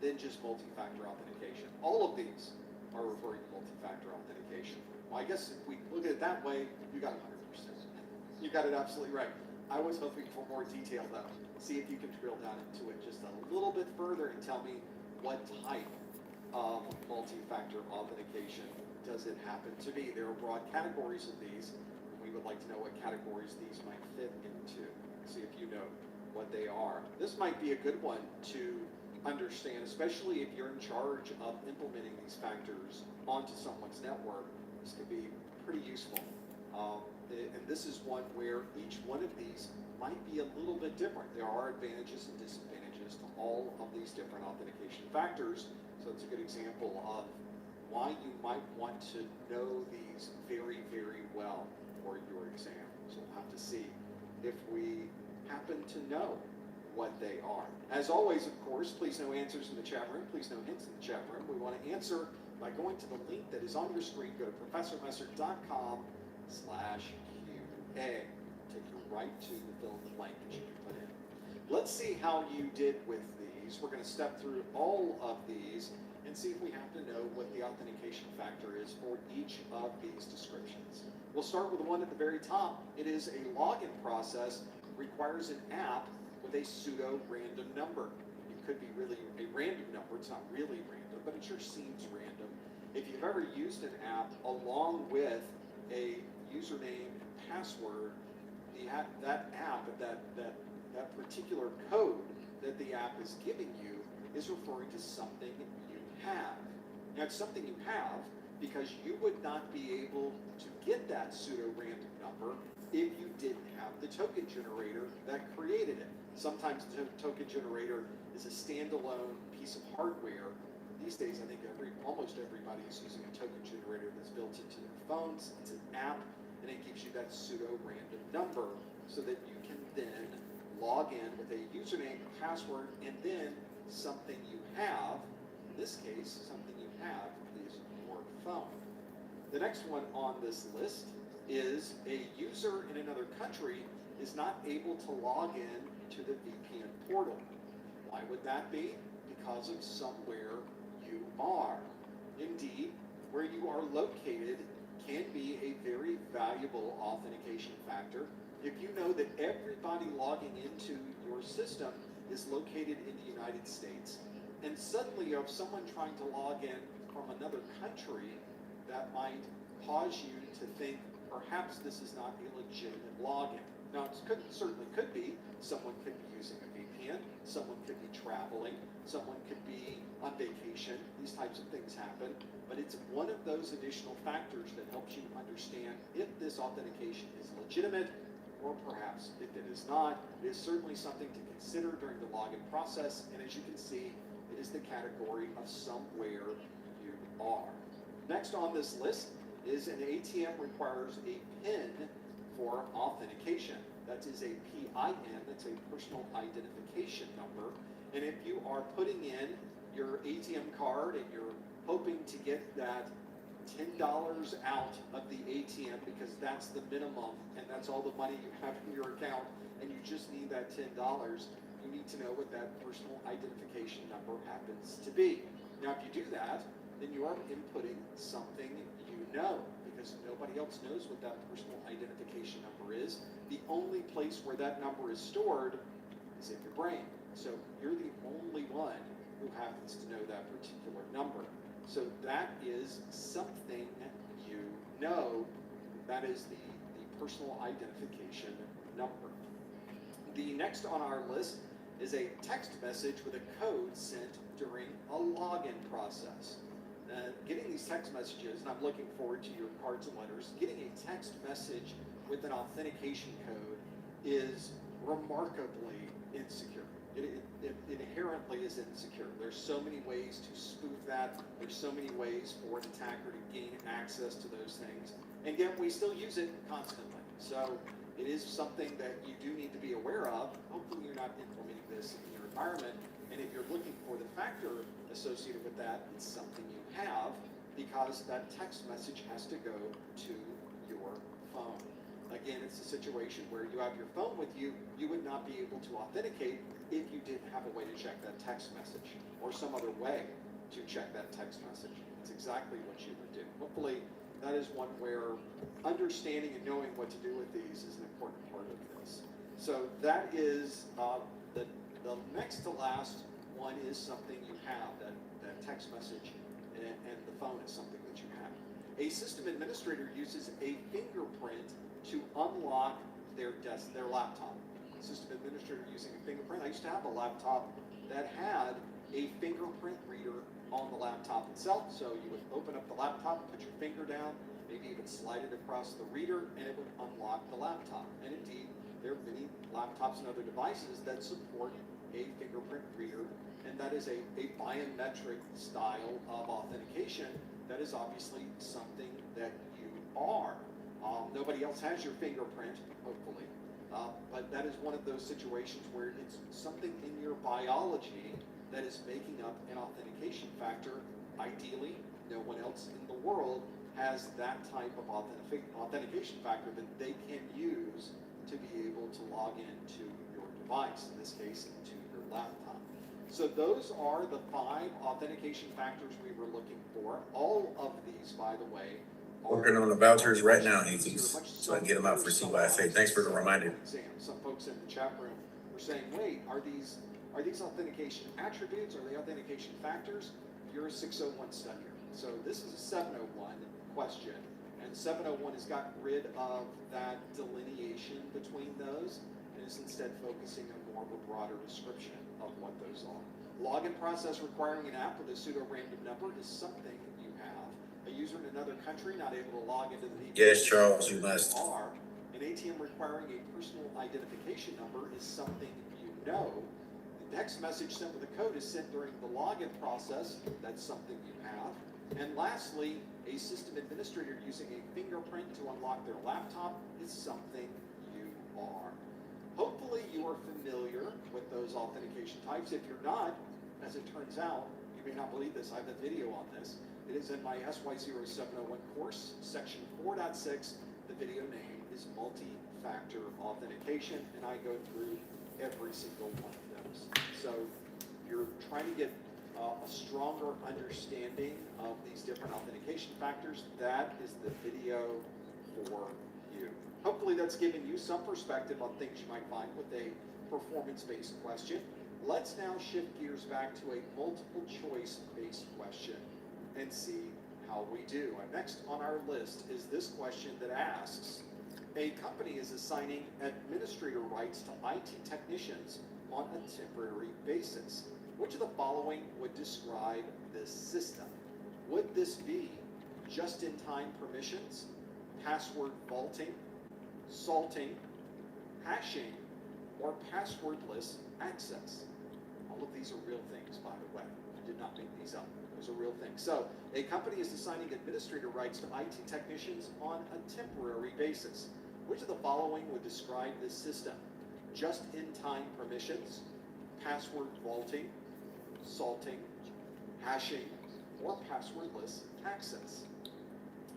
than just multi-factor authentication. All of these are referring to multi-factor authentication. Well, I guess if we look at it that way, you got 100%. You got it absolutely right. I was hoping for more detail though. See if you can drill down into it just a little bit further and tell me what type of multi-factor authentication does it happen to be. There are broad categories of these. We would like to know what categories these might fit into. See if you know what they are. This might be a good one to understand, especially if you're in charge of implementing these factors onto someone's network. This could be pretty useful. And this is one where each one of these might be a little bit different. There are advantages and disadvantages to all of these different authentication factors. So it's a good example of why you might want to know these very, very well for your exam. So we'll have to see if we happen to know what they are. As always, of course, please no answers in the chat room. Please no hints in the chat room. We want to answer by going to the link that is on your screen. Go to professormesser.com/QA. Take you right to the fill in the blank that you can put in. Let's see how you did with these. We're going to step through all of these and see if we happen to know what the authentication factor is for each of these descriptions. We'll start with the one at the very top. It is a login process, requires an app with a pseudo-random number. It could be really a random number. It's not really random, but it sure seems random. If you've ever used an app along with a username and password, that app, that particular code that the app is giving you is referring to something you have. Now, it's something you have because you would not be able to get that pseudo-random number if you didn't have the token generator that created it. Sometimes the token generator is a standalone piece of hardware. These days, I think almost everybody is using a token generator that's built into their phones. It's an app, and it gives you that pseudo-random number so that you can then log in with a username, a password, and then something you have. In this case, something you have is your phone. The next one on this list is a user in another country is not able to log in to the VPN portal. Why would that be? Because of somewhere you you are. Indeed, where you are located can be a very valuable authentication factor if you know that everybody logging into your system is located in the United States, and suddenly you have someone trying to log in from another country, that might cause you to think perhaps this is not a legitimate login. Now, it certainly could be. Someone could be using a VPN, someone could be traveling, someone could be on vacation. These types of things happen, but it's one of those additional factors that helps you understand if this authentication is legitimate, or perhaps if it is not. It is certainly something to consider during the login process, and as you can see, it is the category of somewhere you are. Next on this list is an ATM requires a PIN for authentication. That is a PIN, that's a personal identification number. And if you are putting in your ATM card and you're hoping to get that $10 out of the ATM because that's the minimum and that's all the money you have in your account, and you just need that $10, you need to know what that personal identification number happens to be. Now, if you do that, then you are inputting something you know, because nobody else knows what that personal identification number is. The only place where that number is stored is in your brain. So you're the only one who happens to know that particular number. So that is something you know. That is the personal identification number. The next on our list is a text message with a code sent during a login process. Getting these text messages, and I'm looking forward to your cards and letters, getting a text message with an authentication code is remarkably insecure. It inherently is insecure. There's so many ways to spoof that. There's so many ways for an attacker to gain access to those things. And yet we still use it constantly. So it is something that you do need to be aware of. Hopefully you're not implementing this in your environment. And if you're looking for the factor associated with that, it's something you have, because that text message has to go to your phone. Again, it's a situation where you have your phone with you, you would not be able to authenticate if you didn't have a way to check that text message, or some other way to check that text message. It's exactly what you would do. Hopefully, that is one where understanding and knowing what to do with these is an important part of this. So that is the next to last one is something you have, that text message, and the phone is something that you have. A system administrator uses a fingerprint to unlock their laptop. System administrator using a fingerprint. I used to have a laptop that had a fingerprint reader on the laptop itself. So you would open up the laptop, put your finger down, maybe even slide it across the reader, and it would unlock the laptop. And indeed, there are many laptops and other devices that support a fingerprint reader, and that is a biometric style of authentication. That is obviously something that you are. Nobody else has your fingerprint, hopefully, but that is one of those situations where it's something in your biology that is making up an authentication factor. Ideally, no one else in the world has that type of authentication factor that they can use to be able to log into your device, in this case, into your laptop. So those are the 5 authentication factors we were looking for. All of these, by the way, Working on the vouchers right now, Jesus, so I can get them out for CYFA. Thanks for the reminder. Some folks in the chat room were saying, wait, are these authentication attributes? Are they authentication factors? You're a 601 studier. So this is a 701 question, and 701 has gotten rid of that delineation between those, and is instead focusing on more of a broader description of what those are. Login process requiring an app with a pseudo-random number is something you have. A user in another country not able to log into the VPN. Yes, Charles, you must. An ATM requiring a personal identification number is something you know. The text message sent with a code is sent during the login process. That's something you have. And lastly, a system administrator using a fingerprint to unlock their laptop is something you are. Hopefully you are familiar with those authentication types. If you're not, as it turns out, you may not believe this, I have a video on this. It is in my SY0701 course, section 4.6. The video name is Multi-Factor Authentication, and I go through every single one of those. So if you're trying to get a stronger understanding of these different authentication factors, that is the video for you. Hopefully that's given you some perspective on things you might find with a performance-based question. Let's now shift gears back to a multiple choice-based question and see how we do. And next on our list is this question that asks, a company is assigning administrator rights to IT technicians on a temporary basis. Which of the following would describe this system? Would this be just-in-time permissions, password vaulting, salting, hashing, or passwordless access? All of these are real things, by the way. I did not make these up. Those are real things. So, a company is assigning administrator rights to IT technicians on a temporary basis. Which of the following would describe this system? Just-in-time permissions, password vaulting, salting, hashing, or passwordless access.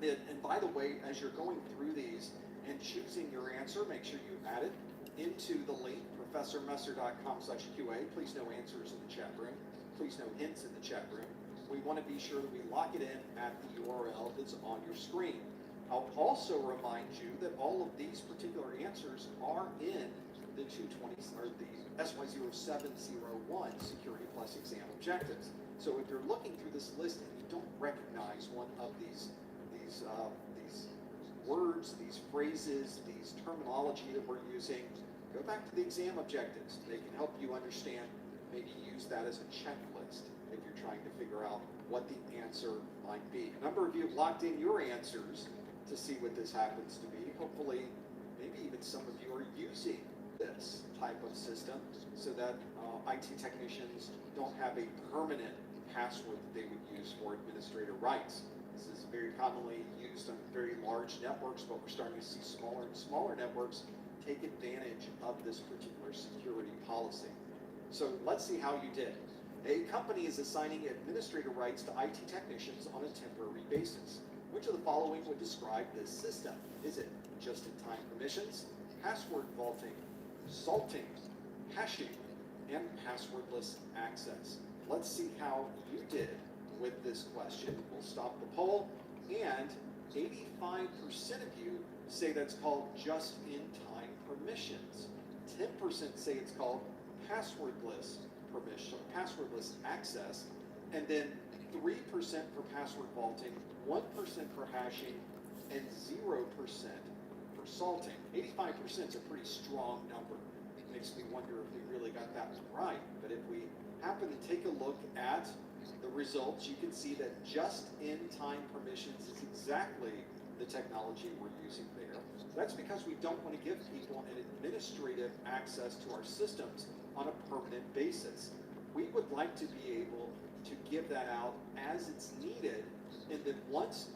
And by the way, as you're going through these and choosing your answer, make sure you add it into the link, professormesser.com/QA. Please no answers in the chat room. Please no hints in the chat room. We want to be sure that we lock it in at the URL that's on your screen. I'll also remind you that all of these particular answers are in the 220 or the SY0701 Security Plus exam objectives. So if you're looking through this list and you don't recognize one of these words, these phrases, these terminology that we're using, go back to the exam objectives. They can help you understand, maybe use that as a checklist if you're trying to figure out what the answer might be. A number of you have locked in your answers to see what this happens to be. Hopefully, maybe even some of you are using this type of system so that IT technicians don't have a permanent password that they would use for administrator rights. This is very commonly used on very large networks, but we're starting to see smaller and smaller networks take advantage of this particular security policy. So let's see how you did. A company is assigning administrator rights to IT technicians on a temporary basis. Which of the following would describe this system? Is it just-in-time permissions, password vaulting, salting, hashing, and passwordless access? Let's see how you did with this question. We'll stop the poll, and 85% of you say that's called just-in-time permissions. 10% say it's called passwordless permission, passwordless access, and then 3% for password vaulting, 1% for hashing, and 0% for salting. 85% is a pretty strong number. It makes me wonder if we really got that one right. But if we happen to take a look at the results, you can see that just-in-time permissions is exactly the technology we're using there. That's because we don't want to give people an administrative access to our systems on a permanent basis. We would like to be able to give that out as it's needed, and then once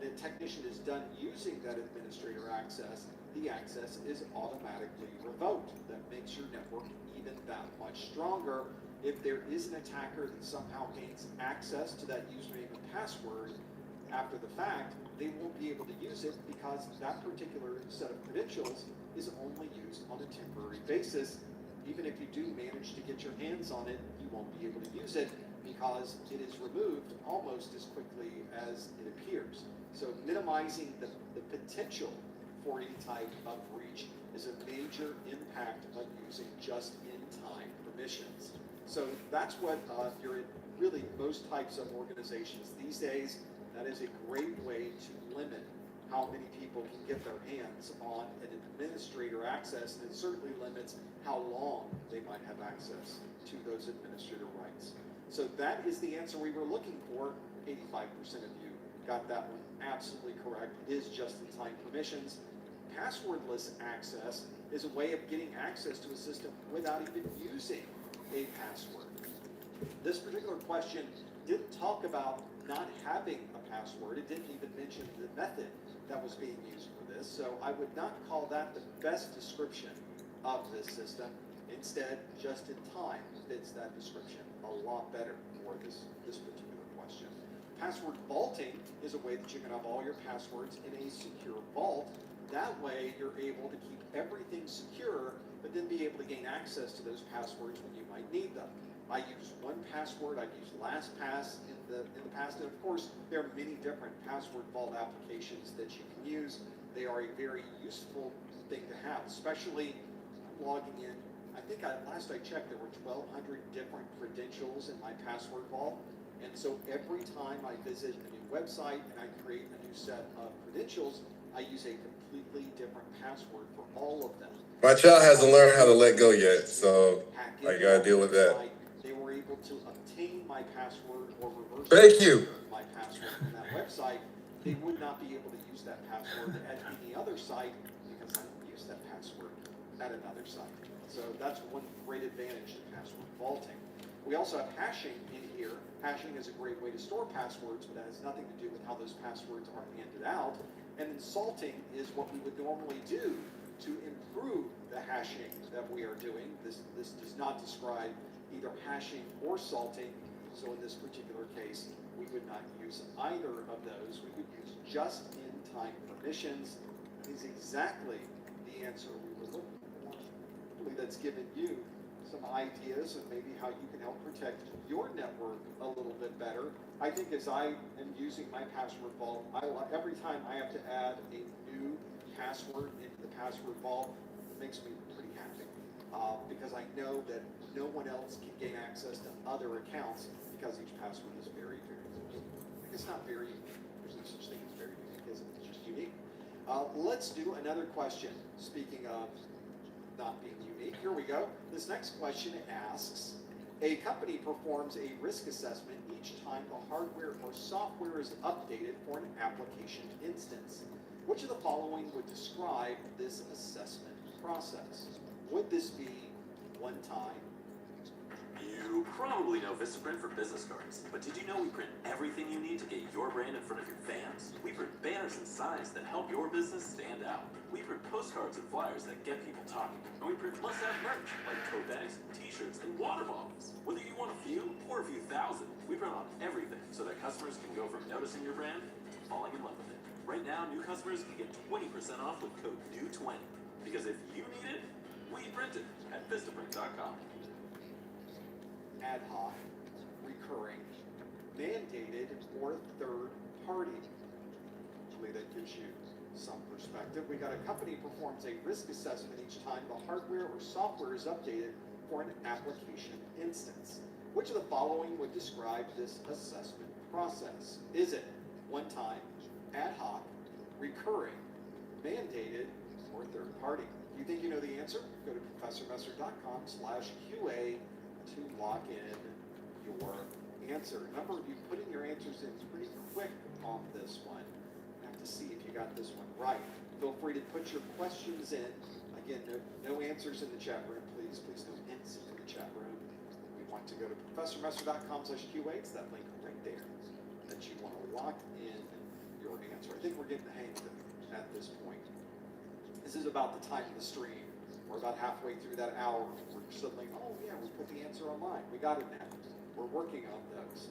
a technician is done using that administrator access, the access is automatically revoked. That makes your network even that much stronger. If there is an attacker that somehow gains access to that username and password after the fact, they won't be able to use it because that particular set of credentials is only used on a temporary basis. Even if you do manage to get your hands on it, you won't be able to use it because it is removed almost as quickly as it appears. So minimizing the potential for any type of breach is a major impact of using just-in-time permissions. So that's what you're in really most types of organizations these days. That is a great way to limit how many people can get their hands on an administrator access, and it certainly limits how long they might have access to those administrator rights. So that is the answer we were looking for. 85% of you got that one absolutely correct. It is just-in-time permissions. Passwordless access is a way of getting access to a system without even using a password. This particular question didn't talk about not having a password. It didn't even mention the method that was being used for this. So I would not call that the best description of this system. Instead, just-in-time fits that description a lot better for this particular question. Password vaulting is a way that you can have all your passwords in a secure vault. That way, you're able to keep everything secure, but then be able to gain access to those passwords when you might need them. I use 1Password password. I've used LastPass in the past, and of course, there are many different password vault applications that you can use. They are a very useful thing to have, especially logging in. I think last I checked, there were 1,200 different credentials in my password vault, and so every time I visit a new website and I create a new set of credentials, I use a completely different password for all of them. My child hasn't learned how to let go yet, so I gotta deal with that. They were able to obtain my password or reverse Thank you. my password from that website. They would not be able to use that password at any other site because I don't use that password at another site. So that's one great advantage to password vaulting. We also have hashing in here. Hashing is a great way to store passwords, but that has nothing to do with how those passwords are handed out. And then salting is what we would normally do to improve the hashing that we are doing. This does not describe either hashing or salting. So in this particular case, we would not use either of those. We would use just-in-time permissions. That is exactly the answer we were looking for. Hopefully that's given you some ideas of maybe how you can help protect your network a little bit better. I think as I am using my password vault, every time I have to add a new password into the password vault, it makes me pretty happy because I know that no one else can gain access to other accounts because each password is very, very unique. It's not very unique. There's no such thing as very unique, is it? It's just unique. Let's do another question. Speaking of not being unique, here we go. This next question asks, a company performs a risk assessment each time the hardware or software is updated for an application instance. Which of the following would describe this assessment process? Would this be one time? You probably know Vistaprint for business cards, but did you know we print everything you need to get your brand in front of your fans? We print banners and signs that help your business stand out. We print postcards and flyers that get people talking. And we print must-have merch like tote bags, t-shirts, and water bottles. Whether you want a few or a few thousand, we print on everything so that customers can go from noticing your brand to falling in love with it. Right now, new customers can get 20% off with code NEW20. Because if you need it, we print it at Vistaprint.com. Ad hoc, recurring, mandated, or third party. Hopefully that gives you some perspective. We got a company performs a risk assessment each time the hardware or software is updated for an application instance. Which of the following would describe this assessment process? Is it one time, ad hoc, recurring, mandated, or third party? If you think you know the answer, go to ProfessorMesser.com/QA to lock in your answer. Remember, you put in your answers in pretty quick on this one. I have to see if you got this one right. Feel free to put your questions in. Again, no answers in the chat room, please. Please no hints in the chat room. We want to go to ProfessorMesser.com/QA. It's that link right there that you want to lock in your answer. I think we're getting the hang of it at this point. This is about the time of the stream. We're about halfway through that hour. We're suddenly, oh yeah, we put the answer online. We got it now. We're working on those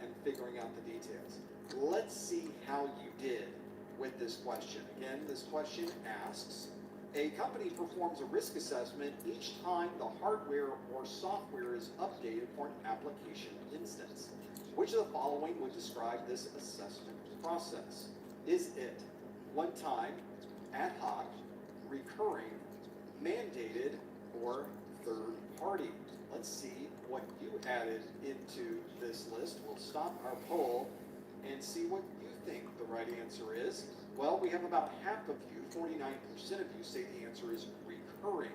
and figuring out the details. Let's see how you did with this question. Again, this question asks, a company performs a risk assessment each time the hardware or software is updated for an application instance. Which of the following would describe this assessment process? Is it one time, ad hoc, recurring, mandated, or third party? Let's see what you added into this list. We'll stop our poll and see what you think the right answer is. Well, we have about half of you, 49% of you say the answer is recurring.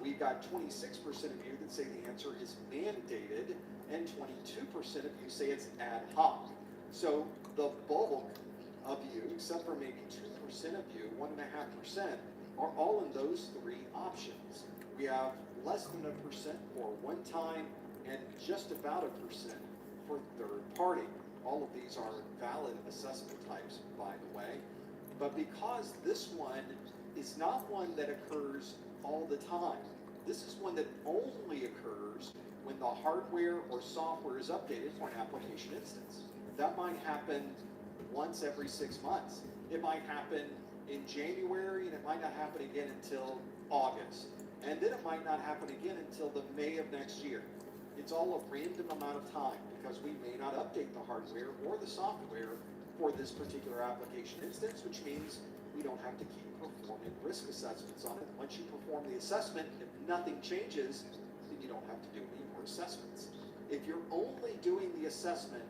We've got 26% of you that say the answer is mandated, and 22% of you say it's ad hoc. So the bulk of you, except for maybe 2% of you, 1.5%, are all in those three options. We have less than 1% for one time and just about 1% for third party. All of these are valid assessment types, by the way. But because this one is not one that occurs all the time, this is one that only occurs when the hardware or software is updated for an application instance. That might happen once every 6 months. It might happen in January, and it might not happen again until August. And then it might not happen again until the May of next year. It's all a random amount of time because we may not update the hardware or the software for this particular application instance, which means we don't have to keep performing risk assessments on it. Once you perform the assessment, if nothing changes, then you don't have to do any more assessments. If you're only doing the assessment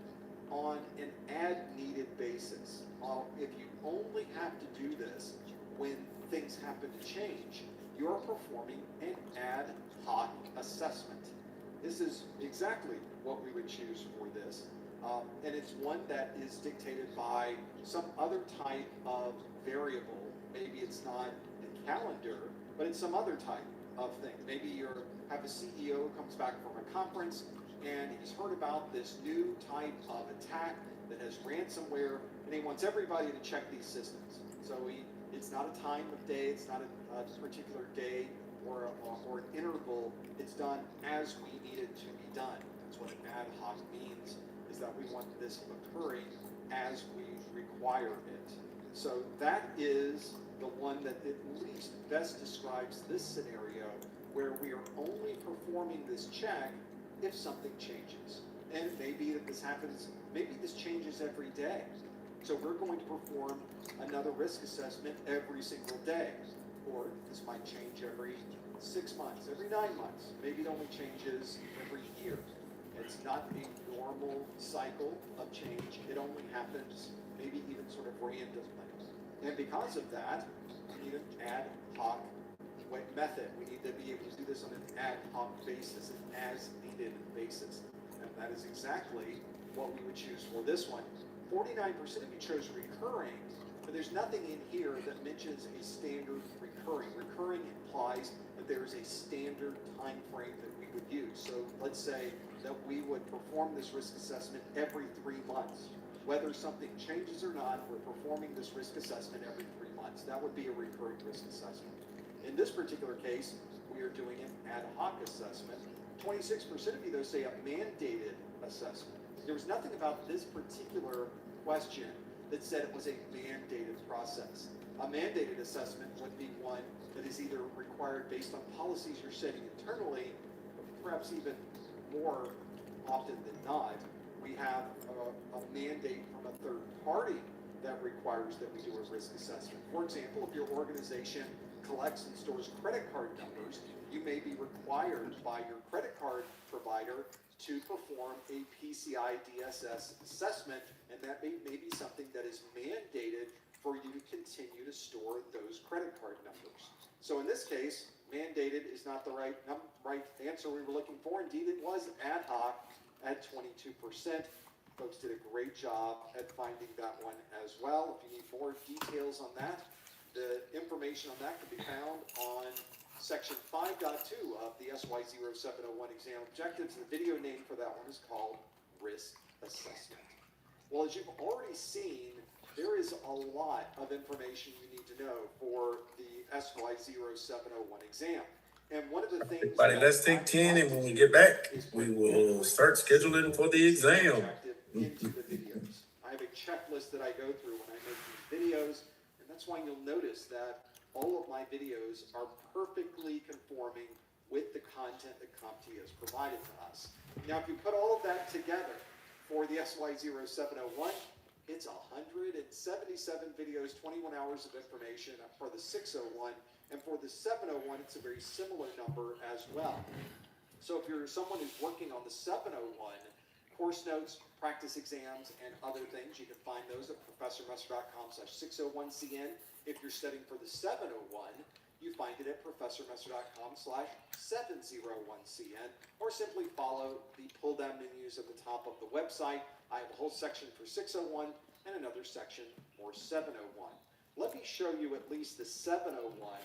on an as-needed basis, if you only have to do this when things happen to change, you're performing an ad hoc assessment. This is exactly what we would choose for this. And it's one that is dictated by some other type of variable. Maybe it's not the calendar, but it's some other type of thing. Maybe you have a CEO who comes back from a conference and he's heard about this new type of attack that has ransomware, and he wants everybody to check these systems. So it's not a time of day, it's not a particular day or an interval. It's done as we need it to be done. That's what an ad hoc means, is that we want this occurring as we require it. So that is the one that at least best describes this scenario, where we are only performing this check if something changes. And it may be that this happens, maybe this changes every day. So we're going to perform another risk assessment every single day. Or this might change every 6 months, every 9 months. Maybe it only changes every year. It's not a normal cycle of change. It only happens maybe even sort of randomly. And because of that, we need an ad hoc method. We need to be able to do this on an ad hoc basis, an as-needed basis. And that is exactly what we would choose for this one. 49% of you chose recurring, but there's nothing in here that mentions a standard recurring. Recurring implies that there is a standard time frame that we would use. So let's say that we would perform this risk assessment every 3 months. Whether something changes or not, we're performing this risk assessment every 3 months. That would be a recurring risk assessment. In this particular case, we are doing an ad hoc assessment. 26% of you, though, say a mandated assessment. There was nothing about this particular question that said it was a mandated process. A mandated assessment would be one that is either required based on policies you're setting internally, or perhaps even more often than not, we have a mandate from a third party that requires that we do a risk assessment. For example, if your organization collects and stores credit card numbers, you may be required by your credit card provider to perform a PCI DSS assessment, and that may be something that is mandated for you to continue to store those credit card numbers. So in this case, mandated is not the right answer we were looking for. Indeed, it was ad hoc at 22%. Folks did a great job at finding that one as well. If you need more details on that, the information on that can be found on section 5.2 of the SY0701 exam objectives. The video name for that one is called Risk Assessment. Well, as you've already seen, there is a lot of information you need to know for the SY0701 exam. And one of the things... Everybody, let's take 10, and when we get back, we will start scheduling for the exam. Into the videos. I have a checklist that I go through when I make these videos, and that's why you'll notice that all of my videos are perfectly conforming with the content that CompTIA has provided to us. Now, if you put all of that together for the SY0701, it's 177 videos, 21 hours of information for the 601, and for the 701, it's a very similar number as well. So if you're someone who's working on the 701, course notes, practice exams, and other things, you can find those at professormesser.com/601cn. If you're studying for the 701, you find it at professormesser.com/701cn, or simply follow the pull-down menus at the top of the website. I have a whole section for 601 and another section for 701. Let me show you at least the 701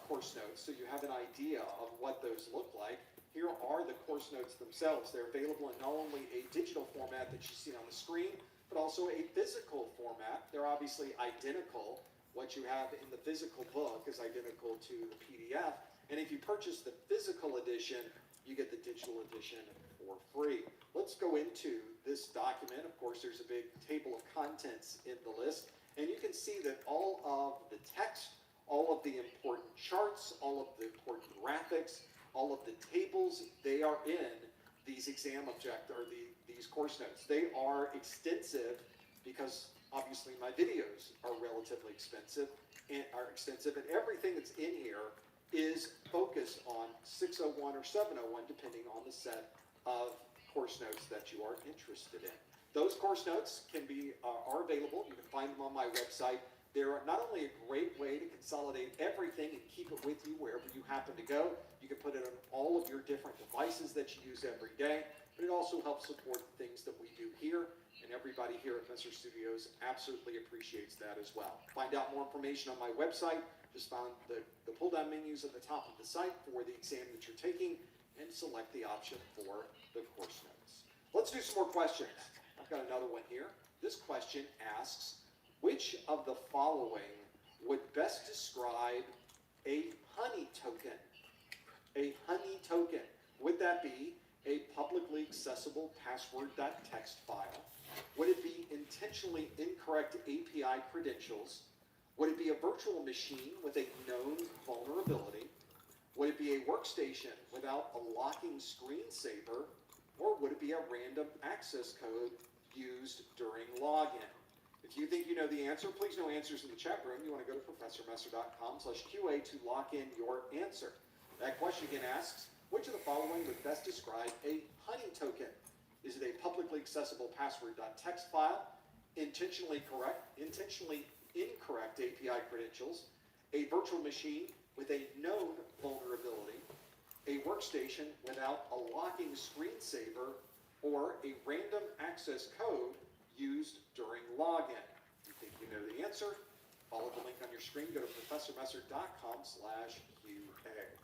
course notes so you have an idea of what those look like. Here are the course notes themselves. They're available in not only a digital format that you see on the screen, but also a physical format. They're obviously identical. What you have in the physical book is identical to the PDF. And if you purchase the physical edition, you get the digital edition for free. Let's go into this document. Of course, there's a big table of contents in the list. And you can see that all of the text, all of the important charts, all of the important graphics, all of the tables, they are in these these course notes. They are extensive because obviously my videos are relatively extensive, and everything that's in here is focused on 601 or 701, depending on the set of course notes that you are interested in. Those course notes are available. You can find them on my website. They're not only a great way to consolidate everything and keep it with you wherever you happen to go. You can put it on all of your different devices that you use every day, but it also helps support the things that we do here, and everybody here at Messer Studios absolutely appreciates that as well. Find out more information on my website. Just find the pull-down menus at the top of the site for the exam that you're taking, and select the option for the course notes. Let's do some more questions. I've got another one here. This question asks, which of the following would best describe a honey token? A honey token. Would that be a publicly accessible password.txt file? Would it be intentionally incorrect API credentials? Would it be a virtual machine with a known vulnerability? Would it be a workstation without a locking screensaver? Or would it be a random access code used during login? If you think you know the answer, please no answers in the chat room. You want to go to professormesser.com/QA to lock in your answer. That question again asks, which of the following would best describe a honey token? Is it a publicly accessible password.txt file, intentionally incorrect API credentials, a virtual machine with a known vulnerability, a workstation without a locking screensaver, or a random access code used during login? If you think you know the answer, follow the link on your screen. Go to professormesser.com/QA.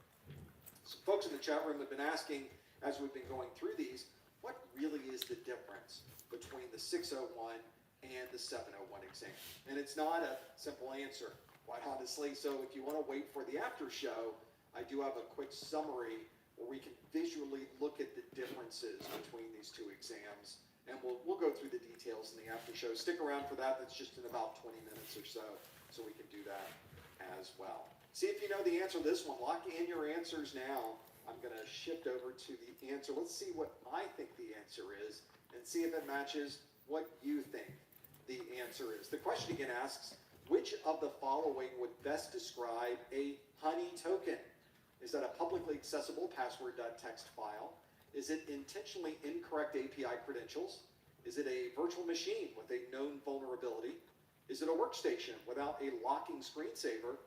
Some folks in the chat room have been asking, as we've been going through these, what really is the difference between the 601 and the 701 exam? And it's not a simple answer, quite honestly. So if you want to wait for the after show, I do have a quick summary where we can visually look at the differences between these two exams. And we'll go through the details in the after show. Stick around for that. That's just in about 20 minutes or so we can do that as well. See if you know the answer to this one. Lock in your answers now. I'm going to shift over to the answer. Let's see what I think the answer is and see if it matches what you think the answer is. The question again asks, which of the following would best describe a honey token? Is that a publicly accessible password.txt file? Is it intentionally incorrect API credentials? Is it a virtual machine with a known vulnerability? Is it a workstation without a locking screensaver?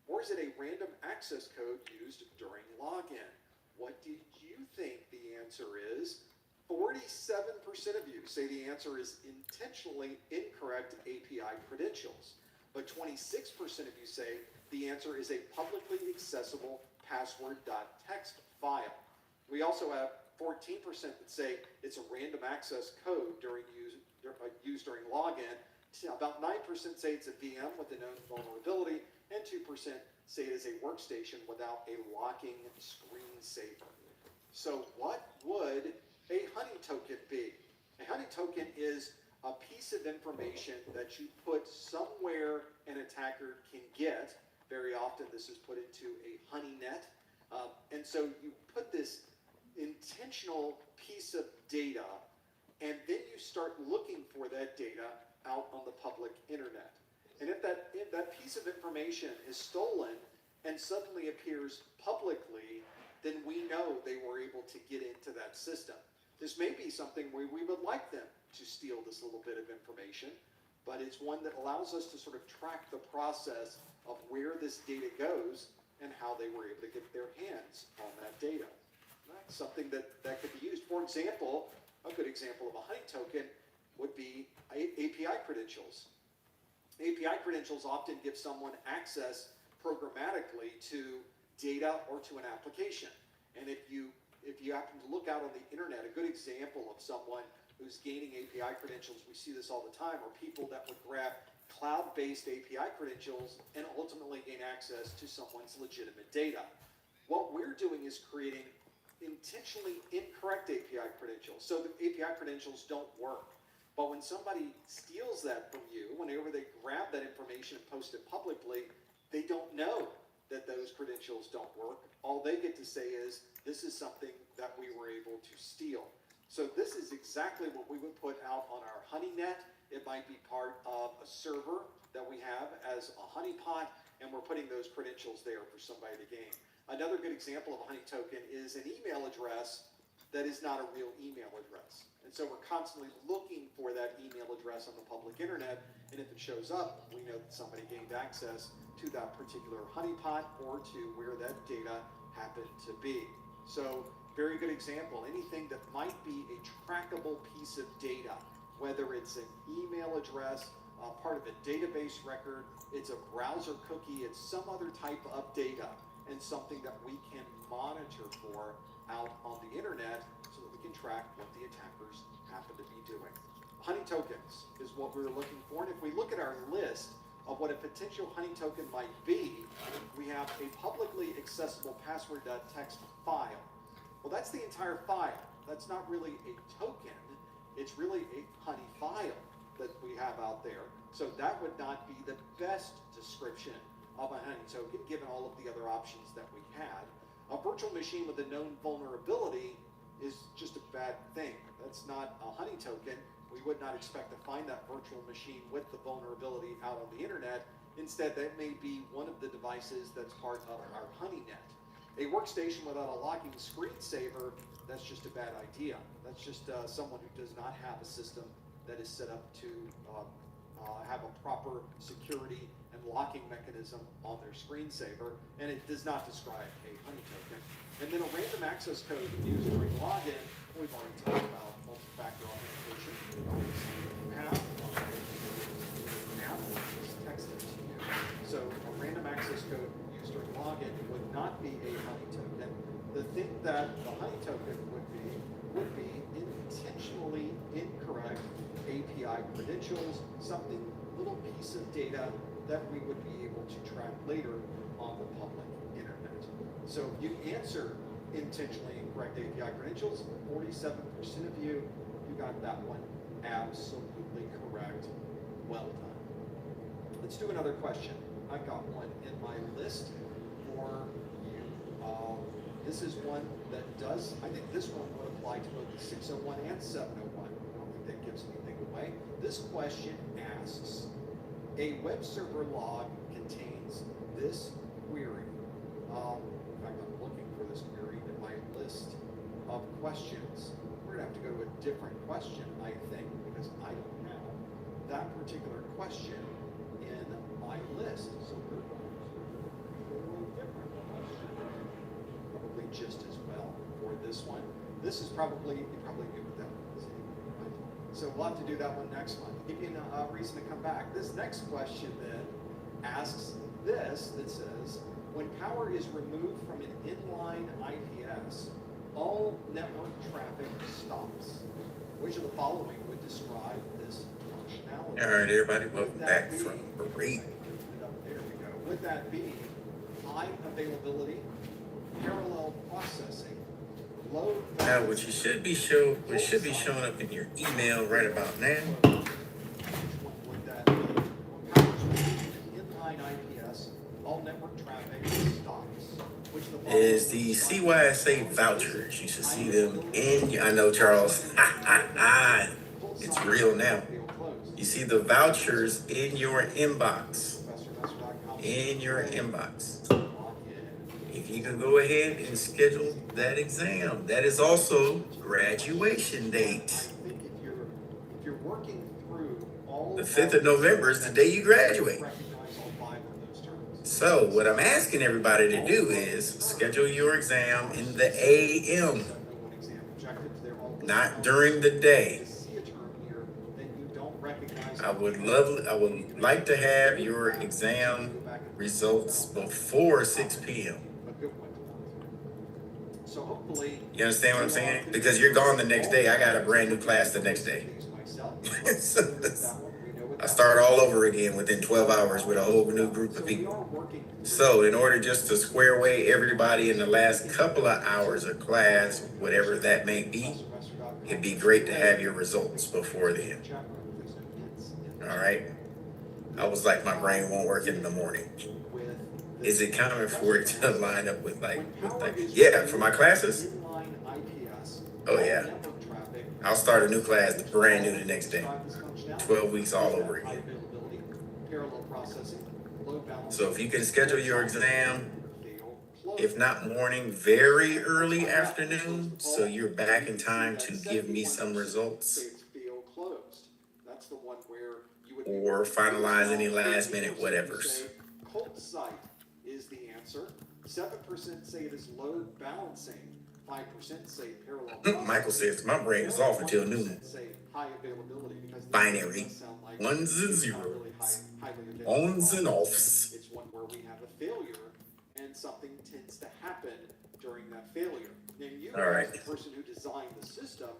Or is it a random access code used during login? What did you think the answer is? 47% of you say the answer is intentionally incorrect API credentials. But 26% of you say the answer is a publicly accessible password.txt file. We also have 14% that say it's a random access code used during login. About 9% say it's a VM with a known vulnerability, and 2% say it is a workstation without a locking screensaver. So what would a honey token be? A honey token is a piece of information that you put somewhere an attacker can get. Very often this is put into a honey net. And so you put this intentional piece of data, and then you start looking for that data out on the public internet. And if that piece of information is stolen and suddenly appears publicly, then we know they were able to get into that system. This may be something where we would like them to steal this little bit of information, but it's one that allows us to sort of track the process of where this data goes and how they were able to get their hands on that data. That's something that could be used. For example, a good example of a honey token would be API credentials. API credentials often give someone access programmatically to data or to an application. And if you happen to look out on the internet, a good example of someone who's gaining API credentials, we see this all the time, are people that would grab cloud-based API credentials and ultimately gain access to someone's legitimate data. What we're doing is creating intentionally incorrect API credentials. So the API credentials don't work. But when somebody steals that from you, whenever they grab that information and post it publicly, they don't know that those credentials don't work. All they get to say is, this is something that we were able to steal. So this is exactly what we would put out on our HoneyNet. It might be part of a server that we have as a honeypot, and we're putting those credentials there for somebody to gain. Another good example of a honey token is an email address that is not a real email address. And so we're constantly looking for that email address on the public internet, and if it shows up, we know that somebody gained access to that particular honeypot or to where that data happened to be. So very good example, anything that might be a trackable piece of data, whether it's an email address, part of a database record, it's a browser cookie, it's some other type of data, and something that we can monitor for out on the internet so that we can track what the attackers happen to be doing. Honey tokens is what we were looking for, and if we look at our list of what a potential honey token might be, we have a publicly accessible password.txt file. Well, that's the entire file. That's not really a token. It's really a honey file that we have out there. So that would not be the best description of a honey token, given all of the other options that we had. A virtual machine with a known vulnerability is just a bad thing. That's not a honey token. We would not expect to find that virtual machine with the vulnerability out on the internet. Instead, that may be one of the devices that's part of our HoneyNet. A workstation without a locking screensaver, that's just a bad idea. That's just someone who does not have a system that is set up to have a proper security and locking mechanism on their screensaver, and it does not describe a honey token. And then a random access code used during login, we've already talked about multi-factor authentication. Just text it to you. So a random access code used during login would not be a honey token. The thing that the honey token would be intentionally incorrect API credentials, something, little piece of data that we would be able to track later on the public internet. So if you answer intentionally incorrect API credentials, 47% of you got that one absolutely correct. Well done. Let's do another question. I've got one in my list for you. This is one that does, I think this one would apply to both the 601 and 701. I don't think that gives anything away. This question asks, a web server log contains this query. In fact, I'm looking for this query in my list of questions. We're gonna have to go to a different question, I think, because I don't have that particular question in my list. So we're going to go to a different question, probably just as well for this one. This is probably, you probably knew what that was. Right? So we'll have to do that one next month. Give you a reason to come back. This next question then asks this, that says, when power is removed from an inline IPS, all network traffic stops. Which of the following would describe this functionality? All right, everybody, welcome back from break. There we go. Would that be high availability, parallel processing, low? Now, what should be showing up in your email right about now Would that be inline IPS, all network traffic stops? Which of the following is the CYSA vouchers. You should see them in, I know, Charles, it's real now. You see the vouchers in your inbox. In your inbox. If you can go ahead and schedule that exam. That is also graduation date. If you're working through all the 5th of November is the day you graduate. So what I'm asking everybody to do is schedule your exam in the AM, not during the day. I would like to have your exam results before 6 p.m. You understand what I'm saying? Because you're gone the next day. I got a brand new class the next day. I start all over again within 12 hours with a whole new group of people. So in order just to square away everybody in the last couple of hours of class, whatever that may be, it'd be great to have your results before then. All right? I was like, my brain won't work in the morning. Is it common for it to line up with like yeah, for my classes? Oh yeah. I'll start a new class brand new the next day. 12 weeks all over again. Parallel processing, load balancing. So if you can schedule your exam, if not morning, very early afternoon, so you're back in time to give me some results. Fail closed. That's the one where you would or finalize any last minute whatevers. Cold site is the answer. 7% say it is load balancing. 5% say parallel. Michael says my brain is off until noon. Say high availability because Binary. Ones and zeros. Ons and offs. It's one where we have a failure and something tends to happen during that failure. And you, all right, as the person who designed the system,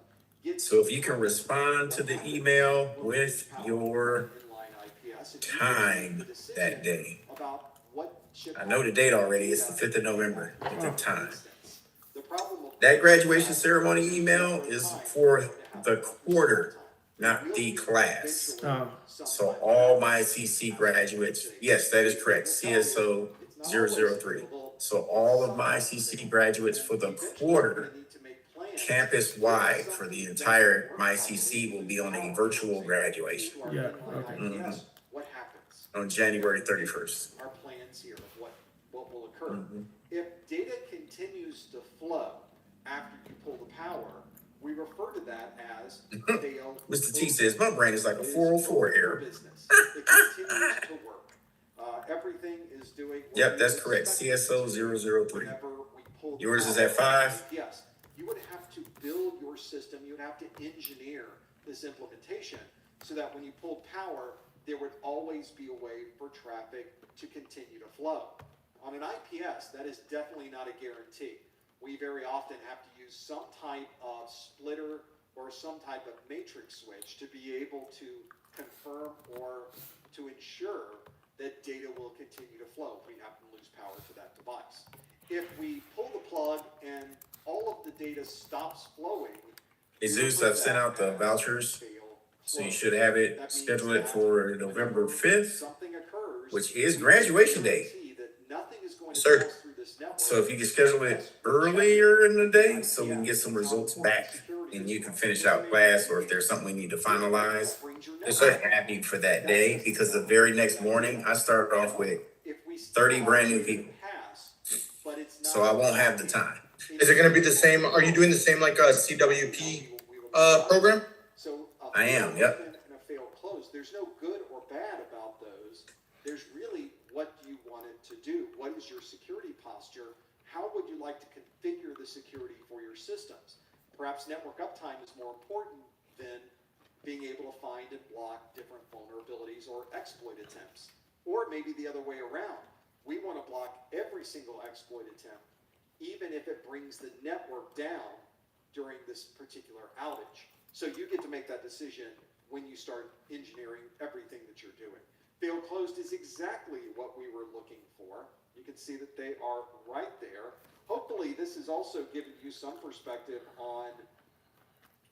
so if you can respond to the email with your time that day. I know the date already. It's the 5th of November. The time. That graduation ceremony email is for the quarter, not the class. So all my CC graduates, yes, that is correct. CSO 003. So all of my CC graduates for the quarter, campus-wide for the entire MyCC will be on a virtual graduation. Yeah, okay. What happens? On January 31st. Our plans here of what will occur. If data continues to flow after you pull the power, we refer to that as fail. Mr. T says, my brain is like a 404 error. It continues to work. Everything is doing. Yep, that's correct. CSO 003. Yours is at 5? Yes. You would have to build your system. You would have to engineer this implementation so that when you pulled power, there would always be a way for traffic to continue to flow. On an IPS, that is definitely not a guarantee. We very often have to use some type of splitter or some type of matrix switch to be able to confirm or to ensure that data will continue to flow if we happen to lose power to that device. If we pull the plug and all of the data stops flowing. Hey Zeus, I've sent out the vouchers, so you should have it, schedule it for November 5th, which is graduation day. Sir, so if you can schedule it earlier in the day, so we can get some results back and you can finish out class, or if there's something we need to finalize, I'm happy for that day, because the very next morning, I start off with 30 brand new people. So I won't have the time. Is it going to be the same? Are you doing the same like a CWP program? I am, yep. And a fail close. There's no good or bad about those. There's really what you want it to do. What is your security posture? How would you like to configure the security for your systems? Perhaps network uptime is more important than being able to find and block different vulnerabilities or exploit attempts. Or maybe the other way around. We want to block every single exploit attempt, even if it brings the network down during this particular outage. So you get to make that decision when you start engineering everything that you're doing. Fail closed is exactly what we were looking for. You can see that they are right there. Hopefully this has also given you some perspective on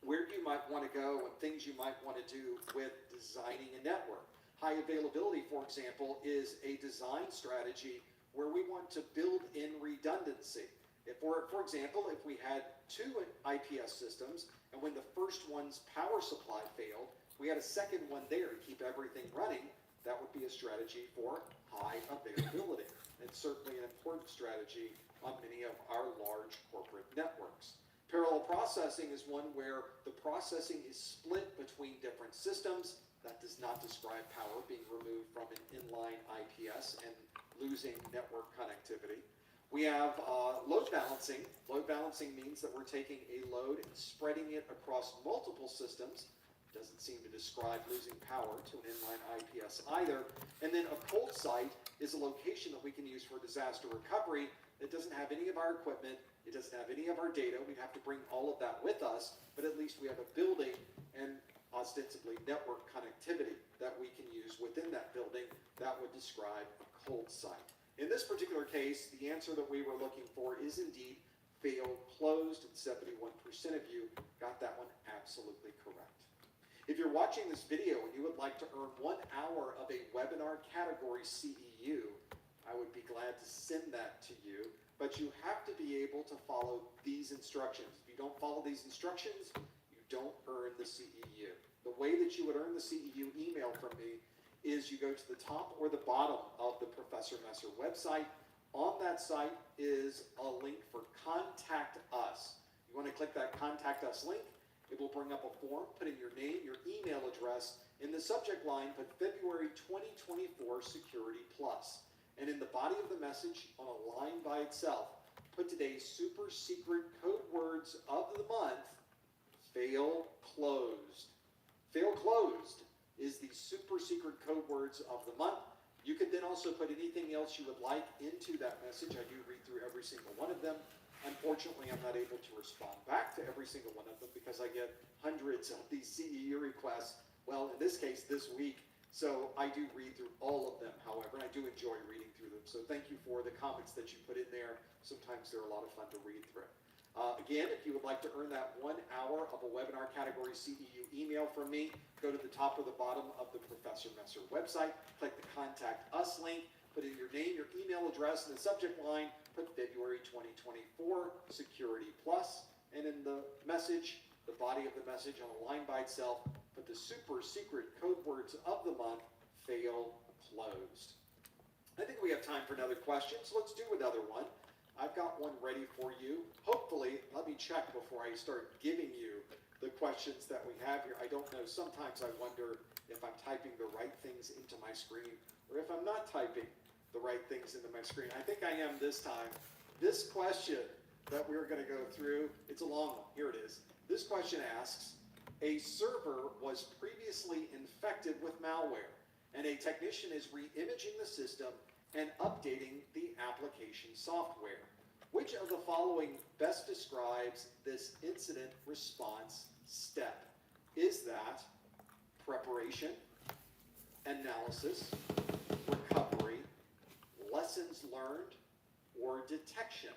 where you might want to go and things you might want to do with designing a network. High availability, for example, is a design strategy where we want to build in redundancy. If we're, for example, if we had 2 IPS systems and when the first one's power supply failed, we had a second one there to keep everything running, that would be a strategy for high availability. And certainly an important strategy on many of our large corporate networks. Parallel processing is one where the processing is split between different systems. That does not describe power being removed from an inline IPS and losing network connectivity. We have load balancing. Load balancing means that we're taking a load and spreading it across multiple systems. Doesn't seem to describe losing power to an inline IPS either. And then a cold site is a location that we can use for disaster recovery. It doesn't have any of our equipment. It doesn't have any of our data. We'd have to bring all of that with us, but at least we have a building and ostensibly network connectivity that we can use within that building. That would describe a cold site. In this particular case, the answer that we were looking for is indeed fail closed, and 71% of you got that one absolutely correct. If you're watching this video and you would like to earn 1 hour of a webinar category CEU, I would be glad to send that to you, but you have to be able to follow these instructions. If you don't follow these instructions, you don't earn the CEU. The way that you would earn the CEU email from me is you go to the top or the bottom of the Professor Messer website. On that site is a link for Contact Us. You want to click that Contact Us link. It will bring up a form. Put in your name, your email address. In the subject line, put February 2024 Security Plus. And in the body of the message, on a line by itself, put today's super secret code words of the month, fail closed. Fail closed is the super secret code words of the month. You can then also put anything else you would like into that message. I do read through every single one of them. Unfortunately, I'm not able to respond back to every single one of them because I get hundreds of these CEU requests, well, in this case, this week. So I do read through all of them, however, and I do enjoy reading through them. So thank you for the comments that you put in there. Sometimes they're a lot of fun to read through. Again, if you would like to earn that 1 hour of a webinar category CEU email from me, go to the top or the bottom of the Professor Messer website, click the Contact Us link, put in your name, your email address, in the subject line, put February 2024 Security Plus, and in the message, the body of the message on a line by itself, put the super secret code words of the month, fail closed. I think we have time for another question, so let's do another one. I've got one ready for you. Hopefully, let me check before I start giving you the questions that we have here. I don't know, sometimes I wonder if I'm typing the right things into my screen or if I'm not typing the right things into my screen. I think I am this time. This question that we're going to go through, it's a long one. Here it is. This question asks, a server was previously infected with malware, and a technician is re-imaging the system and updating the application software. Which of the following best describes this incident response step? Is that preparation, analysis, recovery, lessons learned, or detection?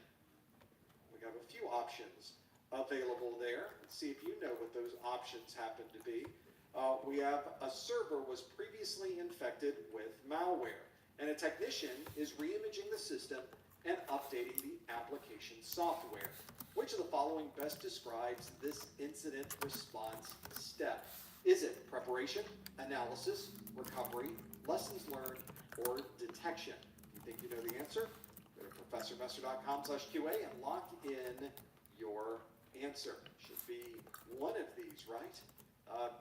We have a few options available there. Let's see if you know what those options happen to be. We have a server was previously infected with malware, and a technician is re-imaging the system and updating the application software. Which of the following best describes this incident response step? Is it preparation, analysis, recovery, lessons learned, or detection? If you think you know the answer, go to professormesser.com/QA and lock in your answer. Should be one of these, right?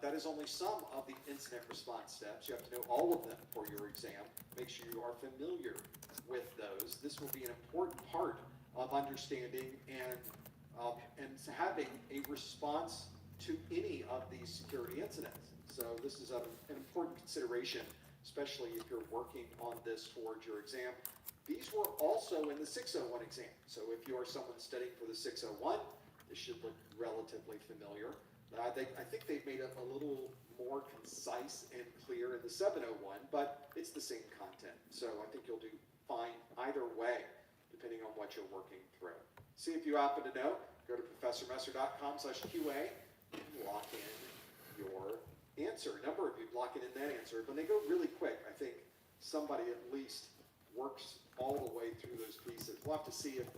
That is only some of the incident response steps. You have to know all of them for your exam. Make sure you are familiar with those. This will be an important part of understanding and having a response to any of these security incidents. So this is an important consideration, especially if you're working on this towards your exam. These were also in the 601 exam. So if you are someone studying for the 601, this should look relatively familiar. I think they've made it a little more concise and clear in the 701, but it's the same content. So I think you'll do fine either way, depending on what you're working through. See if you happen to know. Go to professormesser.com/QA and lock in your answer. A number of you locking in that answer. When they go really quick, I think somebody at least works all the way through those pieces. We'll have to see if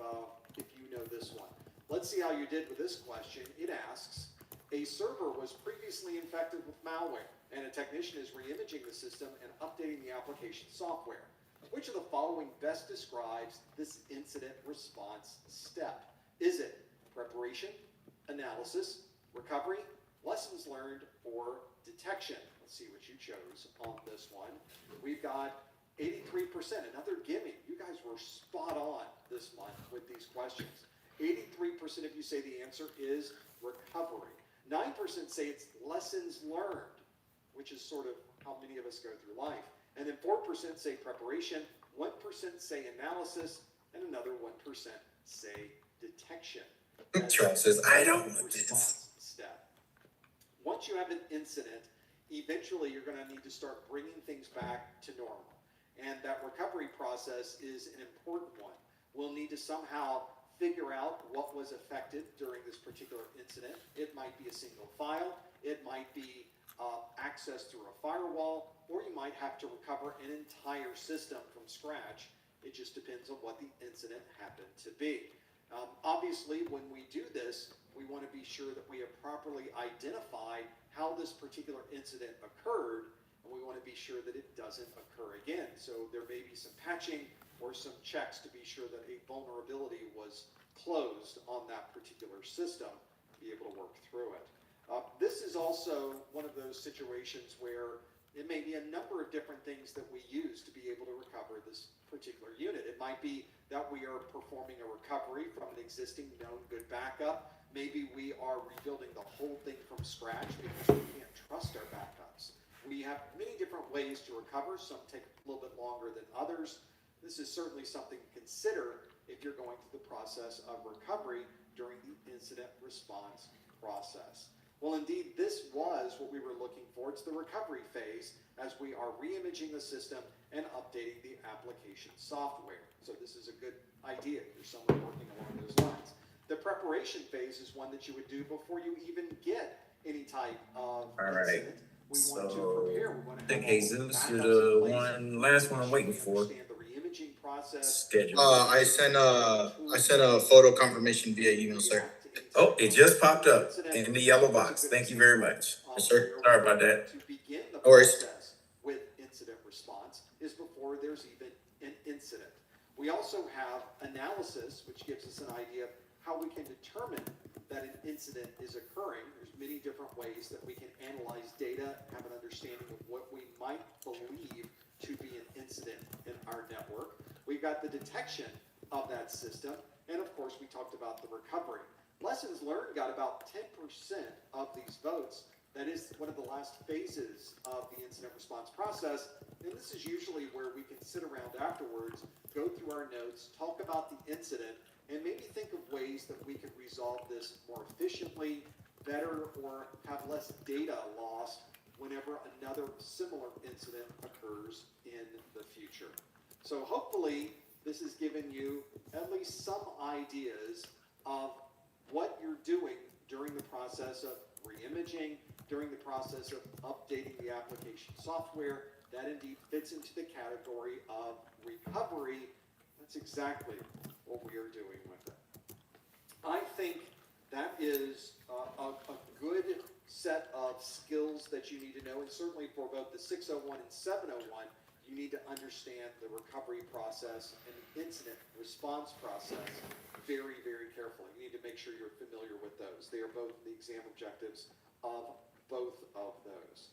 you know this one. Let's see how you did with this question. It asks, a server was previously infected with malware, and a technician is re-imaging the system and updating the application software. Which of the following best describes this incident response step? Is it preparation, analysis, recovery, lessons learned, or detection? Let's see what you chose on this one. We've got 83%, another gimme. You guys were spot on this month with these questions. 83% of you say the answer is recovery. 9% say it's lessons learned, which is sort of how many of us go through life. And then 4% say preparation, 1% say analysis, and another 1% say detection. Charles says, I don't want this. Step. Once you have an incident, eventually you're going to need to start bringing things back to normal. And that recovery process is an important one. We'll need to somehow figure out what was affected during this particular incident. It might be a single file, it might be access through a firewall, or you might have to recover an entire system from scratch. It just depends on what the incident happened to be. Obviously, when we do this, we want to be sure that we have properly identified how this particular incident occurred, and we want to be sure that it doesn't occur again. So there may be some patching or some checks to be sure that a vulnerability was closed on that particular system to be able to work through it. This is also one of those situations where it may be a number of different things that we use to be able to recover this particular unit. It might be that we are performing a recovery from an existing known good backup. Maybe we are rebuilding the whole thing from scratch because we can't trust our backups. We have many different ways to recover. Some take a little bit longer than others. This is certainly something to consider if you're going through the process of recovery during the incident response process. Well, indeed, this was what we were looking for. It's the recovery phase as we are re-imaging the system and updating the application software. So this is a good idea if you're someone working along those lines. The preparation phase is one that you would do before you even get any type of incident. We want to prepare. We want to have Jesus, you're the last one I'm waiting for. the re-imaging process. Schedule. I sent a photo confirmation via email, sir. Oh, it just popped up in the yellow box. Thank you very much. Yes, sir. Sorry about that. To begin the No worries. process with incident response is before there's even an incident. We also have analysis, which gives us an idea of how we can determine that an incident is occurring. There's many different ways that we can analyze data, have an understanding of what we might believe to be an incident in our network. We've got the detection of that system, and of course we talked about the recovery. Lessons learned got about 10% of these votes. That is one of the last phases of the incident response process, and this is usually where we can sit around afterwards, go through our notes, talk about the incident, and maybe think of ways that we could resolve this more efficiently, better, or have less data lost whenever another similar incident occurs in the future. So hopefully this has given you at least some ideas of what you're doing during the process of re-imaging, during the process of updating the application software. That indeed fits into the category of recovery. That's exactly what we are doing with it. I think that is a good set of skills that you need to know, and certainly for both the 601 and 701, you need to understand the recovery process and the incident response process very, very carefully. You need to make sure you're familiar with those. They are both the exam objectives of both of those.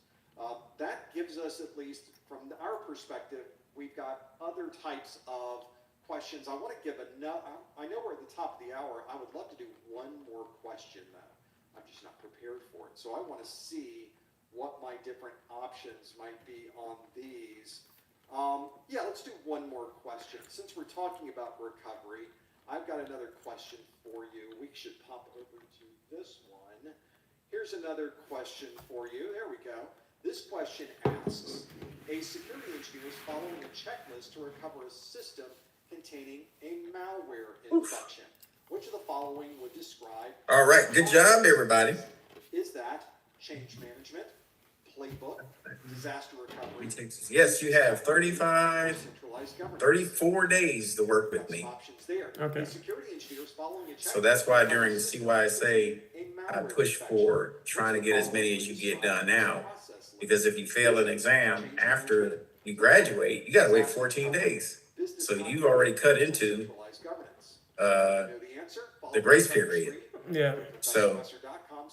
That gives us, at least from our perspective, we've got other types of questions. I want to give I know we're at the top of the hour. I would love to do one more question though. I'm just not prepared for it. So I want to see what my different options might be on these. Yeah, let's do one more question. Since we're talking about recovery, I've got another question for you. We should pop over to this one. Here's another question for you. There we go. This question asks, a security engineer is following a checklist to recover a system containing a malware infection. Which of the following would describe... All right, good job, everybody. Is that change management, playbook, disaster recovery? Yes, you have 34 days to work with me. Okay. So that's why during CYSA, I push for trying to get as many as you get done now. Because if you fail an exam after you graduate, you got to wait 14 days. So you've already cut into the grace period. Yeah. So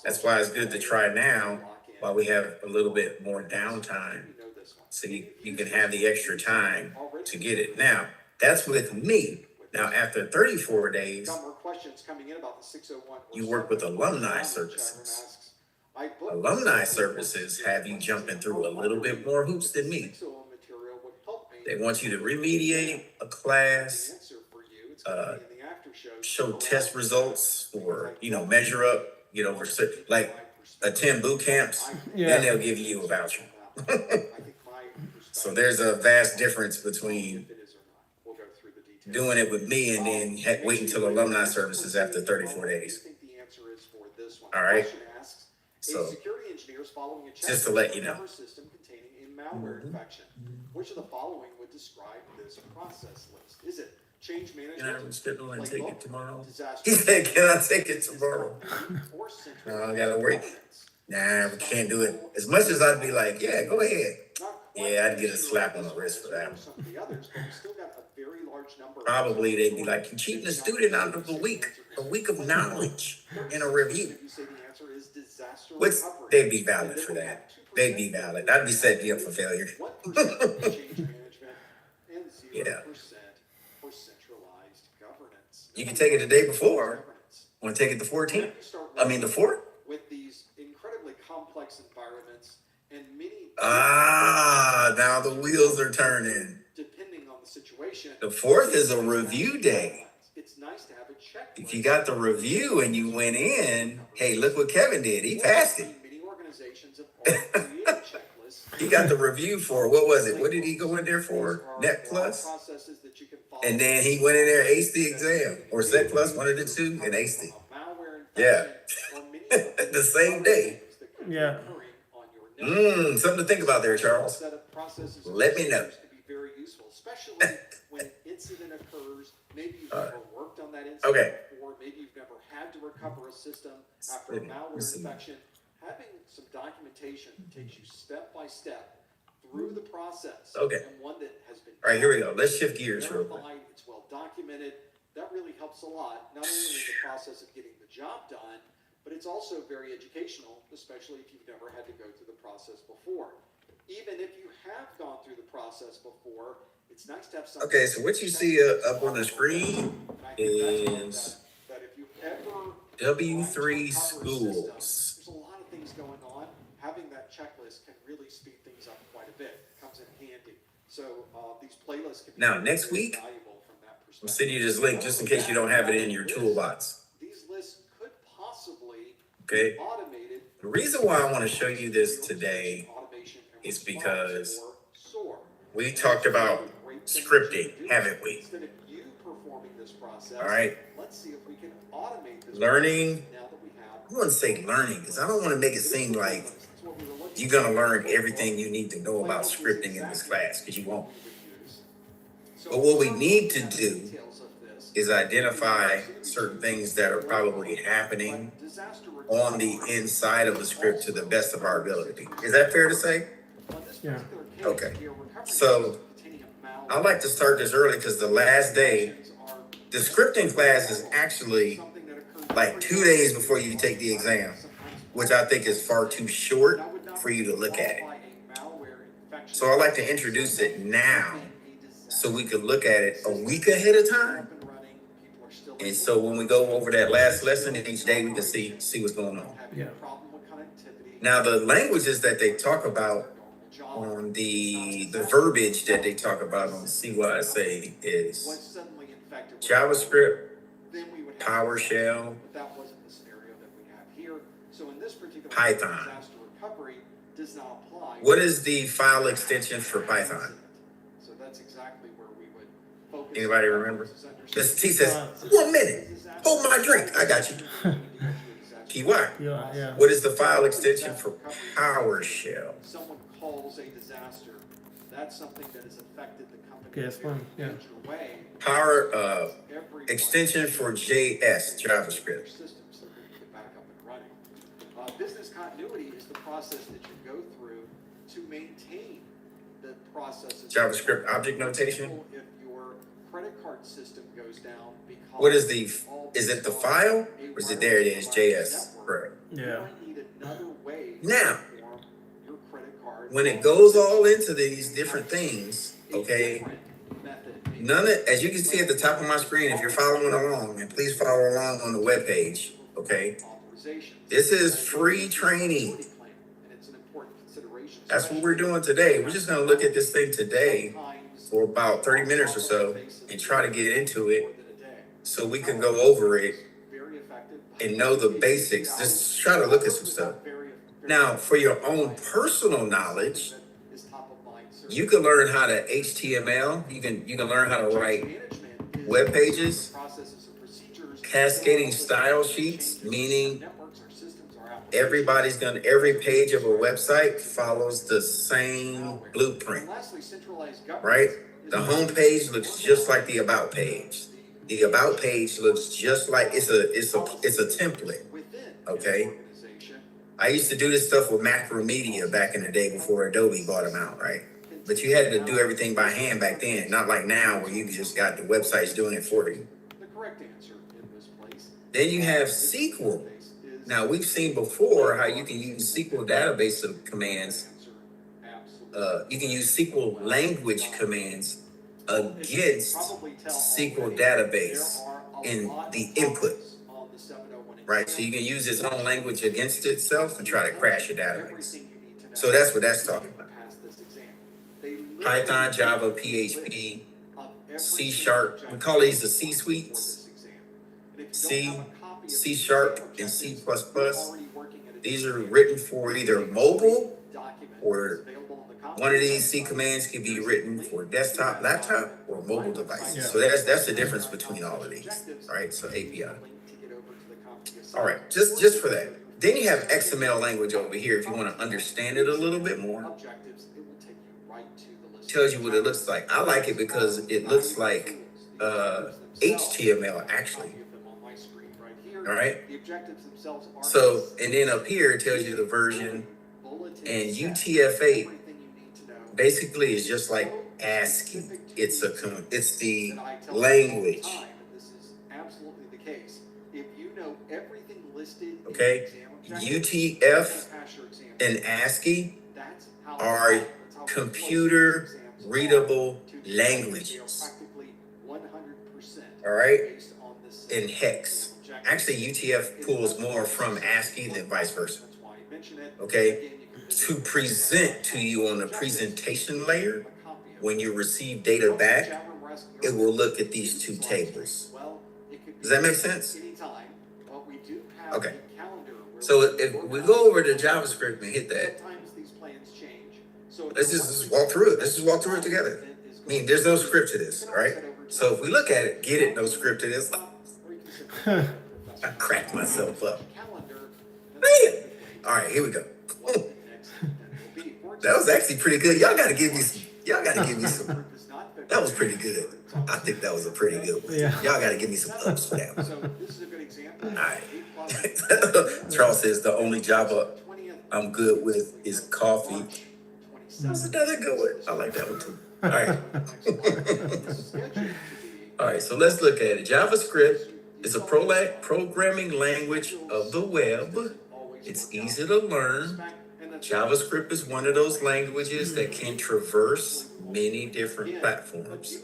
that's why it's good to try now while we have a little bit more downtime. So you can have the extra time to get it. Now, that's with me. Now, after 34 days, you work with alumni services. Alumni services have you jumping through a little bit more hoops than me. They want you to remediate a class, show test results, or, measure up, over, like, attend boot camps, then they'll give you a voucher. So there's a vast difference between doing it with me and then waiting until alumni services after 34 days. All right. So just to let you know. Which of the following would describe this process list? Is it change Can I management, reschedule and take it tomorrow? disaster He said, can I take it tomorrow? or No, centralized I gotta wait. governance. Nah, we can't do it. As much as I'd be like, yeah, go ahead. Not quite Yeah, I'd get a sure slap on this the wrist for one that. or some of the others, but we still got a very large number. Probably they'd be like, you're cheating the student out of a week of knowledge in a review. You say the answer is disaster Which recovery. they'd be valid for that. They'd be valid. I'd be setting you up for failure. 1% for change management and 0% Yeah. for centralized governance. You can take it the day before. Want to take it the 14th? I mean the 4th? With these incredibly complex environments and many Now the wheels are turning. depending on the situation. The 4th is a review day. It's nice to have a checklist. If you got the review and you went in, hey, look what Kevin did. He passed it. Many organizations have already created checklists. He got the review for, what was it? What did he go in there for? Net Plus? Processes that you can follow. And then he went in there, aced the exam. Or Set Plus, one of the two, and aced it. Yeah. The same day. Yeah. Something to think about there, Charles. Set of processes Let me know. to be very useful, especially when an incident occurs. Maybe you've never worked on that incident Okay. before. Maybe you've never had to recover a system after a malware infection. Having some documentation that takes you step by step through the process. Okay. And one that has been All right, here we go. Let's shift gears real quick. verified, it's well documented. That really helps a lot, not only in the process of getting the job done, but it's also very educational, especially if you've never had to go through the process before. Even if you have gone through the process before, it's nice to have something. Okay, so what you see up on the screen is That if you've ever W3 schools. there's a lot of things going on. Having that checklist can really speed things up quite a bit. It comes in handy. So these playlists can be Now, next week, valuable from that I'm perspective. sending you this link just in case you don't have it in your toolbox. These lists could possibly Okay. be automated. The reason why I want to show you this today is because we talked about scripting, haven't we? Instead of you performing this process, All right. let's see if we can automate this Learning. process now that we have. I wouldn't say learning because I don't want to make it seem like you're going to learn everything you need to know about scripting in this class, because you won't. But what we need to do is identify certain things that are probably happening on the inside of the script to the best of our ability. Is that fair to say? Yeah. Okay. So I like to start this early because the last day, the scripting class is actually like 2 days before you take the exam, which I think is far too short for you to look at it. So I like to introduce it now so we could look at it a week ahead of time. And so when we go over that last lesson each day, we can see what's going on. Yeah. Now, the languages that they talk about on the verbiage that they talk about on CYSA is JavaScript, PowerShell, That wasn't the scenario that we have here. So in this particular Python. disaster recovery does not apply. What is the file extension for Python? So that's exactly where we would focus. Anybody remember? This T says, 1 minute. Hold my drink. I got you. PY. Yeah. What is the file extension for PowerShell? Someone calls a disaster. That's something that has affected the company Okay, that's in a fine. Yeah. major way. Power extension for JS, JavaScript. Systems that we can get back up and running. Business continuity is the process that you go through to maintain the processes. JavaScript object notation. If your credit card system goes down because What is is it the file? Or is it there it is, JS? Correct. Yeah. you need another way Now, to form your credit card. when it goes all into these different things, okay, none of, as you can see at the top of my screen, if you're following along, and please follow along on the webpage, okay, this is free training. And it's an important consideration. That's what we're doing today. We're just going to look at this thing today for about 30 minutes or so and try to get into it so we can go over it and know the basics. Just try to look at some stuff. Now, for your own personal knowledge, you can learn how to HTML. You can learn how to write web pages, cascading style sheets, meaning every page of a website follows the same blueprint, right? The home page looks just like the about page. The about page looks just like it's a template. Okay. I used to do this stuff with Macromedia back in the day before Adobe bought them out, right? But you had to do everything by hand back then, not like now where you just got the websites doing it for you. The correct answer in this place. Then you have SQL. Now we've seen before how you can use SQL database commands. You can use SQL language commands against SQL database in the input. Right, so you can use its own language against itself and try to crash your database. So that's what that's talking about. Python, Java, PHP, C#. We call these the C suites. C, C#, and C++. These are written for either mobile or one of these C commands can be written for desktop, laptop, or mobile devices. So that's the difference between all of these. All right, so API. All right, just for that. Then you have XML language over here if you want to understand it a little bit more. Tells you what it looks like. I like it because it looks like HTML actually. All right. So, and then up here it tells you the version, and UTF-8 basically is just like ASCII. It's the language. This is absolutely the case. If you know everything listed, okay, UTF and ASCII are computer readable languages. All right, in hex. Actually, UTF pulls more from ASCII than vice versa. Okay, to present to you on the presentation layer, when you receive data back, it will look at these two tables. Does that make sense? Okay. So if we go over to JavaScript and hit that, let's just walk through it. Let's just walk through it together. I mean, there's no script to this, all right? So if we look at it, get it, no script to this. I cracked myself up. Man. All right, here we go. That was actually pretty good. Y'all gotta give me some. That was pretty good. I think that was a pretty good one. Yeah. Y'all gotta give me some ups for that one. All right. Charles says the only Java I'm good with is coffee. That's another good one. I like that one too. All right. All right, so let's look at it. JavaScript is a programming language of the web. It's easy to learn. JavaScript is one of those languages that can traverse many different platforms.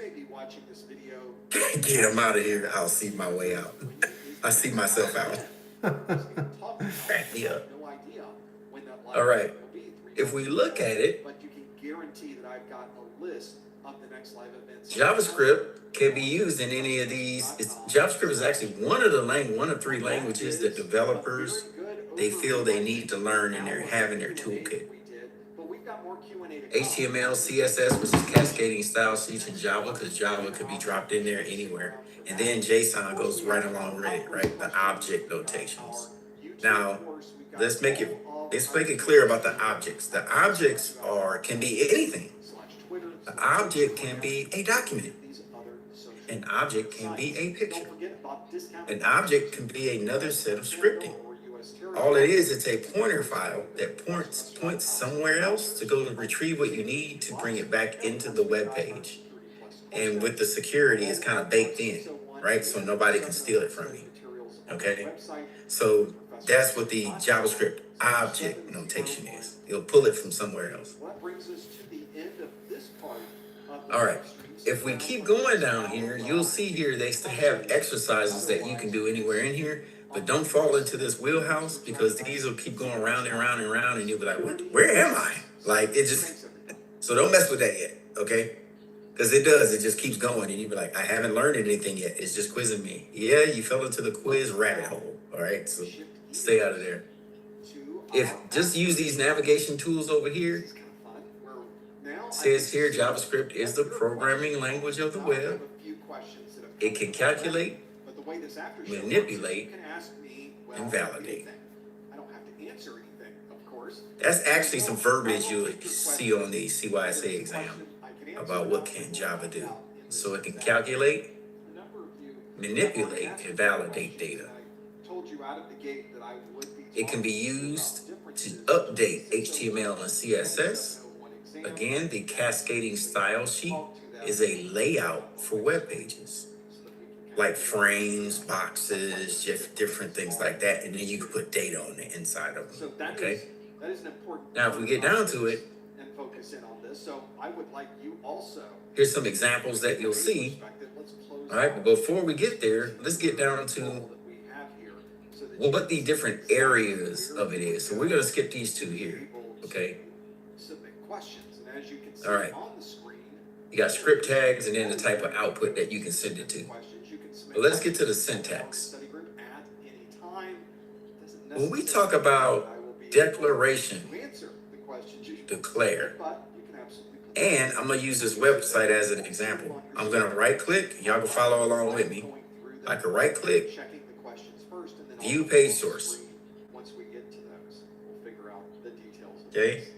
Get them out of here. I'll see my way out. I see myself out. Back me up. All right. If we look at it, JavaScript can be used in any of these. JavaScript is actually one of three languages that developers they feel they need to learn and they're having their toolkit. HTML, CSS, which is cascading style sheets in Java, because Java could be dropped in there anywhere. And then JSON goes right along with it, right? The object notations. Now, let's make it clear about the objects. The objects can be anything. The object can be a document. An object can be a picture. An object can be another set of scripting. All it is, it's a pointer file that points somewhere else to go retrieve what you need to bring it back into the web page. And with the security, it's kind of baked in, right? So nobody can steal it from you. Okay? So that's what the JavaScript object notation is. It'll pull it from somewhere else. All right. If we keep going down here, you'll see here they have exercises that you can do anywhere in here. But don't fall into this wheelhouse because these will keep going round and round and round, and you'll be like, where am I? Like, it just, so don't mess with that yet, okay? Because it just keeps going, and you'll be like, I haven't learned anything yet. It's just quizzing me. Yeah, you fell into the quiz rabbit hole, all right? So stay out of there. Just use these navigation tools over here. It says here, JavaScript is the programming language of the web. It can calculate, manipulate, and validate. That's actually some verbiage you'll see on the CYSA exam. about what can Java do. So it can calculate, manipulate, and validate data. It can be used to update HTML and CSS. Again, the cascading style sheet is a layout for web pages, like frames, boxes, just different things like that. And then you can put data on the inside of them. Okay. That is an important. Now, if we get down to it, and focus in on this, so I would like you also. here's some examples that you'll see. All right, but before we get there, let's get down to what the different areas of it is. So we're going to skip these two here. Okay. Submit questions, and as you can see All right. on the screen, You got script tags and then the type of output that you can send it to. But let's get to the syntax. study group at any time. Doesn't When we talk about declaration, to answer the questions you declare, but you can absolutely and I'm going to use this website as an example. I'm going to right click. Y'all can follow along with me. I can right click, checking the questions first, and then view page source. once we get to those, we'll figure out the details of Okay. this.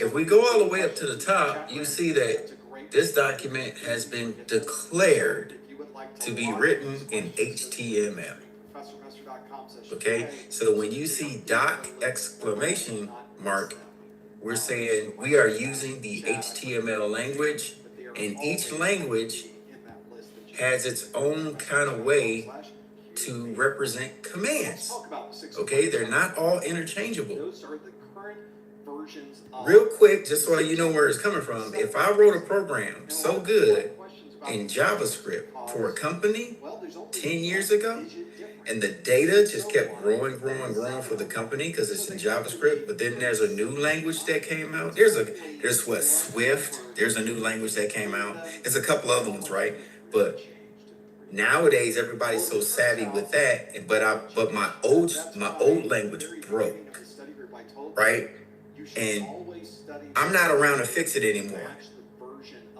If we go all the way up to the top, you see that this document has been declared to be written in HTML. Okay, so when you see doc exclamation mark, we're saying we are using the HTML language, and each language has its own kind of way to represent commands. Okay, they're not all interchangeable. Those are the current versions of Real quick, just so you know where it's coming from, if I wrote a program so good in JavaScript for a company 10 years ago, and the data just kept growing for the company because it's in JavaScript, but then there's a new language that came out. There's what, Swift, there's a new language that came out. There's a couple other ones, right? But nowadays everybody's so savvy with that, but my old language broke, right? And I'm not around to fix it anymore.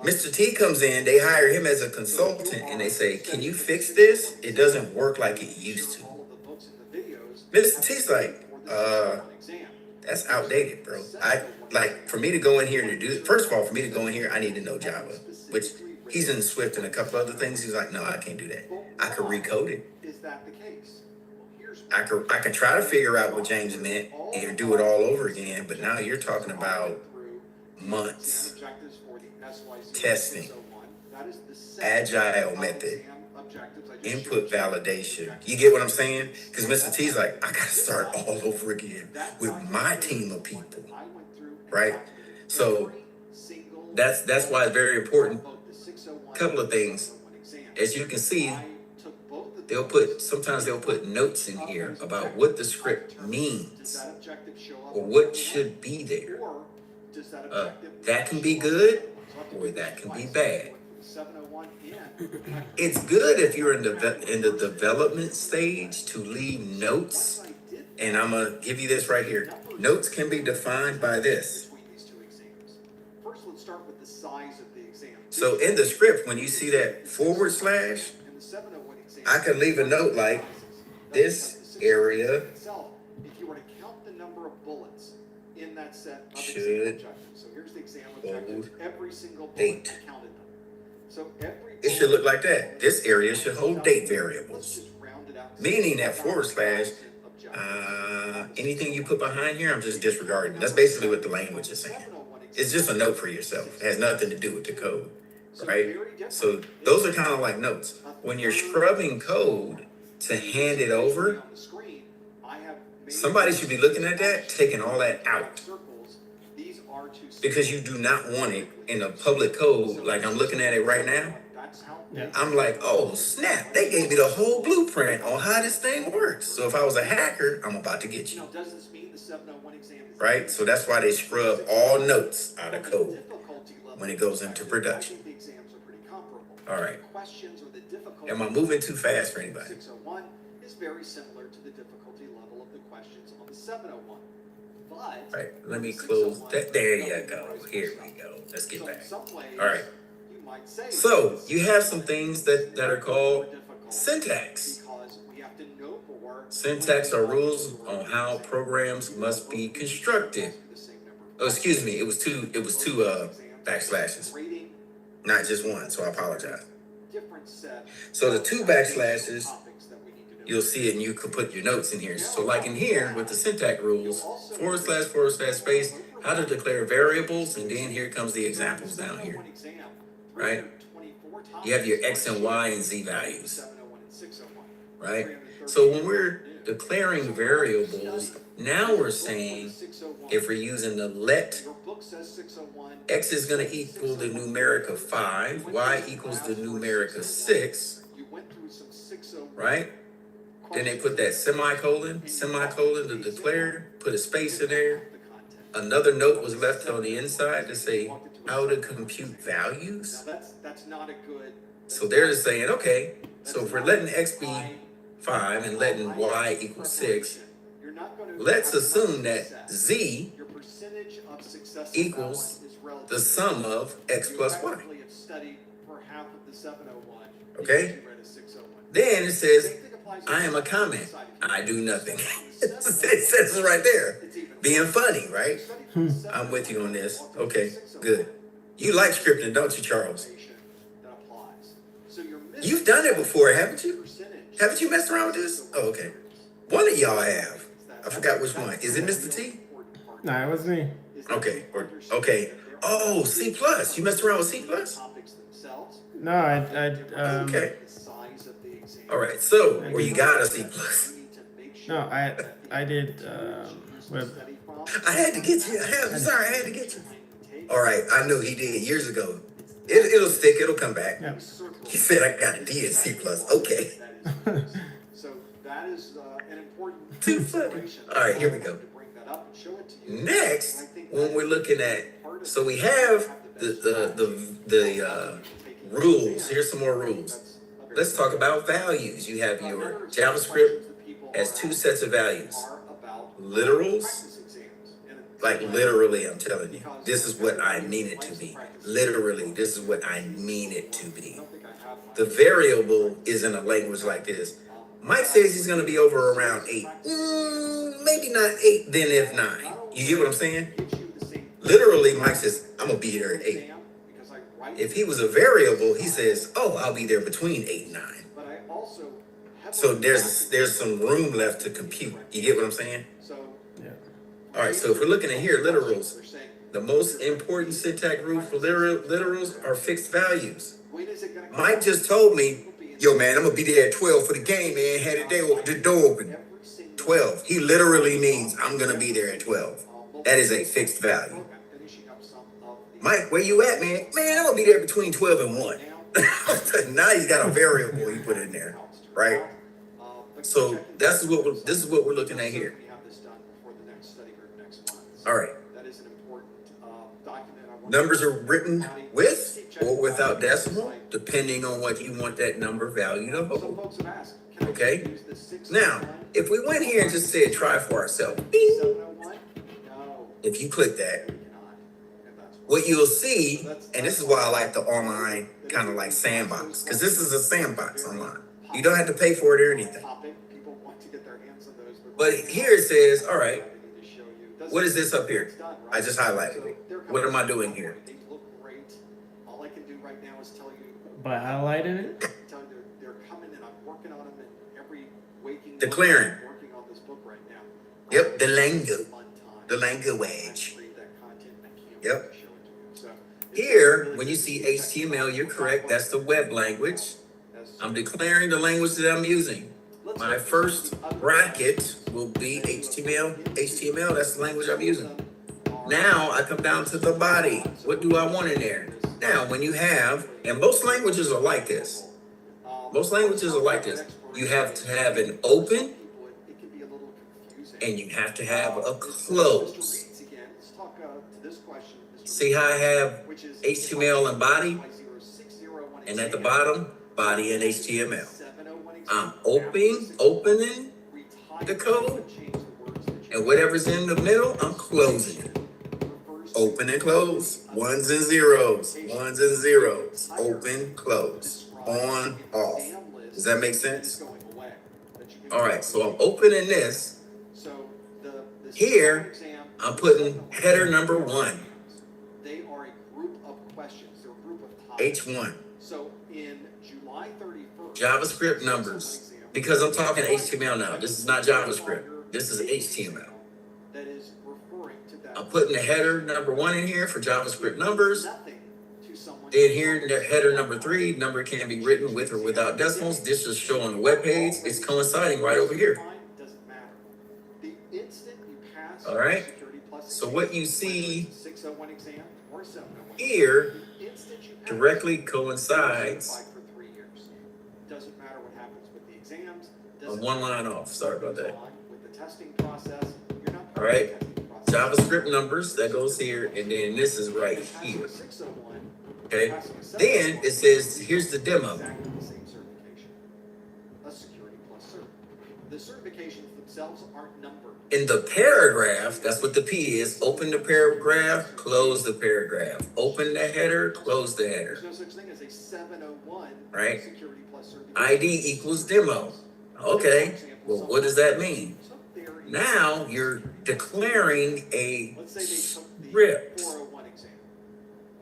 Mr. T comes in, they hire him as a consultant, and they say, can you fix this? It doesn't work like it used to. Mr. T's like, that's outdated, bro. For me to go in here and do it, first of all, for me to go in here, I need to know Java, which he's in Swift and a couple other things. He's like, no, I can't do that. I could recode it. Is that the case? I can try to figure out what James meant and do it all over again, but now you're talking about months, testing, agile method, input validation. You get what I'm saying? Because Mr. T's like, I gotta start all over again with my team of people, right? So that's why it's very important. Couple of things, as you can see, sometimes they'll put notes in here about what the script means or what should be there. That can be good or that can be bad. It's good if you're in the development stage to leave notes, and I'm gonna give you this right here. Notes can be defined by this. First, let's start with the size of the exam. So in the script, when you see that /, I could leave a note like this area If you were to count the number of bullets in that set of should exam objectives. So here's the exam objectives. Every single bullet, date. I counted them. So every It should look like that. This area should hold date variables, meaning that / anything you put behind here, I'm just disregarding. That's basically what the language is saying. It's just a note for yourself. It has nothing to do with the code, right? So those are kind of like notes. When you're scrubbing code to hand it over, somebody should be looking at that, taking all that out. Because you do not want it in a public code, like I'm looking at it right now. I'm like, oh snap, they gave me the whole blueprint on how this thing works. So if I was a hacker, I'm about to get you. Does this mean the 701 exam is Right? So that's why they scrub all notes out of code when it goes into production. the exams are pretty comparable. All right. Questions or the difficulty Am I moving too fast for anybody? 601 is very similar to the difficulty level of the questions on the 701. But Right, let me close that. There you go. Here we go. Let's get back. All right. you might say So you have some things that are called syntax. because we have to know more Syntax are rules on how programs must be constructed. Oh, excuse me. It was two backslashes. not just one, so I apologize. different set. So the two backslashes, Topics that we need to know. you'll see it and you can put your notes in here. So like in here with the syntax rules, / space, how to declare variables, and then here comes the examples down here, right? You have your X and Y and Z values, right? So when we're declaring variables, now we're saying if we're using the let, Your book says 601. X is going to equal the numeric of 5, Y equals the numeric of 6, You went through some 601. right? Then they put that semicolon to declare, put a space in there. Another note was left on the inside to say how to compute values. Now that's not a good. So they're just saying, okay, so if we're letting X be 5 and letting Y equal 6, You're not going to. let's assume that Z Your percentage of success equals is relative. the sum of X plus Y. You actually have studied for half of the 701. Okay? You read a 601. Then it says, I am a comment. I do nothing. It says it right there. Being funny, right? I'm with you on this. Okay, good. You like scripting, don't you, Charles? That applies. So you're You've done it before, haven't you? Haven't you messed around with this? Oh, okay. One of y'all have. I forgot which one. Is it Mr. T? Nah, it was me. Okay. Okay. Oh, C+. You messed around with C+? topics themselves. No, I Okay. The size of the exam. All right. So, or you got a C+. no, I did web. I had to get you. I'm sorry, I had to get you. All right. I know he did years ago. It'll stick. It'll come back. Yep. He said I got a D in C+. Okay. So that is an important Too funny. consideration. All right, here we go. To bring that up and show it to you. Next, when we're looking at, so we have the rules. Here's some more rules. Let's talk about values. You have your JavaScript has two sets of values. Literals, like literally, I'm telling you, this is what I mean it to be. Literally, this is what I mean it to be. The variable is in a language like this. Mike says he's going to be over around 8. Maybe not 8, then if 9. You get what I'm saying? Literally, Mike says, I'm going to be there at 8. If he was a variable, he says, oh, I'll be there between 8 and 9. So there's some room left to compute. You get what I'm saying? Yeah. All right, so if we're looking at here, literals, the most important syntax rule for literals are fixed values. Mike just told me, yo, man, I'm going to be there at 12 for the game, man. Had the door open. 12. He literally means I'm going to be there at 12. That is a fixed value. Mike, where you at, man? Man, I'm going to be there between 12 and 1. Now he's got a variable he put in there, right? So this is what we're looking at here. All right. Numbers are written with or without decimal, depending on what you want that number value to hold. Okay? Now, if we went here and just said try for ourselves, bing, if you click that, what you'll see, and this is why I like the online kind of like sandbox, because this is a sandbox online. You don't have to pay for it or anything. But here it says, all right, what is this up here? I just highlighted it. What am I doing here? All I can do right now is tell you. By highlighting it? Tell you they're coming and I'm working on them in every waking. Declaring. I'm working on this book right now. Yep, the language. Yep. Here, when you see HTML, you're correct. That's the web language. I'm declaring the language that I'm using. My first bracket will be HTML. HTML, that's the language I'm using. Now I come down to the body. What do I want in there? Now, when you have, and most languages are like this. Most languages are like this. You have to have an open, and you have to have a close. See how I have HTML and body? And at the bottom, body and HTML. I'm opening the code, and whatever's in the middle, I'm closing it. Open and close, ones and zeros, open, close, on, off. Does that make sense? All right, so I'm opening this. Here, I'm putting header number 1. group of questions. They're a group of topics. H1. So in July 31st, JavaScript numbers. Because I'm talking HTML now. This is not JavaScript. This is HTML. that is referring to that. I'm putting the header number 1 in here for JavaScript numbers. Nothing to someone. Then here, the header number 3, number can be written with or without decimals. This is showing the web page. It's coinciding right over here. Doesn't matter. The instant you pass All right. Security Plus So what you see 601 exam or 701 here the instant you pass, directly you're coincides certified for 3 years. Doesn't matter what happens with the exams. on one line off. Sorry about that. With the testing process, you're not All part right. of the testing process. JavaScript numbers, that goes here, and then this is right here. 601. Okay. Then it says, here's the demo. Exactly the same certification. A Security Plus cert. The certifications themselves aren't numbered. In the paragraph, that's what the P is. Open the paragraph, close the paragraph. Open the header, close the header. There's no such thing as a 701 Right. Security Plus certification. ID equals demo. Okay. Well, what does that mean? Now you're declaring a Let's say they took the script. 401 exam.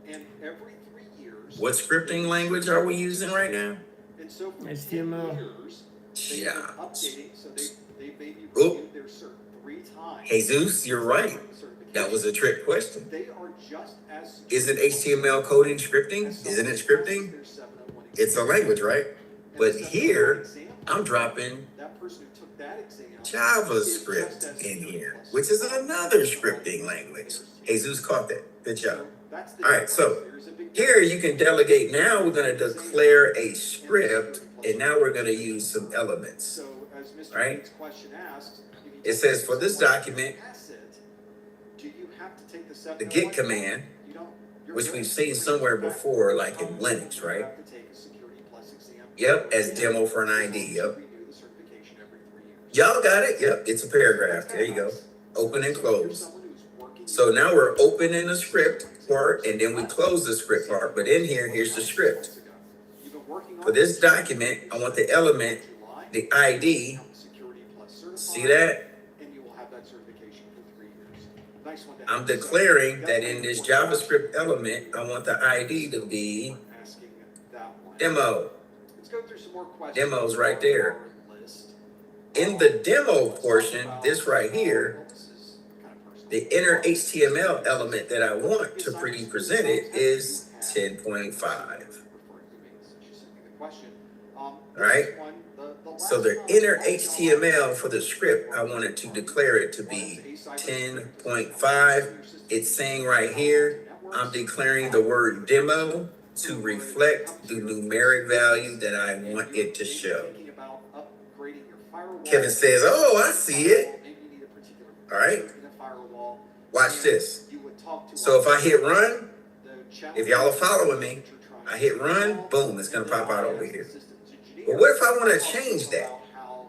And every 3 years. What scripting language are we using right now? And so for HTML. 10 years, they've been Yeah. updating, so they maybe Oh. reviewed their cert 3 times. Jesus, you're right. That was a trick question. They are just as Isn't HTML coding scripting? Isn't it scripting? their 701 exam. It's a language, right? And But the 701 here, exam, I'm dropping that person who took that exam JavaScript in here, which is another scripting language. Jesus caught that. Good job. That's the All right, so There's a big here you can delegate. Now we're going to declare a script, and now we're going to use some elements. So as Mr. Right. Reed's question asks, if you It says for this document, pass it, do you have to take the the 701 get exam? command, You don't. You're which good. we've seen somewhere before, like in Linux, You right? have to take a Security Plus exam. Yep, as demo for an ID. Yep. Renew the certification every 3 years. Y'all got it? Yep, it's a paragraph. There you go. Open and close. So now we're opening the script part, and then we close the script part. But in here, here's the script. You've been working on For this document, I want the element, the ID. Security Plus certified, See that? and you will have that certification for 3 years. Nice one. to I'm have. declaring So, that in this JavaScript element, I want the ID to be asking that one. demo. Let's go through some more questions. Demo's right there. List. In the demo portion, this right here, This is kind of personal. the inner HTML element that I want to be presented is 10.5. Right? So the inner HTML for the script, I wanted to declare it to be 10.5. It's saying right here, I'm declaring the word demo to reflect the numeric value that I want it to show. Kevin says, oh, I see it. All right. Watch this. So if I hit run, if y'all are following me, I hit run, boom, it's going to pop out over here. But what if I want to change that? How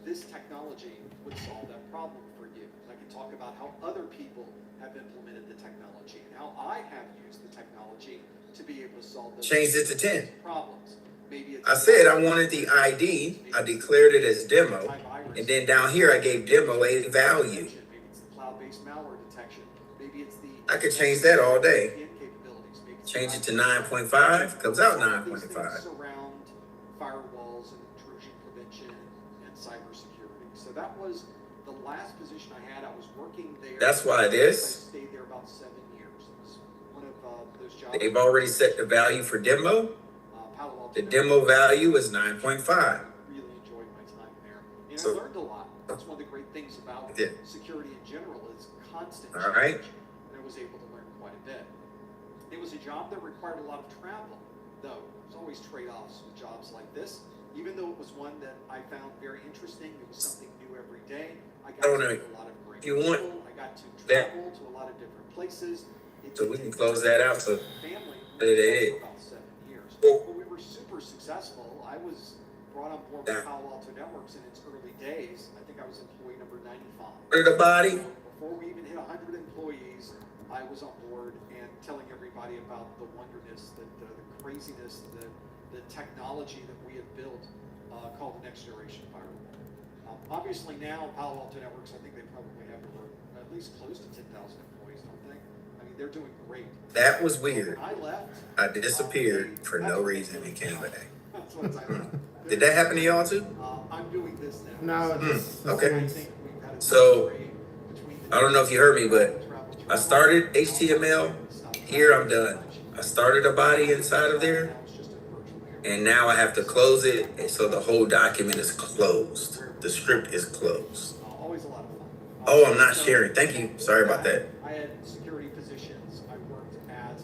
this technology would solve that problem for you. I can talk about how other people have implemented the technology and how I have used the technology to be able to solve those Changed it to 10. problems. Maybe it's I said I wanted the ID. I declared it as demo. And then down here, I gave demo a value. Maybe it's the cloud-based malware detection. Maybe it's the I could change that all day. capabilities. Maybe it's Change it to 9.5, comes out these things 9.5. surround firewalls and intrusion prevention and cybersecurity. So that was the last position I had. I was working there. That's why this. I stayed there about 7 years. It was one of those jobs. They've already set the value for demo. Palo Alto The demo value is 9.5. really enjoyed my time there. And So- I learned a lot. That's one of the great things about Yeah. security in general is constant All right. change. And I was able to learn quite a bit. It was a job that required a lot of travel, though. There's always trade-offs with jobs like this. Even though it was one that I found very interesting, it was something new every day. I got don't to know. meet a lot of great If you want people. I got to that- travel to a lot of different places. It So did we can take close that out. So family that it is. for about 7 years. Well- But we were super successful. I was brought on board Yeah. with Palo Alto Networks in its early days. I think I was employee number 95. the body. So before we even hit 100 employees, I was on board and telling everybody about the wonderness, the craziness, the technology that we had built called the Next Generation Firewall. Obviously now, Palo Alto Networks, I think they probably have over at least close to 10,000 employees, don't they? I mean, They're doing great. That was weird. When I left, I disappeared for no reason and came back. that's what I left. Did that happen to y'all too? I'm doing this now. No, just Okay. I think we've had a So between I don't know if you heard me, but I started HTML. Here I'm done. I started a body inside of there, and now I have to close it, and so the whole document is closed. The script is closed. always a lot of fun. Oh, I'm not sharing. Thank you. Sorry about that. I had security positions. I worked at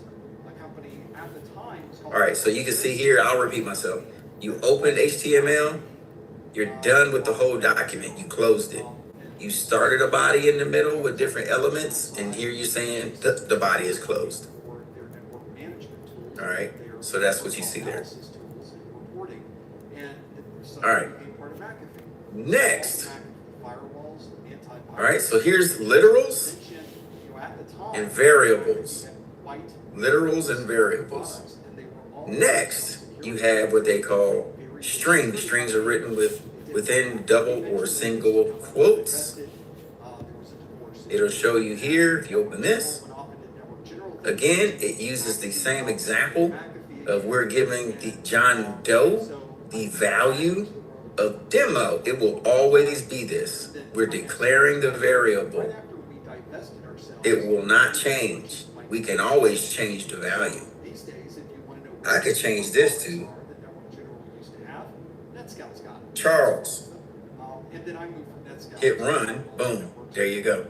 a company at the time. All right, so you can see here, I'll repeat myself. You opened HTML, you're done with the whole document. You closed it. You started a body in the middle with different elements, and here you're saying the body is closed. All right, so that's what you see there. All right, next. All right, so here's literals and variables. Literals and variables. Next, you have what they call strings. Strings are written within double or single quotes. It'll show you here if you open this. Again, it uses the same example of we're giving the John Doe the value of demo. It will always be this. We're declaring the variable. It will not change. We can always change the value. I could change this to Charles. Hit run, boom, there you go.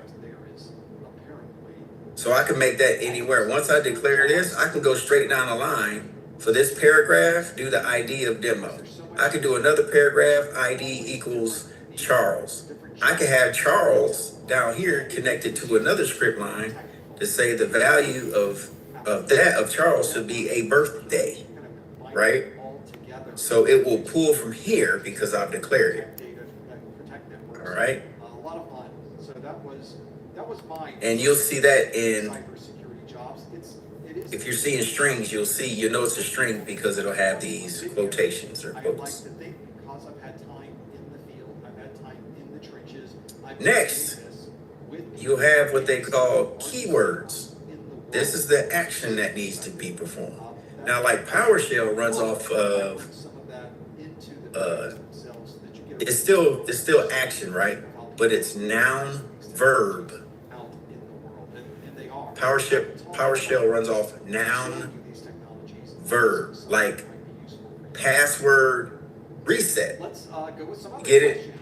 So I can make that anywhere. Once I declare this, I can go straight down the line. For this paragraph, do the ID of demo. I can do another paragraph, ID equals Charles. I can have Charles down here connected to another script line to say the value of Charles should be a birthday, right? So it will pull from here because I've declared it. All right. A lot of fun. So that was mine. And you'll see that in, if you're seeing strings, you'll know it's a string because it'll have these quotations or quotes. Because I've had time in the field, I've had time in the trenches. Next, you'll have what they call keywords. This is the action that needs to be performed. Now, like PowerShell runs off of, it's still action, right? But it's noun, verb. PowerShell runs off noun, verb, like password reset. Get it?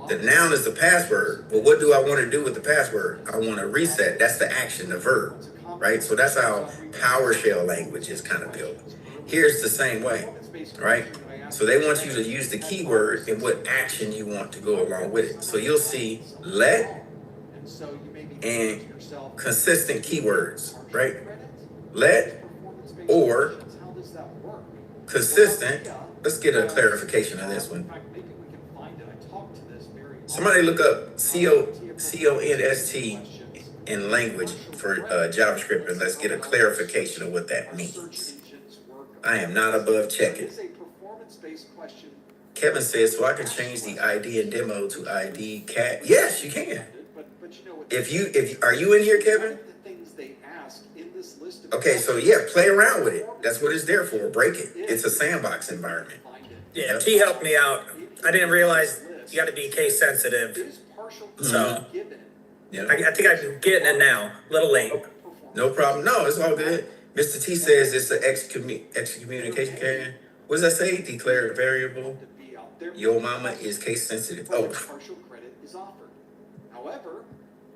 The noun is the password. But what do I want to do with the password? I want to reset. That's the action, the verb, right? So that's how PowerShell language is kind of built. Here's the same way, right? So they want you to use the keyword and what action you want to go along with it. So you'll see let and consistent keywords, right? Let or consistent. Let's get a clarification on this one. Somebody look up CONST in language for JavaScript, and let's get a clarification of what that means. I am not above checking. Kevin says, so I can change the ID and demo to ID cat. Yes, you can. Are you in here, Kevin? Okay, so yeah, play around with it. That's what it's there for. Break it. It's a sandbox environment. Yeah, T helped me out. I didn't realize you got to be case sensitive. So Yeah. I think I'm getting it now. A little late. No problem. No, it's all good. Mr. T says it's an excommunication carrier. What does that say? Declare a variable. Your mama is case sensitive. Oh. Partial credit is offered. However,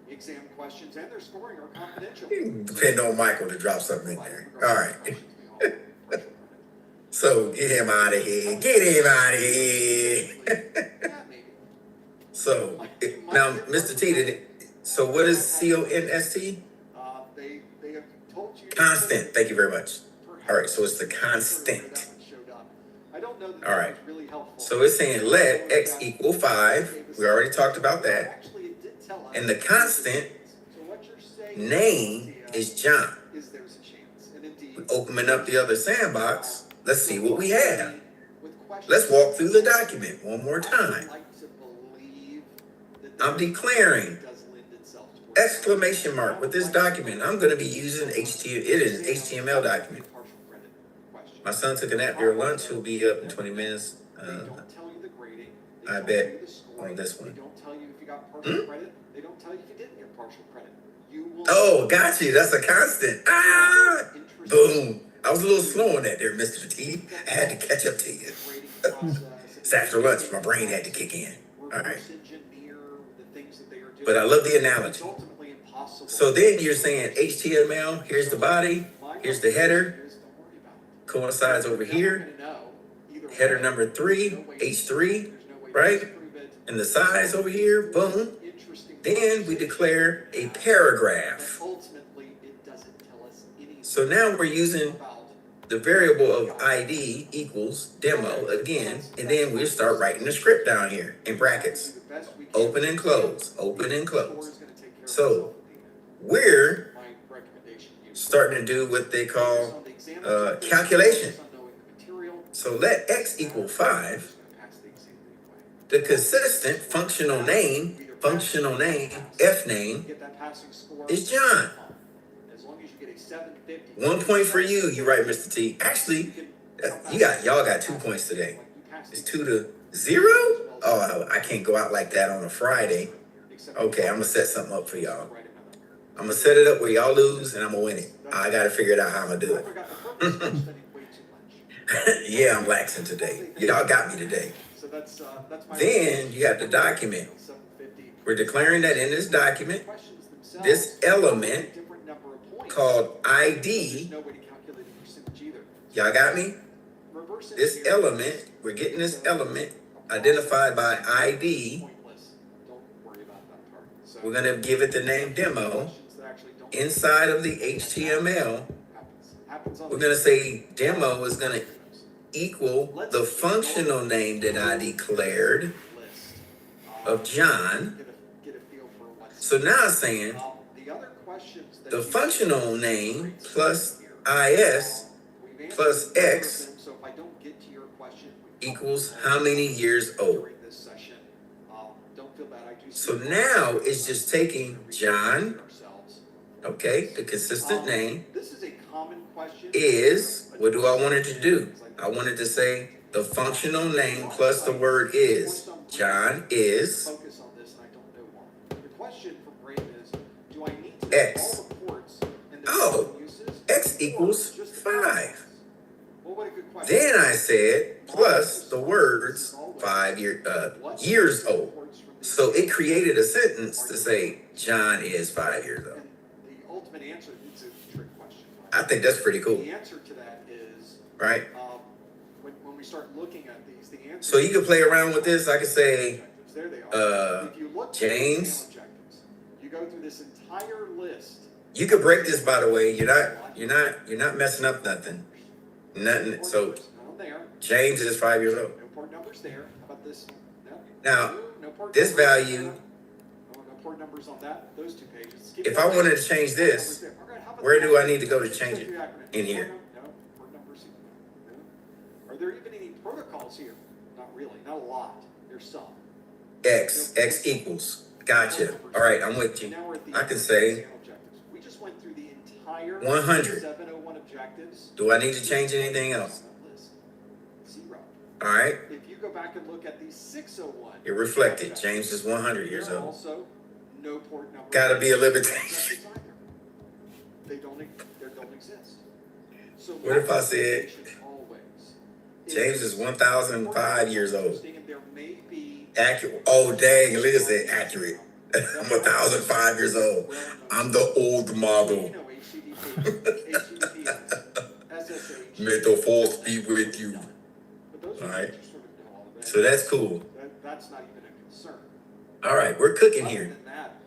exam questions and their scoring are confidential. Depend on Michael to drop something in there. All right. So get him out of here. Get him out of here. So now, Mr. T, so what is CONST? They have told you. Constant. Thank you very much. All right, so it's the constant. All right. So it's saying let x equal 5. We already talked about that. And the constant name is John. We're opening up the other sandbox. Let's see what we have. Let's walk through the document one more time. I'm declaring exclamation mark with this document. I'm going to be using HTML. It is an HTML document. My son took a nap during lunch. He'll be up in 20 minutes. I bet on this one. They don't tell you if you got partial credit. They don't tell you if you didn't get partial credit. You will. Oh, got you. That's a constant. Ah, boom. I was a little slow on that there, Mr. T. I had to catch up to you. It's after lunch. My brain had to kick in. All right. But I love the analogy. So then you're saying HTML, here's the body, here's the header, coincides over here, header number 3, H3, right? And the size over here, boom. Then we declare a paragraph. So now we're using the variable of ID equals demo again, and then we'll start writing the script down here in brackets. Open and close, open and close. So we're starting to do what they call calculation. So let x equal 5. The consistent functional name, F name, is John. 1 point for you. You're right, Mr. T. Actually, y'all got 2 points today. It's 2-0. Oh, I can't go out like that on a Friday. Okay, I'm gonna set something up for y'all. I'm gonna set it up where y'all lose and I'm gonna win it. I gotta figure it out how I'm gonna do it. Yeah, I'm laxing today. Y'all got me today. Then you got the document. We're declaring that in this document, this element called ID. Y'all got me? This element, we're getting this element identified by ID. We're going to give it the name demo. Inside of the HTML, we're going to say demo is going to equal the functional name that I declared of John. So now I'm saying the functional name plus IS plus X equals how many years old. So now it's just taking John, okay, the consistent name is, what do I want it to do? I wanted to say the functional name plus the word is. John is X. Oh, X equals 5. Then I said plus the words 5 years old. So it created a sentence to say John is 5 years old. I think that's pretty cool. The answer to that is right. When we start looking at these, the answer. So you can play around with this. I could say, there they are. If you look at James. You go through this entire list. You could break this, by the way. You're not messing up nothing. Nothing. So James is 5 years old. No port numbers there. How about this? No. Now, this value. No port numbers on that. Those 2 pages. If I wanted to change this, where do I need to go to change it? In here. No. Port numbers. No. Are there even any protocols here? Not really. Not a lot. There's some. X equals. Gotcha. All right, I'm with you. I can say we just went through the entire 100. 701 objectives. Do I need to change anything else? 0. All right. If you go back and look at the 601, it reflected. James is 100 years old. Also, no port number. Gotta be a limitation. They don't exist. So what if I said James is 1,005 years old? Accurate. Oh, dang. Look at that. Accurate. I'm 1,005 years old. I'm the old model. May the force be with you. All right. So that's cool. That's not even a concern. All right. We're cooking here.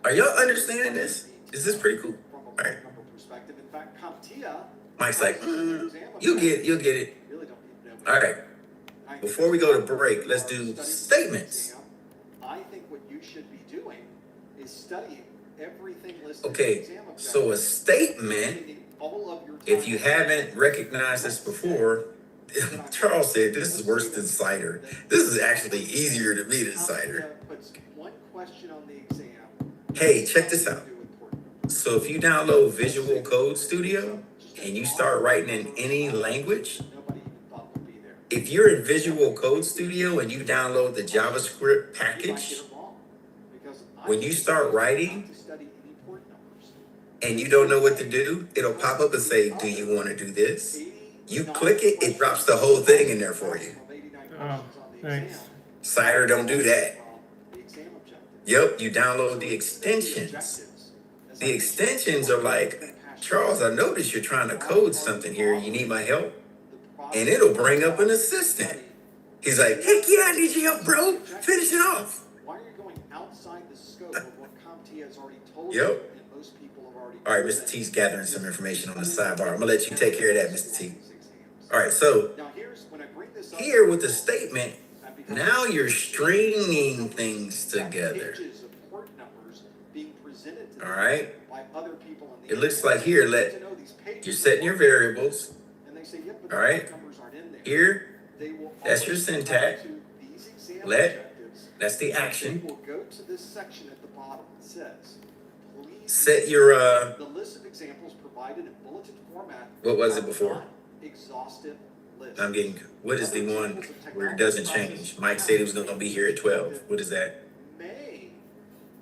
Are y'all understanding this? Is this pretty cool? All right. In fact, CompTIA. Mike's like, you'll get it. All right. Before we go to break, let's do statements. I think what you should be doing is studying everything listed. Okay, so a statement, if you haven't recognized this before, Charles said this is worse than cider. This is actually easier to be than cider. Puts one question on the exam. Hey, check this out. So if you download Visual Code Studio and you start writing in any language, if you're in Visual Code Studio and you download the JavaScript package, when you start writing and you don't know what to do, it'll pop up and say, do you want to do this? You click it, it drops the whole thing in there for you. Oh, thanks. Cider don't do that. Yep, you download the extensions. The extensions are like, Charles, I noticed you're trying to code something here. You need my help? And it'll bring up an assistant. He's like, heck yeah, I need your help, bro. Finish it off. Why are you going outside the scope of what CompTIA has already told Yep. you and most people have already All right, Mr. T's gathering some information on the sidebar. I'm gonna let you take care of that, Mr. T. All right, so Now here's when I bring this up here with the statement, now you're stringing things together. pages of port numbers being presented to All them right. by other people in the It looks like here, you're setting your variables. and they say, yep, but All the right. port numbers aren't in there. Here, They will that's your always go syntax. to these exam Let, objectives. that's the They action. will go to this section at the bottom that says, please Set your, the list of examples provided in bulleted format. what was it are before? not exhaustive lists. I'm getting, what is the one where it doesn't change? Mike said he was gonna be here at 12. What is that? May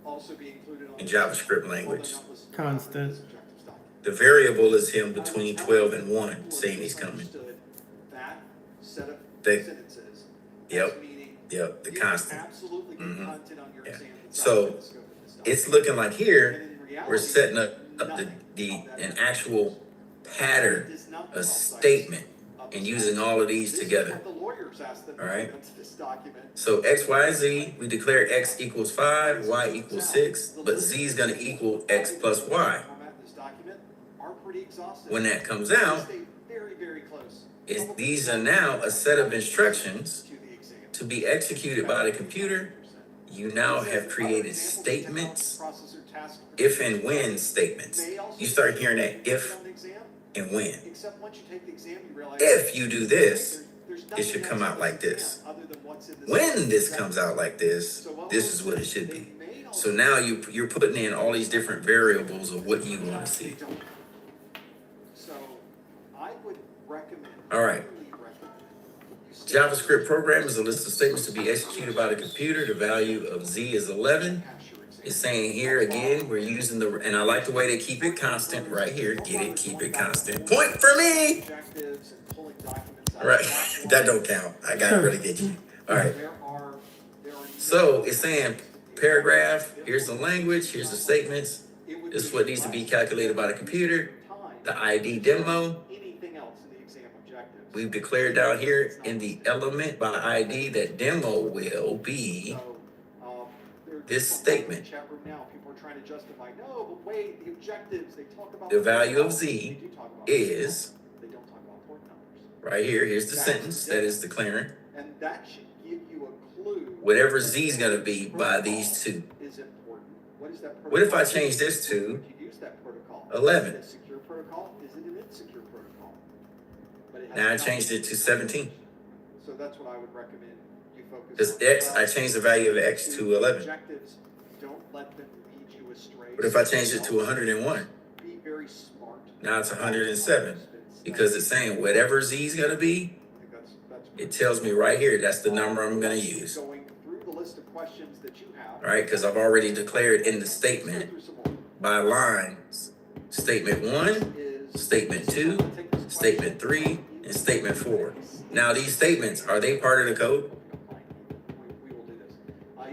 also be included on In JavaScript language. Constant. The variable is him between 12 and 1 saying he's coming. that set of They- sentences. Yep, Meaning yep, the you constant. absolutely get Mhm. content on your Yeah. exam that's So, outside the scope of this document. It's looking like here, And in reality, we're setting up nothing an actual pattern, does not a come outside statement, of and this using all of these This is together. what the lawyers asked them to All right. put into this document. So X, Y, Z, we declare X equals 5, Y equals 6, but Z is gonna equal X plus Y. Format in this document are pretty exhaustive. When that comes They out, stay very, very close. these are now a set of instructions To the exam. to be executed by the computer. You now have created statements, Processor task if and when statements. may also You start hearing that if on the exam, and when. except once you take the exam, you realize If you do this, there's it nothing should else come in out like exam this. other than what's in this When this exam. comes out like this, So what this we'll is do what it should they be. may So also- now you're putting in all these different variables of what you want to They see. don't. So I would recommend. All right. highly recommend you stay- JavaScript program is a list of statements to be executed by the computer. The value of Z is 11. It's saying here again, we're using and I like the way they keep it constant right here. Get it, keep it constant. Point for me! Objectives and pulling documents out. All right, that don't count. I gotta really get you. All right. There are So it's saying paragraph, here's the language, here's the statements. This is what needs to be calculated by the computer. The ID demo, anything else in the exam objectives. we've declared down here in the element by ID that demo will be this statement. Chat room now, people are trying to justify, no, but wait, the objectives, they talk about. The value of Z They do talk about is They don't talk about port numbers. right here. Here's the sentence that is declaring And that should give you a clue. whatever Z is going to be by these two. Is important. What is that protocol? What if I change this to You use that protocol. 11? Is it a secure protocol? Is it an insecure protocol? But it has Now I nothing- changed it to 17. So that's what I would recommend you focus on. Because X, I changed the value of X to 11. Objectives, don't let them lead you astray. What if I changed it to 101? Be very smart. Now it's 107. Because it's saying whatever Z is going to be, I think that's it tells me right here that's the number I'm going to use. Going through the list of questions that you have. All right, because I've already declared in the statement by lines statement 1, statement 2, statement 3, and statement 4. Now these statements, are they part of the code? We will do this.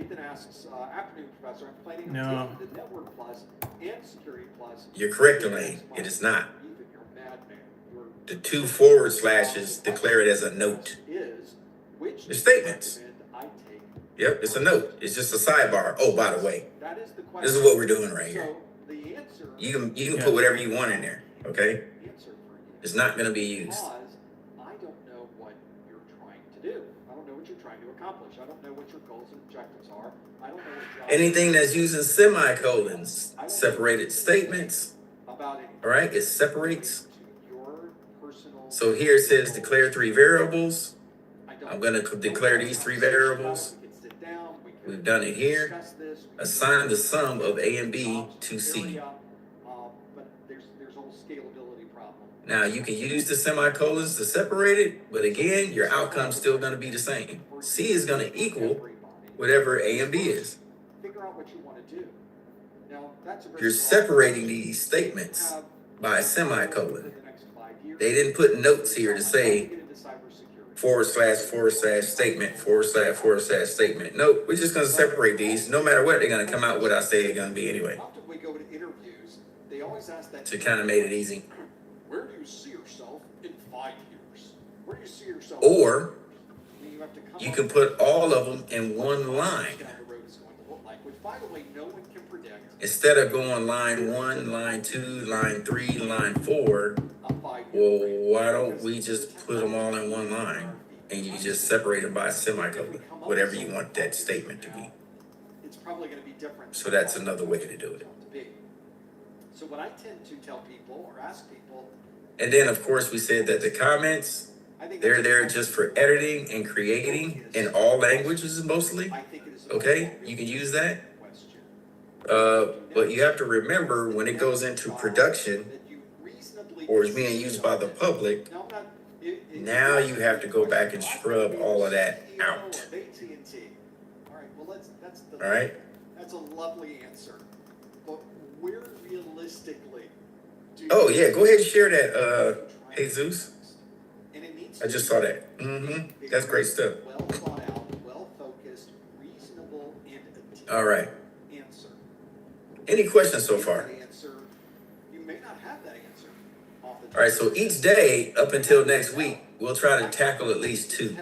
Ethan asks, afternoon, Professor, I'm planning on No. taking the Network Plus and Security Plus. You're correct, Elaine. It is not. Ethan, you're a madman. You're The 2 forward slashes declare it as a note. is which The statements. document I take. Yep, it's a note. It's just a sidebar. Oh, by the way, That is the question. this is what we're doing right here. So the answer. You can put whatever you want in there, okay? Answer for you. It's not going to be used. Because I don't know what you're trying to do. I don't know what you're trying to accomplish. I don't know what your goals and objectives are. I don't know what job. Anything that's using semicolons, separated statements, About it. all right, it separates. To your personal. So here it says declare 3 variables. I don't I'm going to declare these 3 variables. We can sit down. We can We've done it here. discuss this. We can Assign the sum of A and B to C. area. Now, you can use the semicolons to separate it, but again, your outcome's still gonna be the same. C is gonna equal whatever A and B is. Figure out what you want to do. Now, that's a very You're separating these statements by a semicolon. They didn't put notes here to say // statement, / statement. Nope, we're just gonna separate these. No matter what, they're gonna come out what I say they're gonna be anyway. Often we go to interviews, they always ask that. So it kind of made it easy. Where do you see yourself in 5 years? Where do you see yourself? Or I mean, have to come you up can with put all of them in one line. down the road is going to look like, which, by the way, no one can predict. Instead of going line 1, line 2, line 3, line 4, well, why don't we just put them all in one line and you just separate them by a semicolon, whatever you want that statement to be. It's probably going to be different. So that's another way to do it. So what I tend to tell people or ask people. And then, of course, we said that the comments, they're there just for editing and creating in all languages mostly. Okay, you can use that. But you have to remember when it goes into production or is being used by the public, now you have to go back and scrub all of that out. All right? That's a lovely answer. But where realistically do Oh, yeah, go ahead and share that, Jesus. I just saw that. That's great stuff. well thought out, well focused, reasonable, and All right. answer? Any questions so far? You may not have that answer off the top. All right, so each day up until next week, we'll try to tackle at least two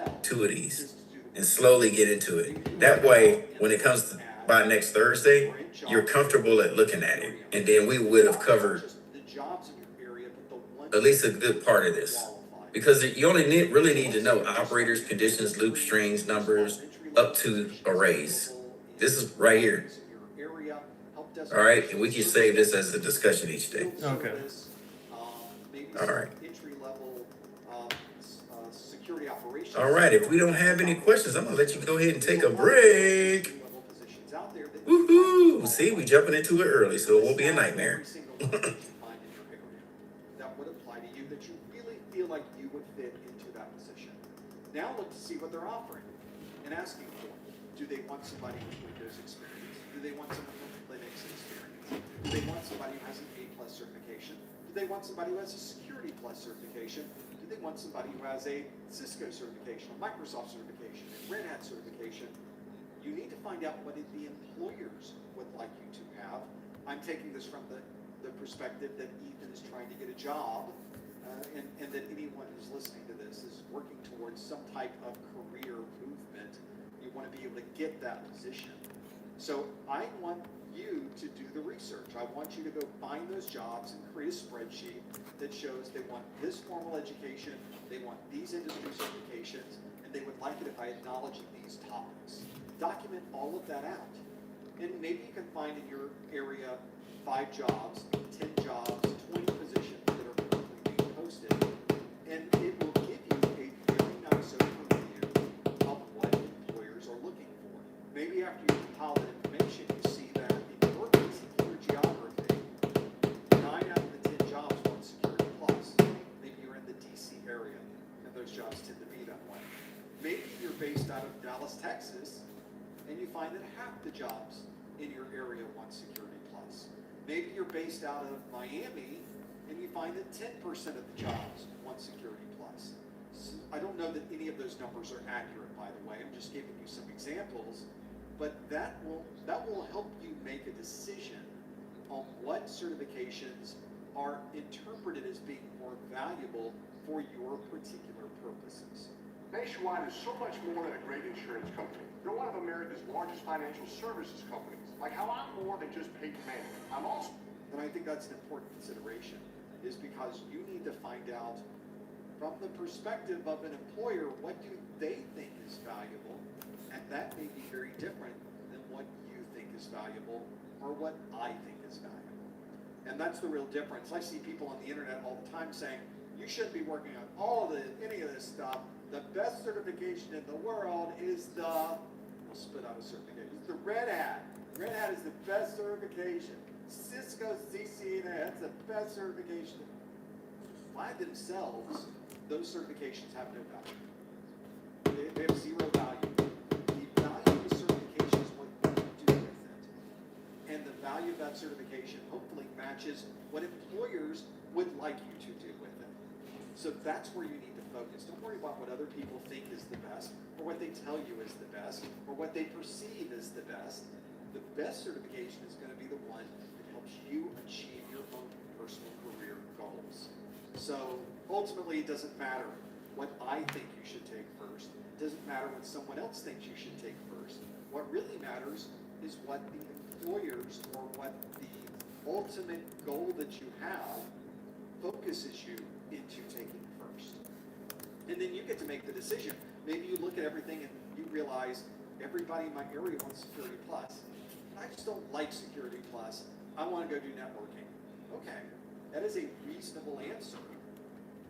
of these and slowly get into it. That way, when it comes to by next Thursday, you're comfortable at looking at it. And then we would have covered at least a good part of this. Because you only really need to know operators, conditions, loop strings, numbers, up to arrays. This is right here. All right, and we can save this as a discussion each day. Okay. All right. Entry-level security operations. All right, if we don't have any questions, I'm gonna let you go ahead and take a break. Woohoo! See, we jumping into it early, so it won't be a nightmare. That would apply to you, that you really feel like you would fit into that position. Now look to see what they're offering and asking for. Do they want somebody with Windows experience? Do they want someone with Linux experience? Do they want somebody who has an A+ certification? Do they want somebody who has a Security Plus certification? Do they want somebody who has a Cisco certification, a Microsoft certification, a Red Hat certification? You need to find out what the employers would like you to have. I'm taking this from the perspective that Ethan is trying to get a job, and that anyone who's listening to this is working towards some type of career movement. You want to be able to get that position. So I want you to do the research. I want you to go find those jobs and create a spreadsheet that shows they want this formal education, they want these industry certifications, and they would like it if I acknowledge these topics. Document all of that out. And maybe you can find in your area 5 jobs, 10 jobs, 20 positions that are currently being posted. And it will give you a very nice overview of what employers are looking for. Maybe after you compile that information, you see that in your particular geography, 9 out of the 10 jobs want Security Plus. Maybe you're in the DC area, and those jobs tend to be that way. Maybe you're based out of Dallas, Texas, and you find that half the jobs in your area want Security Plus. Maybe you're based out of Miami, and you find that 10% of the jobs want Security Plus. So I don't know that any of those numbers are accurate, by the way. I'm just giving you some examples, but that will help you make a decision on what certifications are interpreted as being more valuable for your particular purposes. Nationwide is so much more than a great insurance company. They're one of America's largest financial services companies. Like how I'm more than just Peyton Manning. I'm also... And I think that's an important consideration, is because you need to find out from the perspective of an employer, what do they think is valuable? And that may be very different than what you think is valuable or what I think is valuable. And that's the real difference. I see people on the internet all the time saying, you shouldn't be working on any of this stuff. The best certification in the world is we'll spit out a certification. It's the Red Hat. Red Hat is the best certification. Cisco CCNA, that's the best certification. by themselves, those certifications have no value. They have zero value. The value of the certification is what you do with it. And the value of that certification hopefully matches what employers would like you to do with it. So that's where you need to focus. Don't worry about what other people think is the best, or what they tell you is the best, or what they perceive as the best. The best certification is going to be the one that helps you achieve your own personal career goals. So ultimately, it doesn't matter what I think you should take first. It doesn't matter what someone else thinks you should take first. What really matters is what the employers, or what the ultimate goal that you have focuses you into taking first. And then you get to make the decision. Maybe you look at everything and you realize everybody in my area wants Security Plus. I just don't like Security Plus. I want to go do networking. Okay, that is a reasonable answer.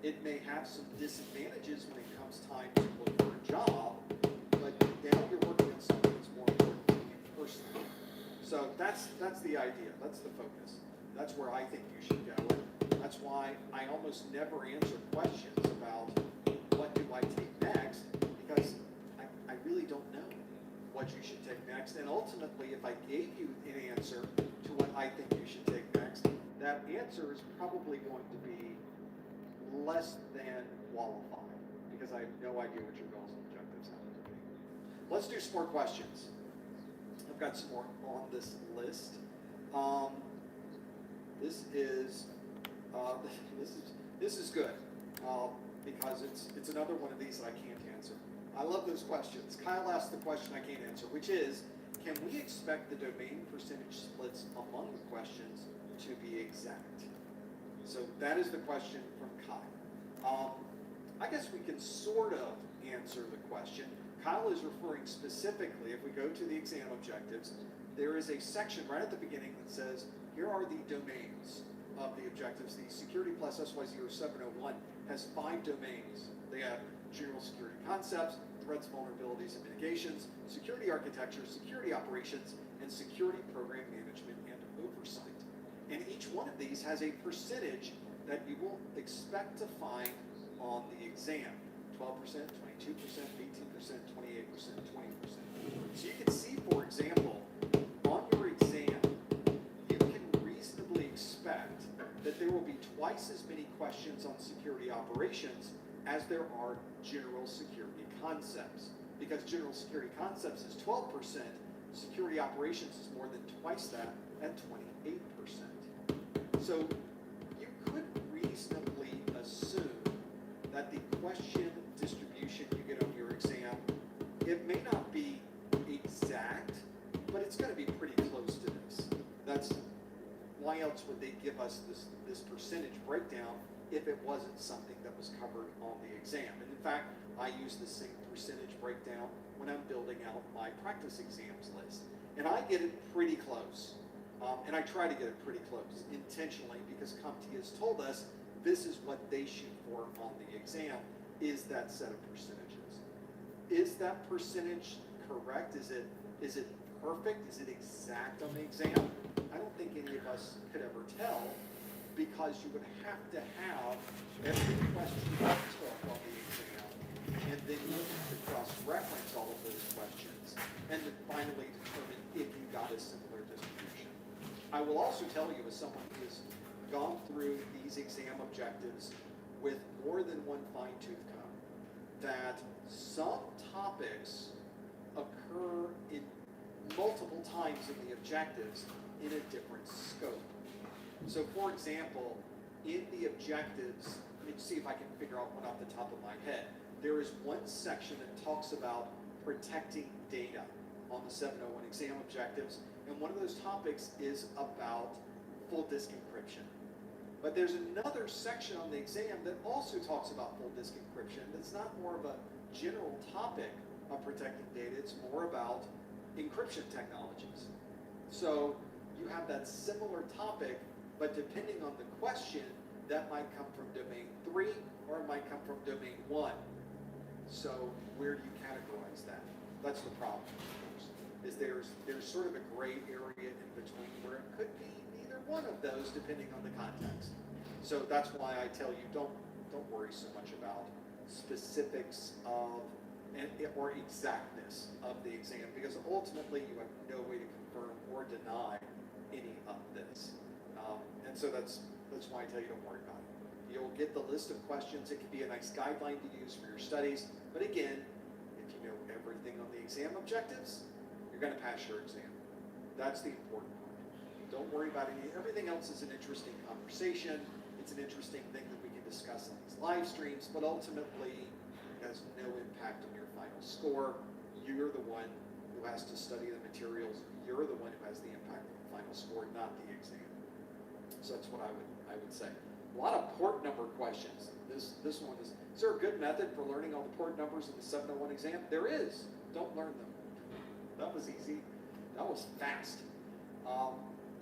It may have some disadvantages when it comes time to look for a job, but now you're working on something that's more important to you personally. So that's the idea. That's the focus. That's where I think you should go. And that's why I almost never answer questions about what do I take next, because I really don't know what you should take next. And ultimately, if I gave you an answer to what I think you should take next, that answer is probably going to be less than qualified, because I have no idea what your goals and objectives happen to be. Let's do some more questions. I've got some more on this list. This is good because it's another one of these that I can't answer. I love those questions. Kyle asked the question I can't answer, which is, can we expect the domain percentage splits among the questions to be exact? So that is the question from Kyle. I guess we can sort of answer the question. Kyle is referring specifically, if we go to the exam objectives, there is a section right at the beginning that says, here are the domains of the objectives. The Security Plus SY0701 has 5 domains. They have general security concepts, threats, vulnerabilities, and mitigations, security architecture, security operations, and security program management and oversight. And each one of these has a percentage that you will expect to find on the exam. 12%, 22%, 18%, 28%, 20%. So you can see, for example, on your exam, you can reasonably expect that there will be twice as many questions on security operations as there are general security concepts. Because general security concepts is 12%, security operations is more than twice that at 28%. So you could reasonably assume that the question distribution you get on your exam, it may not be exact, but it's going to be pretty close to this. That's why else would they give us this percentage breakdown if it wasn't something that was covered on the exam? And in fact, I use the same percentage breakdown when I'm building out my practice exams list. And I get it pretty close. And I try to get it pretty close intentionally, because CompTIA has told us this is what they shoot for on the exam, is that set of percentages. Is that percentage correct? Is it perfect? Is it exact on the exam? I don't think any of us could ever tell, because you would have to have every question you took on the exam, and then you would have to cross-reference all of those questions, and then finally determine if you got a similar distribution. I will also tell you, as someone who has gone through these exam objectives with more than one fine-tooth comb, that some topics occur in multiple times in the objectives in a different scope. So for example, in the objectives, let me see if I can figure out one off the top of my head. There is one section that talks about protecting data on the 701 exam objectives, and one of those topics is about full disk encryption. But there's another section on the exam that also talks about full disk encryption. That's not more of a general topic of protecting data, it's more about encryption technologies. So you have that similar topic, but depending on the question, that might come from domain 3 or it might come from domain 1. So where do you categorize that? That's the problem, of course, is there's sort of a gray area in between where it could be either one of those depending on the context. So that's why I tell you, don't worry so much about specifics of or exactness of the exam, because ultimately you have no way to confirm or deny any of this. And so that's why I tell you, don't worry about it. You'll get the list of questions. It can be a nice guideline to use for your studies. But again, if you know everything on the exam objectives, you're going to pass your exam. That's the important part. Don't worry about everything else is an interesting conversation. It's an interesting thing that we can discuss on these live streams, but ultimately it has no impact on your final score. You're the one who has to study the materials. You're the one who has the impact on the final score, not the exam. So that's what I would say. A lot of port number questions. This one is there a good method for learning all the port numbers in the 701 exam? There is. Don't learn them. That was easy. That was fast.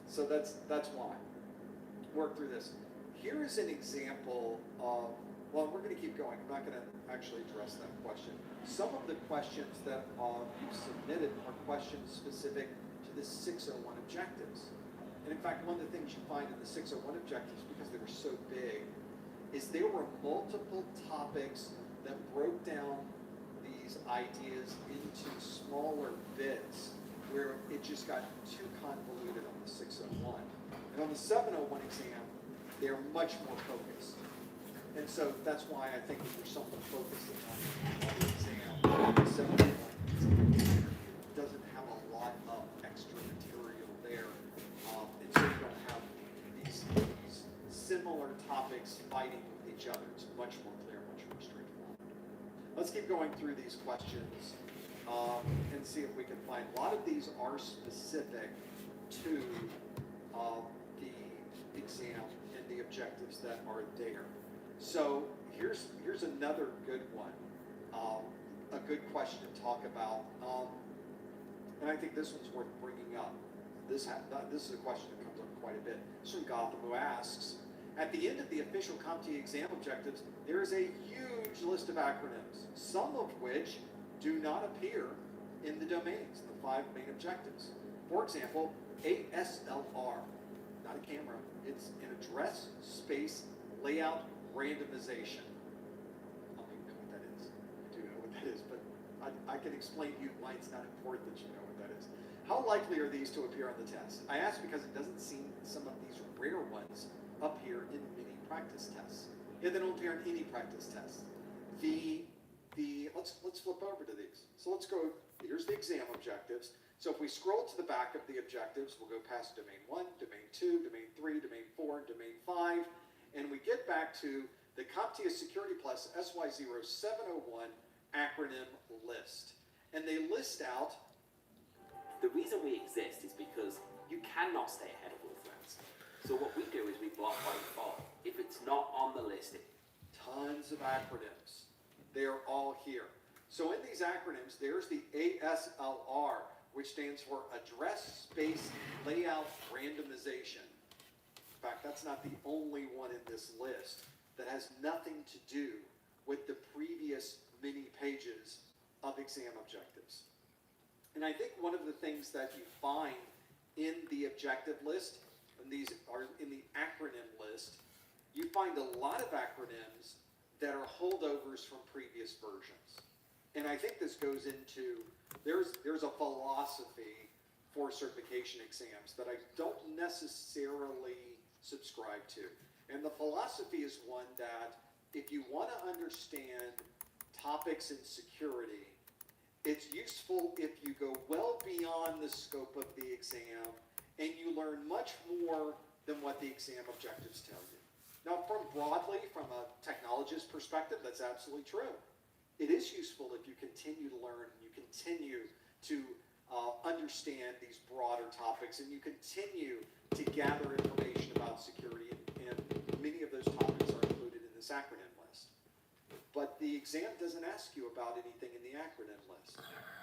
So that's why. Work through this. Here is an example of, well, we're going to keep going. I'm not going to actually address that question. Some of the questions that you've submitted are questions specific to the 601 objectives. And in fact, one of the things you find in the 601 objectives, because they were so big, is there were multiple topics that broke down these ideas into smaller bits where it just got too convoluted on the 601. And on the 701 exam, they're much more focused. And so that's why I think if you're someone focusing on the exam, the 701 doesn't have a lot of extra material there. And so you don't have these similar topics fighting with each other. It's much more clear, much more straightforward. Let's keep going through these questions and see if we can find. A lot of these are specific to the exam and the objectives that are there. So here's another good one, a good question to talk about, and I think this one's worth bringing up. This is a question that comes up quite a bit. This is from Gotham, who asks, at the end of the official CompTIA exam objectives, there is a huge list of acronyms, some of which do not appear in the domains, the 5 main objectives. For example, ASLR, not a camera, it's an address, space, layout, randomization. I don't even know what that is. I do know what that is, but I can explain to you why it's not important that you know what that is. How likely are these to appear on the test? I ask because it doesn't seem some of these rare ones appear in many practice tests. Yeah, they don't appear in any practice tests. Let's flip over to these. So let's go, here's the exam objectives. So if we scroll to the back of the objectives, we'll go past domain 1, domain 2, domain 3, domain 4, domain 5, and we get back to the CompTIA Security Plus SY0701 acronym list. And they list out. The reason we exist is because you cannot stay ahead of all threats. So what we do is we block by default. If it's not on the list, Tons of acronyms. They're all here. So in these acronyms, there's the ASLR, which stands for Address Space Layout Randomization. In fact, that's not the only one in this list that has nothing to do with the previous many pages of exam objectives. And I think one of the things that you find in the objective list, and these are in the acronym list, you find a lot of acronyms that are holdovers from previous versions. And I think this goes into, there's a philosophy for certification exams that I don't necessarily subscribe to. And the philosophy is one that if you want to understand topics in security, it's useful if you go well beyond the scope of the exam and you learn much more than what the exam objectives tell you. Now, from a technologist perspective, that's absolutely true. It is useful if you continue to learn, and you continue to understand these broader topics, and you continue to gather information about security, and many of those topics are included in this acronym list. But the exam doesn't ask you about anything in the acronym list.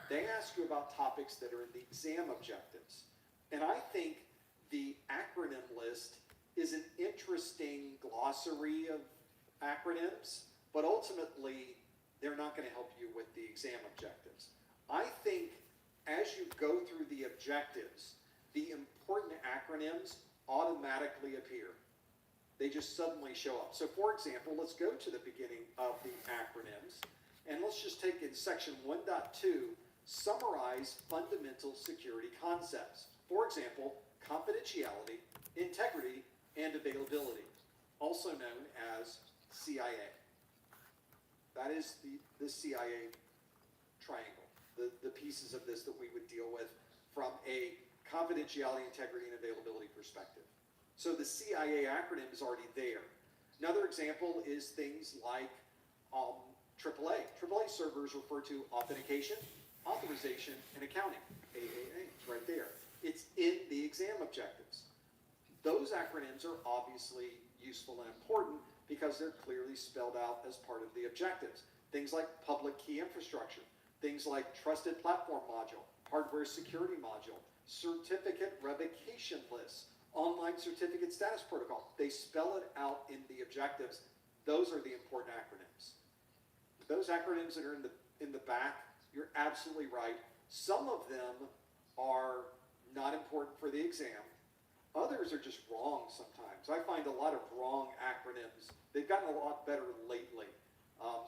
They ask you about topics that are in the exam objectives. And I think the acronym list is an interesting glossary of acronyms, but ultimately, they're not going to help you with the exam objectives. I think as you go through the objectives, the important acronyms automatically appear. They just suddenly show up. So for example, let's go to the beginning of the acronyms, and let's just take in section 1.2, summarize fundamental security concepts. For example, confidentiality, integrity, and availability, also known as CIA. That is the CIA triangle, the pieces of this that we would deal with from a confidentiality, integrity, and availability perspective. So the CIA acronym is already there. Another example is things like AAA. AAA servers refer to authentication, authorization, and accounting. AAA, it's right there. It's in the exam objectives. Those acronyms are obviously useful and important because they're clearly spelled out as part of the objectives. Things like public key infrastructure, things like trusted platform module, hardware security module, certificate revocation lists, online certificate status protocol. They spell it out in the objectives. Those are the important acronyms. Those acronyms that are in the back, you're absolutely right. Some of them are not important for the exam. Others are just wrong sometimes. I find a lot of wrong acronyms. They've gotten a lot better lately.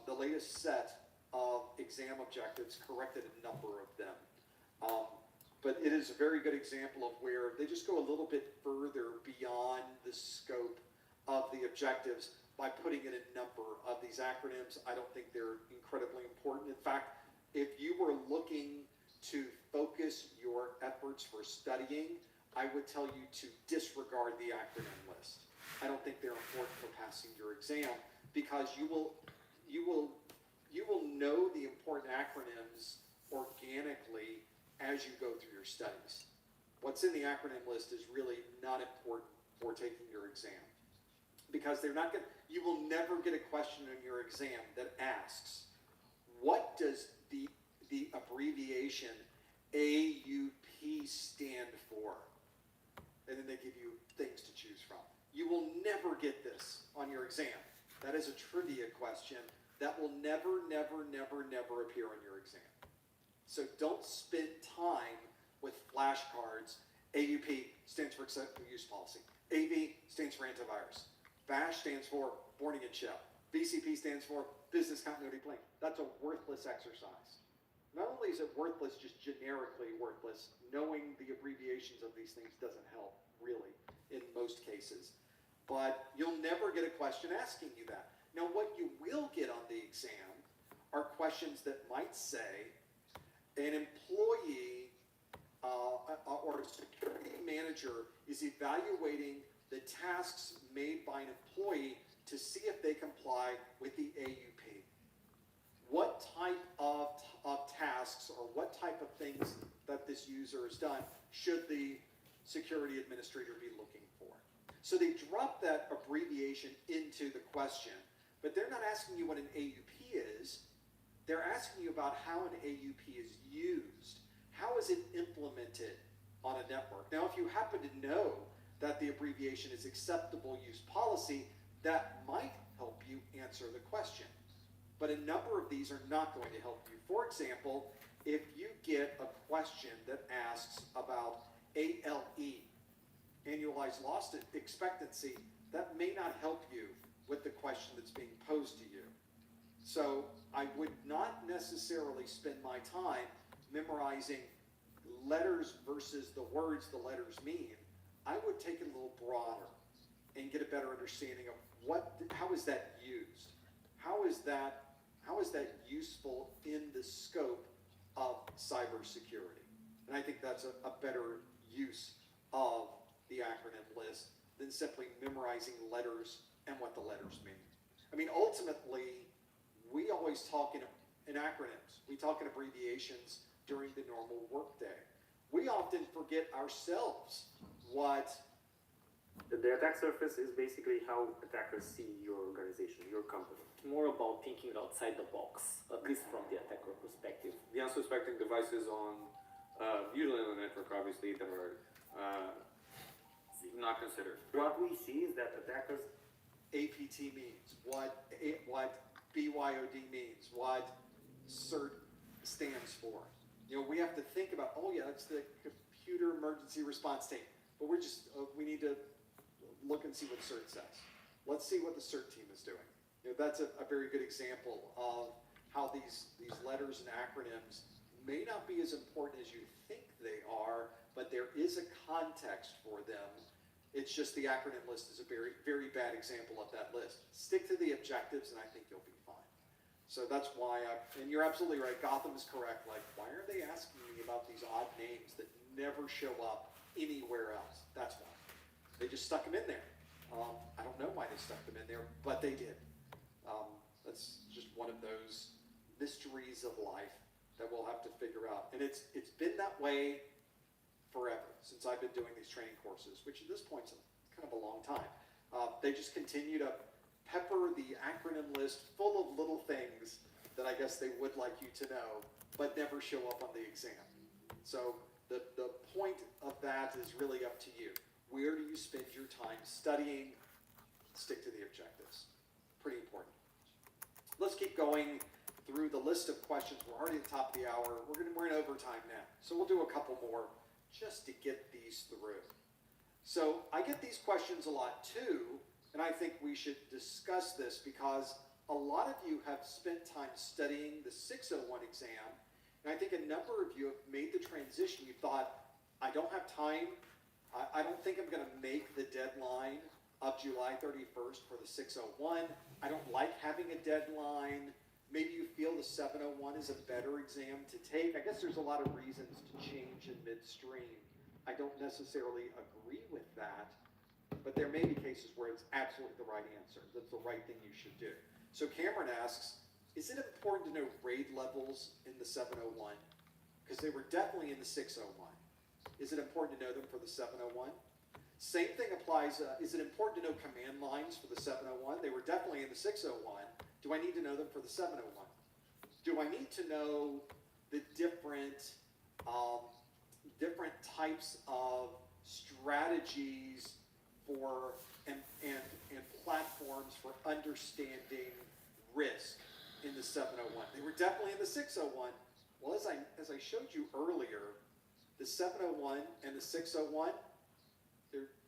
The latest set of exam objectives corrected a number of them. But it is a very good example of where they just go a little bit further beyond the scope of the objectives by putting in a number of these acronyms. I don't think they're incredibly important. In fact, if you were looking to focus your efforts for studying, I would tell you to disregard the acronym list. I don't think they're important for passing your exam because you will know the important acronyms organically as you go through your studies. What's in the acronym list is really not important for taking your exam because you will never get a question in your exam that asks, what does the abbreviation AUP stand for? And then they give you things to choose from. You will never get this on your exam. That is a trivia question that will never, never, never, never appear on your exam. So don't spend time with flashcards. AUP stands for acceptable use policy. AV stands for antivirus. BASH stands for warning and shell. BCP stands for business continuity plan. That's a worthless exercise. Not only is it worthless, just generically worthless, knowing the abbreviations of these things doesn't help, really, in most cases. But you'll never get a question asking you that. Now, what you will get on the exam are questions that might say, an employee or a security manager is evaluating the tasks made by an employee to see if they comply with the AUP. What type of tasks or what type of things that this user has done should the security administrator be looking for? So they drop that abbreviation into the question, but they're not asking you what an AUP is. They're asking you about how an AUP is used. How is it implemented on a network? Now, if you happen to know that the abbreviation is acceptable use policy, that might help you answer the question. But a number of these are not going to help you. For example, if you get a question that asks about ALE, annualized loss expectancy, that may not help you with the question that's being posed to you. So I would not necessarily spend my time memorizing letters versus the words the letters mean. I would take it a little broader and get a better understanding of how is that used? How is that useful in the scope of cybersecurity? And I think that's a better use of the acronym list than simply memorizing letters and what the letters mean. I mean, ultimately, we always talk in acronyms. We talk in abbreviations during the normal workday. We often forget ourselves what... The attack surface is basically how attackers see your organization, your company. More about thinking outside the box, at least from the attacker perspective. The unsuspecting devices on, usually on the network, obviously, that are not considered. What we see is that attackers... APT means, what BYOD means, what CERT stands for. You know, we have to think about, oh yeah, that's the computer emergency response team. But we need to look and see what CERT says. let's see what the CERT team is doing. You know, that's a very good example of how these letters and acronyms may not be as important as you think they are, but there is a context for them. It's just the acronym list is a very, very bad example of that list. Stick to the objectives and I think you'll be fine. So that's why and you're absolutely right, Gotham is correct. Like, why are they asking me about these odd names that never show up anywhere else? That's why. They just stuck them in there. I don't know why they stuck them in there, but they did. That's just one of those mysteries of life that we'll have to figure out. And it's been that way forever, since I've been doing these training courses, which at this point is kind of a long time. They just continue to pepper the acronym list full of little things that I guess they would like you to know, but never show up on the exam. So the point of that is really up to you. Where do you spend your time studying? Stick to the objectives. Pretty important. Let's keep going through the list of questions. We're already at the top of the hour. We're in overtime now. So we'll do a couple more just to get these through. So I get these questions a lot too, and I think we should discuss this because a lot of you have spent time studying the 601 exam, and I think a number of you have made the transition. You thought, I don't have time. I don't think I'm going to make the deadline of July 31st for the 601. I don't like having a deadline. Maybe you feel the 701 is a better exam to take. I guess there's a lot of reasons to change in midstream. I don't necessarily agree with that, but there may be cases where it's absolutely the right answer. That's the right thing you should do. So Cameron asks, is it important to know grade levels in the 701? Because they were definitely in the 601. Is it important to know them for the 701? Same thing applies, is it important to know command lines for the 701? They were definitely in the 601. Do I need to know them for the 701? Do I need to know the different types of strategies for and platforms for understanding risk in the 701? They were definitely in the 601. Well, as I showed you earlier, the 701 and the 601,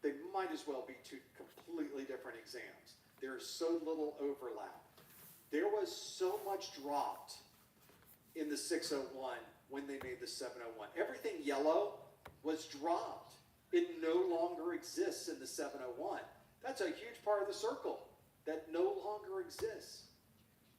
they might as well be two completely different exams. There's so little overlap. There was so much dropped in the 601 when they made the 701. Everything yellow was dropped. It no longer exists in the 701. That's a huge part of the circle that no longer exists.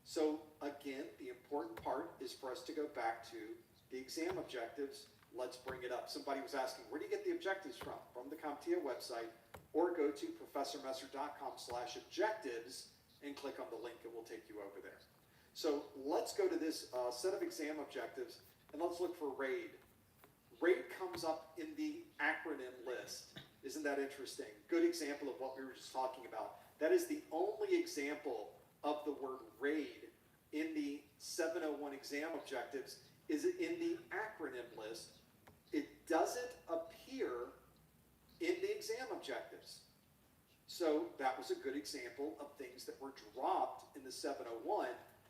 So again, the important part is for us to go back to the exam objectives. Let's bring it up. Somebody was asking, where do you get the objectives from? From the CompTIA website, or go to professormesser.com/objectives and click on the link and we'll take you over there. So let's go to this set of exam objectives and let's look for RAID. RAID comes up in the acronym list. Isn't that interesting? Good example of what we were just talking about. That is the only example of the word RAID in the 701 exam objectives is in the acronym list. It doesn't appear in the exam objectives. So that was a good example of things that were dropped in the 701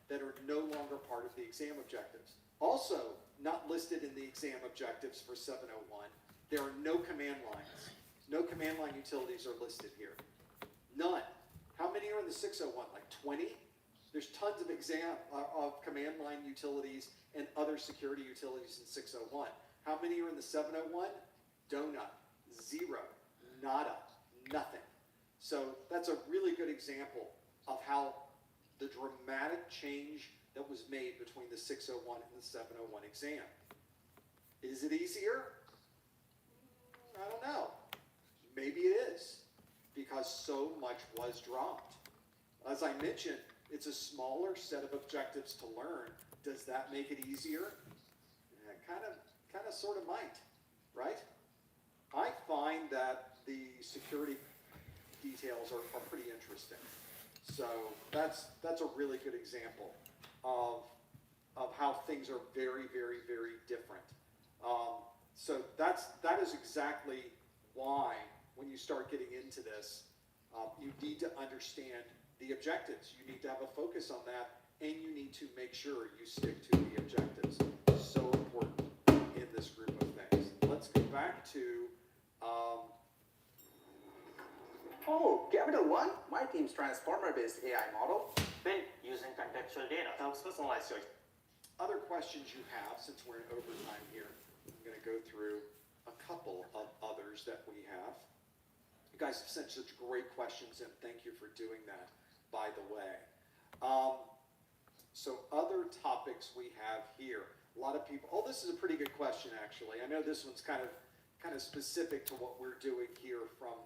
that are no longer part of the exam objectives. Also, not listed in the exam objectives for 701, there are no command lines. No command line utilities are listed here. None. How many are in the 601? Like 20? There's tons of command line utilities and other security utilities in 601. How many are in the 701? Donut. Zero. Nada. Nothing. So that's a really good example of how the dramatic change that was made between the 601 and the 701 exam. Is it easier? I don't know. Maybe it is, because so much was dropped. As I mentioned, it's a smaller set of objectives to learn. Does that make it easier? Kind of, sort of might, right? I find that the security details are pretty interesting. So that's a really good example of how things are very, very, very different. So that is exactly why when you start getting into this, you need to understand the objectives. You need to have a focus on that, and you need to make sure you stick to the objectives. So important in this group of things. Let's go back to Oh, Capital One? My team's transformer-based AI model built using contextual data helps personalize your. Other questions you have, since we're in overtime here, I'm going to go through a couple of others that we have. You guys have sent such great questions, and thank you for doing that, by the way. So other topics we have here. A lot of people, oh, this is a pretty good question, actually. I know this one's kind of specific to what we're doing here from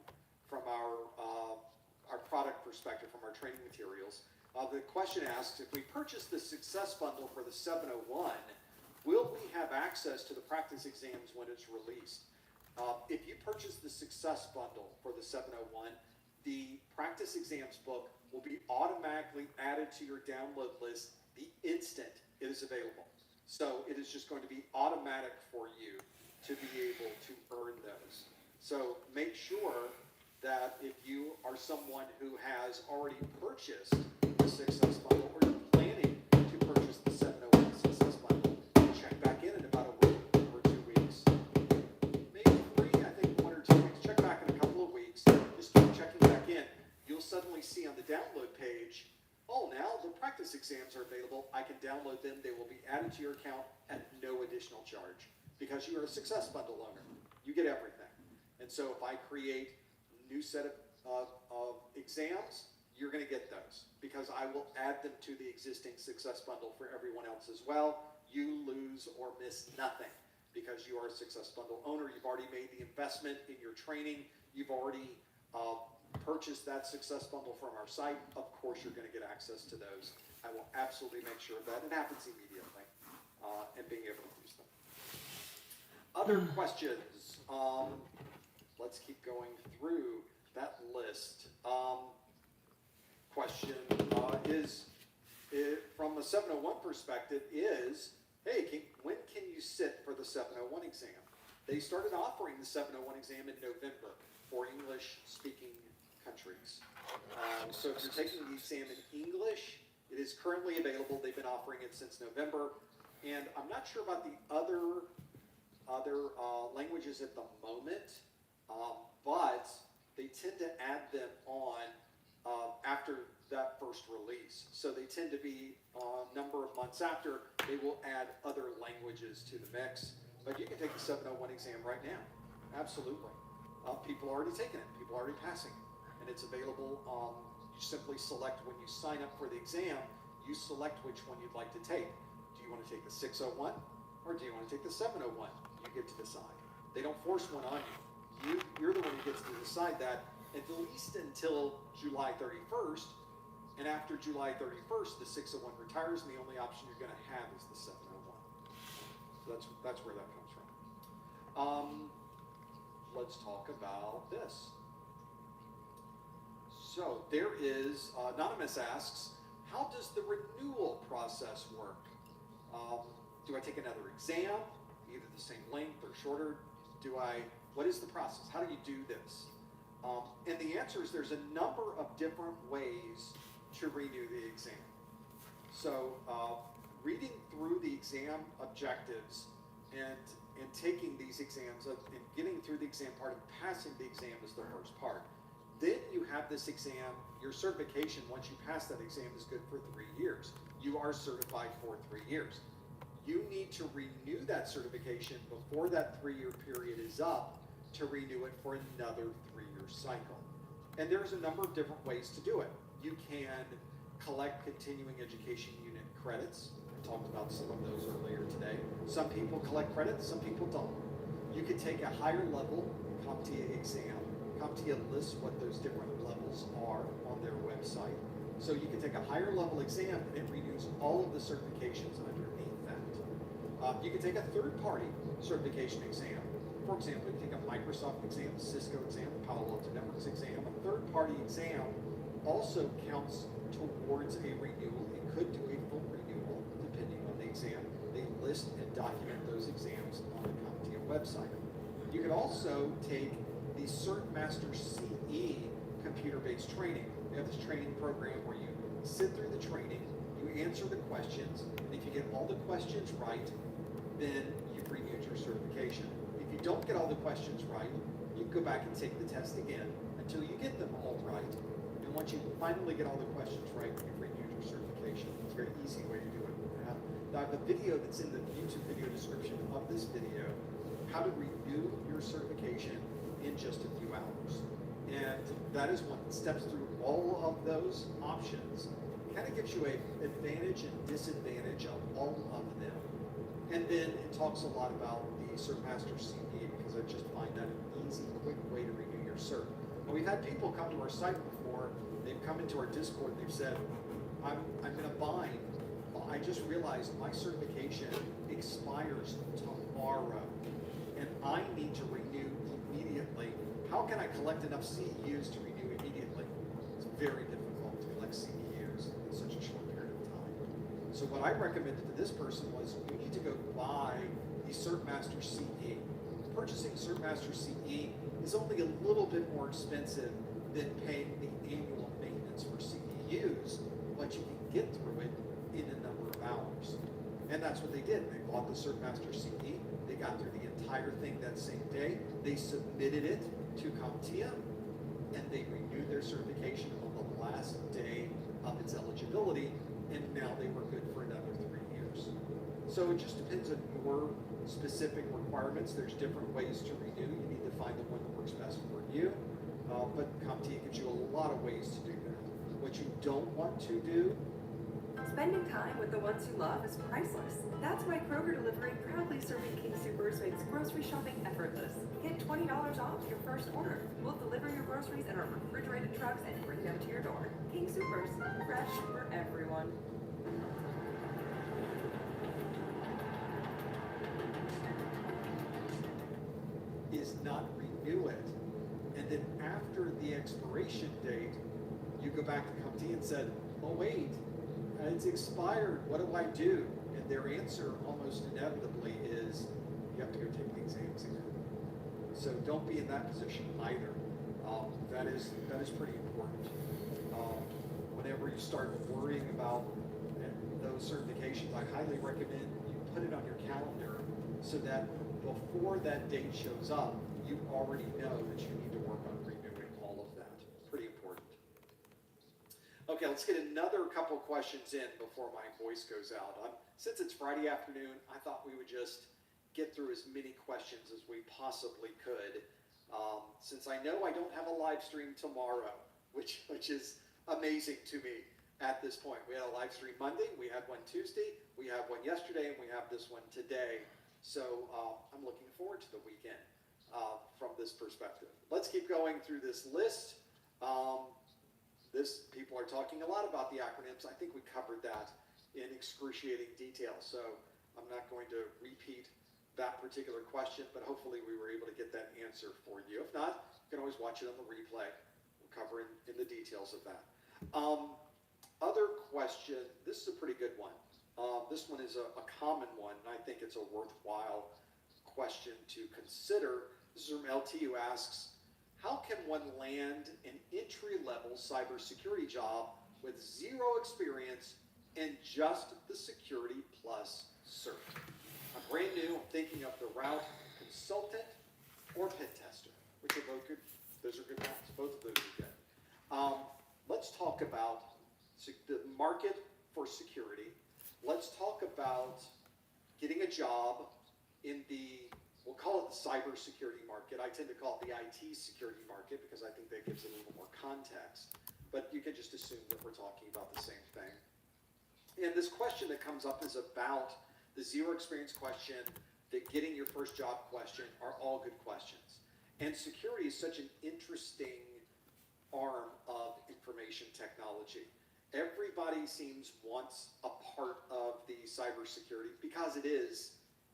our product perspective, from our training materials. The question asks, if we purchase the Success Bundle for the 701, will we have access to the practice exams when it's released? If you purchase the Success Bundle for the 701, the practice exams book will be automatically added to your download list the instant it is available. So it is just going to be automatic for you to be able to earn those. So make sure that if you are someone who has already purchased the Success Bundle, or you're planning to purchase the 701 Success Bundle, check back in about a week or 2 weeks. Maybe 3, I think 1 or 2 weeks. Check back in a couple of weeks. Just keep checking back in. You'll suddenly see on the download page, oh, now the practice exams are available. I can download them. They will be added to your account at no additional charge because you are a Success Bundle owner. You get everything. And so if I create a new set of exams, you're going to get those because I will add them to the existing Success Bundle for everyone else as well. You lose or miss nothing because you are a Success Bundle owner. You've already made the investment in your training. You've already purchase that Success Bundle from our site. Of course, you're going to get access to those. I will absolutely make sure of that. It happens immediately, and being able to use them. Other questions? Let's keep going through that list. Question is from a 701 perspective is, hey, when can you sit for the 701 exam? They started offering the 701 exam in November for English-speaking countries. So if you're taking the exam in English, it is currently available. They've been offering it since November. And I'm not sure about the other languages at the moment, but they tend to add them on after that first release. So they tend to be a number of months after, they will add other languages to the mix. But you can take the 701 exam right now. Absolutely. People are already taking it. People are already passing it. And it's available. You simply select when you sign up for the exam, you select which one you'd like to take. Do you want to take the 601 or do you want to take the 701? You get to decide. They don't force one on you. You're the one who gets to decide that at least until July 31st. And after July 31st, the 601 retires, and the only option you're going to have is the 701. So that's where that comes from. Let's talk about this. So there is, Anonymous asks, how does the renewal process work? Do I take another exam, either the same length or shorter? What is the process? How do you do this? And the answer is there's a number of different ways to renew the exam. So reading through the exam objectives and taking these exams and getting through the exam part and passing the exam is the first part. Then you have this exam, your certification, once you pass that exam, is good for 3 years. You are certified for 3 years. You need to renew that certification before that 3-year period is up to renew it for another 3-year cycle. And there's a number of different ways to do it. You can collect continuing education unit credits. I talked about some of those earlier today. Some people collect credits, some people don't. You can take a higher level CompTIA exam. CompTIA lists what those different levels are on their website. So you can take a higher level exam and it renews all of the certifications underneath that. You can take a third-party certification exam. For example, you can take a Microsoft exam, a Cisco exam, a Palo Alto Networks exam. A third-party exam also counts towards a renewal. It could do a full renewal depending on the exam. They list and document those exams on the CompTIA website. You can also take the CertMaster CE computer-based training. We have this training program where you sit through the training, you answer the questions, and if you get all the questions right, then you've renewed your certification. If you don't get all the questions right, you can go back and take the test again, and until you get them all right. And once you finally get all the questions right, you've renewed your certification. It's a very easy way to do it. I have a video that's in the YouTube video description of this video, how to renew your certification in just a few hours. And that is one that steps through all of those options, kind of gives you an advantage and disadvantage of all of them. And then it talks a lot about the CertMaster CE, because I just find that an easy, quick way to renew your cert. And we've had people come to our site before, they've come into our Discord and they've said, I'm in a bind. I just realized my certification expires tomorrow and I need to renew immediately. How can I collect enough CEUs to renew immediately? It's very difficult to collect CEUs in such a short period of time. So what I recommended to this person was you need to go buy the CertMaster CE. Purchasing CertMaster CE is only a little bit more expensive than paying the annual maintenance for CEUs, but you can get through it in a number of hours. And that's what they did. They bought the CertMaster CE, they got through the entire thing that same day, they submitted it to CompTIA, and they renewed their certification on the last day of its eligibility, and now they were good for another 3 years. So it just depends on your specific requirements. There's different ways to renew. You need to find the one that works best for you. But CompTIA gives you a lot of ways to do that. What you don't want to do, spending time with the ones you love is priceless. That's why Kroger Delivery, proudly serving King Soopers, makes grocery shopping effortless. Get $20 off your first order. We'll deliver your groceries in our refrigerated trucks and bring them to your door. King Soopers, fresh for everyone. is not renew it. And then after the expiration date, you go back to CompTIA and said, oh wait, it's expired, what do I do? And their answer almost inevitably is, you have to go take the exams again. So don't be in that position either. That is pretty important. Whenever you start worrying about those certifications, I highly recommend you put it on your calendar so that before that date shows up, you already know that you need to work on renewing all of that. Pretty important. Okay, let's get another couple questions in before my voice goes out. Since it's Friday afternoon, I thought we would just get through as many questions as we possibly could. Since I know I don't have a live stream tomorrow, which is amazing to me at this point. We had a live stream Monday, we had one Tuesday, we have one yesterday, and we have this one today. So I'm looking forward to the weekend from this perspective. Let's keep going through this list. People are talking a lot about the acronyms. I think we covered that in excruciating detail. So I'm not going to repeat that particular question, but hopefully we were able to get that answer for you. If not, you can always watch it on the replay. We'll cover in the details of that. Other question, this is a pretty good one. This one is a common one, and I think it's a worthwhile question to consider. This is from LT, who asks, how can one land an entry-level cybersecurity job with zero experience and just the Security Plus cert? I'm brand new, I'm thinking of the route consultant or pen tester, which are both good. Those are good routes. Both of those are good. Let's talk about the market for security. Let's talk about getting a job in we'll call it the cybersecurity market. I tend to call it the IT security market because I think that gives it a little more context. But you can just assume that we're talking about the same thing. And this question that comes up is about the zero experience question, the getting your first job question are all good questions. And security is such an interesting arm of information technology. Everybody wants a part of the cybersecurity because it is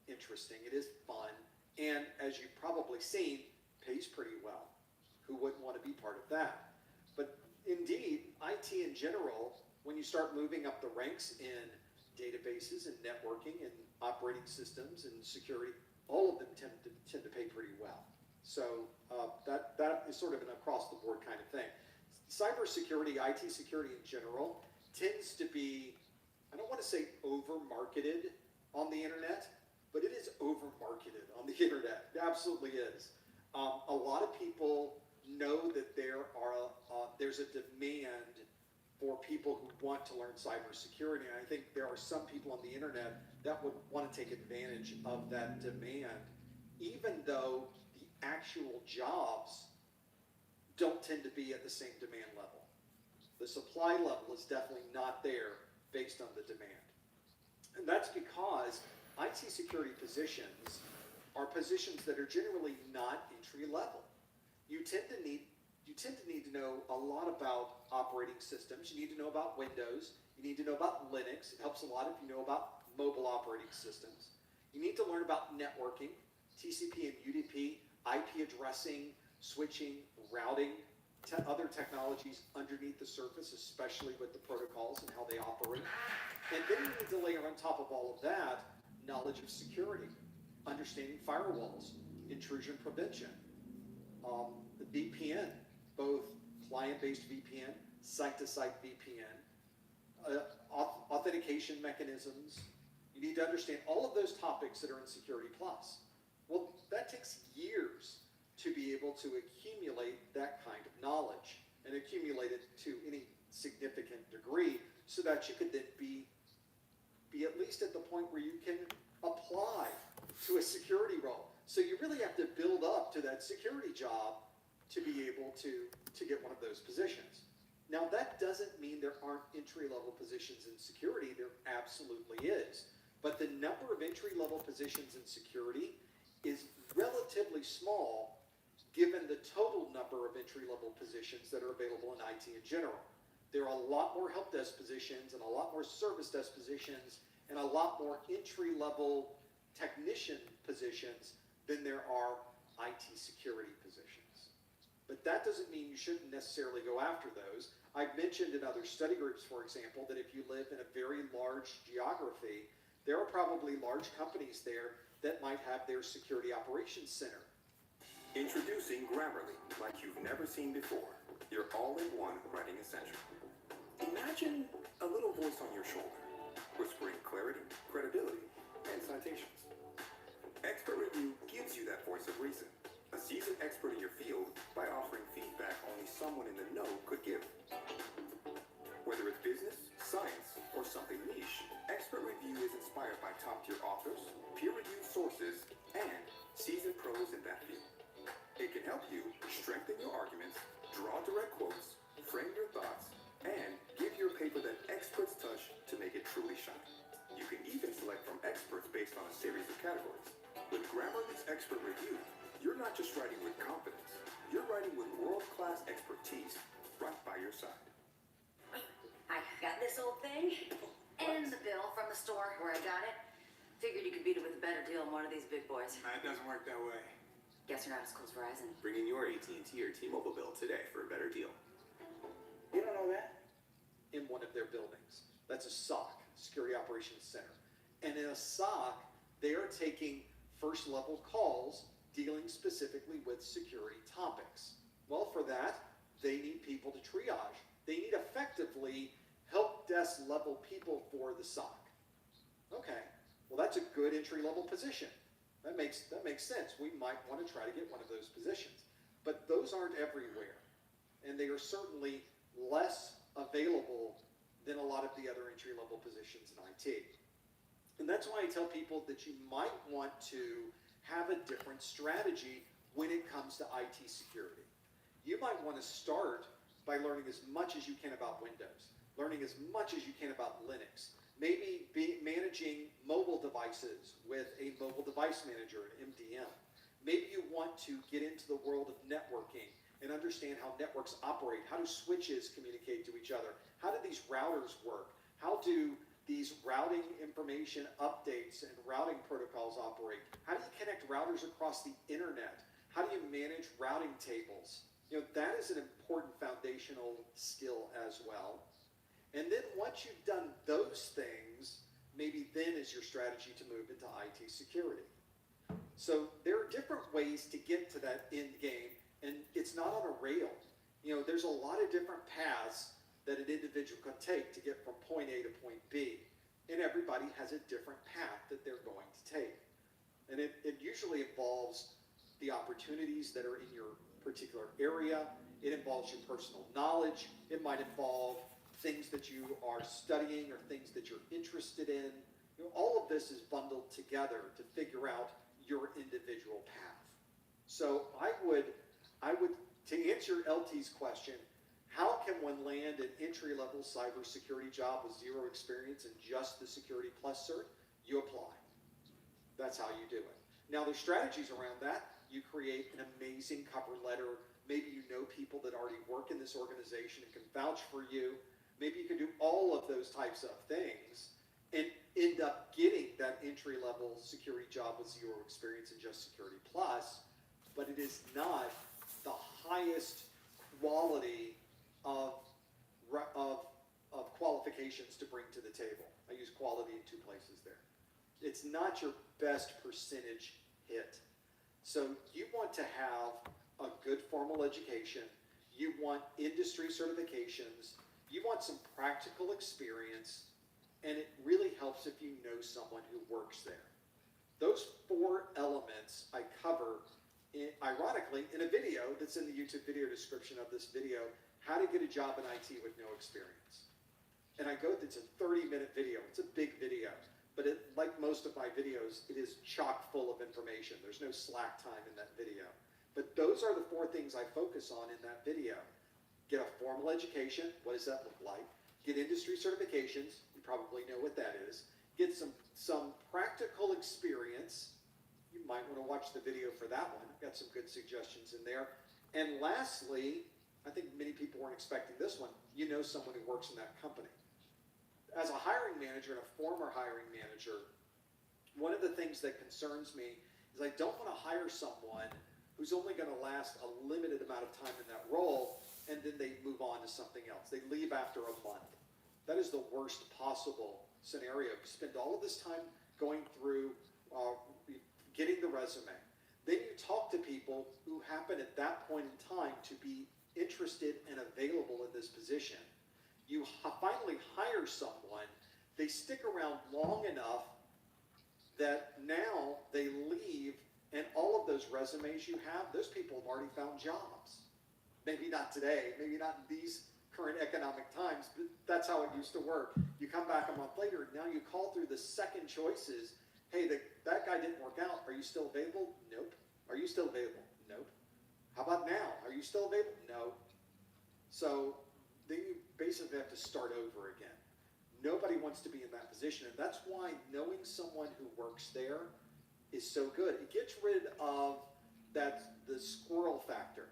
interesting, it is fun, and as you've probably seen, pays pretty well. Who wouldn't want to be part of that? But indeed, IT in general, when you start moving up the ranks in databases and networking and operating systems and security, all of them tend to pay pretty well. So that is sort of an across-the-board kind of thing. Cybersecurity, IT security in general, tends to be, I don't want to say over-marketed on the internet, but it is over-marketed on the internet. It absolutely is. A lot of people know that there's a demand for people who want to learn cybersecurity. And I think there are some people on the internet that would want to take advantage of that demand, even though the actual jobs don't tend to be at the same demand level. The supply level is definitely not there based on the demand. And that's because IT security positions are positions that are generally not entry level. You tend to need to know a lot about operating systems. You need to know about Windows. You need to know about Linux. It helps a lot if you know about mobile operating systems. You need to learn about networking, TCP and UDP, IP addressing, switching, routing, other technologies underneath the surface, especially with the protocols and how they operate. And then you need to layer on top of all of that knowledge of security, understanding firewalls, intrusion prevention, the VPN, both client-based VPN, site-to-site VPN, authentication mechanisms. You need to understand all of those topics that are in Security Plus. Well, that takes years to be able to accumulate that kind of knowledge and accumulate it to any significant degree so that you could then be at least at the point where you can apply to a security role. So you really have to build up to that security job to be able to get one of those positions. Now, that doesn't mean there aren't entry-level positions in security. There absolutely is. But the number of entry-level positions in security is relatively small given the total number of entry-level positions that are available in IT in general. There are a lot more help desk positions and a lot more service desk positions and a lot more entry-level technician positions than there are IT security positions. But that doesn't mean you shouldn't necessarily go after those. I've mentioned in other study groups, for example, that if you live in a very large geography, there are probably large companies there that might have their security operations center. Introducing Grammarly, like you've never seen before. Your all-in-one writing essential. Imagine a little voice on your shoulder, whispering clarity, credibility, and citations. Expert Review gives you that voice of reason. A seasoned expert in your field by offering feedback only someone in the know could give. Whether it's business, science, or something niche, Expert Review is inspired by top-tier authors, peer-reviewed sources, and seasoned pros in that field. It can help you strengthen your arguments, draw direct quotes, frame your thoughts, and give your paper that experts touch to make it truly shine. You can even select from experts based on a series of categories. With Grammarly's Expert Review, you're not just writing with confidence, you're writing with world-class expertise right by your side. I got this old thing and the bill from the store where I got it. Figured you could beat it with a better deal than one of these big boys. It doesn't work that way. Guess you're not as cool as Verizon. Bring in your AT&T or T-Mobile bill today for a better deal. You don't know that? In one of their buildings. That's a SOC, Security Operations Center. And in a SOC, they are taking first-level calls dealing specifically with security topics. Well, for that, they need people to triage. They need effectively help desk level people for the SOC. Okay, well that's a good entry-level position. That makes sense. We might want to try to get one of those positions. But those aren't everywhere. And they are certainly less available than a lot of the other entry-level positions in IT. And that's why I tell people that you might want to have a different strategy when it comes to IT security. You might want to start by learning as much as you can about Windows, learning as much as you can about Linux, maybe managing mobile devices with a mobile device manager, an MDM. Maybe you want to get into the world of networking and understand how networks operate. How do switches communicate to each other? How do these routers work? How do these routing information updates and routing protocols operate? How do you connect routers across the internet? How do you manage routing tables? That is an important foundational skill as well. And then once you've done those things, maybe then is your strategy to move into IT security. So there are different ways to get to that end game, and it's not on a rail. There's a lot of different paths that an individual can take to get from point A to point B. And everybody has a different path that they're going to take. And it usually involves the opportunities that are in your particular area. It involves your personal knowledge. It might involve things that you are studying or things that you're interested in. You know, all of this is bundled together to figure out your individual path. So I would, to answer LT's question, how can one land an entry-level cybersecurity job with zero experience and just the Security Plus cert? You apply. That's how you do it. Now, there's strategies around that. You create an amazing cover letter. Maybe you know people that already work in this organization and can vouch for you. Maybe you can do all of those types of things and end up getting that entry-level security job with zero experience and just Security Plus, but it is not the highest quality of qualifications to bring to the table. I use quality in 2 places there. It's not your best percentage hit. So you want to have a good formal education. You want industry certifications. You want some practical experience. And it really helps if you know someone who works there. Those 4 elements I cover, ironically, in a video that's in the YouTube video description of this video, how to get a job in IT with no experience. And it's a 30-minute video. It's a big video. But like most of my videos, it is chock full of information. There's no slack time in that video. But those are the 4 things I focus on in that video. Get a formal education. What does that look like? Get industry certifications. You probably know what that is. Get some practical experience. You might want to watch the video for that one. I've got some good suggestions in there. And lastly, I think many people weren't expecting this one. You know someone who works in that company. As a hiring manager and a former hiring manager, one of the things that concerns me is I don't want to hire someone who's only going to last a limited amount of time in that role, and then they move on to something else. They leave after a month. That is the worst possible scenario. You spend all of this time going through getting the resume. Then you talk to people who happen at that point in time to be interested and available in this position. You finally hire someone, they stick around long enough that now they leave, and all of those resumes you have, those people have already found jobs. Maybe not today, maybe not in these current economic times, but that's how it used to work. You come back a month later, now you call through the second choices. Hey, that guy didn't work out. Are you still available? Nope. Are you still available? Nope. How about now? Are you still available? No. So then you basically have to start over again. Nobody wants to be in that position, and that's why knowing someone who works there is so good. It gets rid of the squirrel factor.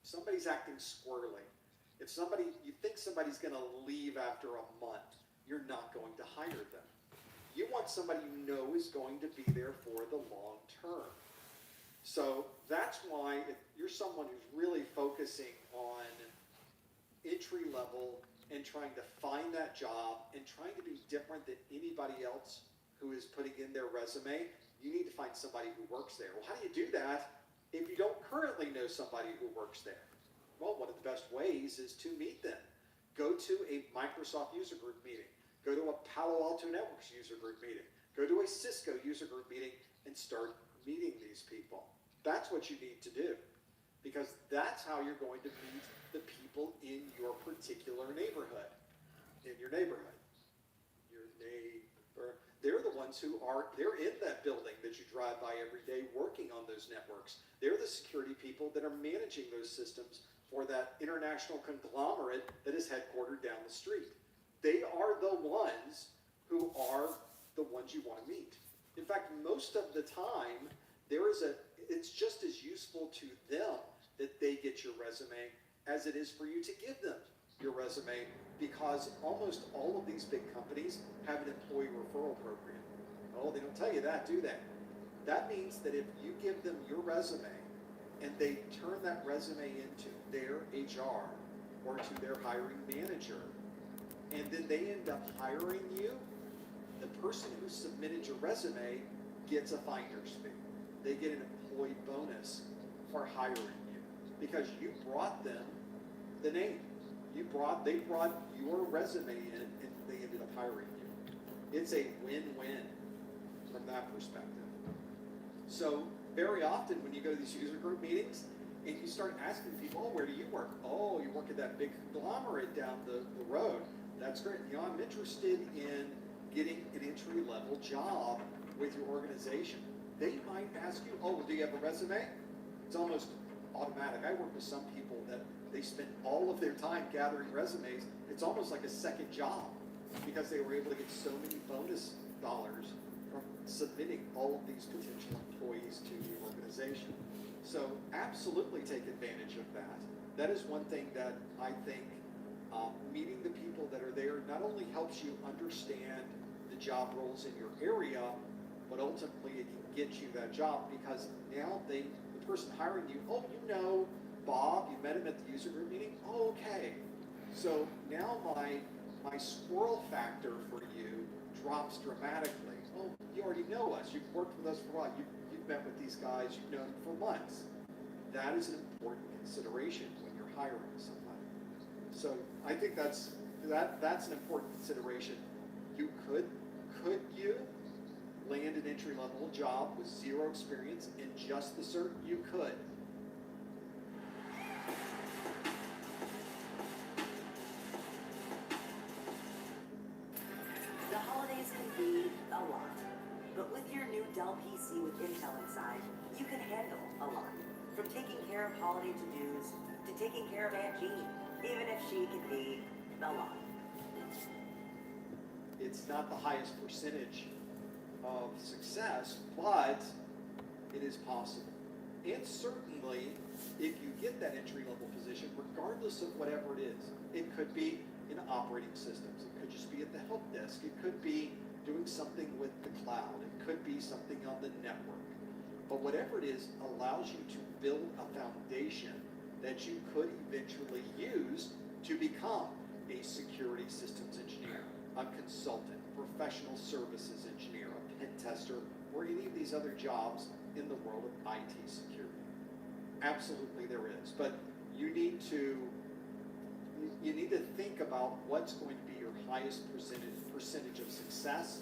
Somebody's acting squirrely. If you think somebody's going to leave after a month, you're not going to hire them. You want somebody you know is going to be there for the long term. So that's why if you're someone who's really focusing on entry level and trying to find that job and trying to be different than anybody else who is putting in their resume, you need to find somebody who works there. Well, how do you do that if you don't currently know somebody who works there? Well, one of the best ways is to meet them. Go to a Microsoft user group meeting. Go to a Palo Alto Networks user group meeting. Go to a Cisco user group meeting and start meeting these people. That's what you need to do, because that's how you're going to meet the people in your particular neighborhood. Your neighbor, they're the ones they're in that building that you drive by every day working on those networks. They're the security people that are managing those systems for that international conglomerate that is headquartered down the street. They are the ones you want to meet. In fact, most of the time, it's just as useful to them that they get your resume as it is for you to give them your resume, because almost all of these big companies have an employee referral program. Oh, they don't tell you that, do they? That means that if you give them your resume and they turn that resume into their HR or to their hiring manager, and then they end up hiring you, the person who submitted your resume gets a finder's fee. They get an employee bonus for hiring you because you brought them the name. They brought your resume in and they ended up hiring you. It's a win-win from that perspective. So very often when you go to these user group meetings, and you start asking people, oh, where do you work? Oh, you work at that big conglomerate down the road. That's great. You know, I'm interested in getting an entry-level job with your organization. They might ask you, oh, well, do you have a resume? It's almost automatic. I work with some people that they spend all of their time gathering resumes. It's almost like a second job because they were able to get so many bonus dollars from submitting all of these potential employees to the organization. So absolutely take advantage of that. That is one thing that I think meeting the people that are there not only helps you understand the job roles in your area, but ultimately it can get you that job because now the person hiring you, oh, you know Bob, you met him at the user group meeting? Oh, okay. So now my squirrel factor for you drops dramatically. Oh, you already know us. You've worked with us for a while. You've met with these guys. You've known them for months. That is an important consideration when you're hiring somebody. So I think that's an important consideration. You could you land an entry-level job with zero experience and just the cert? You could. The holidays can be a lot, but with your new Dell PC with Intel inside, you can handle a lot. From taking care of holiday to-dos to taking care of Aunt Jean, even if she can be a lot. It's not the highest percentage of success, but it is possible. And certainly, if you get that entry-level position, regardless of whatever it is, it could be in operating systems, it could just be at the help desk, it could be doing something with the cloud, it could be something on the network. But whatever it is allows you to build a foundation that you could eventually use to become a security systems engineer, a consultant, professional services engineer, a pen tester, or any of these other jobs in the world of IT security. Absolutely there is, but you need to think about what's going to be your highest percentage of success,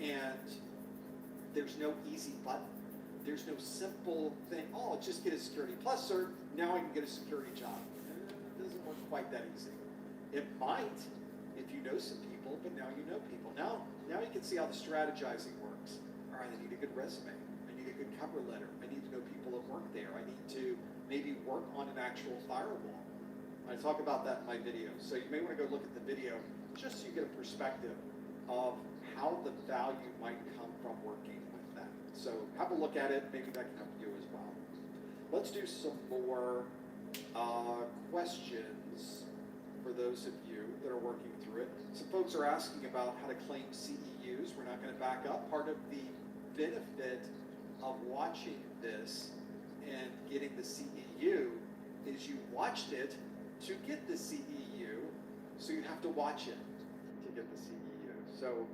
and there's no easy button. There's no simple thing, oh, just get a Security Plus cert, now I can get a security job. It doesn't work quite that easy. It might, if you know some people, but now you know people. Now you can see how the strategizing works. All right, I need a good resume. I need a good cover letter. I need to know people that work there. I need to maybe work on an actual firewall. I talk about that in my video. So you may want to go look at the video just so you get a perspective of how the value might come from working with that. So have a look at it. Maybe that can help you as well. Let's do some more questions for those of you that are working through it. Some folks are asking about how to claim CEUs. We're not going to back up. Part of the benefit of watching this and getting the CEU is you watched it to get the CEU, so you have to watch it to get the CEU. So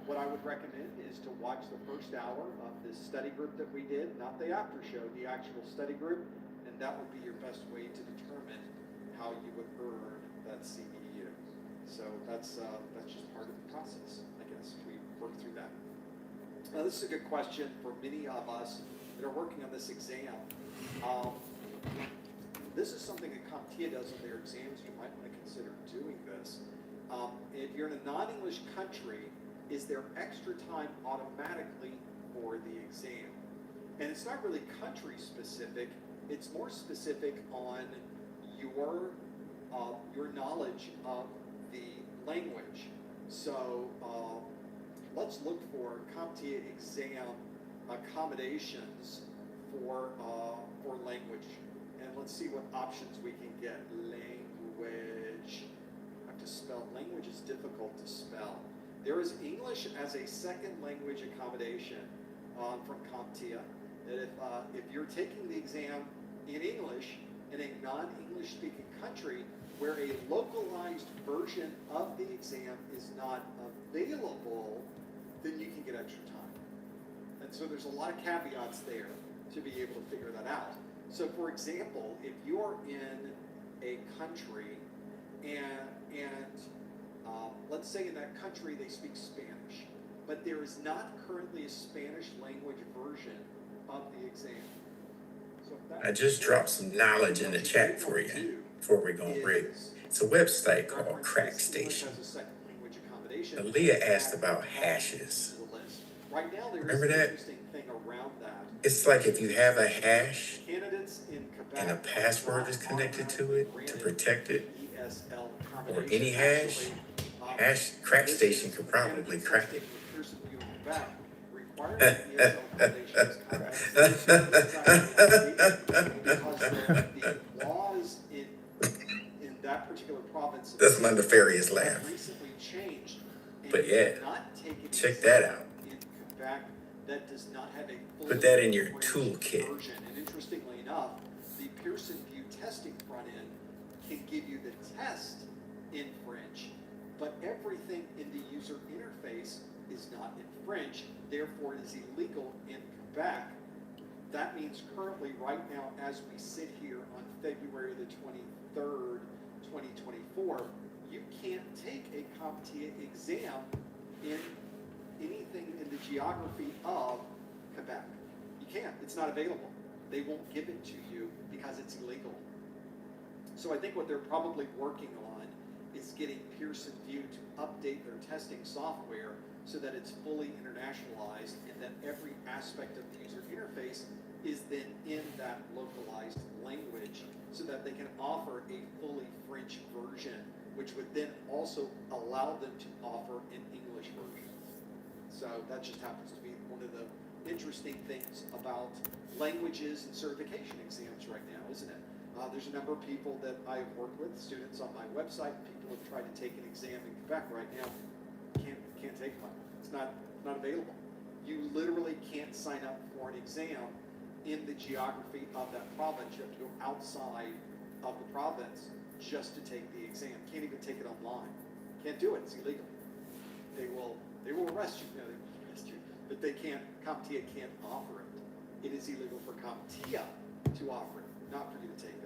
what I would recommend is to watch the first hour of this study group that we did, not the after show, the actual study group, and that would be your best way to determine how you would earn that CEU. So that's just part of the process, I guess. We work through that. Now this is a good question for many of us that are working on this exam. This is something that CompTIA does on their exams. You might want to consider doing this. If you're in a non-English country, is there extra time automatically for the exam? And it's not really country specific. It's more specific on your knowledge of the language. So let's look for CompTIA exam accommodations for language. And let's see what options we can get. Language. I have to spell. Language is difficult to spell. There is English as a second language accommodation from CompTIA. That if you're taking the exam in English in a non-English speaking country where a localized version of the exam is not available, then you can get extra time. And so there's a lot of caveats there to be able to figure that out. So for example, if you're in a country and let's say in that country they speak Spanish, but there is not currently a Spanish language version of the exam. So I just dropped some knowledge in the chat for you before we're going to rig. It's a website called Crack Station. Aaliyah asked about hashes. Right now, there is Remember an that? interesting thing around that. It's like if you have a hash Candidates in and a Quebec password is connected to it to protect it, ESL or any hash, Crack Station could probably crack it. Laws in that particular province That's my nefarious laugh. recently changed. But yeah, check that out. In Quebec, that does not have a full Put that in your French toolkit. version. And interestingly enough, the Pearson VUE testing front end can give you the test in French, but everything in the user interface is not in French. Therefore, it is illegal in Quebec. That means currently, right now, as we sit here on February the 23rd, 2024, you can't take a CompTIA exam in anything in the geography of Quebec. You can't. It's not available. They won't give it to you because it's illegal. So I think what they're probably working on is getting Pearson VUE to update their testing software so that it's fully internationalized and that every aspect of the user interface is then in that localized language so that they can offer a fully French version, which would then also allow them to offer an English version. So that just happens to be one of the interesting things about languages and certification exams right now, isn't it? There's a number of people that I've worked with, students on my website, people have tried to take an exam in Quebec right now, can't take one. It's not available. You literally can't sign up for an exam in the geography of that province. You have to go outside of the province just to take the exam. Can't even take it online. Can't do it. It's illegal. They will arrest you. No, they won't arrest you. But they can't. CompTIA can't offer it. It is illegal for CompTIA to offer it, not for you to take it.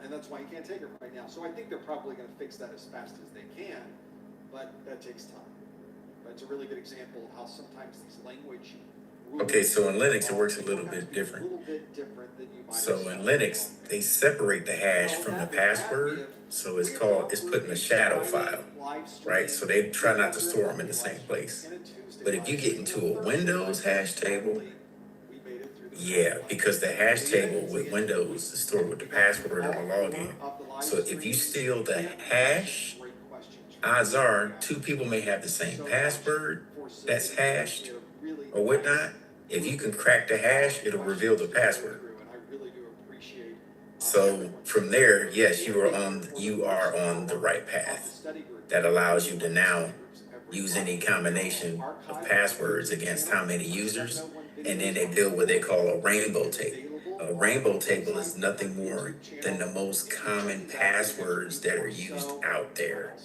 And that's why you can't take it right now. So I think they're probably going to fix that as fast as they can, but that takes time. But it's a really good example of how sometimes these language rules. Okay, so in Linux, it works a little bit different. A little bit different than you might So in Linux, they separate the hash from the password. So it's put in a shadow file, right? So they try not to store them in the same place. But if you get into a Windows hash table, yeah, because the hash table with Windows is stored with the password or the login. So if you steal the hash, odds are two people may have the same password that's hashed or whatnot. If you can crack the hash, it'll reveal the password. So from there, yes, you are on the right path. That allows you to now use any combination of passwords against how many users, and then they build what they call a rainbow table. A rainbow table is nothing more than the most common passwords that are used out there,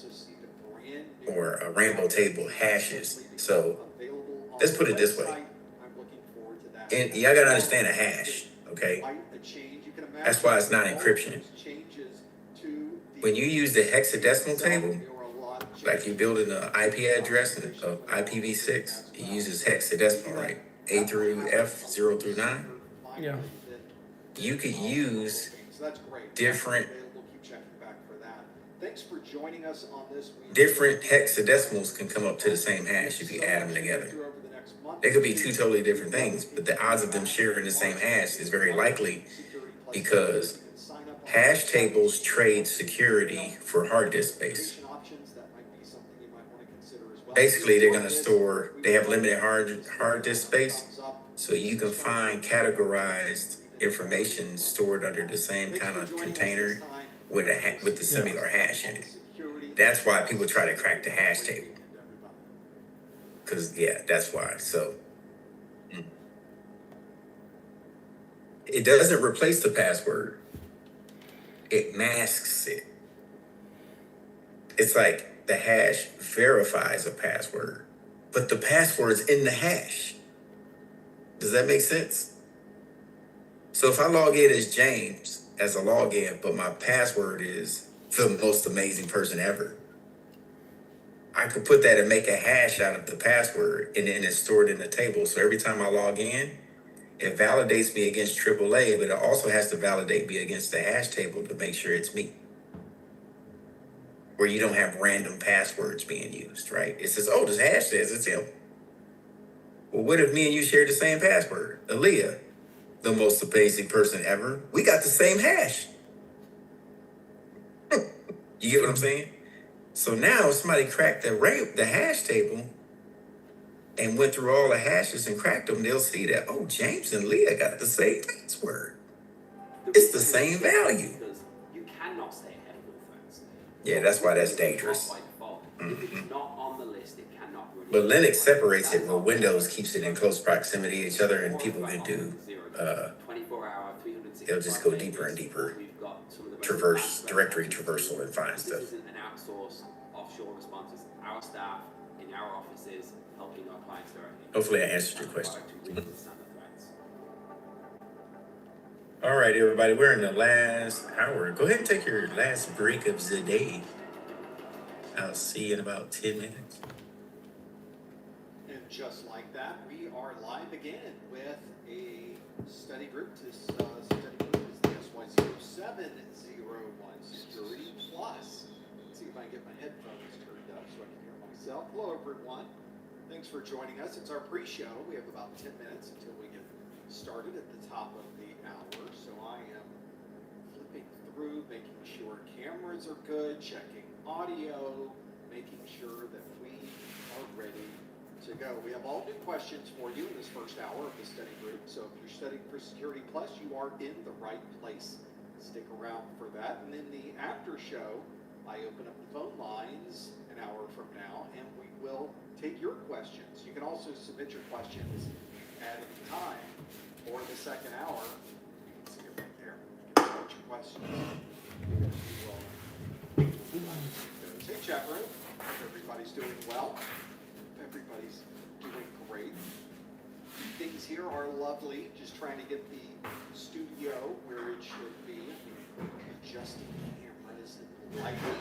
or a rainbow table hashes. So let's put it this way. And y'all gotta understand a hash, okay? That's why it's not encryption. When you use the hexadecimal table, like you're building an IP address of IPv6, it uses hexadecimal, right? A through F, 0 through 9. Yeah. You could use different Thanks for joining us on this. Different hexadecimals can come up to the same hash if you add them together. They could be two totally different things, but the odds of them sharing the same hash is very likely because hash tables trade security for hard disk space. Basically, they're going to store, they have limited hard disk space, so you can find categorized information stored under the same kind of container with the similar hash in it. That's why people try to crack the hash table. Because, yeah, that's why. So, it doesn't replace the password. It masks it. It's like the hash verifies a password, but the password's in the hash. Does that make sense? So if I log in as James as a login, but my password is the most amazing person ever, I could put that and make a hash out of the password, and then it's stored in the table. So every time I log in, It validates me against AAA, but it also has to validate me against the hash table to make sure it's me. Where you don't have random passwords being used, right? It says, oh, this hash says it's him. Well, what if me and you share the same password? Aaliyah, the most amazing person ever. We got the same hash. You get what I'm saying? So now if somebody cracked the hash table and went through all the hashes and cracked them, they'll see that, oh, James and Leah got the same password. It's the same value. Because you cannot stay ahead of all threats. Yeah, that's why that's dangerous. By default. If it's not on the list, it cannot run. But Linux separates it, while Windows keeps it in close proximity to each other, and people can do, 24-hour, 365 they'll just go deeper and deeper, traverse, directory traversal and find stuff. This isn't an outsourced offshore response. It's our staff in our offices helping our clients directly. Hopefully I answered your question. To really understand the threats. All right, everybody, we're in the last hour. Go ahead and take your last break of the day. I'll see you in about 10 minutes. And just like that, we are live again with a study group. This study group is the SY0701 Security Plus. Let's see if I can get my headphones turned up so I can hear myself. Hello, everyone. Thanks for joining us. It's our pre-show. We have about 10 minutes until we get started at the top of the hour. So I am flipping through, making sure cameras are good, checking audio, making sure that we are ready to go. We have all new questions for you in this first hour of the study group. So if you're studying for Security Plus, you are in the right place. Stick around for that. And in the after show, I open up the phone lines an hour from now, and we will take your questions. You can also submit your questions at any time or the second hour. You can see it right there. You can submit your questions. Hey, chat room. Hope everybody's doing well. Everybody's doing great. Things here are lovely. Just trying to get the studio where it should be. Adjusting cameras and lighting.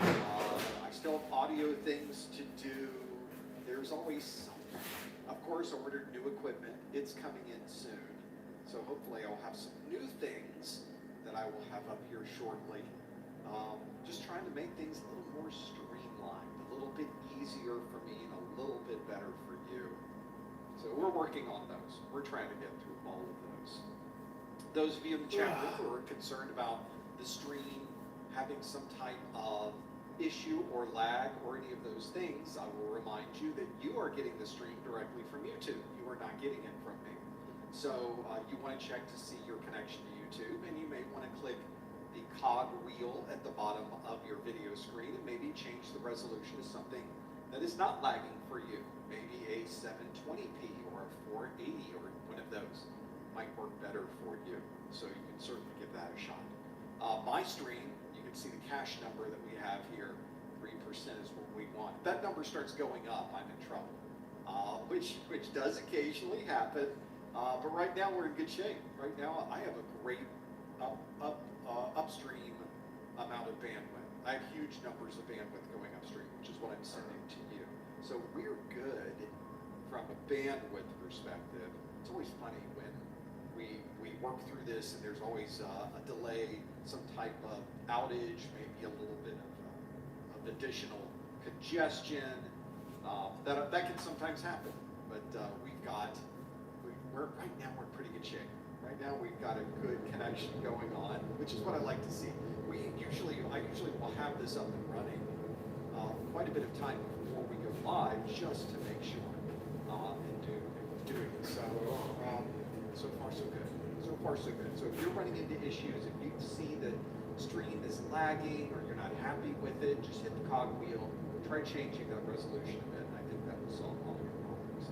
I still have audio things to do. There's always something. Of course, I ordered new equipment. It's coming in soon. So hopefully I'll have some new things that I will have up here shortly. Just trying to make things a little more streamlined, a little bit easier for me and a little bit better for you. So we're working on those. We're trying to get through all of those. Those of you in the chat room who are concerned about the stream having some type of issue or lag or any of those things, I will remind you that you are getting the stream directly from YouTube. You are not getting it from me. So you want to check to see your connection to YouTube, and you may want to click the cog wheel at the bottom of your video screen and maybe change the resolution to something that is not lagging for you. Maybe a 720p or a 480 or one of those might work better for you. So you can certainly give that a shot. My stream, you can see the cache number that we have here. 3% is what we want. If that number starts going up, I'm in trouble, which does occasionally happen. But right now we're in good shape. Right now I have a great upstream amount of bandwidth. I have huge numbers of bandwidth going upstream, which is what I'm sending to you. So we're good from a bandwidth perspective. It's always funny when we work through this and there's always a delay, some type of outage, maybe a little bit of additional congestion. That can sometimes happen, but right now we're in pretty good shape. Right now we've got a good connection going on, which is what I like to see. I usually will have this up and running quite a bit of time before we go live, just to make sure and doing it. So so far so good. So far so good. So if you're running into issues, if you see that stream is lagging or you're not happy with it, just hit the cog wheel. Try changing that resolution a bit, and I think that will solve all your problems.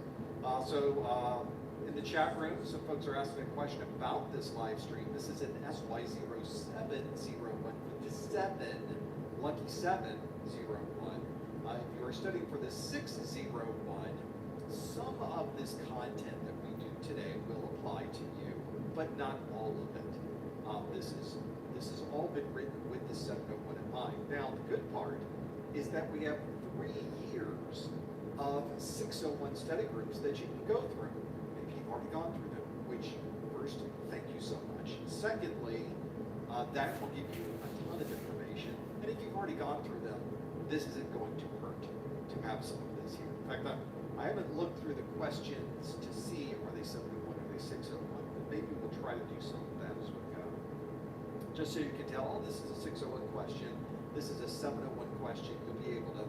In the chat room, some folks are asking a question about this live stream. This is an SY0701 with the 7, lucky 701. If you are studying for the 601, some of this content that we do today will apply to you, but not all of it. This has all been written with the 701 in mind. Now, the good part is that we have 3 years of 601 study groups that you can go through. Maybe you've already gone through them, which first, thank you so much. Secondly, that will give you a ton of information. And if you've already gone through them, this isn't going to hurt to have some of this here. In fact, I haven't looked through the questions to see are they 71 or are they 601, but maybe we'll try to do some of that as we go. Just so you can tell, oh, this is a 601 question, this is a 701 question, you'll be able to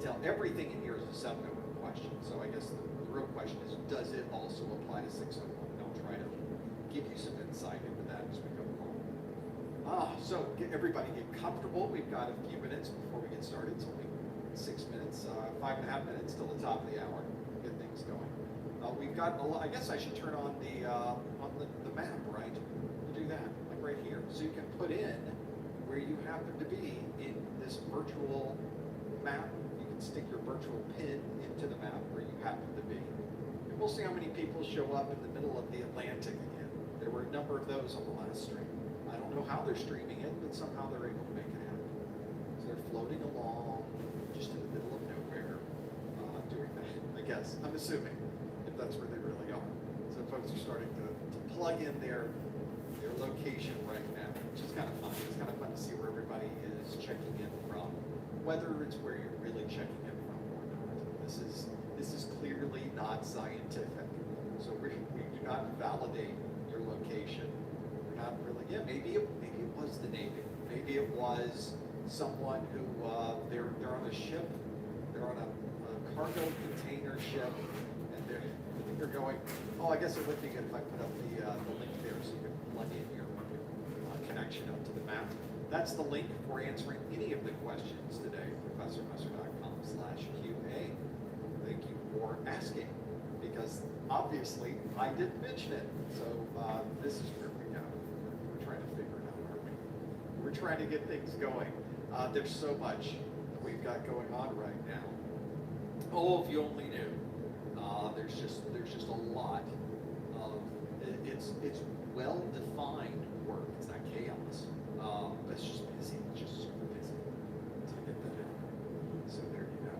tell everything in here is a 701 question. So I guess the real question is, does it also apply to 601? And I'll try to give you some insight into that as we go along. So everybody get comfortable. We've got a few minutes before we get started. It's only 6 minutes, 5.5 minutes till the top of the hour. Get things going. We've got, I guess I should turn on the map, right? We'll do that, like right here. So you can put in where you happen to be in this virtual map. You can stick your virtual pin into the map where you happen to be. And we'll see how many people show up in the middle of the Atlantic again. There were a number of those on the last stream. I don't know how they're streaming it, but somehow they're able to make it happen. So they're floating along just in the middle of nowhere, doing that, I guess. I'm assuming, if that's where they really are. So folks are starting to plug in their location right now, which is kind of fun. It's kind of fun to see where everybody is checking in from, whether it's where you're really checking in from or not. This is clearly not scientific. So we do not validate your location. We're not really, yeah, maybe it was the Navy. Maybe it was someone who, they're on a ship, they're on a cargo container ship, and they're going, oh, I guess it would be good if I put up the link there so you can plug in your connection up to the map. That's the link for answering any of the questions today, professormesser.com/QA. Thank you for asking, because obviously I didn't mention it. So this is where we go. We're trying to figure it out, aren't we? We're trying to get things going. There's so much that we've got going on right now. Oh, if you only knew. There's just a lot of it's well-defined work. It's not chaos. But it's just busy. It's just super busy. So I get that in. So there you go.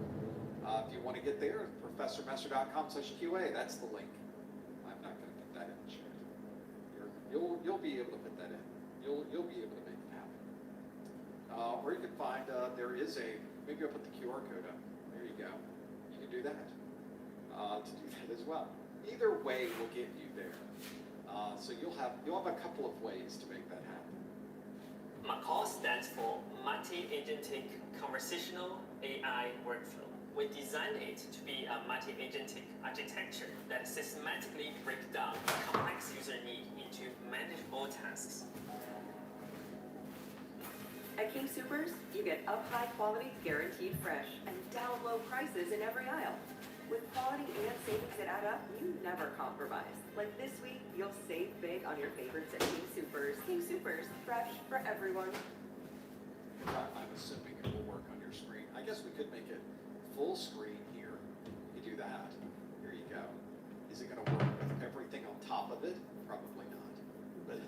If you want to get there, professormesser.com/QA. That's the link. I'm not going to put that in the chat. You'll be able to put that in. You'll be able to make it happen. Or you can find there is maybe I'll put the QR code up. There you go. You can do that. To do that as well. Either way will get you there. So you'll have a couple of ways to make that happen. McCall stands for Multi-Agentic Conversational AI Workflow. We designed it to be a multi-agentic architecture that systematically breaks down complex user need into manageable tasks. At King Soopers, you get up high quality, guaranteed fresh, and down low prices in every aisle. With quality and savings that add up, you never compromise. Like this week, you'll save big on your favorites at King Soopers. King Soopers, fresh for everyone. I'm assuming it will work on your screen. I guess we could make it full screen here. You could do that. Here you go. Is it going to work with everything on top of it? Probably not. But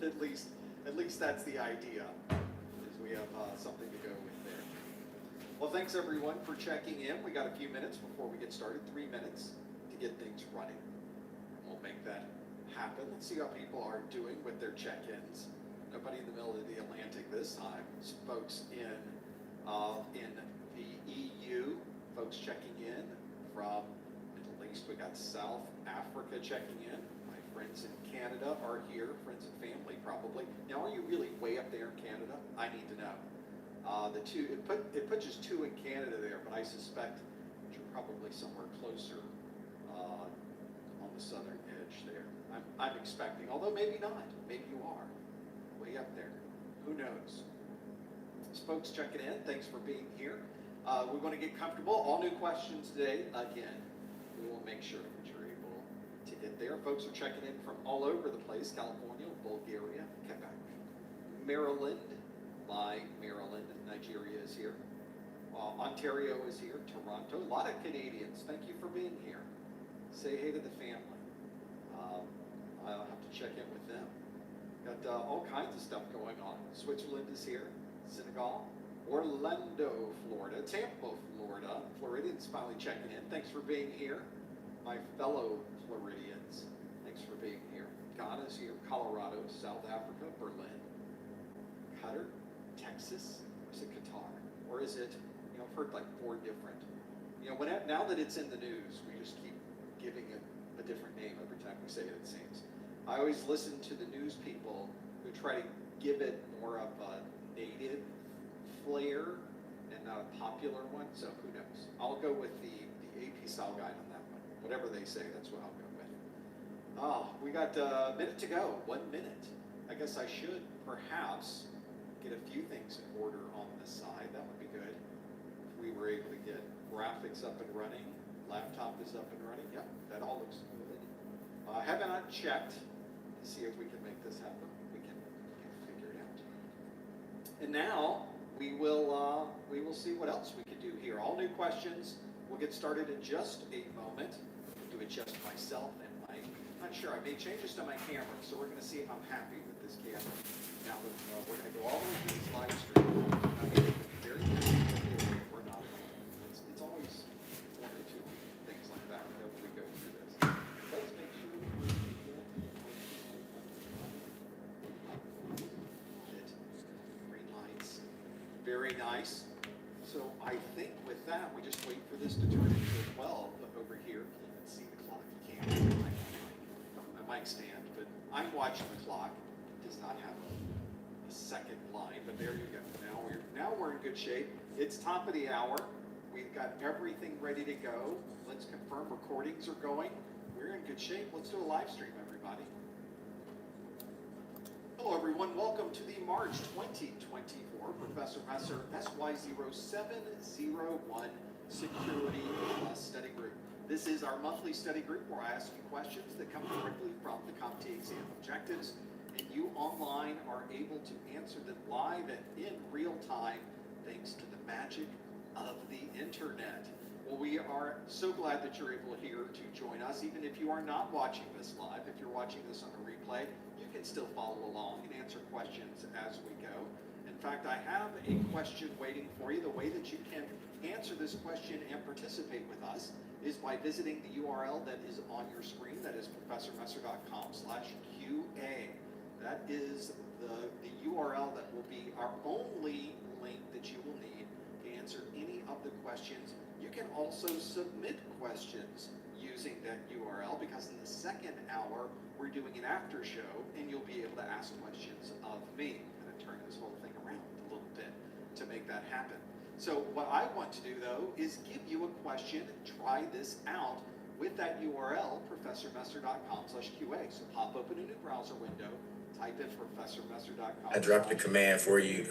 at least that's the idea. Is we have something to go with there. Well, thanks everyone for checking in. We got a few minutes before we get started. 3 minutes to get things running. We'll make that happen. Let's see how people are doing with their check-ins. Nobody in the middle of the Atlantic this time. Some folks in the EU, folks checking in from Middle East. We got South Africa checking in. My friends in Canada are here. Friends and family probably. Now, are you really way up there in Canada? I need to know. It put just 2 in Canada there, but I suspect you're probably somewhere closer on the southern edge there. I'm expecting, although maybe not. Maybe you are way up there. Who knows? Folks checking in, thanks for being here. We want to get comfortable. All new questions today. Again, we will make sure that you're able to get there. Folks are checking in from all over the place: California, Bulgaria, Quebec, Maryland. Maryland, Nigeria is here. Ontario is here. Toronto. A lot of Canadians. Thank you for being here. Say hey to the family. I'll have to check in with them. Got all kinds of stuff going on. Switzerland is here. Senegal. Orlando, Florida. Tampa, Florida. Floridians finally checking in. Thanks for being here. My fellow Floridians. thanks for being here. Ghana's here, Colorado, South Africa, Berlin, Qatar, Texas, or is it Qatar? Or is it, I've heard like 4 different. Now that it's in the news, we just keep giving it a different name every time we say it, it seems. I always listen to the news people who try to give it more of a native flair and not a popular one, so who knows? I'll go with the AP style guide on that one. Whatever they say, that's what I'll go with. We got a minute to go, 1 minute. I guess I should perhaps get a few things in order on the side. That would be good. If we were able to get graphics up and running, laptop is up and running. Yep, that all looks good. Haven't unchecked to see if we can make this happen. We can figure it out. And now we will see what else we can do here. All new questions. We'll get started in just a moment. I'll do it just myself and Mike. I'm not sure. I made changes to my camera, so we're going to see if I'm happy with this camera. Now we're going to go all the way through this live stream. I made it very clear we're not. It's always 1 or 2 things like that whenever we go through this. Let's make sure green lights. Very nice. So I think with that, we just wait for this to turn into a 12 over here. You can see the clock. You can't see my mic stand, but I'm watching the clock. It does not have a second line, but there you go. Now we're in good shape. It's top of the hour. We've got everything ready to go. Let's confirm recordings are going. We're in good shape. Let's do a live stream, everybody. Hello, everyone. Welcome to the March 2024 Professor Messer SY0701 Security Plus Study Group. This is our monthly study group where I ask you questions that come directly from the CompTIA exam objectives, and you online are able to answer them live and in real time thanks to the magic of the internet. Well, we are so glad that you're able here to join us, even if you are not watching this live. If you're watching this on a replay, you can still follow along and answer questions as we go. In fact, I have a question waiting for you. The way that you can answer this question and participate with us is by visiting the URL that is on your screen. That is professormesser.com/QA. That is the URL that will be our only link that you will need to answer any of the questions. You can also submit questions using that URL, because in the second hour, we're doing an after show, and you'll be able to ask questions of me. I'm going to turn this whole thing around a little bit to make that happen. So what I want to do, though, is give you a question. Try this out with that URL, professormesser.com/QA. So pop open a new browser window, type in professormesser.com. I dropped a command for you,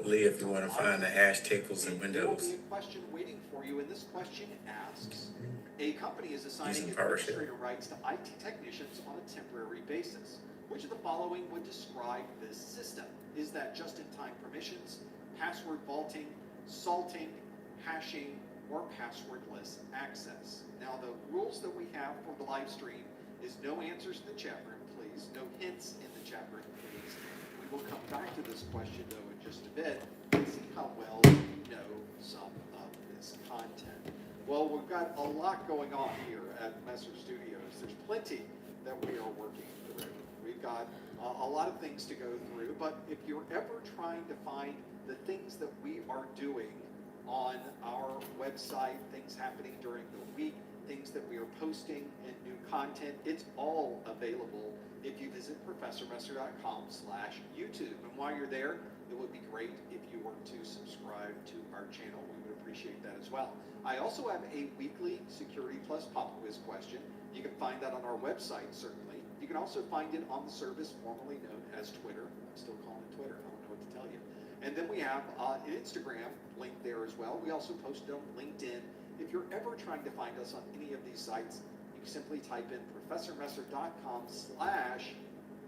Lee, if you want to find the hash tables in There will Windows. be a question waiting for you, and this question asks, a company is assigning Using PowerShell. administrator rights to IT technicians on a temporary basis. Which of the following would describe this system? Is that just-in-time permissions, password vaulting, salting, hashing, or passwordless access? Now, the rules that we have for the live stream is no answers in the chat room, please. No hints in the chat room, please. We will come back to this question, though, in just a bit and see how well you know some of this content. Well, we've got a lot going on here at Messer Studios. There's plenty that we are working through. We've got a lot of things to go through, but if you're ever trying to find the things that we are doing on our website, things happening during the week, things that we are posting and new content, it's all available if you visit professormesser.com/YouTube. And while you're there, it would be great if you were to subscribe to our channel. We would appreciate that as well. I also have a weekly Security Plus pop quiz question. You can find that on our website, certainly. You can also find it on the service formerly known as Twitter. I'm still calling it Twitter. I don't know what to tell you. And then we have an Instagram link there as well. We also post it on LinkedIn. If you're ever trying to find us on any of these sites, you simply type in professormesser.com/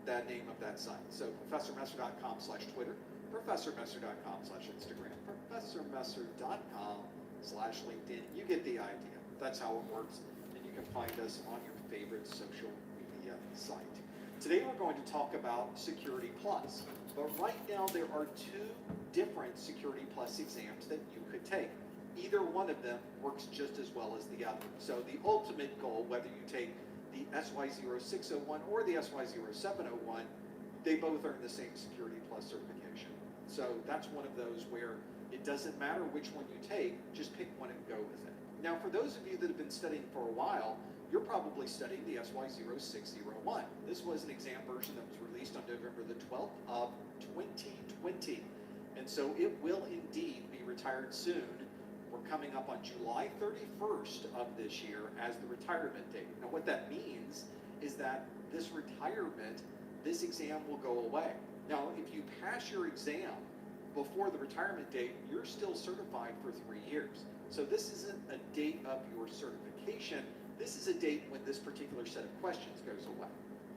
that name of that site. So professormesser.com/Twitter, professormesser.com/Instagram, professormesser.com/LinkedIn. You get the idea. That's how it works. And you can find us on your favorite social media site. Today we're going to talk about Security Plus. But right now there are 2 different Security Plus exams that you could take. Either one of them works just as well as the other. So the ultimate goal, whether you take the SY0601 or the SY0701, they both earn the same Security Plus certification. So that's one of those where it doesn't matter which one you take, just pick one and go with it. Now, for those of you that have been studying for a while, you're probably studying the SY0601. This was an exam version that was released on November the 12th of 2020. And so it will indeed be retired soon. We're coming up on July 31st of this year as the retirement date. Now, what that means is that this retirement, this exam will go away. Now, if you pass your exam before the retirement date, you're still certified for 3 years. So this isn't a date of your certification. This is a date when this particular set of questions goes away.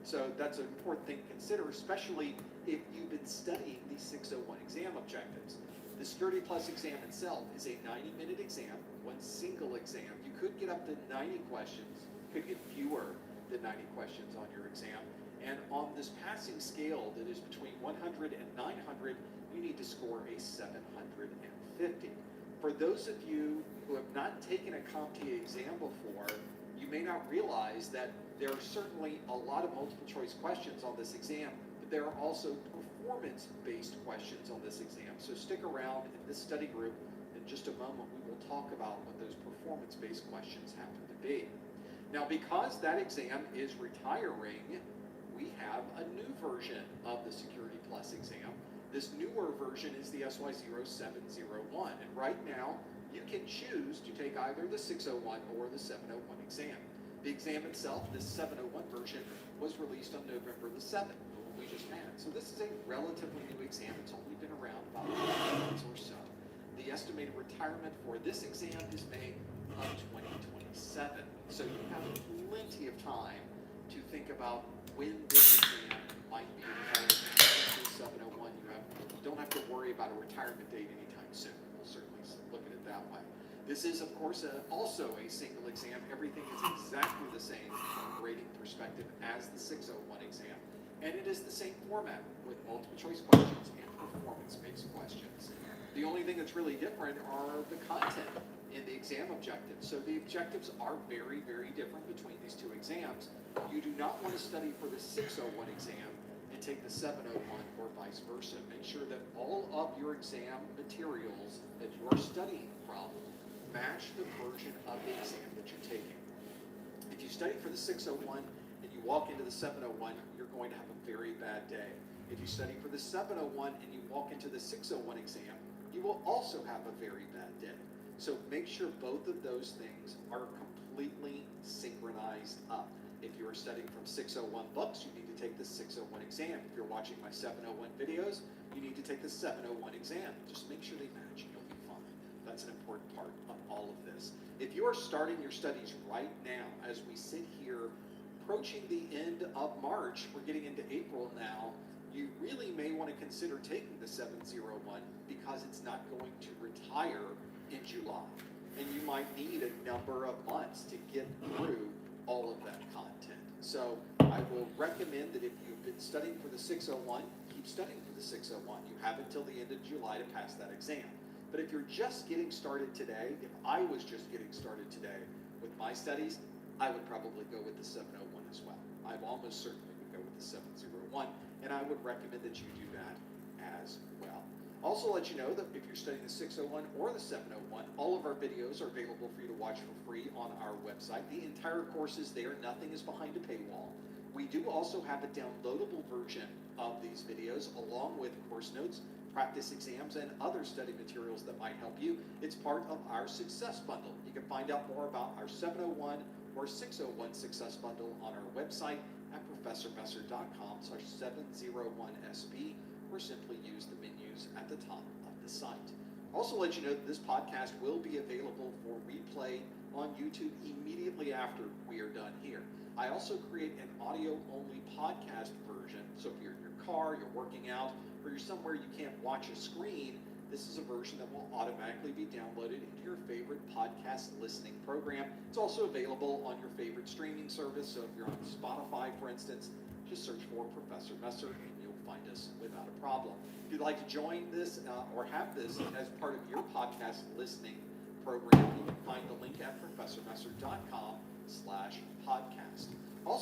So that's an important thing to consider, especially if you've been studying the 601 exam objectives. The Security Plus exam itself is a 90-minute exam, one single exam. You could get up to 90 questions, could get fewer than 90 questions on your exam. And on this passing scale that is between 100 and 900, you need to score a 750. For those of you who have not taken a CompTIA exam before, you may not realize that there are certainly a lot of multiple choice questions on this exam, but there are also performance-based questions on this exam. So stick around in this study group. In just a moment, we will talk about what those performance-based questions happen to be. Now, because that exam is retiring, we have a new version of the Security Plus exam. This newer version is the SY0701, and right now you can choose to take either the 601 or the 701 exam. The exam itself, this 701 version, was released on November the 7th, the one we just had. So this is a relatively new exam. It's only been around about 5 months or so. The estimated retirement for this exam is May of 2027. So you have plenty of time to think about when this exam might be retired. 701, you don't have to worry about a retirement date anytime soon. We'll certainly look at it that way. This is, of course, also a single exam. Everything is exactly the same from a grading perspective as the 601 exam. And it is the same format with multiple choice questions and performance-based questions. The only thing that's really different are the content in the exam objectives. So the objectives are very, very different between these two exams. You do not want to study for the 601 exam and take the 701 or vice versa. Make sure that all of your exam materials that you are studying from match the version of the exam that you're taking. If you study for the 601 and you walk into the 701, you're going to have a very bad day. If you study for the 701 and you walk into the 601 exam, you will also have a very bad day. So make sure both of those things are completely synchronized up. If you are studying from 601 books, you need to take the 601 exam. If you're watching my 701 videos, you need to take the 701 exam. Just make sure they match and you'll be fine. That's an important part of all of this. If you are starting your studies right now, as we sit here approaching the end of March, we're getting into April now, you really may want to consider taking the 701 because it's not going to retire in July. And you might need a number of months to get through all of that content. So I will recommend that if you've been studying for the 601, keep studying for the 601. You have until the end of July to pass that exam. But if you're just getting started today, if I was just getting started today with my studies, I would probably go with the 701 as well. I almost certainly would go with the 701, and I would recommend that you do that as well. Also let you know that if you're studying the 601 or the 701, all of our videos are available for you to watch for free on our website. The entire course is there. Nothing is behind a paywall. We do also have a downloadable version of these videos along with course notes, practice exams, and other study materials that might help you. It's part of our Success Bundle. You can find out more about our 701 or 601 Success Bundle on our website at professormesser.com/701SB, or simply use the menus at the top of the site. Also let you know that this podcast will be available for replay on YouTube immediately after we are done here. I also create an audio-only podcast version, so if you're in your car, you're working out, or you're somewhere you can't watch a screen, this is a version that will automatically be downloaded into your favorite podcast listening program. It's also available on your favorite streaming service, so if you're on Spotify, for instance, just search for Professor Messer and you'll find us without a problem. If you'd like to join this or have this as part of your podcast listening program, you can find the link at professormesser.com/podcast.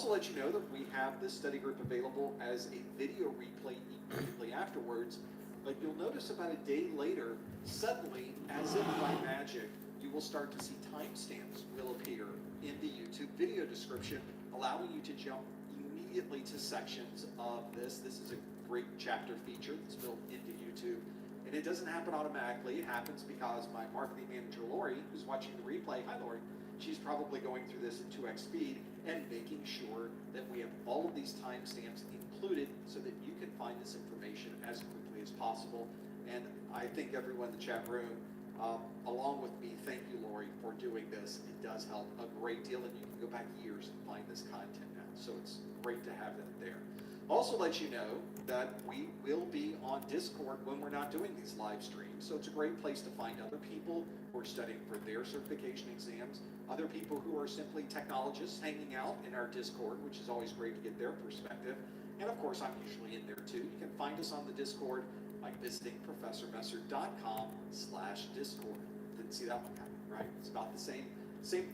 Also let you know that we have this study group available as a video replay immediately afterwards, but you'll notice about a day later, suddenly, as if by magic, you will start to see timestamps will appear in the YouTube video description, allowing you to jump immediately to sections of this. This is a great chapter feature that's built into YouTube. And it doesn't happen automatically. It happens because my marketing manager, Lori, who's watching the replay, hi Lori, she's probably going through this at 2x speed and making sure that we have all of these timestamps included so that you can find this information as quickly as possible. And I think everyone in the chat room, along with me, thank you, Lori, for doing this. It does help a great deal, and you can go back years and find this content now. So it's great to have that there. Also let you know that we will be on Discord when we're not doing these live streams. So it's a great place to find other people who are studying for their certification exams, other people who are simply technologists hanging out in our Discord, which is always great to get their perspective. And of course, I'm usually in there too. You can find us on the Discord by visiting professormesser.com/Discord. Didn't see that one coming, right? It's about the same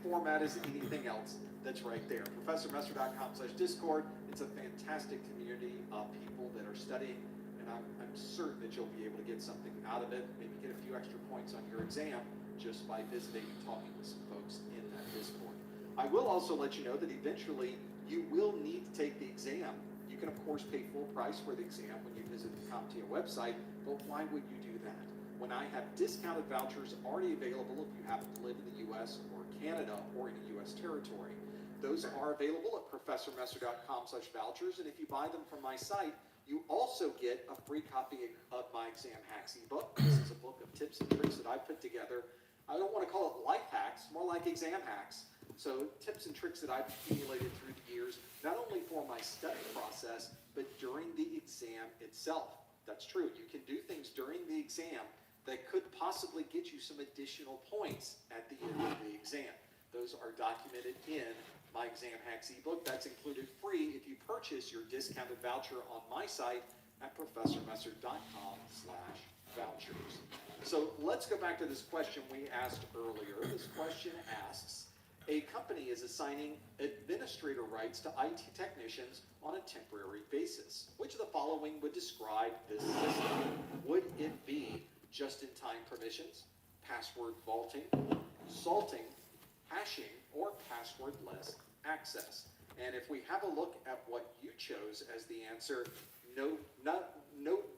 format as anything else that's right there. professormesser.com/Discord. It's a fantastic community of people that are studying, and I'm certain that you'll be able to get something out of it, maybe get a few extra points on your exam just by visiting and talking with some folks in that Discord. I will also let you know that eventually you will need to take the exam. You can, of course, pay full price for the exam when you visit the CompTIA website, but why would you do that? When I have discounted vouchers already available if you happen to live in the U.S. or Canada or in a U.S. territory. Those are available at professormesser.com/vouchers, and if you buy them from my site, you also get a free copy of my Exam Hacks ebook. This is a book of tips and tricks that I put together. I don't want to call it life hacks, more like exam hacks. So tips and tricks that I've accumulated through the years, not only for my study process, but during the exam itself. That's true. You can do things during the exam that could possibly get you some additional points at the end of the exam. Those are documented in my Exam Hacks ebook. That's included free if you purchase your discounted voucher on my site at professormesser.com/vouchers. So let's go back to this question we asked earlier. This question asks, a company is assigning administrator rights to IT technicians on a temporary basis. Which of the following would describe this system? Would it be just-in-time permissions, password vaulting, salting, hashing, or passwordless access? And if we have a look at what you chose as the answer, no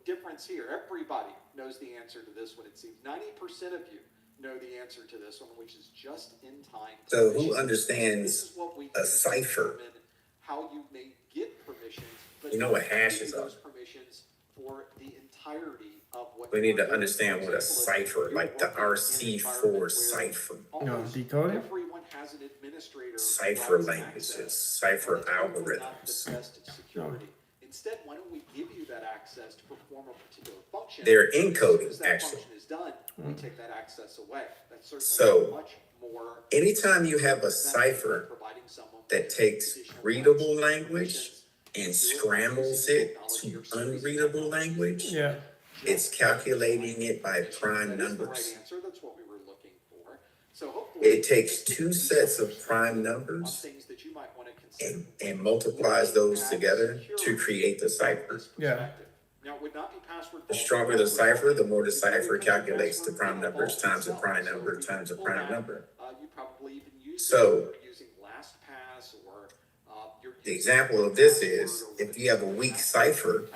difference here. Everybody knows the answer to this one, it seems. 90% of you know the answer to this one, which is just in time. So who understands a cipher? How you may get permissions, but you know what hashes are. Those permissions for the entirety of what we need to understand what a cipher, like the RC4 cipher. No, decoder? Everyone has an administrator. Cipher languages, cipher algorithms. Instead, why don't we give you that access to perform a particular function? They're encoding, that actually. Function is done, we take that access away. That's certainly So, much more. Anytime you have a cipher that takes readable language and scrambles it to unreadable language, yeah, it's calculating it by prime numbers. That's what we were looking for. So it takes two sets of prime numbers and multiplies those together to create the cipher. yeah. Now, it would not be password. The stronger the cipher, the more the cipher calculates the prime numbers times the prime number times the prime number. You probably even use So, using LastPass or the example of this is if you have a weak cipher.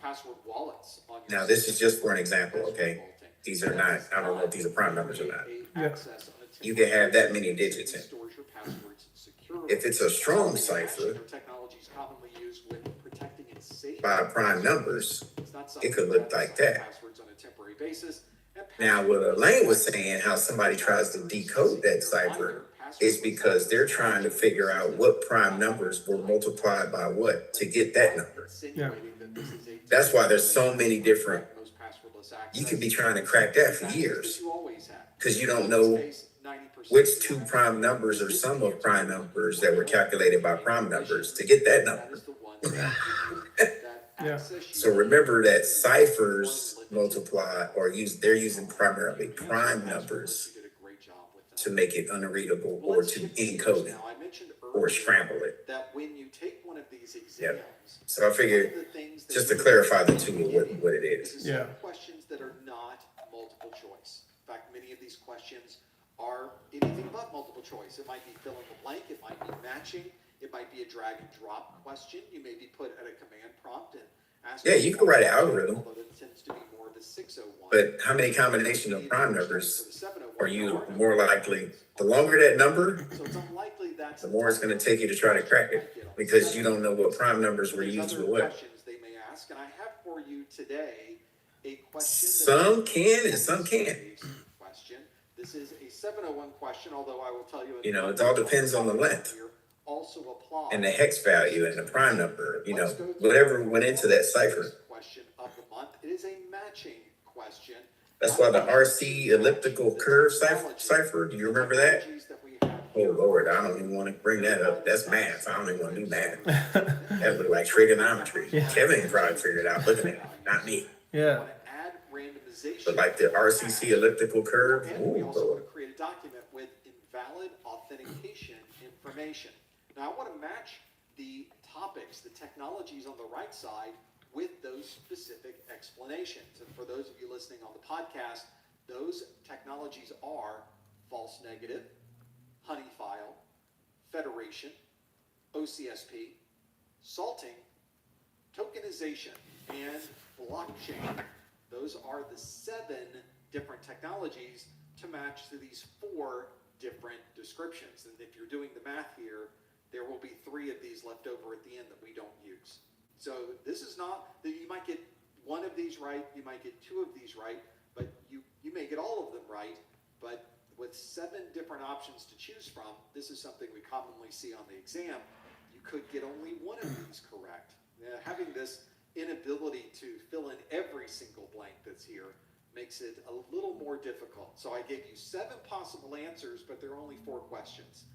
Password wallets on your Now, this is just for an example, okay? These are not, I don't know if these are prime numbers or not. Yeah. You can have that many digits in. If it's a strong cipher by prime numbers, it could look like that. Now, what Elaine was saying, how somebody tries to decode that cipher is because they're trying to figure out what prime numbers were multiplied by what to get that number. Yeah. That's why there's so many different, you could be trying to crack that for years because you don't know which two prime numbers or sum of prime numbers that were calculated by prime numbers to get that number. Yeah. So remember that ciphers multiply they're using primarily prime numbers to make it unreadable or to encode it or scramble it. exams. So I figured, just to clarify the two, what it is. Yeah. Questions that are not multiple choice. In fact, many of these questions are anything but multiple choice. It might be fill in the blank, it might be matching, it might be a drag and drop question. You may be put at a command prompt and ask. Yeah, you can write an algorithm. Although it tends to be more of a 601. But how many combination of prime numbers are you more likely? The longer that number, So it's unlikely that's the more it's going to take you to try to crack it, because you don't know what prime numbers were used for what. Questions they may ask, and I have for you today a question. Some can and some can't. Question. This is a 701 question, although I will tell you. You know, it all depends on the length Also applies. and the hex value and the prime number. You know, whatever went into that cipher. Question of the month. It is a matching question. That's why the RC elliptical curve cipher. Do you remember that? Oh Lord, I don't even want to bring that up. That's math. I don't even want to do math. That looked like trigonometry. Kevin probably figured it out looking at it, not me. Yeah. Add randomization. But like the RCC elliptical curve. And we Ooh, also want Lord. to create a document with invalid authentication information. Now I want to match the topics, the technologies on the right side with those specific explanations. And for those of you listening on the podcast, those technologies are false negative, honey file, federation, OCSP, salting, tokenization, and blockchain. Those are the 7 different technologies to match to these 4 different descriptions. And if you're doing the math here, there will be 3 of these left over at the end that we don't use. So this is not that you might get 1 of these right, you might get 2 of these right, but you may get all of them right. But with 7 different options to choose from, this is something we commonly see on the exam. You could get only 1 of these correct. Having this inability to fill in every single blank that's here makes it a little more difficult. So I gave you 7 possible answers, but there are only 4 questions.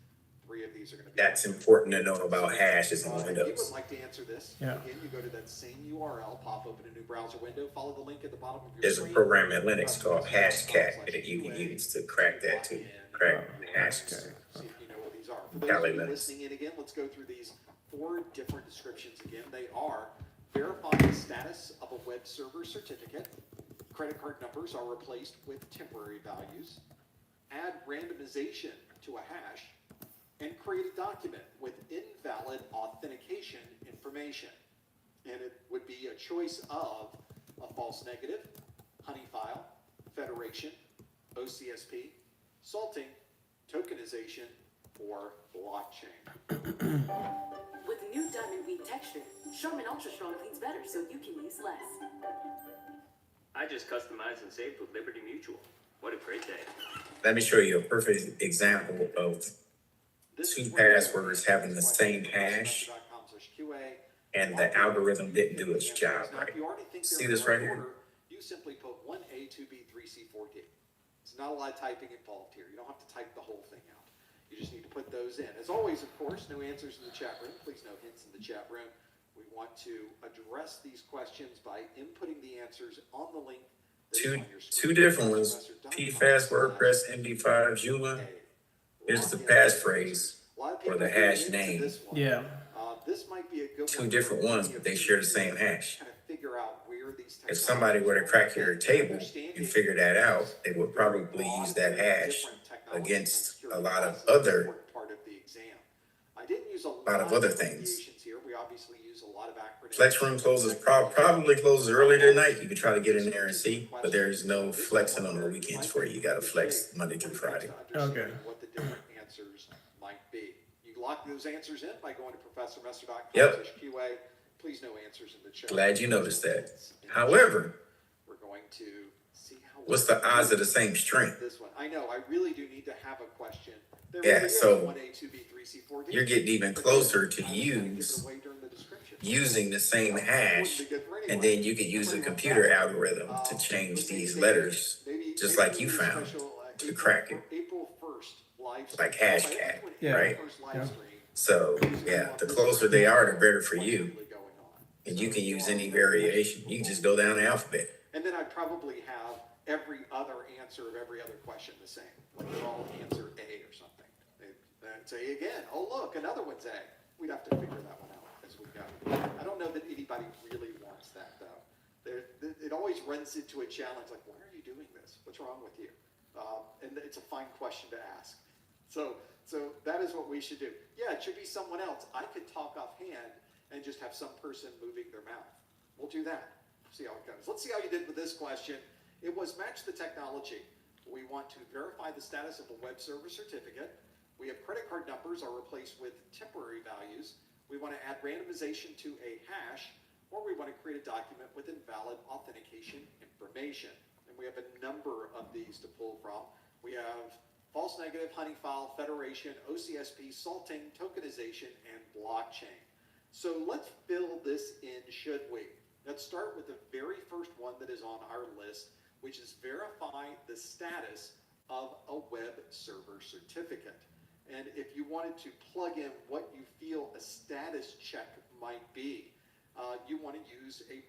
3 of these are going to be. That's important to know about hashes and If you windows. would like to answer this, Yeah. again, you go to that same URL, pop open a new browser window, follow the link at the bottom of your There's a screen. program in Linux called Hashcat that you can use to crack that too. Crack hashes. See if you know what these are. For those Kali of you Linux. listening in again, let's go through these 4 different descriptions again. They are verifying the status of a web server certificate. Credit card numbers are replaced with temporary values. Add randomization to a hash. And create a document with invalid authentication information. And it would be a choice of a false negative, honey file, federation, OCSP, salting, tokenization, or blockchain. With the new Diamond Weave texture, Charmin Ultra Strong cleans better so you can use less. I just customized and saved with Liberty Mutual. What a great day. Let me show you a perfect example of 2 passwords having the same hash and the algorithm didn't do its job right. See this right here? You simply put 1A, 2B, 3C, 4D. It's not a lot of typing involved here. You don't have to type the whole thing out. You just need to put those in. As always, of course, no answers in the chat room. Please no hints in the chat room. We want to address these questions by inputting the answers on the link. Two different ones. PFAS, WordPress, MD5, Joomla. Here's the passphrase or the hash name. Yeah. This might be a good 2 different ones, but they share the same hash. kind of figure out where these If somebody were to crack your table and figure that out, they would probably use that hash against a lot of other things. Here. We obviously use a lot of acronyms. Flex room closes probably closes earlier tonight. You can try to get in there and see, but there's no flexing on the weekends for you. You got to flex Monday through Friday. Okay. What the different answers might be. You lock those answers in by going to professormesser.com/QA. Yep. Please no answers in the chat. Glad you noticed that. However, we're going to see how. What's the odds of the same string? This one, I know. I really do need to have a question. There Yeah, really is so 1A, 2B, 3C, 4D. you're getting even closer to using the same hash, and then you could use a computer algorithm to change these letters, just like you found, to crack it, like Hashcat, right? Yeah. So yeah, the closer they are, the better for you, and you can use any variation. You can just go down the alphabet. And then I'd probably have every other answer of every other question the same. Like they're all answer A or something. They'd say again, oh look, another one's A. We'd have to figure that one out as we go. I don't know that anybody really wants that, though. It always runs into a challenge, like, why are you doing this? What's wrong with you? And it's a fine question to ask. So that is what we should do. Yeah, it should be someone else. I could talk offhand and just have some person moving their mouth. We'll do that. See how it goes. Let's see how you did with this question. It was match the technology. We want to verify the status of a web server certificate. We have credit card numbers are replaced with temporary values. We want to add randomization to a hash, or we want to create a document with invalid authentication information. And we have a number of these to pull from. We have false negative, honey file, federation, OCSP, salting, tokenization, and blockchain. So let's fill this in, should we? Let's start with the very first one that is on our list, which is verify the status of a web server certificate. And if you wanted to plug in what you feel a status check might be, you want to use a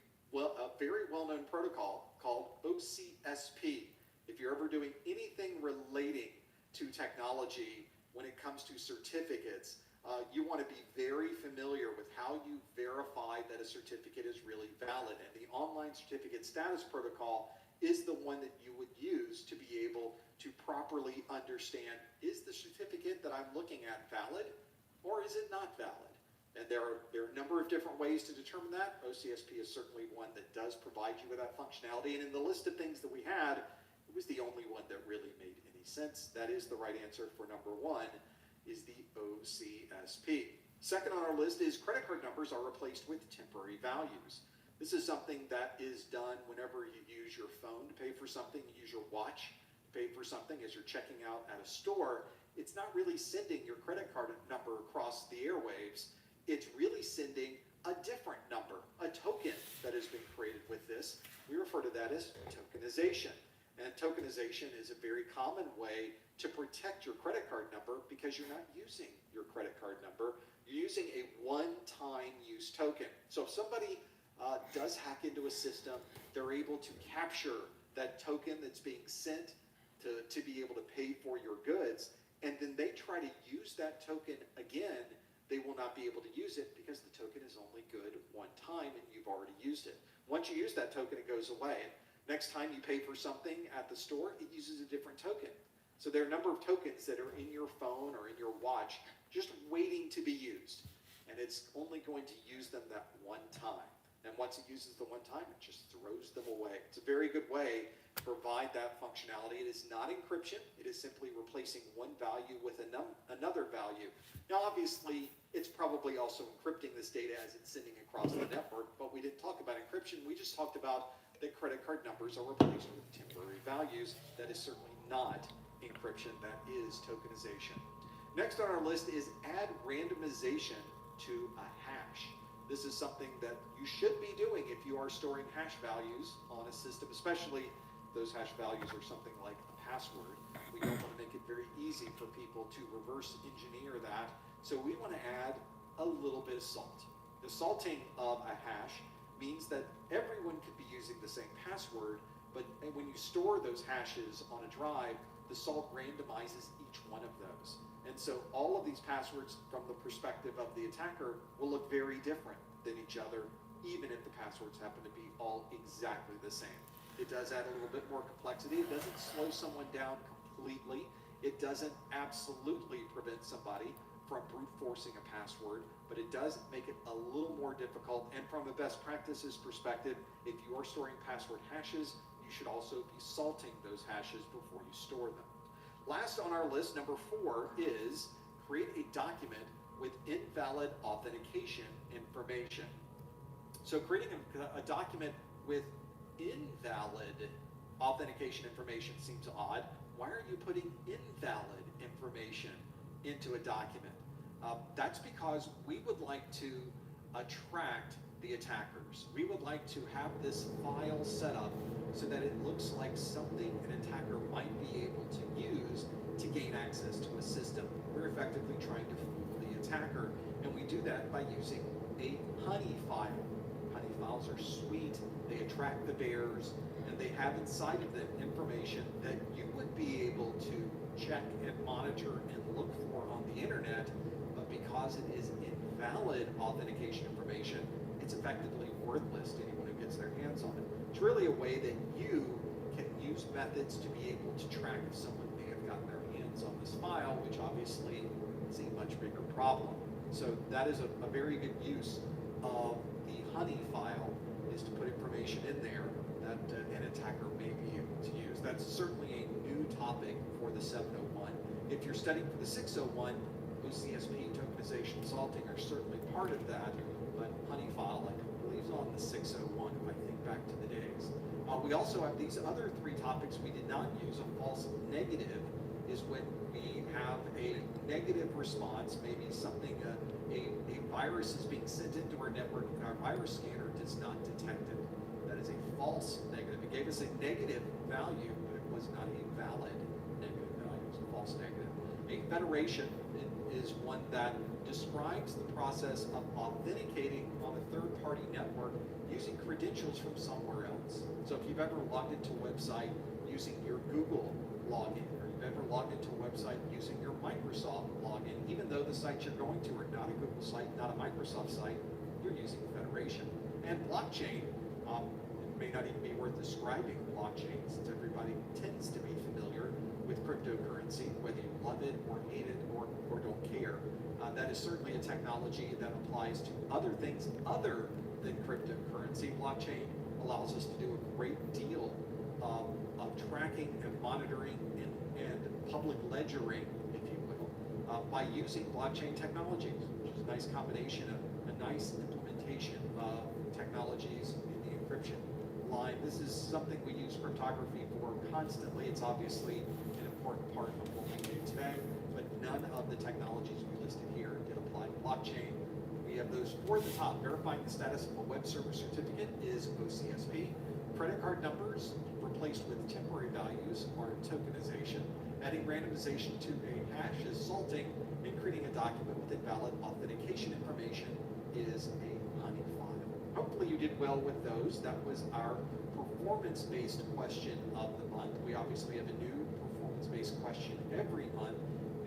very well-known protocol called OCSP. If you're ever doing anything relating to technology when it comes to certificates, you want to be very familiar with how you verify that a certificate is really valid. And the online certificate status protocol is the one that you would use to be able to properly understand, is the certificate that I'm looking at valid or is it not valid? And there are a number of different ways to determine that. OCSP is certainly one that does provide you with that functionality. And in the list of things that we had, it was the only one that really made any sense. That is the right answer for number one, is the OCSP. Second on our list is credit card numbers are replaced with temporary values. This is something that is done whenever you use your phone to pay for something, you use your watch to pay for something as you're checking out at a store. It's not really sending your credit card number across the airwaves. It's really sending a different number, a token that has been created with this. We refer to that as tokenization. And tokenization is a very common way to protect your credit card number because you're not using your credit card number. You're using a one-time use token. So if somebody does hack into a system, they're able to capture that token that's being sent to be able to pay for your goods, and then they try to use that token again, they will not be able to use it because the token is only good one time and you've already used it. Once you use that token, it goes away. Next time you pay for something at the store, it uses a different token. So there are a number of tokens that are in your phone or in your watch just waiting to be used. And it's only going to use them that one time. And once it uses the one time, it just throws them away. It's a very good way to provide that functionality. It is not encryption. It is simply replacing one value with another value. Now, obviously, it's probably also encrypting this data as it's sending across the network, but we didn't talk about encryption. We just talked about that credit card numbers are replaced with temporary values. That is certainly not encryption. That is tokenization. Next on our list is add randomization to a hash. This is something that you should be doing if you are storing hash values on a system, especially those hash values are something like a password. We don't want to make it very easy for people to reverse engineer that. So we want to add a little bit of salt. The salting of a hash means that everyone could be using the same password, but when you store those hashes on a drive, the salt randomizes each one of those. And so all of these passwords from the perspective of the attacker will look very different than each other, even if the passwords happen to be all exactly the same. It does add a little bit more complexity. It doesn't slow someone down completely. It doesn't absolutely prevent somebody from brute forcing a password, but it does make it a little more difficult. And from a best practices perspective, if you are storing password hashes, you should also be salting those hashes before you store them. Last on our list, number 4, is create a document with invalid authentication information. So creating a document with invalid authentication information seems odd. Why are you putting invalid information into a document? That's because we would like to attract the attackers. We would like to have this file set up so that it looks like something an attacker might be able to use to gain access to a system. We're effectively trying to fool the attacker, and we do that by using a honey file. Honey files are sweet, they attract the bears, and they have inside of them information that you would be able to check and monitor and look for on the internet, but because it is invalid authentication information, it's effectively worthless to anyone who gets their hands on it. It's really a way that you can use methods to be able to track if someone may have gotten their hands on this file, which obviously is a much bigger problem. So that is a very good use of the honey file, is to put information in there that an attacker may be able to use. That's certainly a new topic for the 701. If you're studying for the 601, OCSP, tokenization, salting are certainly part of that, but honey file, I believe, is on the 601 if I think back to the days. We also have these other three topics we did not use. A false negative is when we have a negative response, maybe something, a virus is being sent into our network and our virus scanner does not detect it. That is a false negative. It gave us a negative value, but it was not a valid negative value. It was a false negative. A federation is one that describes the process of authenticating on a third-party network using credentials from somewhere else. So if you've ever logged into a website using your Google login, or you've ever logged into a website using your Microsoft login, even though the sites you're going to are not a Google site, not a Microsoft site, you're using federation. And blockchain, it may not even be worth describing blockchain, since everybody tends to be familiar with cryptocurrency, whether you love it or hate it or don't care. That is certainly a technology that applies to other things other than cryptocurrency. Blockchain allows us to do a great deal of tracking and monitoring and public ledgering, if you will, by using blockchain technologies, which is a nice combination of a nice implementation of technologies in the encryption line. This is something we use cryptography for constantly. It's obviously an important part of what we do today, but none of the technologies we listed here did apply to blockchain. We have those four at the top. Verifying the status of a web server certificate is OCSP. Credit card numbers replaced with temporary values are tokenization. Adding randomization to a hash is salting, and creating a document with invalid authentication information is a honey file. Hopefully you did well with those. That was our performance-based question of the month. We obviously have a new performance-based question every month.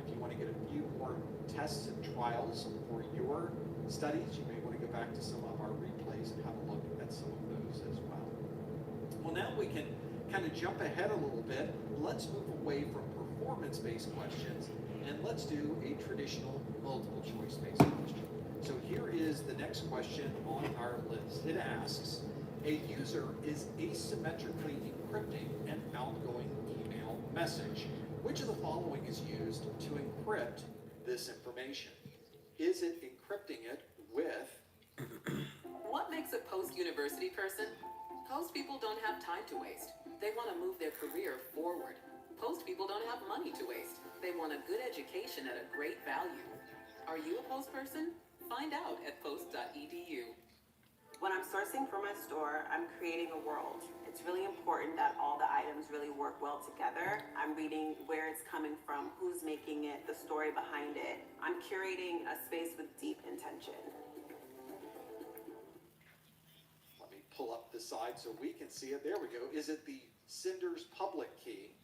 If you want to get a few more tests and trials for your studies, you may want to go back to some of our replays and have a look at some of those as well. Well, now we can kind of jump ahead a little bit. Let's move away from performance-based questions and let's do a traditional multiple choice-based question. So here is the next question on our list. It asks, a user is asymmetrically encrypting an outgoing email message. Which of the following is used to encrypt this information? Is it encrypting it with... What makes a post-university person? Post people don't have time to waste. They want to move their career forward. Post people don't have money to waste. They want a good education at a great value. Are you a post person? Find out at post.edu. When I'm sourcing for my store, I'm creating a world. It's really important that all the items really work well together. I'm reading where it's coming from, who's making it, the story behind it. I'm curating a space with deep intention. Let me pull up the side so we can see it. There we go. Is it the sender's public key,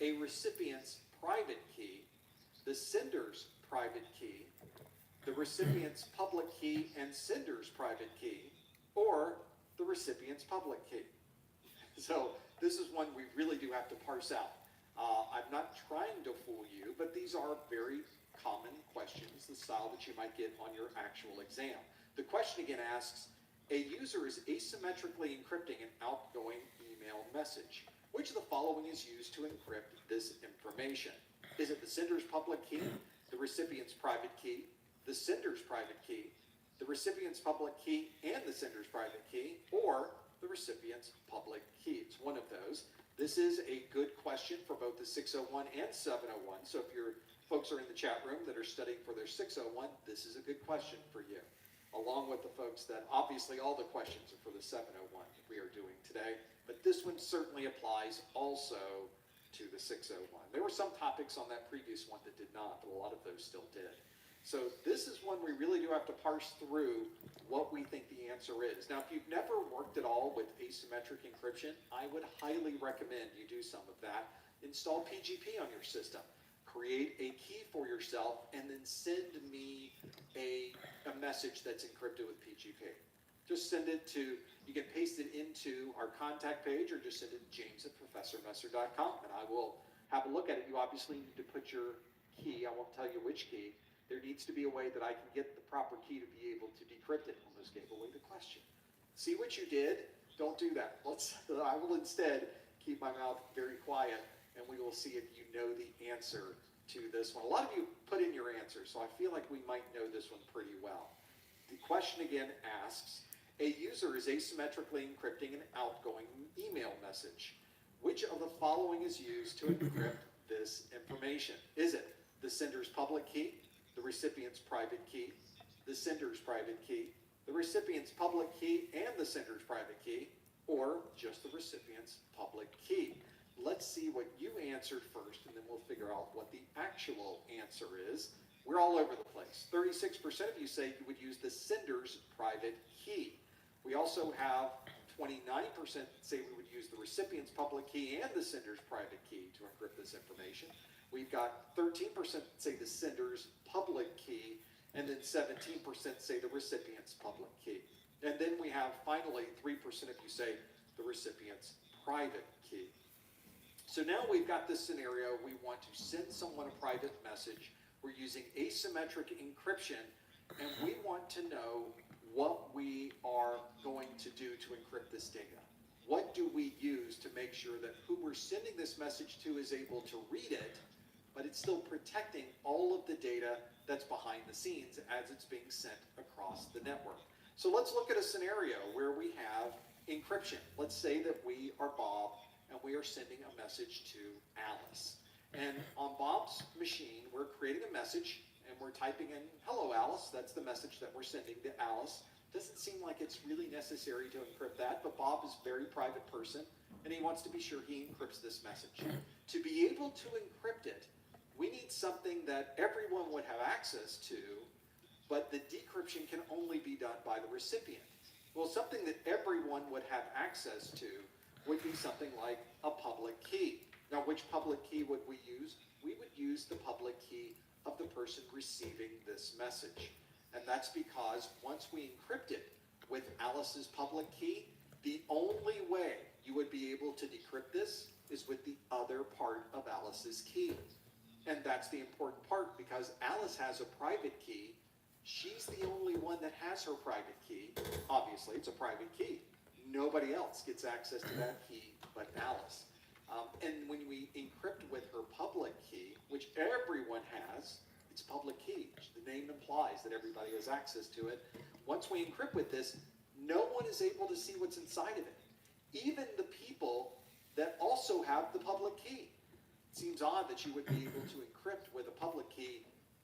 a recipient's private key, the sender's private key, the recipient's public key and sender's private key, or the recipient's public key? So this is one we really do have to parse out. I'm not trying to fool you, but these are very common questions, the style that you might get on your actual exam. The question again asks, a user is asymmetrically encrypting an outgoing email message. Which of the following is used to encrypt this information? Is it the sender's public key, the recipient's private key, the sender's private key, the recipient's public key and the sender's private key, or the recipient's public key? It's one of those. This is a good question for both the 601 and 701. So if your folks are in the chat room that are studying for their 601, this is a good question for you. Along with the folks that obviously all the questions are for the 701 that we are doing today, but this one certainly applies also to the 601. There were some topics on that previous one that did not, but a lot of those still did. So this is one we really do have to parse through what we think the answer is. Now, if you've never worked at all with asymmetric encryption, I would highly recommend you do some of that. Install PGP on your system. Create a key for yourself and then send me a message that's encrypted with PGP. Just send it to, you can paste it into our contact page, or just send it to james@professormesser.com, and I will have a look at it. You obviously need to put your key. I won't tell you which key. There needs to be a way that I can get the proper key to be able to decrypt it. Almost gave away the question. See what you did? Don't do that. I will instead keep my mouth very quiet, and we will see if you know the answer to this one. A lot of you put in your answer, so I feel like we might know this one pretty well. The question again asks, a user is asymmetrically encrypting an outgoing email message. Which of the following is used to encrypt this information? Is it the sender's public key, the recipient's private key, the sender's private key, the recipient's public key and the sender's private key, or just the recipient's public key? Let's see what you answered first, and then we'll figure out what the actual answer is. We're all over the place. 36% of you say you would use the sender's private key. We also have 29% say we would use the recipient's public key and the sender's private key to encrypt this information. We've got 13% say the sender's public key, and then 17% say the recipient's public key. And then we have finally 3% of you say the recipient's private key. So now we've got this scenario. We want to send someone a private message. We're using asymmetric encryption, and we want to know what we are going to do to encrypt this data. What do we use to make sure that who we're sending this message to is able to read it, but it's still protecting all of the data that's behind the scenes as it's being sent across the network? So let's look at a scenario where we have encryption. Let's say that we are Bob and we are sending a message to Alice. And on Bob's machine, we're creating a message and we're typing in, "Hello, Alice." That's the message that we're sending to Alice. Doesn't seem like it's really necessary to encrypt that, but Bob is a very private person and he wants to be sure he encrypts this message. To be able to encrypt it, we need something that everyone would have access to, but the decryption can only be done by the recipient. Well, something that everyone would have access to would be something like a public key. Now, which public key would we use? We would use the public key of the person receiving this message. And that's because once we encrypt it with Alice's public key, the only way you would be able to decrypt this is with the other part of Alice's key. And that's the important part, because Alice has a private key. She's the only one that has her private key. Obviously, it's a private key. Nobody else gets access to that key but Alice. And when we encrypt with her public key, which everyone has, it's a public key. The name implies that everybody has access to it. Once we encrypt with this, no one is able to see what's inside of it. Even the people that also have the public key. It seems odd that you would be able to encrypt with a public key,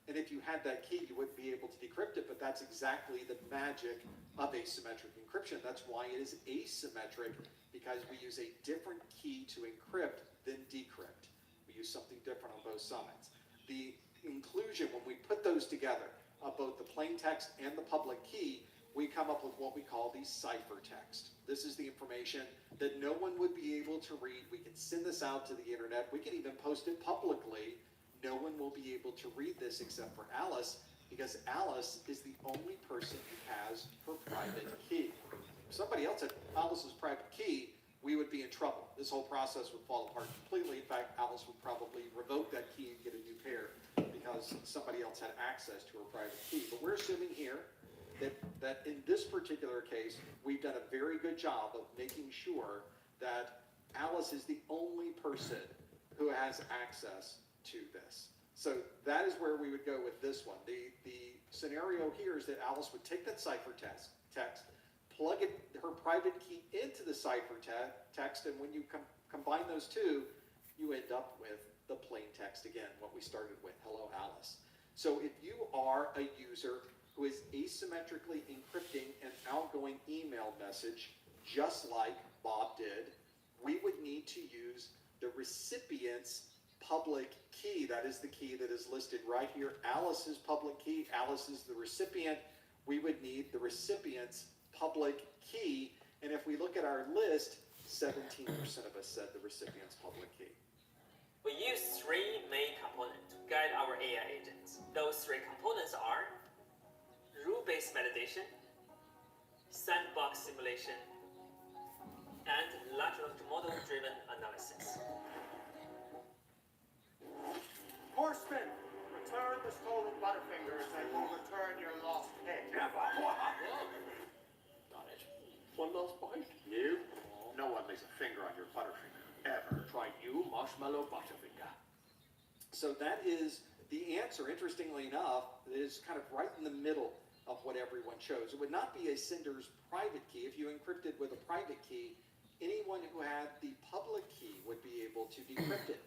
and if you had that key, you wouldn't be able to decrypt it, but that's exactly the magic of asymmetric encryption. That's why it is asymmetric, because we use a different key to encrypt than decrypt. We use something different on both sides. The inclusion, when we put those together, both the plain text and the public key, we come up with what we call the ciphertext. This is the information that no one would be able to read. We can send this out to the internet. We can even post it publicly. No one will be able to read this except for Alice, because Alice is the only person who has her private key. If somebody else had Alice's private key, we would be in trouble. This whole process would fall apart completely. In fact, Alice would probably revoke that key and get a new pair because somebody else had access to her private key. But we're assuming here that in this particular case, we've done a very good job of making sure that Alice is the only person who has access to this. So that is where we would go with this one. The scenario here is that Alice would take that ciphertext, plug her private key into the ciphertext, and when you combine those two, you end up with the plain text again, what we started with, "Hello, Alice." So if you are a user who is asymmetrically encrypting an outgoing email message, just like Bob did, we would need to use the recipient's public key. That is the key that is listed right here. Alice's public key. Alice is the recipient. We would need the recipient's public key. And if we look at our list, 17% of us said the recipient's public key. We use three main components to guide our AI agents. Those three components are rule-based face validation, sandbox simulation, and large language model-driven analysis. Horsemen, return the stolen Butterfingers and we'll return your lost head. Never. Got it. One last bite? You? No one lays a finger on your Butterfinger, ever. Try you, Marshmallow Butterfinger. So that is the answer. Interestingly enough, it is kind of right in the middle of what everyone chose. It would not be a Cinder's private key. If you encrypted with a private key, anyone who had the public key would be able to decrypt it.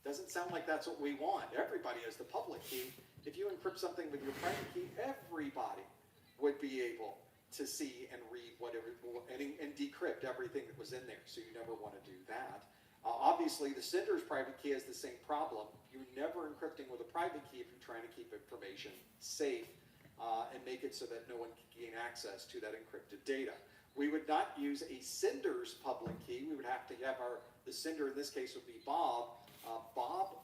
Doesn't sound like that's what we want. Everybody has the public key. If you encrypt something with your private key, everybody would be able to see and read whatever and decrypt everything that was in there. So you never want to do that. Obviously, the sender's private key has the same problem. You're never encrypting with a private key if you're trying to keep information safe and make it so that no one can gain access to that encrypted data. We would not use a sender's public key. We would have to have the sender in this case would be Bob.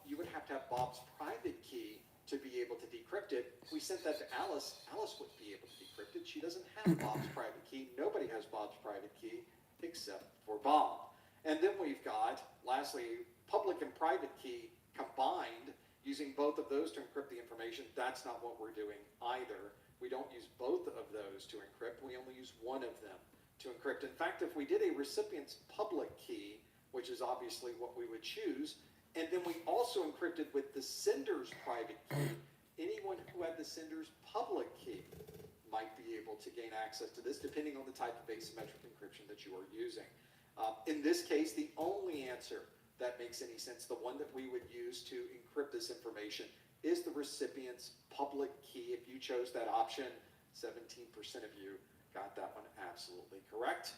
You would have to have Bob's private key to be able to decrypt it. If we sent that to Alice, Alice wouldn't be able to decrypt it. She doesn't have Bob's private key. Nobody has Bob's private key except for Bob. And then we've got, lastly, public and private key combined, using both of those to encrypt the information. That's not what we're doing either. We don't use both of those to encrypt. We only use one of them to encrypt. In fact, if we did a recipient's public key, which is obviously what we would choose, and then we also encrypted with the sender's private key, anyone who had the sender's public key might be able to gain access to this, depending on the type of asymmetric encryption that you are using. In this case, the only answer that makes any sense, the one that we would use to encrypt this information, is the recipient's public key. If you chose that option, 17% of you got that one absolutely correct.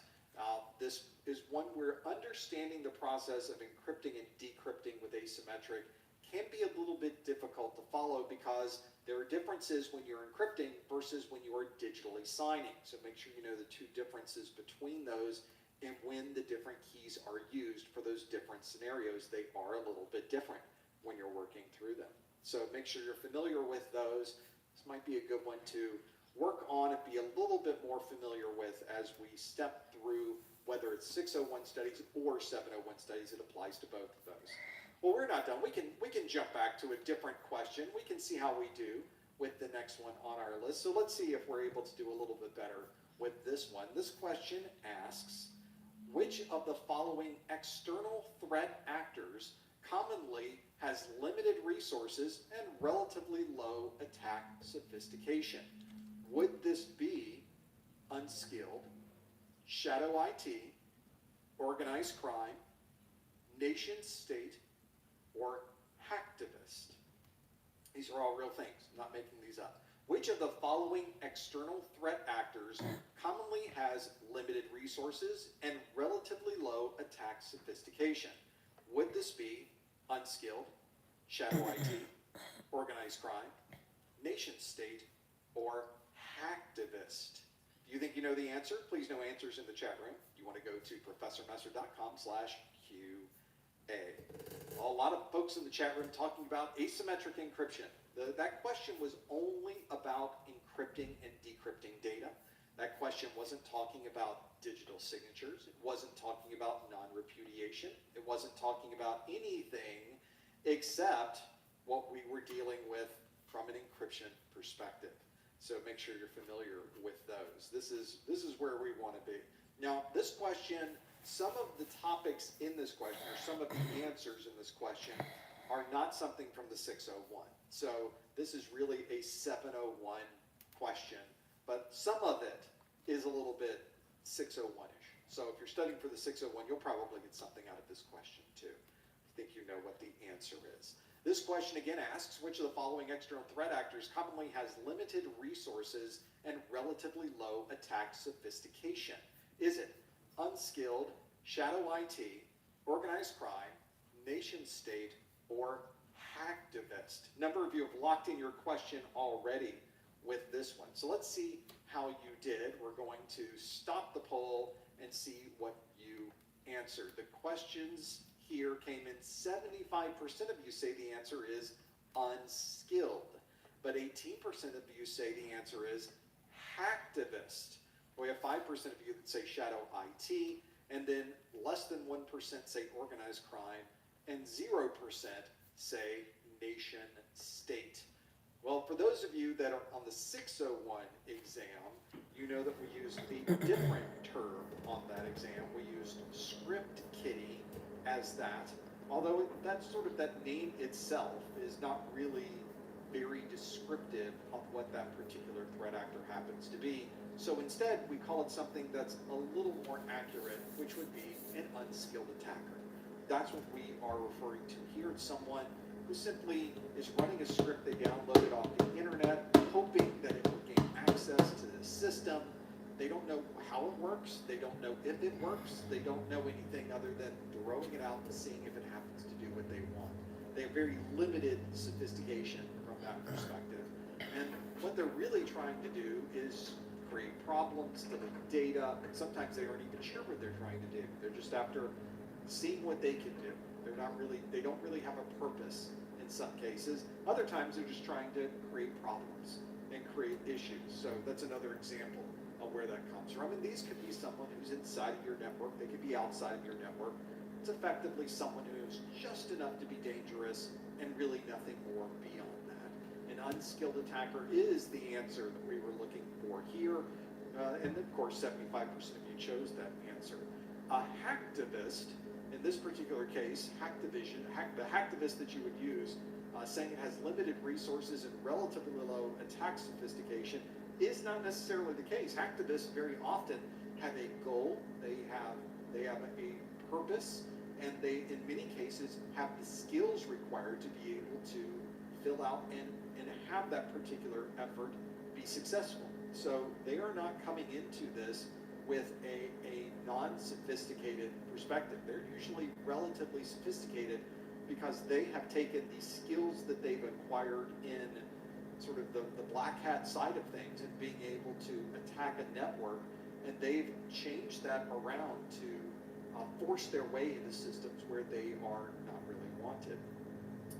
This is one where understanding the process of encrypting and decrypting with asymmetric can be a little bit difficult to follow because there are differences when you're encrypting versus when you are digitally signing. So make sure you know the two differences between those and when the different keys are used for those different scenarios. They are a little bit different when you're working through them. So make sure you're familiar with those. This might be a good one to work on and be a little bit more familiar with as we step through whether it's 601 studies or 701 studies. It applies to both of those. Well, we're not done. We can jump back to a different question. We can see how we do with the next one on our list. So let's see if we're able to do a little bit better with this one. This question asks, which of the following external threat actors commonly has limited resources and relatively low attack sophistication? Would this be unskilled, shadow IT, organized crime, nation state, or hacktivist? These are all real things. I'm not making these up. Which of the following external threat actors commonly has limited resources and relatively low attack sophistication? Would this be unskilled, shadow IT, organized crime, nation state, or hacktivist? If you think you know the answer, please know answers in the chat room. You want to go to professormesser.com/QA. A lot of folks in the chat room talking about asymmetric encryption. That question was only about encrypting and decrypting data. That question wasn't talking about digital signatures. It wasn't talking about non-repudiation. It wasn't talking about anything except what we were dealing with from an encryption perspective. So make sure you're familiar with those. This is where we want to be. Now, this question, some of the topics in this question, or some of the answers in this question, are not something from the 601. So this is really a 701 question, but some of it is a little bit 601-ish. So if you're studying for the 601, you'll probably get something out of this question too. I think you know what the answer is. This question again asks, which of the following external threat actors commonly has limited resources and relatively low attack sophistication? Is it unskilled, shadow IT, organized crime, nation state, or hacktivist? A number of you have locked in your question already with this one. So let's see how you did. We're going to stop the poll and see what you answered. The questions here came in 75% of you say the answer is unskilled, but 18% of you say the answer is hacktivist. We have 5% of you that say shadow IT, and then less than 1% say organized crime, and 0% say nation state. Well, for those of you that are on the 601 exam, you know that we used a different term on that exam. We used script kiddie as that, although that name itself is not really very descriptive of what that particular threat actor happens to be. So instead, we call it something that's a little more accurate, which would be an unskilled attacker. That's what we are referring to here. It's someone who simply is running a script they downloaded off the internet, hoping that it will gain access to the system. They don't know how it works. They don't know if it works. They don't know anything other than throwing it out and seeing if it happens to do what they want. They have very limited sophistication from that perspective. And what they're really trying to do is create problems, delete data, and sometimes they aren't even sure what they're trying to do. They're just after seeing what they can do. They don't really have a purpose in some cases. Other times they're just trying to create problems and create issues. So that's another example of where that comes from. And these could be someone who's inside of your network. They could be outside of your network. It's effectively someone who's just enough to be dangerous and really nothing more beyond that. An unskilled attacker is the answer that we were looking for here. And of course, 75% of you chose that answer. A hacktivist, in this particular case, the hacktivist that you would use, saying it has limited resources and relatively low attack sophistication, is not necessarily the case. Hacktivists very often have a goal, they have a purpose, and they, in many cases, have the skills required to be able to fill out and have that particular effort be successful. So they are not coming into this with a non-sophisticated perspective. They're usually relatively sophisticated because they have taken the skills that they've acquired in sort of the black hat side of things and being able to attack a network, and they've changed that around to force their way into systems where they are not really wanted.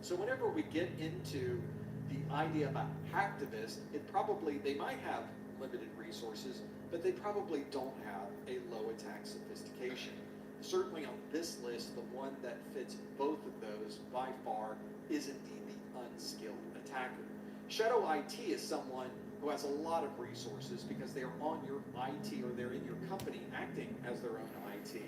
So whenever we get into the idea about hacktivists, they might have limited resources, but they probably don't have a low attack sophistication. Certainly on this list, the one that fits both of those by far is indeed the unskilled attacker. Shadow IT is someone who has a lot of resources because they are on your IT or they're in your company acting as their own IT.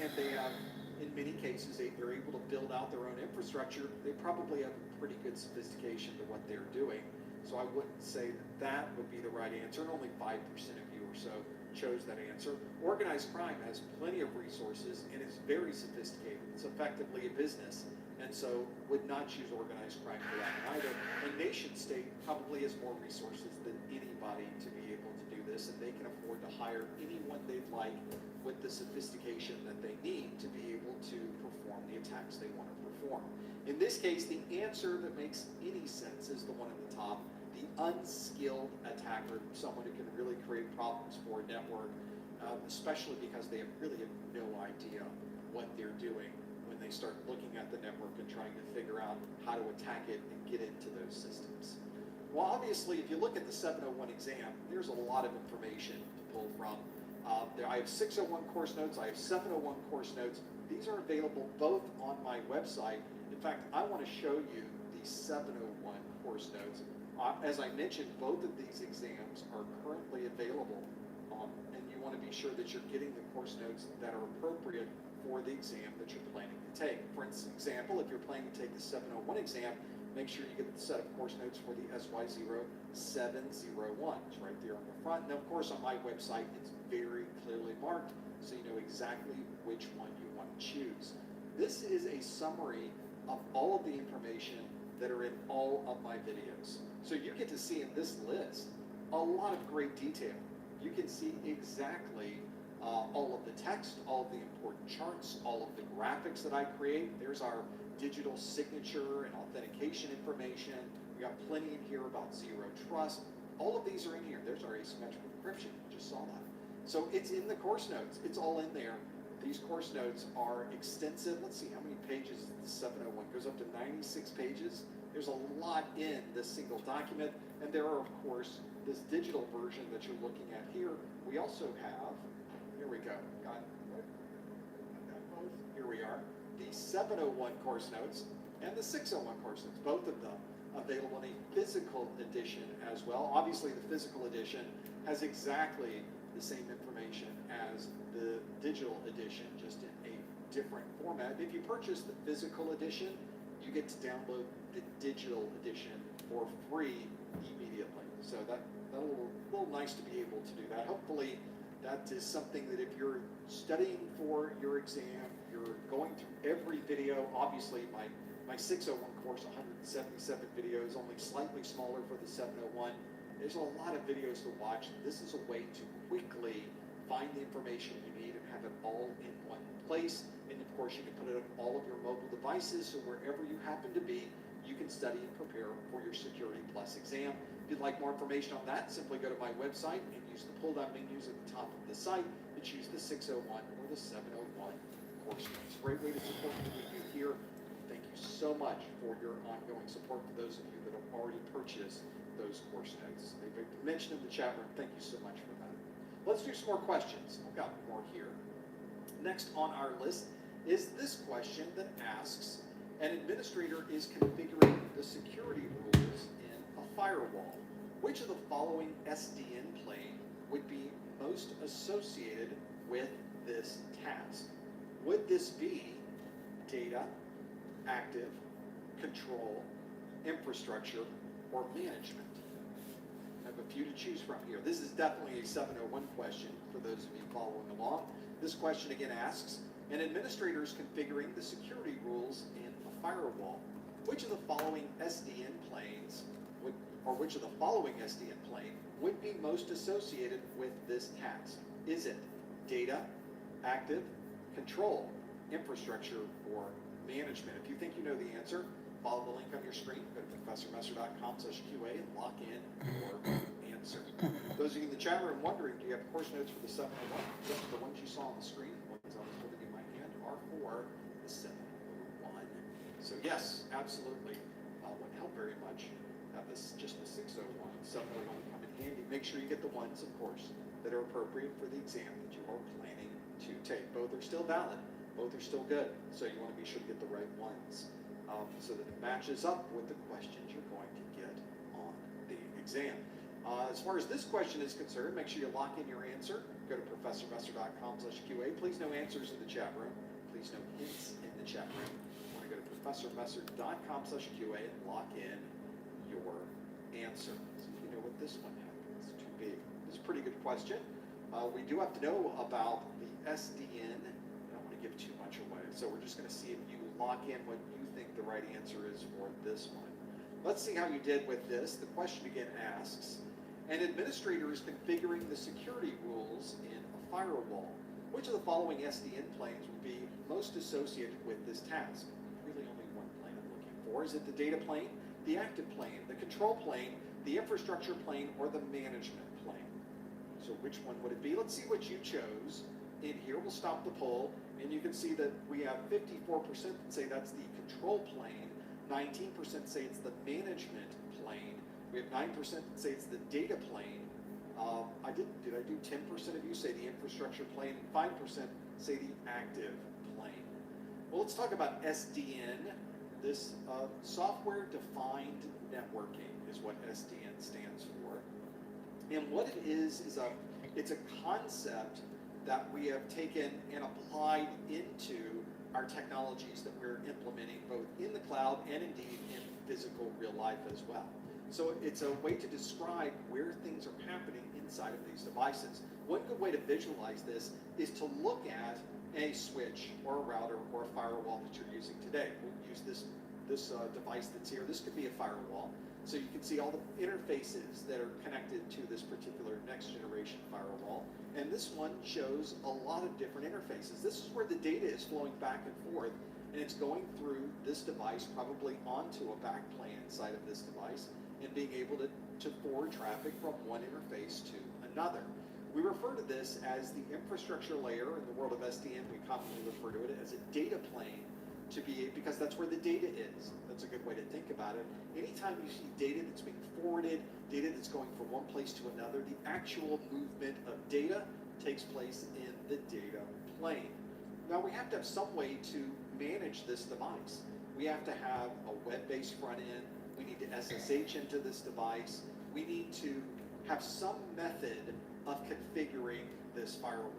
And they have, in many cases, they're able to build out their own infrastructure. They probably have a pretty good sophistication to what they're doing. So I wouldn't say that would be the right answer, and only 5% of you or so chose that answer. Organized crime has plenty of resources and is very sophisticated. It's effectively a business, and so would not choose organized crime for that either. And nation state probably has more resources than anybody to be able to do this, and they can afford to hire anyone they'd like with the sophistication that they need to be able to perform the attacks they want to perform. In this case, the answer that makes any sense is the one at the top, the unskilled attacker, someone who can really create problems for a network, especially because they really have no idea what they're doing when they start looking at the network and trying to figure out how to attack it and get into those systems. Well, obviously, if you look at the 701 exam, there's a lot of information to pull from. I have 601 course notes, I have 701 course notes. These are available both on my website. In fact, I want to show you the 701 course notes. As I mentioned, both of these exams are currently available, and you want to be sure that you're getting the course notes that are appropriate for the exam that you're planning to take. For example, if you're planning to take the 701 exam, make sure you get the set of course notes for the SY0701. It's right there on the front. And of course, on my website, it's very clearly marked, so you know exactly which one you want to choose. This is a summary of all of the information that are in all of my videos. So you get to see in this list a lot of great detail. You can see exactly all of the text, all of the important charts, all of the graphics that I create. There's our digital signature and authentication information. We got plenty in here about zero trust. All of these are in here. There's our asymmetrical encryption. You just saw that. So it's in the course notes. It's all in there. These course notes are extensive. Let's see how many pages the 701 goes up to 96 pages. There's a lot in this single document, and there are, of course, this digital version that you're looking at here, we also have, here we go, here we are, the 701 course notes and the 601 course notes, both of them available in a physical edition as well. Obviously, the physical edition has exactly the same information as the digital edition, just in a different format. If you purchase the physical edition, you get to download the digital edition for free immediately. So that's a little nice to be able to do that. Hopefully, that is something that if you're studying for your exam, you're going through every video. Obviously, my 601 course, 177 videos, only slightly smaller for the 701. There's a lot of videos to watch. This is a way to quickly find the information you need and have it all in one place. And of course, you can put it on all of your mobile devices, so wherever you happen to be, you can study and prepare for your Security Plus exam. If you'd like more information on that, simply go to my website and use the pull-down menus at the top of the site and choose the 601 or the 701 course notes. Great way to support what we do here. Thank you so much for your ongoing support for those of you that have already purchased those course notes. They've been mentioned in the chat room. Thank you so much for that. Let's do some more questions. I've got more here. Next on our list is this question that asks, an administrator is configuring the security rules in a firewall. Which of the following SDN plane would be most associated with this task? Would this be data, active, control, infrastructure, or management? I have a few to choose from here. This is definitely a 701 question for those of you following along. This question again asks, an administrator is configuring the security rules in a firewall. Which of the following SDN planes which of the following SDN plane would be most associated with this task? Is it data, active, control, infrastructure, or management? If you think you know the answer, follow the link on your screen, go to professormesser.com/QA and lock in your answer. Those of you in the chat room wondering, do you have course notes for the 701? Yes, the ones you saw on the screen, the ones I was holding in my hand, are for the 701. So yes, absolutely. Wouldn't help very much. Have this just the 601, 701 come in handy. Make sure you get the ones, of course, that are appropriate for the exam that you are planning to take. Both are still valid. Both are still good. So you want to be sure to get the right ones so that it matches up with the questions you're going to get on the exam. As far as this question is concerned, make sure you lock in your answer. Go to professormesser.com/QA. Please no answers in the chat room. Please no hints in the chat room. You want to go to professormesser.com/QA and lock in your answer. So you know what this one happens to be. This is a pretty good question. We do have to know about the SDN. I don't want to give too much away, so we're just going to see if you lock in what you think the right answer is for this one. Let's see how you did with this. The question again asks, an administrator is configuring the security rules in a firewall. Which of the following SDN planes would be most associated with this task? Really only one plane I'm looking for. Is it the data plane, the active plane, the control plane, the infrastructure plane, or the management plane? So which one would it be? Let's see what you chose in here. We'll stop the poll, and you can see that we have 54% that say that's the control plane, 19% say it's the management plane, we have 9% that say it's the data plane. Did I do 10% of you say the infrastructure plane, and 5% say the active plane? Well, let's talk about SDN. This software-defined networking is what SDN stands for. And what it is it's a concept that we have taken and applied into our technologies that we're implementing both in the cloud and indeed in physical real life as well. So it's a way to describe where things are happening inside of these devices. One good way to visualize this is to look at a switch or a router or a firewall that you're using today. We'll use this device that's here. This could be a firewall. So you can see all the interfaces that are connected to this particular next generation firewall. And this one shows a lot of different interfaces. This is where the data is flowing back and forth, and it's going through this device, probably onto a backplane inside of this device, and being able to forward traffic from one interface to another. We refer to this as the infrastructure layer. In the world of SDN, we commonly refer to it as a data plane because that's where the data is. That's a good way to think about it. Anytime you see data that's being forwarded, data that's going from one place to another, the actual movement of data takes place in the data plane. Now we have to have some way to manage this device. We have to have a web-based front end. We need to SSH into this device. We need to have some method of configuring this firewall.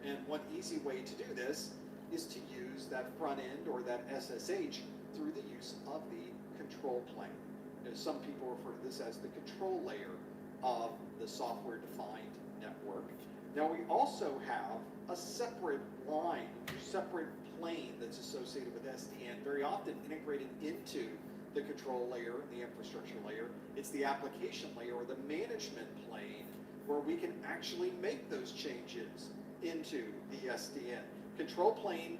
And one easy way to do this is to use that front end or that SSH through the use of the control plane. Some people refer to this as the control layer of the software-defined network. Now we also have a separate line, separate plane that's associated with SDN, very often integrated into the control layer and the infrastructure layer. It's the application layer or the management plane where we can actually make those changes into the SDN. Control plane,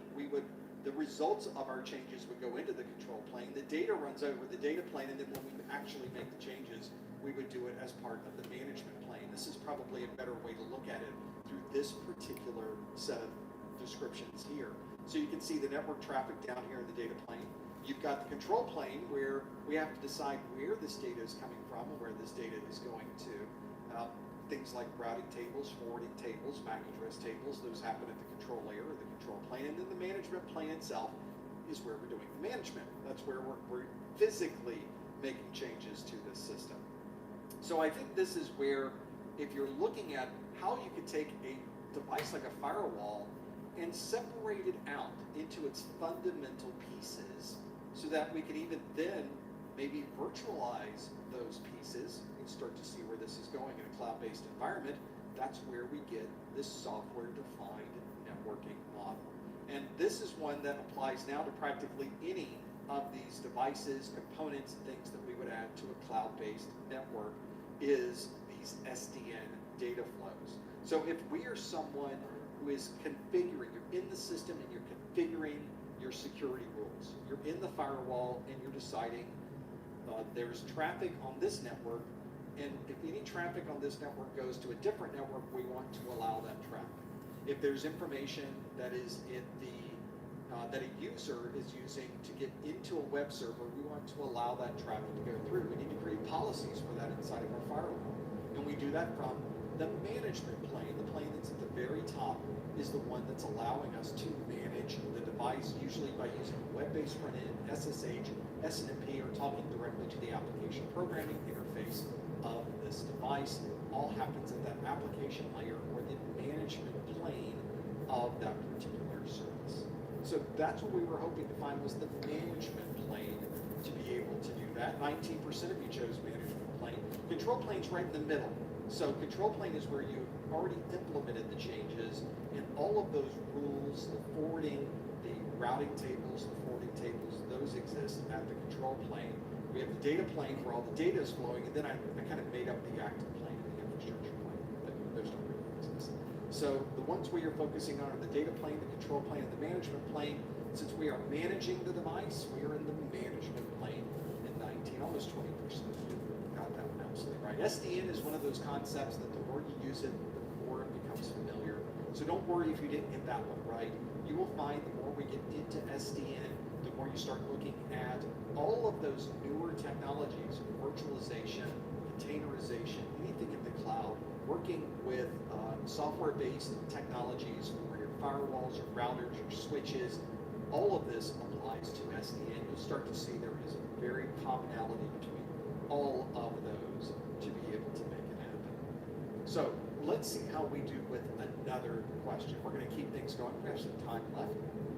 the results of our changes would go into the control plane. The data runs over the data plane, and then when we actually make the changes, we would do it as part of the management plane. This is probably a better way to look at it through this particular set of descriptions here. So you can see the network traffic down here in the data plane. You've got the control plane where we have to decide where this data is coming from and where this data is going to. Things like routing tables, forwarding tables, MAC address tables, those happen at the control layer or the control plane. And then the management plane itself is where we're doing the management. That's where we're physically making changes to this system. So I think this is where, if you're looking at how you could take a device like a firewall and separate it out into its fundamental pieces so that we can even then maybe virtualize those pieces and start to see where this is going in a cloud-based environment, that's where we get this software-defined networking model. And this is one that applies now to practically any of these devices, components, and things that we would add to a cloud-based network is these SDN data flows. So if we are someone who is configuring, you're in the system and you're configuring your security rules, you're in the firewall and you're deciding there's traffic on this network, and if any traffic on this network goes to a different network, we want to allow that traffic. If there's information that is in the that a user is using to get into a web server, we want to allow that traffic to go through. We need to create policies for that inside of our firewall, and we do that from the management plane. The plane that's at the very top is the one that's allowing us to manage the device, usually by using a web-based front end, SSH, SNMP, or talking directly to the application programming interface of this device. All happens at that application layer or the management plane of that particular service. So that's what we were hoping to find, was the management plane to be able to do that. 19% of you chose management plane. Control plane's right in the middle. So control plane is where you've already implemented the changes, and all of those rules, the forwarding, the routing tables, the forwarding tables, those exist at the control plane. We have the data plane where all the data is flowing, and then I kind of made up the active plane and the infrastructure plane, but those don't really exist. So the ones we are focusing on are the data plane, the control plane, and the management plane. Since we are managing the device, we are in the management plane, and 19, almost 20% got that one absolutely right. SDN is one of those concepts that the more you use it, the more it becomes familiar. So don't worry if you didn't get that one right. You will find the more we get into SDN, the more you start looking at all of those newer technologies, virtualization, containerization, anything in the cloud, working with software-based technologies for your firewalls, your routers, your switches. All of this applies to SDN. You'll start to see there is a very commonality between all of those to be able to make it happen. So let's see how we do with another question. We're going to keep things going. We have some time left.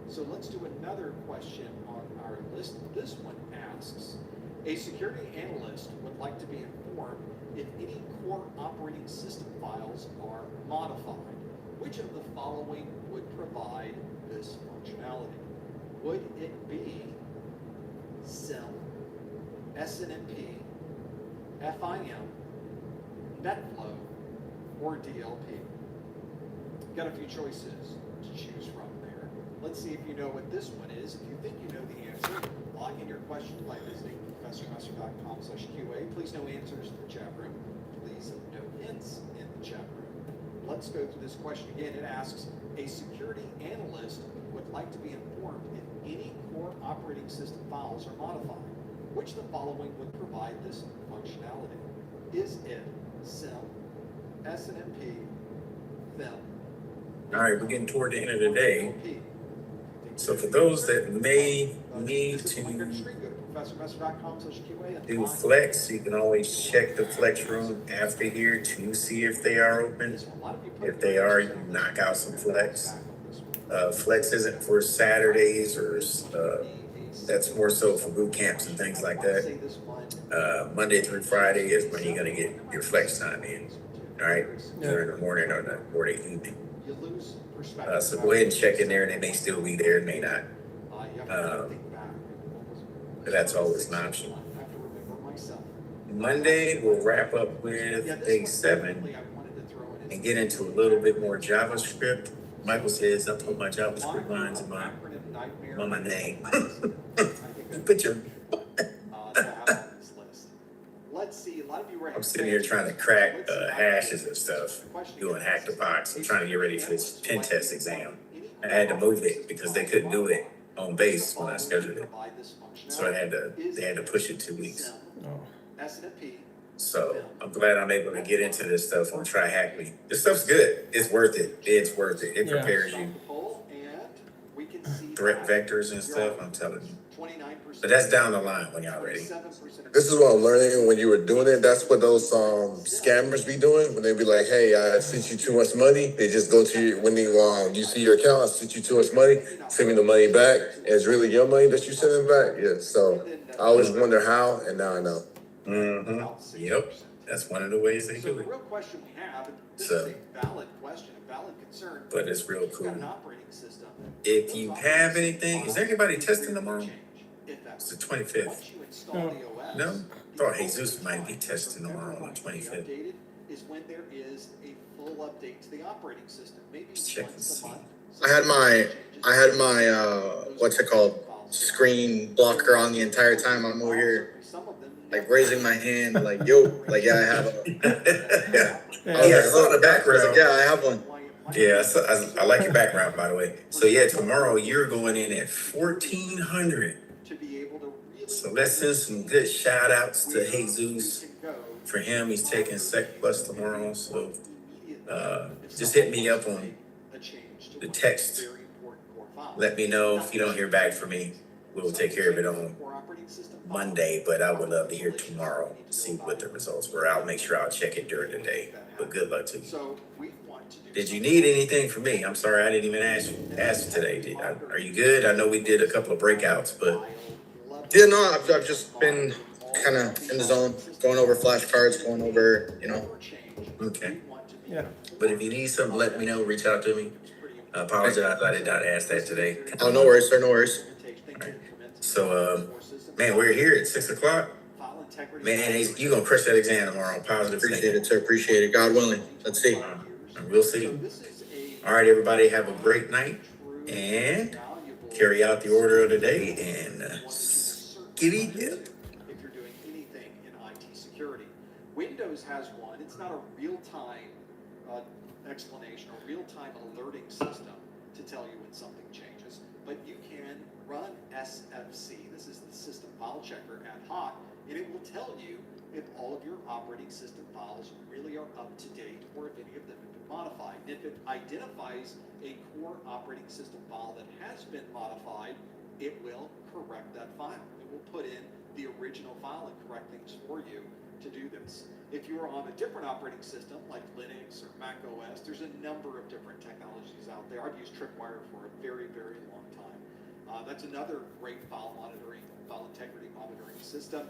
So let's do another question on our list. This one asks, a security analyst would like to be informed if any core operating system files are modified. Which of the following would provide this functionality? Would it be SIM, SNMP, FIM, NetFlow, or DLP? Got a few choices to choose from there. Let's see if you know what this one is. If you think you know the answer, log in your question by visiting professormesser.com/QA. Please no answers in the chat room. Please no hints in the chat room. let's go through this question again. It asks, a security analyst would like to be informed if any core operating system files are modified. Which of the following would provide this functionality? Is it SIM, SNMP, FIM? All right, we're getting toward the end of the day. So for those that may need to do flex, you can always check the flex room after here to see if they are open. If they are, you can knock out some flex. Flex isn't for Saturdays or that's more so for boot camps and things like that. Monday through Friday is when you're gonna get your flex time in. All right, either in the morning or the evening. So go ahead and check in there, and they may still be there, may not. But that's always an option. Monday, we'll wrap up with day 7 and get into a little bit more JavaScript. Michael says, I put my JavaScript lines in my name. Put your. I'm sitting here trying to crack hashes and stuff, doing hack the box. I'm trying to get ready for this pen test exam. I had to move it because they couldn't do it on base when I scheduled it. So they had to push it 2 weeks. So I'm glad I'm able to get into this stuff and try hack me. This stuff's good. It's worth it. It's worth it. It prepares you. Threat vectors and stuff, I'm telling you. But that's down the line when y'all ready. This is what I'm learning. When you were doing it, that's what those scammers be doing. When they be like, "Hey, I sent you too much money." They just go to you when you see your account. I sent you too much money. Send me the money back. And it's really your money that you sending back. Yeah. So I always wonder how, and now I know. Mm-hmm. Yep. That's one of the ways they do it. So, but it's real cool. If you have anything, is there anybody testing tomorrow? It's the 25th. No? I thought Jesus might be testing tomorrow on the 25th. Is when there is a full update to the operating system. Maybe check and see. I had my what's it called, screen blocker on the entire time I'm over here, like raising my hand, like yo, like yeah, I have a. I saw the background. Yeah, I have one. Yeah, I like your background, by the way. So yeah, tomorrow you're going in at 1400. So let's send some good shout outs to Jesus. For him, he's taking Sec Plus tomorrow. So just hit me up on the text. Let me know if you don't hear back from me. We'll take care of it on Monday, but I would love to hear tomorrow, see what the results were. I'll make sure I'll check it during the day. But good luck to you. Did you need anything from me? I'm sorry, I didn't even ask today. Are you good? I know we did a couple of breakouts, but yeah, no, I've just been kind of in the zone, going over flashcards, going over, Okay. Yeah. But if you need something, let me know. Reach out to me. I apologize, I did not ask that today. Oh, no worries, sir, no worries. Right. So, man, we're here at 6 o'clock. Man, you're going to crush that exam tomorrow. Positive. Appreciate it, sir. Appreciate it. God willing. Let's see. We'll see. All right, everybody, have a great night and carry out the order of the day and giddy dip. If you're doing anything in IT security, Windows has one. It's not a real-time explanation or real-time alerting system to tell you when something changes, but you can run SFC. This is the System File Checker ad hoc, and it will tell you if all of your operating system files really are up to date or if any of them have been modified. If it identifies a core operating system file that has been modified, it will correct that file. It will put in the original file and correct things for you to do this. If you are on a different operating system like Linux or Mac OS, there's a number of different technologies out there. I've used Tripwire for a very, very long time. That's another great file integrity monitoring system,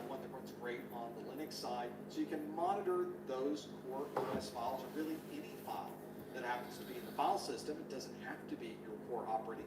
one that runs great on the Linux side. So you can monitor those core OS files or really any file that happens to be in the file system. It doesn't have to be your core operating